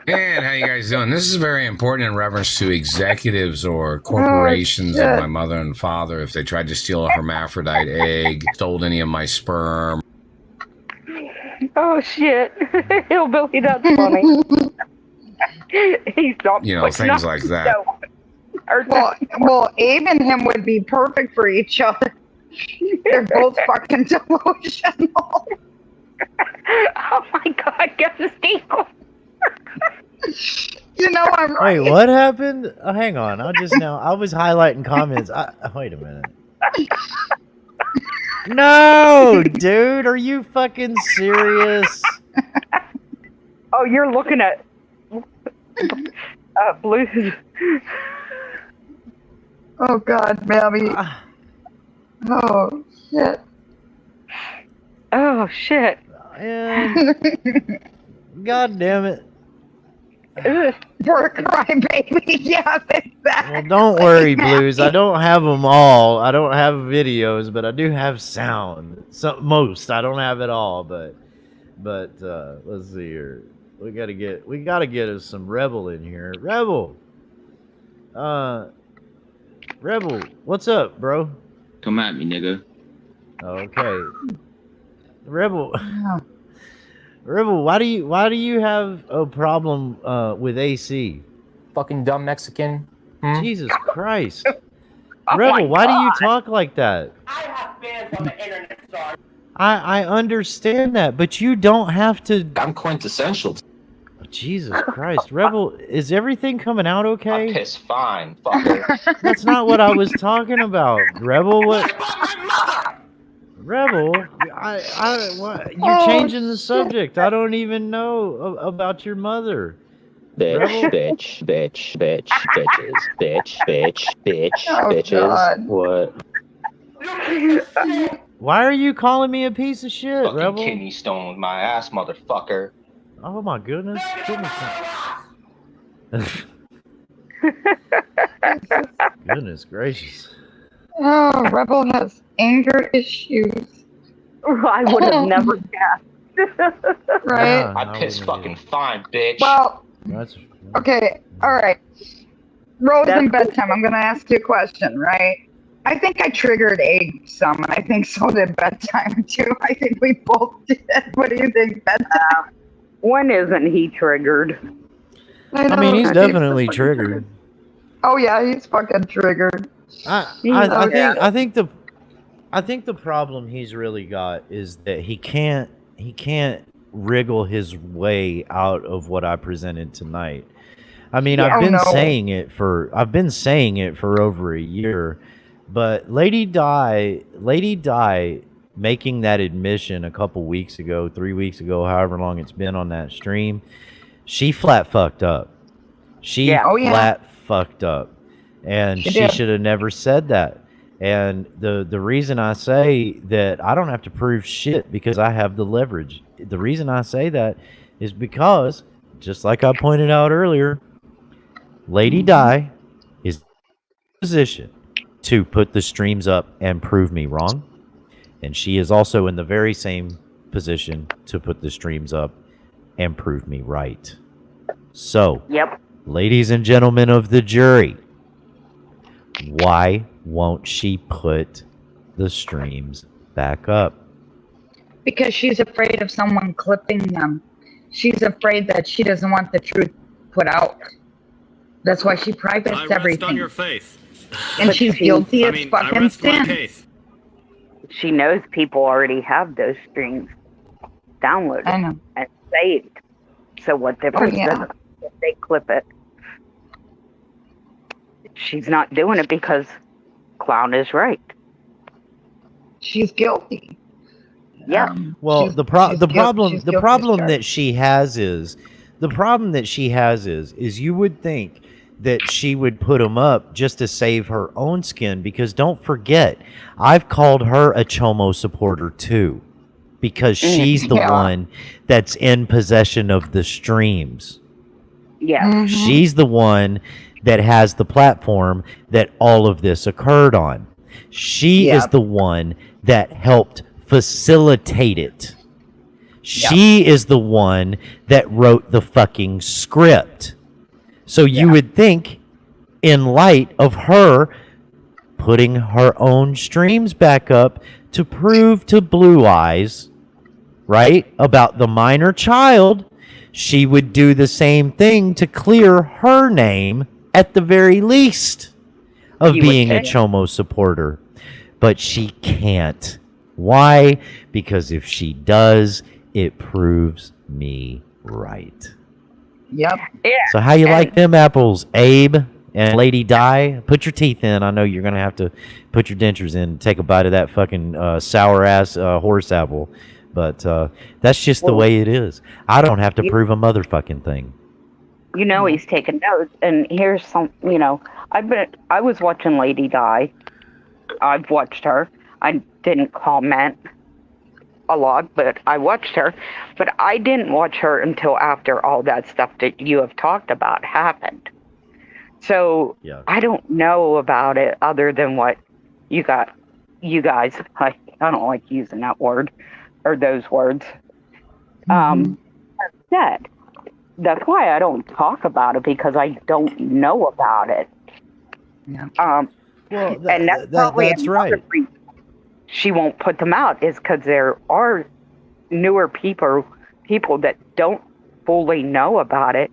And how you guys doing? This is very important in reference to executives or corporations like my mother and father. If they tried to steal a hermaphrodite egg, stole any of my sperm. Oh shit, Hillbilly, that's funny. He's not, things like that. Well, Abe and him would be perfect for each other. They're both fucking delusional. I'm my God, goes Eagle. You know I'm right. Wait, what happened? Oh, hang on. I was highlighting comments. Wait a minute. No, dude, are you fucking serious? Oh, you're looking at Blues. Oh God, Mammy. Oh shit. Oh shit. And God damn it. Poor crybaby. Yeah, exactly. Well, don't worry, Blues. I don't have them all. I don't have videos, but I do have sound. Most. I don't have it all, but let's see here. We gotta get us some Rebel in here. Rebel. Rebel, what's up, bro? Come at me, nigga. Okay. Rebel. Rebel, why do you have a problem with AC? Fucking dumb Mexican. Jesus Christ. Rebel, why do you talk like that? I have fans on the internet, sorry. I understand that, but you don't have to. I'm quintessential. Jesus Christ. Rebel, is everything coming out okay? I piss fine, fucker. That's not what I was talking about. Rebel, what? Rebel, what? You're changing the subject. I don't even know about your mother. Bitch, bitch, bitch, bitch, bitches, bitch, Oh, bitches. God. What? Why are you calling me a piece of shit, Fucking Rebel? kidney stone with my ass, motherfucker. Oh my goodness. Goodness gracious. Oh, Rebel has anger issues. I would have never guessed. Right? Yeah, I piss fucking fine, bitch. Well, That's okay, all right. Rose and bedtime. I'm gonna ask you a question, right? I think I triggered Egg some, and I think so did bedtime too. I think we both did. What do you think, bedtime? When isn't he triggered? I mean, he's definitely triggered. Oh yeah, he's fucking triggered. I think the problem he's really got is that he can't wriggle his way out of what I presented tonight. I mean, I've been saying it for over a year, but Lady Di making that admission a couple weeks ago, 3 weeks ago, however long it's been on that stream, she flat fucked up. She flat fucked up. And she should have never said that. And the reason I say that I don't have to prove shit because I have the leverage. The reason I say that is because, just like I pointed out earlier, Lady Di is in a position to put the streams up and prove me wrong. And she is also in the very same position to put the streams up and prove me right. So, ladies and gentlemen of the jury, why won't she put the streams back up? Because she's afraid of someone clipping them. She's afraid that she doesn't want the truth put out. That's why she privates everything. On your faith. And she's guilty as fucking sin. She knows people already have those streams downloaded and saved. So what difference does it if they clip it? She's not doing it because Clown is right. She's guilty. Yeah. Well, the problem that she has is you would think that she would put them up just to save her own skin, because don't forget, I've called her a Chomo supporter too, because she's the one that's in possession of the streams. Yeah. She's the one that has the platform that all of this occurred on. She is the one that helped facilitate it. She is the one that wrote the fucking script. So you would think, in light of her putting her own streams back up to prove to Blue Eyes, right, about the minor child, she would do the same thing to clear her name at the very least of being a Chomo supporter. But she can't. Why? Because if she does, it proves me right. Yep. Yeah. So how you like them apples, Abe and Lady Di? Put your teeth in. I know you're gonna have to put your dentures in and take a bite of that fucking sour ass horse apple, but that's just the way it is. I don't have to prove a motherfucking thing. You know he's taking notes, and here's some. You know, I was watching Lady Di. I've watched her. I didn't comment a lot, but I watched her. But I didn't watch her until after all that stuff that you have talked about happened. So I don't know about it other than what you guys. I don't like using that word or those words. Said. That's why I don't talk about it, because I don't know about it. Yeah. And that's right. She won't put them out is because there are newer people that don't fully know about it.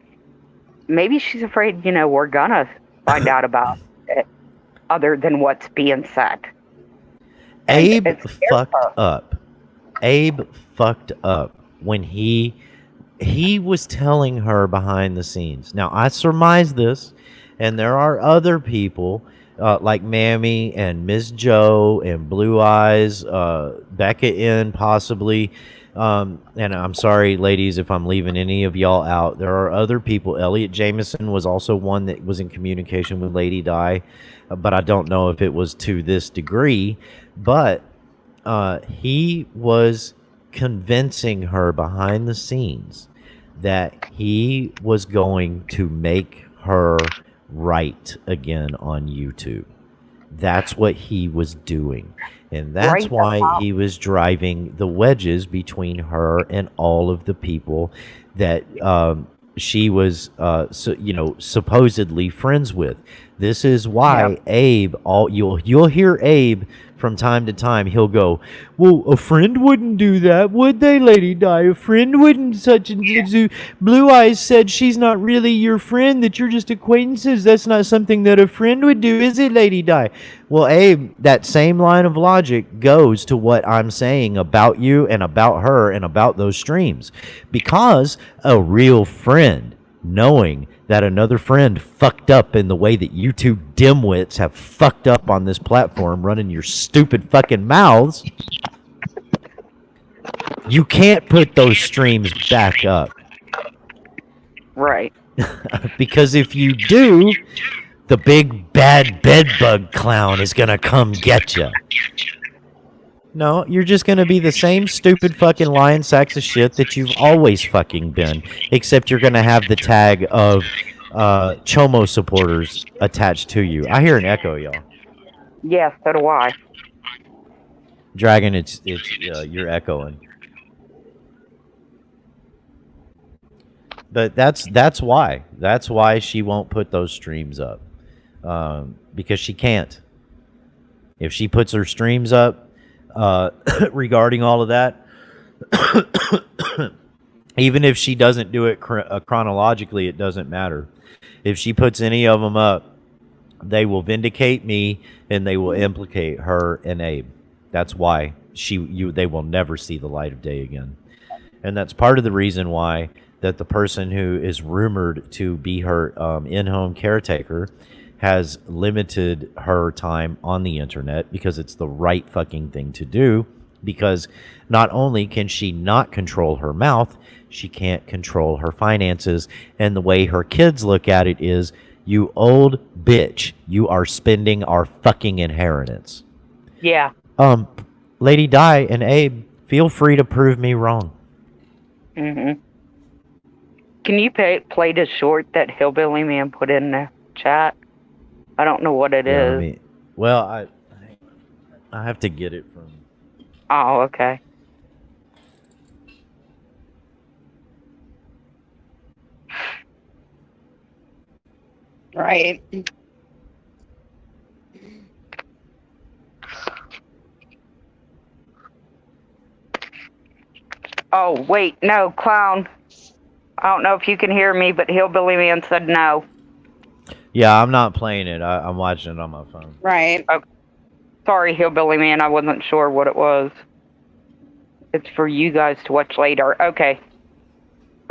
Maybe she's afraid, we're gonna find out about it other than what's being said. Abe fucked up. Abe fucked up when he was telling her behind the scenes. Now, I surmise this, and there are other people like Mammy and Miss Joe and Blue Eyes, Becca in possibly. And I'm sorry, ladies, if I'm leaving any of y'all out. There are other people. Elliot Jameson was also one that was in communication with Lady Di, but I don't know if it was to this degree. But he was convincing her behind the scenes that he was going to make her right again on YouTube. That's what he was doing. And that's why he was driving the wedges between her and all of the people that she was supposedly friends with. This is why Abe, you'll hear Abe from time to time. He'll go, well, a friend wouldn't do that, would they, Lady Di? A friend wouldn't such and do. Blue Eyes said she's not really your friend, that you're just acquaintances. That's not something that a friend would do, is it, Lady Di? Well, Abe, that same line of logic goes to what I'm saying about you and about her and about those streams. Because a real friend, knowing that another friend fucked up in the way that you two dimwits have fucked up on this platform running your stupid fucking mouths, you can't put those streams back up. Right. Because if you do, the big bad bedbug clown is gonna come get you. No, you're just going to be the same stupid fucking lying sacks of shit that you've always fucking been, except you're going to have the tag of Chomo supporters attached to you. I hear an echo, y'all. Yes, so do I. Dragon, it's you're echoing. But that's why. That's why she won't put those streams up. Because she can't. If she puts her streams up, regarding all of that, even if she doesn't do it chronologically, it doesn't matter. If she puts any of them up, they will vindicate me and they will implicate her and Abe. That's why they will never see the light of day again. And that's part of the reason why that the person who is rumored to be her in-home caretaker has limited her time on the internet, because it's the right fucking thing to do. Because not only can she not control her mouth, she can't control her finances. And the way her kids look at it is, you old bitch, you are spending our fucking inheritance. Yeah. Lady Di and Abe, feel free to prove me wrong. Mm-hmm. Can you play the short that Hillbilly Man put in the chat? I don't know what it is. I have to get it from. Oh, okay. Right. Oh, wait, no, Clown. I don't know if you can hear me, but Hillbilly Man said no. Yeah, I'm not playing it. I'm watching it on my phone. Right. Okay. Sorry, Hillbilly Man. I wasn't sure what it was. It's for you guys to watch later. Okay.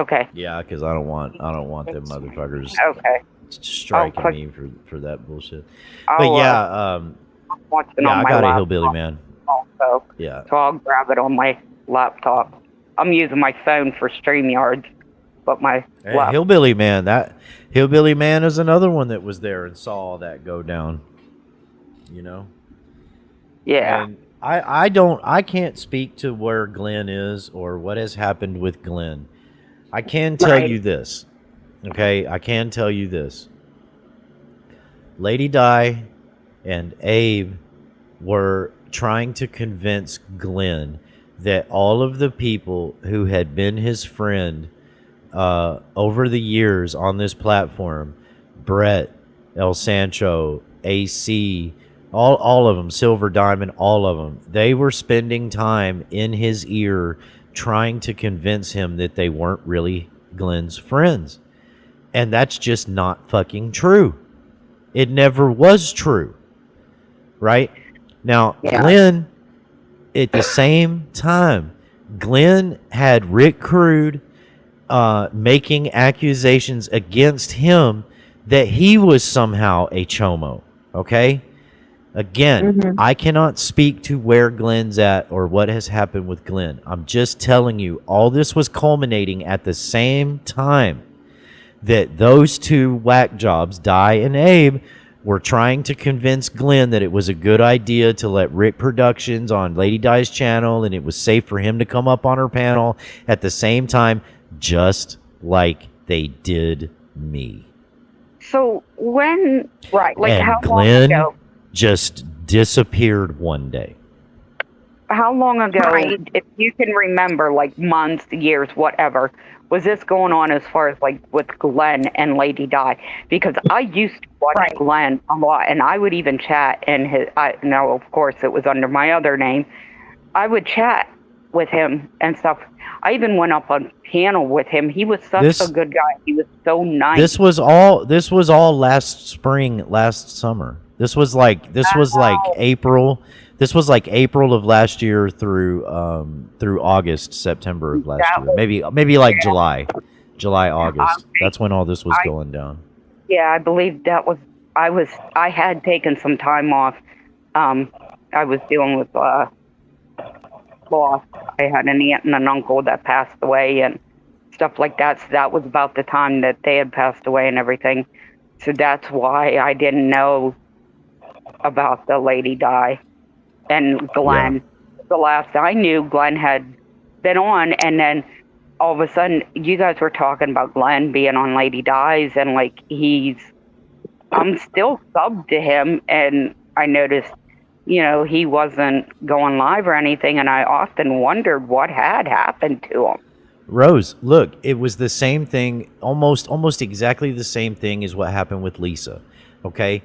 Okay. Yeah, because I don't want them motherfuckers Okay. striking me for that bullshit. I'll, But yeah, watch it yeah, on I my got a laptop hillbilly man. Also. Yeah. So I'll grab it on my laptop. I'm using my phone for StreamYards, but my Hey, hillbilly man, that hillbilly man is another one that was there and saw all that go down. You know. Yeah. And I can't speak to where Glenn is or what has happened with Glenn. I can tell you this. Okay, I can tell you this. Lady Di and Abe were trying to convince Glenn that all of the people who had been his friend over the years on this platform, Brett, El Sancho, AC, all of them, Silver Diamond, all of them, they were spending time in his ear trying to convince him that they weren't really Glenn's friends. And that's just not fucking true. It never was true. Right? Now, Glenn, at the same time, Glenn had Rick Crude making accusations against him that he was somehow a chomo. Okay? Again, I cannot speak to where Glenn's at or what has happened with Glenn. I'm just telling you, all this was culminating at the same time that those two whack jobs, Di and Abe, were trying to convince Glenn that it was a good idea to let Rick Productions on Lady Di's channel and it was safe for him to come up on her panel at the same time, just like they did me. So when, like and how Glenn long ago? Just disappeared one day. How long ago, if you can remember, like months, years, whatever, was this going on as far as like with Glenn and Lady Di? Because I used to watch Glenn a lot, and I would even chat in his. Now, of course, it was under my other name. I would chat with him and stuff. I even went up on panel with him. He was such a good guy. He was so nice. This was all last spring, last summer. This was like April. This was like April of last year through August, September of last year. Maybe like July, August. That's when all this was going down. Yeah, I believe that was. I had taken some time off. I was dealing with loss. I had an aunt and an uncle that passed away and stuff like that. So that was about the time that they had passed away and everything. So that's why I didn't know about the Lady Di and Glenn. Yeah. The last I knew, Glenn had been on, and then all of a sudden you guys were talking about Glenn being on Lady Di's, and like I'm still subbed to him, and I noticed, he wasn't going live or anything, and I often wondered what had happened to him. Rose, look, it was the same thing, almost exactly the same thing as what happened with Lisa. Okay?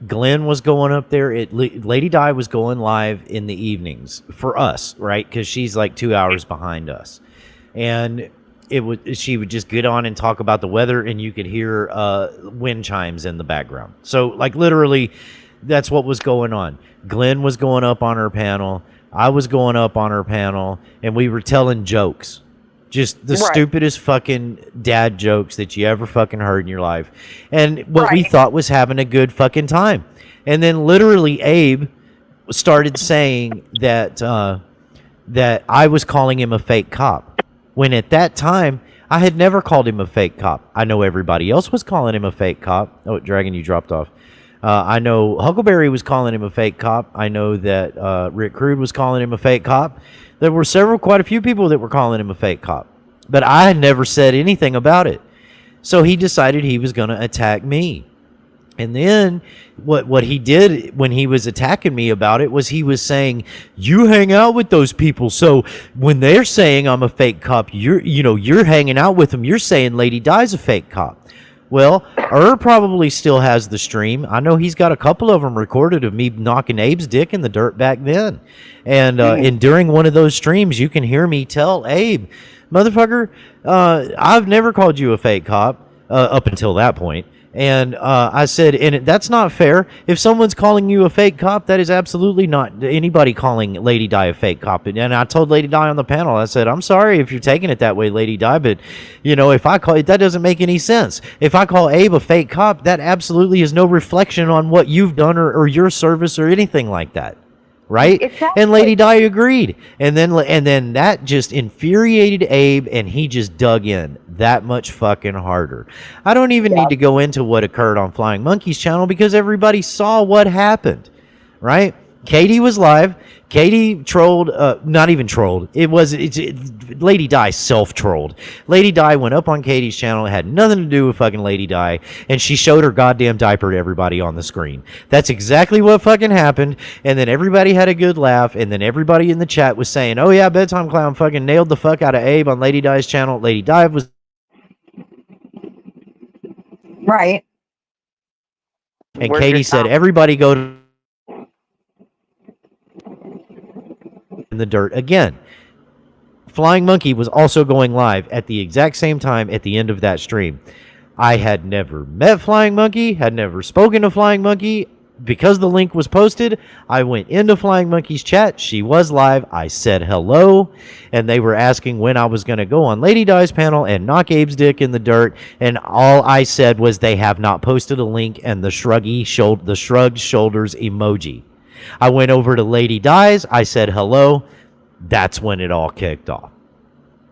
Glenn was going up there. Lady Di was going live in the evenings for us, right? Because she's like 2 hours behind us, and she would just get on and talk about the weather, and you could hear wind chimes in the background. So, like, literally, that's what was going on. Glenn was going up on her panel. I was going up on her panel, and we were telling jokes. Just the stupidest fucking dad jokes that you ever fucking heard in your life. And what we thought was having a good fucking time. And then literally Abe started saying that that I was calling him a fake cop. When at that time, I had never called him a fake cop. I know everybody else was calling him a fake cop. Oh, Dragon, you dropped off. I know Huckleberry was calling him a fake cop. I know that Rick Crude was calling him a fake cop. There were quite a few people that were calling him a fake cop. But I had never said anything about it. So he decided he was going to attack me. And then what he did when he was attacking me about it was he was saying, you hang out with those people. So when they're saying I'm a fake cop, you're hanging out with them. You're saying Lady Di's a fake cop. Well, probably still has the stream. I know he's got a couple of them recorded of me knocking Abe's dick in the dirt back then. And during one of those streams, you can hear me tell Abe, motherfucker, I've never called you a fake cop up until that point. And I said, that's not fair. If someone's calling you a fake cop, that is absolutely not anybody calling Lady Di a fake cop. And I told Lady Di on the panel, I said, I'm sorry if you're taking it that way, Lady Di, but, you know, if I call it, that doesn't make any sense. If I call Abe a fake cop, that absolutely is no reflection on what you've done or your service or anything like that. Right? Exactly. And Lady Di agreed. And then that just infuriated Abe, and he just dug in that much fucking harder. I don't even need to go into what occurred on Flying Monkey's channel because everybody saw what happened. Right? Katie was live. Katie trolled, not even trolled. Lady Di self-trolled. Lady Di went up on Katie's channel. It had nothing to do with fucking Lady Di. And she showed her goddamn diaper to everybody on the screen. That's exactly what fucking happened. And then everybody had a good laugh. And then everybody in the chat was saying, oh yeah, Bedtime Clown fucking nailed the fuck out of Abe on Lady Di's channel. Lady Di was... Right. And Katie said, everybody go to... in the dirt again. Flying Monkey was also going live at the exact same time at the end of that stream. I had never met Flying Monkey, had never spoken to Flying Monkey. Because the link was posted, I went into Flying Monkey's chat. She was live. I said hello, and they were asking when I was going to go on Lady Di's panel and knock Abe's dick in the dirt, and all I said was they have not posted a link and the shrugged shoulders emoji. I went over to Lady Di's. I said hello. That's when it all kicked off.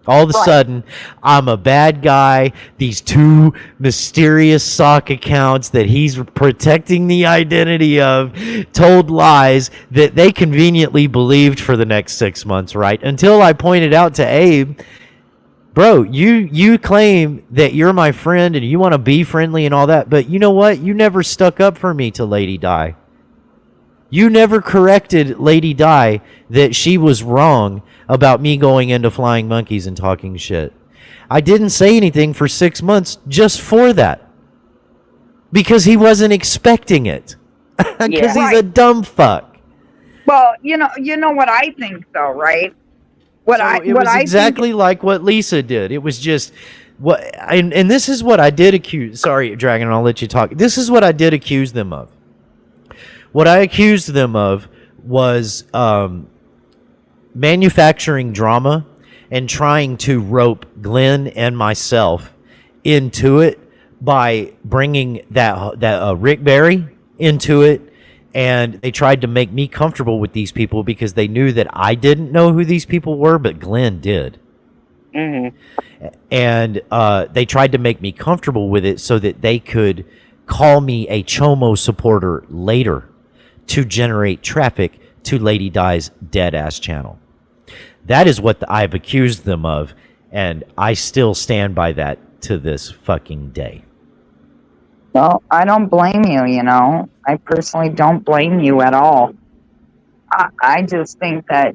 All of a sudden, I'm a bad guy. These two mysterious sock accounts that he's protecting the identity of told lies that they conveniently believed for the next 6 months, right? Until I pointed out to Abe, bro, you claim that you're my friend and you want to be friendly and all that, but you know what? You never stuck up for me to Lady Di. You never corrected Lady Di that she was wrong about me going into Flying Monkeys and talking shit. I didn't say anything for 6 months just for that. Because he wasn't expecting it. Because he's a dumb fuck. Well, you know what I think though, right? It was exactly like what Lisa did. It was just and this is what I did accuse. Sorry, Dragon, I'll let you talk. This is what I did accuse them of. What I accused them of was manufacturing drama and trying to rope Glenn and myself into it by bringing that Rick Barry into it. And they tried to make me comfortable with these people because they knew that I didn't know who these people were, but Glenn did. Mm-hmm. And they tried to make me comfortable with it so that they could call me a Chomo supporter later to generate traffic to Lady Di's dead-ass channel. That is what I've accused them of, and I still stand by that to this fucking day. Well, I don't blame you, you know. I personally don't blame you at all. I just think that,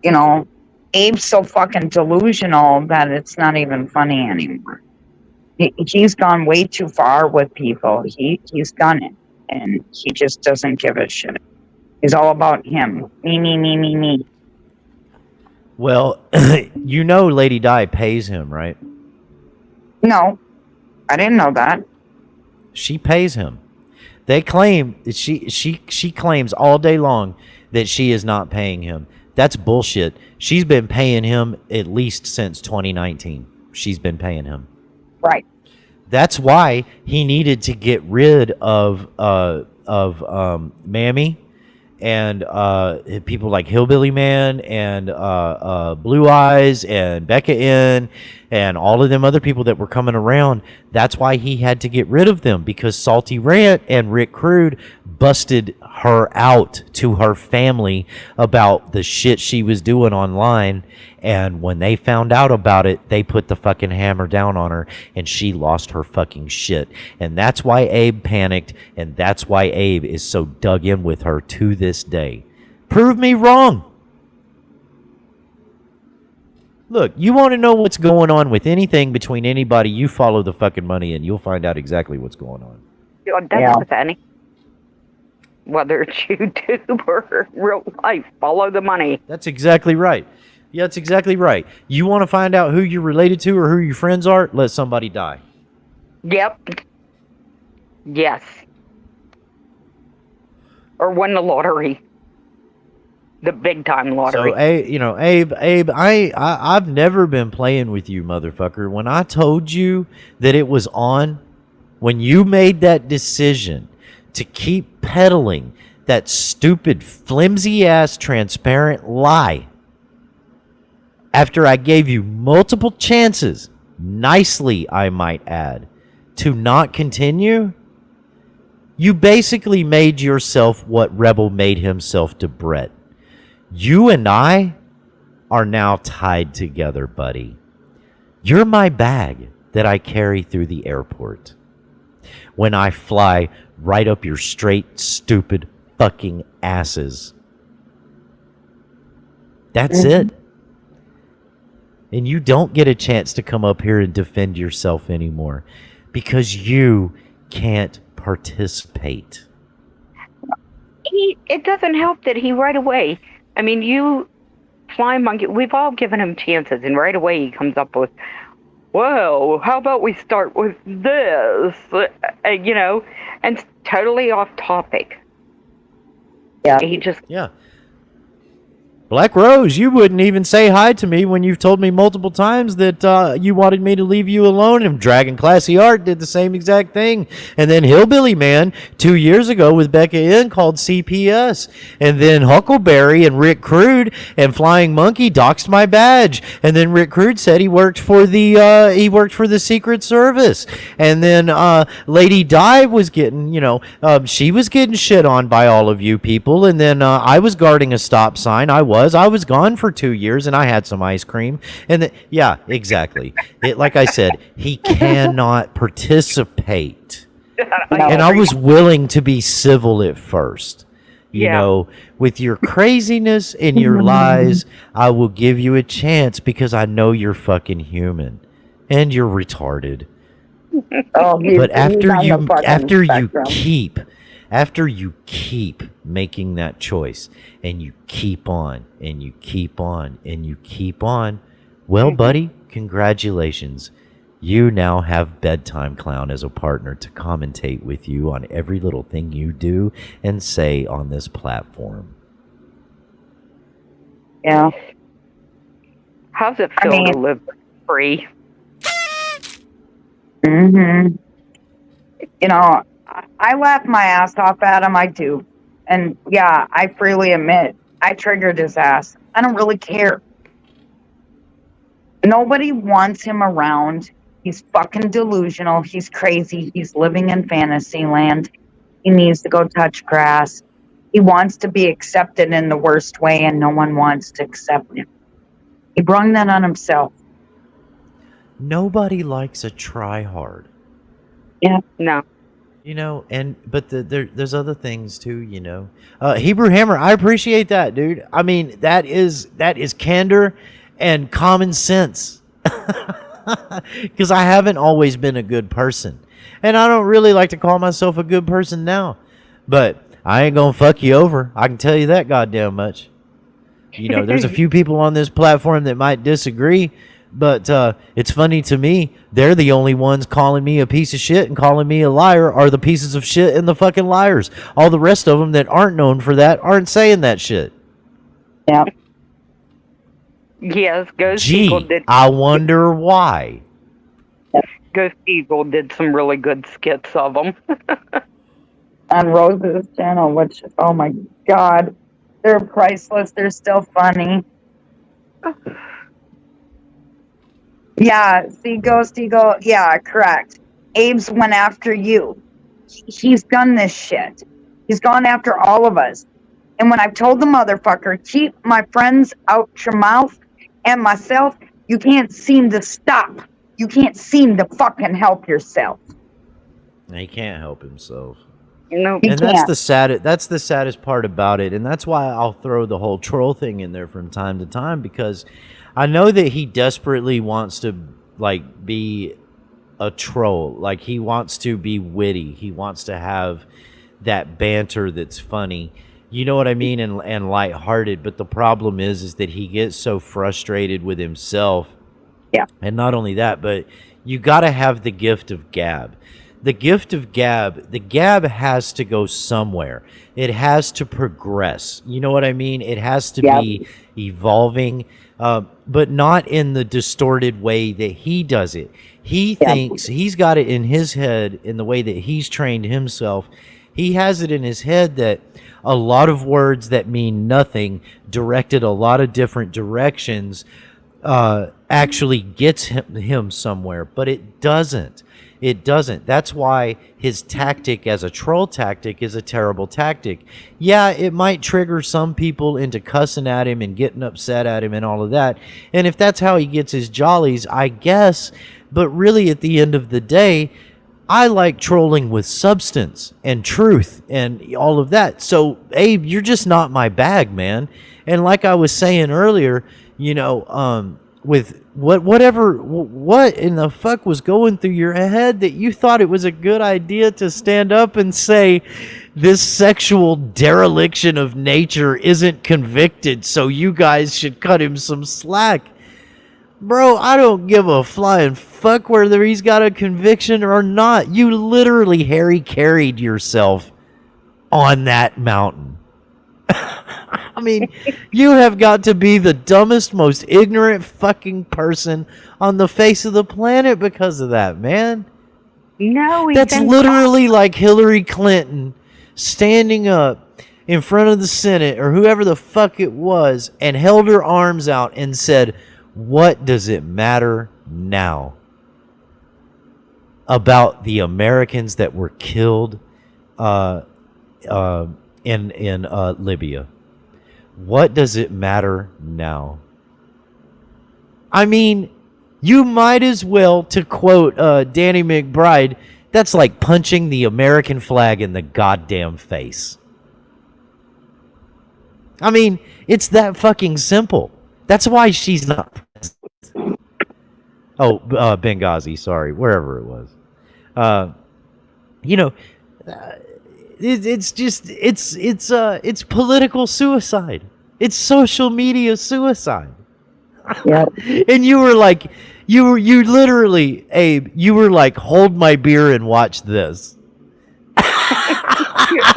you know, Abe's so fucking delusional that it's not even funny anymore. He's gone way too far with people. He's done it. And he just doesn't give a shit. He's all about him. Me. Well, you know Lady Di pays him, right? No, I didn't know that. She pays him. They claim that she claims all day long that she is not paying him. That's bullshit. She's been paying him at least since 2019. She's been paying him. Right. That's why he needed to get rid of Mammy and people like Hillbilly Man and Blue Eyes and Becca N and all of them other people that were coming around. That's why he had to get rid of them, because Salty Rant and Rick Crude busted her out to her family about the shit she was doing online. And when they found out about it, they put the fucking hammer down on her, and she lost her fucking shit. And that's why Abe panicked, and that's why Abe is so dug in with her to this day. Prove me wrong. Look, you want to know what's going on with anything between anybody, you follow the fucking money, and you'll find out exactly what's going on. That's with any. Whether it's YouTube or real life, follow the money. That's exactly right. Yeah, that's exactly right. You want to find out who you're related to or who your friends are? Let somebody die. Yep. Yes. Or won the lottery. The big time lottery. So, Abe, I've never been playing with you, motherfucker. When I told you that it was on, when you made that decision to keep peddling that stupid, flimsy-ass, transparent lie, after I gave you multiple chances, nicely, I might add, to not continue, you basically made yourself what Rebel made himself to Brett. You and I are now tied together, buddy. You're my bag that I carry through the airport when I fly right up your straight, stupid, fucking asses. That's it. And you don't get a chance to come up here and defend yourself anymore because you can't participate. It doesn't help that he right away, I mean, you Flying Monkey, we've all given him chances, and right away he comes up with, well, how about we start with this, and it's totally off topic. Yeah. He just... Yeah. Black Rose, you wouldn't even say hi to me when you've told me multiple times that you wanted me to leave you alone. And Dragon Classy Art did the same exact thing. And then Hillbilly Man 2 years ago with Becca N called CPS. And then Huckleberry and Rick Crude and Flying Monkey doxed my badge. And then Rick Crude said he worked for the Secret Service. And then Lady Di was getting, she was getting shit on by all of you people. And then I was guarding a stop sign. I was gone for 2 years and I had some ice cream. And yeah, exactly. Like I said, he cannot participate. And I was willing to be civil at first. With your craziness and your lies, I will give you a chance because I know you're fucking human and you're retarded. But after you keep making that choice and you keep on and you keep on and you keep on, well, buddy, congratulations. You now have Bedtime Clown as a partner to commentate with you on every little thing you do and say on this platform. Yeah. How's it feel to live free? Mm-hmm. I laugh my ass off at him, I do. And yeah, I freely admit, I triggered his ass. I don't really care. Nobody wants him around. He's fucking delusional. He's crazy. He's living in fantasy land. He needs to go touch grass. He wants to be accepted in the worst way, and no one wants to accept him. He brung that on himself. Nobody likes a try-hard. Yeah, no. But there's other things too, Hebrew Hammer, I appreciate that, dude. I mean, that is candor and common sense. Because I haven't always been a good person. And I don't really like to call myself a good person now. But I ain't gonna fuck you over. I can tell you that goddamn much. There's a few people on this platform that might disagree. But it's funny to me, they're the only ones calling me a piece of shit and calling me a liar are the pieces of shit and the fucking liars. All the rest of them that aren't known for that aren't saying that shit. Yeah. Yes, Ghost Eagle did. I wonder why. Ghost Eagle did some really good skits of them. On Rose's channel, which, oh my God, they're priceless. They're still funny. Yeah, see, Ghost Eagle, yeah, correct. Abe's went after you. He's done this shit. He's gone after all of us. And when I've told the motherfucker, keep my friends out your mouth and myself, you can't seem to stop. You can't seem to fucking help yourself. He can't help himself. No, and that's the saddest part about it. And that's why I'll throw the whole troll thing in there from time to time, because I know that he desperately wants to be a troll. Like, he wants to be witty. He wants to have that banter that's funny. You know what I mean? And lighthearted. But the problem is that he gets so frustrated with himself. Yeah. And not only that, but you got to have the gift of gab. the gift of gab, the gab has to go somewhere. It has to progress. You know what I mean? It has to be evolving, but not in the distorted way that he does it. He thinks he's got it in his head in the way that he's trained himself. He has it in his head that a lot of words that mean nothing directed a lot of different directions actually gets him somewhere, but it doesn't. It doesn't. That's why his tactic as a troll tactic is a terrible tactic. Yeah, it might trigger some people into cussing at him and getting upset at him and all of that. And if that's how he gets his jollies, I guess. But really, at the end of the day, I like trolling with substance and truth and all of that. So, Abe, you're just not my bag, man. And like I was saying earlier, you know, with what in the fuck was going through your head that you thought it was a good idea to stand up and say this sexual dereliction of nature isn't convicted, so you guys should cut him some slack? Bro, I don't give a flying fuck whether he's got a conviction or not. You literally Harry carried yourself on that mountain. I mean, you have got to be the dumbest, most ignorant fucking person on the face of the planet because of that, man. No, that's literally like Hillary Clinton standing up in front of the Senate or whoever the fuck it was and held her arms out and said, "What does it matter now about the Americans that were killed in Libya? What does it matter now?" I mean, you might as well, to quote Danny McBride, that's like punching the American flag in the goddamn face. I mean, it's that fucking simple. That's why she's not president. Oh, Benghazi, sorry, wherever it was. You know, it's just it's political suicide. It's social media suicide. Yeah. And you were like, you literally, Abe, you were like, hold my beer and watch this.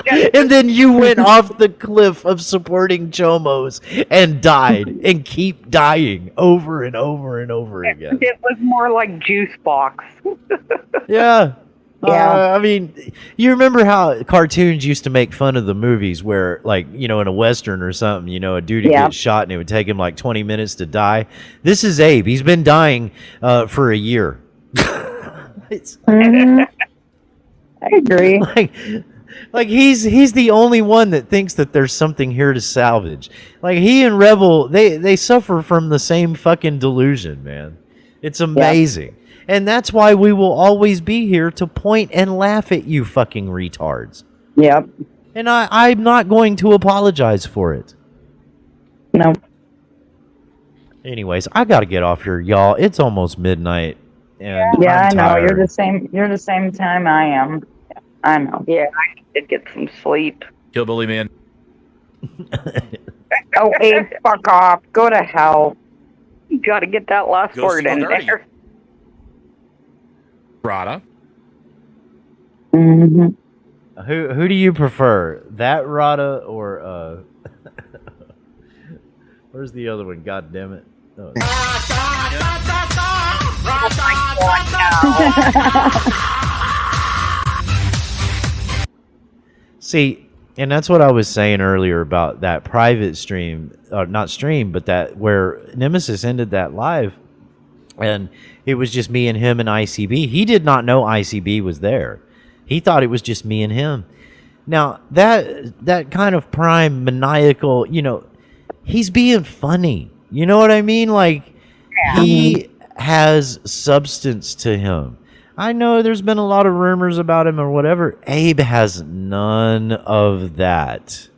And then you went off the cliff of supporting Chomos and died and keep dying over and over and over again. It was more like juice box. Yeah. Yeah. I mean, you remember how cartoons used to make fun of the movies where, like, you know, in a Western or something, you know, a dude would get shot and it would take him like 20 minutes to die. This is Abe. He's been dying for a year. I agree. Like he's the only one that thinks that there's something here to salvage. Like he and Rebel, they suffer from the same fucking delusion, man. It's amazing. Yep. And that's why we will always be here to point and laugh at you fucking retards. Yep. And I'm not going to apologize for it. No. Anyways, I got to get off here, y'all. It's almost midnight. And yeah, I'm I know. tired. You're the same time I am. I know. Yeah, I did get some sleep. Hillbilly man. Oh, Abe, fuck off. Go to hell. You got to get that last word in there. Rada. Mm-hmm. Who do you prefer? That Rada or where's the other one? God damn it. Oh. See, and that's what I was saying earlier about that private stream, not stream, but that where Nemesis ended that live, and it was just me and him and ICB. He did not know ICB was there. He thought it was just me and him. Now, that kind of prime maniacal, you know, he's being funny. You know what I mean? Like, he has substance to him. I know there's been a lot of rumors about him or whatever. Abe has none of that.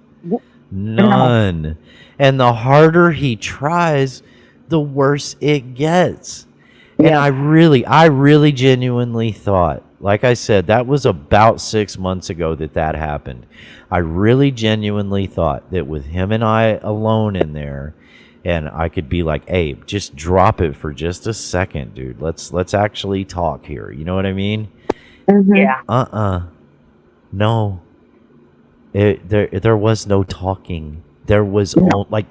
None. No. And the harder he tries, the worse it gets. And I really genuinely thought, like I said, that was about 6 months ago that happened. I really genuinely thought that with him and I alone in there, and I could be like, Abe, just drop it for just a second, dude. Let's actually talk here. You know what I mean? Yeah. No. There was no talking. There was like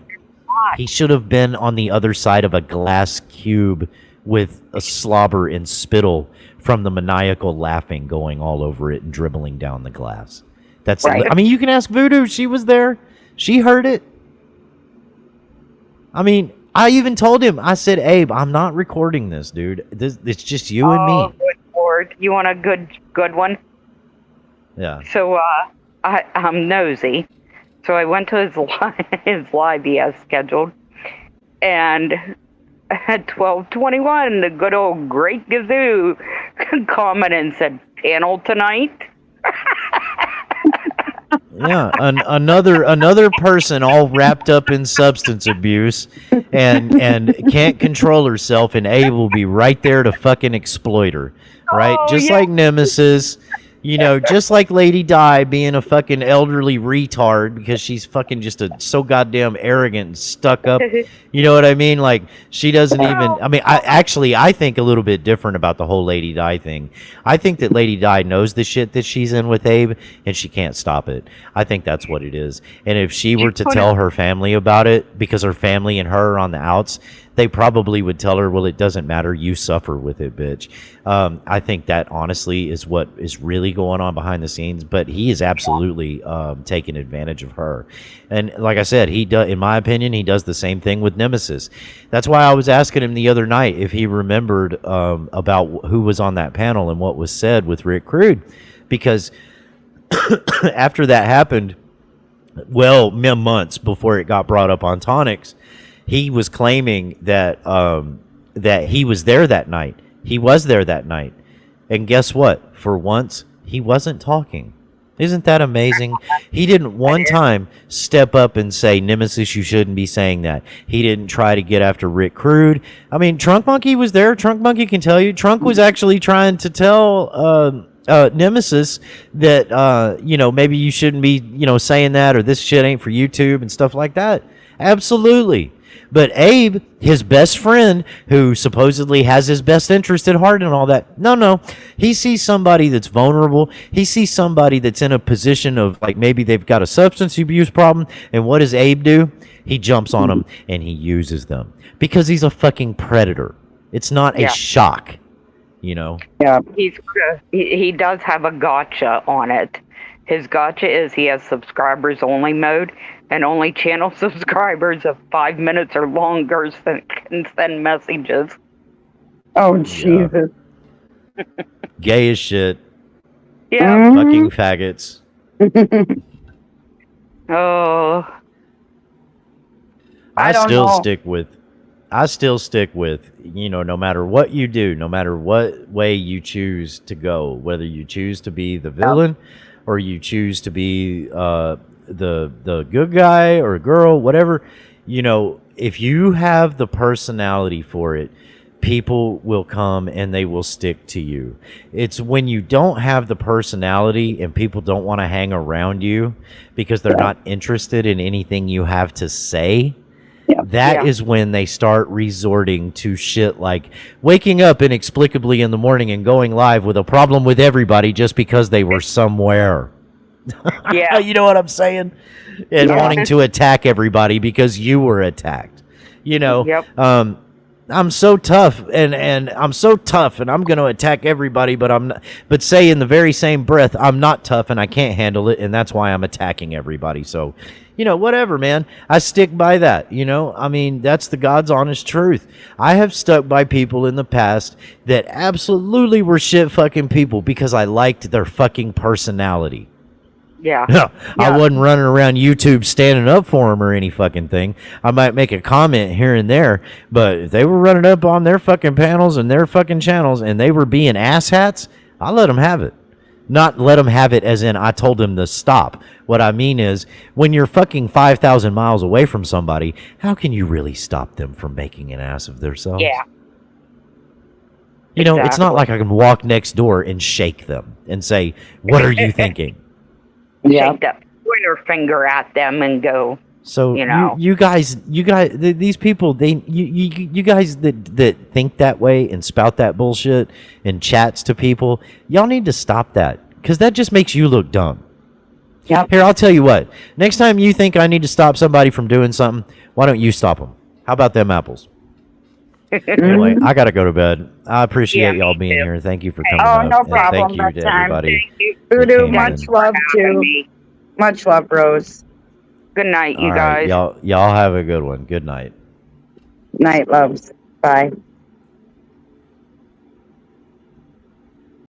he should have been on the other side of a glass cube with a slobber and spittle from the maniacal laughing going all over it and dribbling down the glass. That's Right. I mean, you can ask Voodoo. She was there. She heard it. I mean, I even told him. I said, Abe, I'm not recording this, dude. It's just you and Oh, me. good Lord. You want a good one? Yeah. So I'm nosy. So I went to his live he has scheduled. And at 12:21, the good old Great Gazoo commented and said, panel tonight? Yeah, another person all wrapped up in substance abuse and can't control herself, and Abe will be right there to fucking exploit her, right? Just like Nemesis, just like Lady Di being a fucking elderly retard because she's fucking just so goddamn arrogant and stuck up. You know what I mean? Like, she doesn't even... I mean, I think a little bit different about the whole Lady Di thing. I think that Lady Di knows the shit that she's in with Abe, and she can't stop it. I think that's what it is. And if she were to tell her family about it, because her family and her are on the outs, they probably would tell her, well, it doesn't matter. You suffer with it, bitch. I think that, honestly, is what is really going on behind the scenes. But he is absolutely taking advantage of her. And like I said, in my opinion, he does the same thing with Nemesis. That's why I was asking him the other night if he remembered about who was on that panel and what was said with Rick Crude. Because after that happened, well, months before it got brought up on Tonics, he was claiming that that he was there that night. He was there that night. And guess what? For once, he wasn't talking. Isn't that amazing? He didn't one time step up and say, Nemesis, you shouldn't be saying that. He didn't try to get after Rick Crude. I mean, Trunk Monkey was there. Trunk Monkey can tell you. Trunk was actually trying to tell Nemesis that, maybe you shouldn't be, saying that, or this shit ain't for YouTube and stuff like that. Absolutely. But Abe, his best friend, who supposedly has his best interest at heart and all that, no. He sees somebody that's vulnerable. He sees somebody that's in a position of, like, maybe they've got a substance abuse problem. And what does Abe do? He jumps on them and he uses them. Because he's a fucking predator. It's not a shock, Yeah, he does have a gotcha on it. His gotcha is he has subscribers only mode, and only channel subscribers of 5 minutes or longer can send messages. Oh, Jesus. Gay as shit. Yeah. Fucking faggots. Oh. I don't still know. stick with, no matter what you do, no matter what way you choose to go, whether you choose to be the villain or you choose to be the good guy or girl, whatever, if you have the personality for it, people will come and they will stick to you. It's when you don't have the personality and people don't want to hang around you because they're not interested in anything you have to say. That is when they start resorting to shit like waking up inexplicably in the morning and going live with a problem with everybody just because they were somewhere. Yeah. You know what I'm saying? And wanting to attack everybody because you were attacked. I'm so tough and I'm so tough and I'm going to attack everybody, but say in the very same breath, I'm not tough and I can't handle it. And that's why I'm attacking everybody. So, whatever, man. I stick by that. I mean, that's the God's honest truth. I have stuck by people in the past that absolutely were shit fucking people because I liked their fucking personality. Yeah. I wasn't running around YouTube standing up for them or any fucking thing. I might make a comment here and there, but if they were running up on their fucking panels and their fucking channels and they were being asshats, I let them have it. Not let them have it as in I told them to stop. What I mean is, when you're fucking 5,000 miles away from somebody, how can you really stop them from making an ass of themselves? Yeah. It's not like I can walk next door and shake them and say, what are you thinking? Take that pointer finger at them and go, So you guys, these people, you guys that think that way and spout that bullshit and chats to people, y'all need to stop that because that just makes you look dumb. Yep. Here, I'll tell you what. Next time you think I need to stop somebody from doing something, why don't you stop them? How about them apples? Anyway, I gotta go to bed. I appreciate y'all being here. Thank you for coming up. no problem. And thank you to everybody. Voodoo, much love to much love, Rose. Good night, you All right, guys. y'all have a good one. Good night. Night, loves. Bye.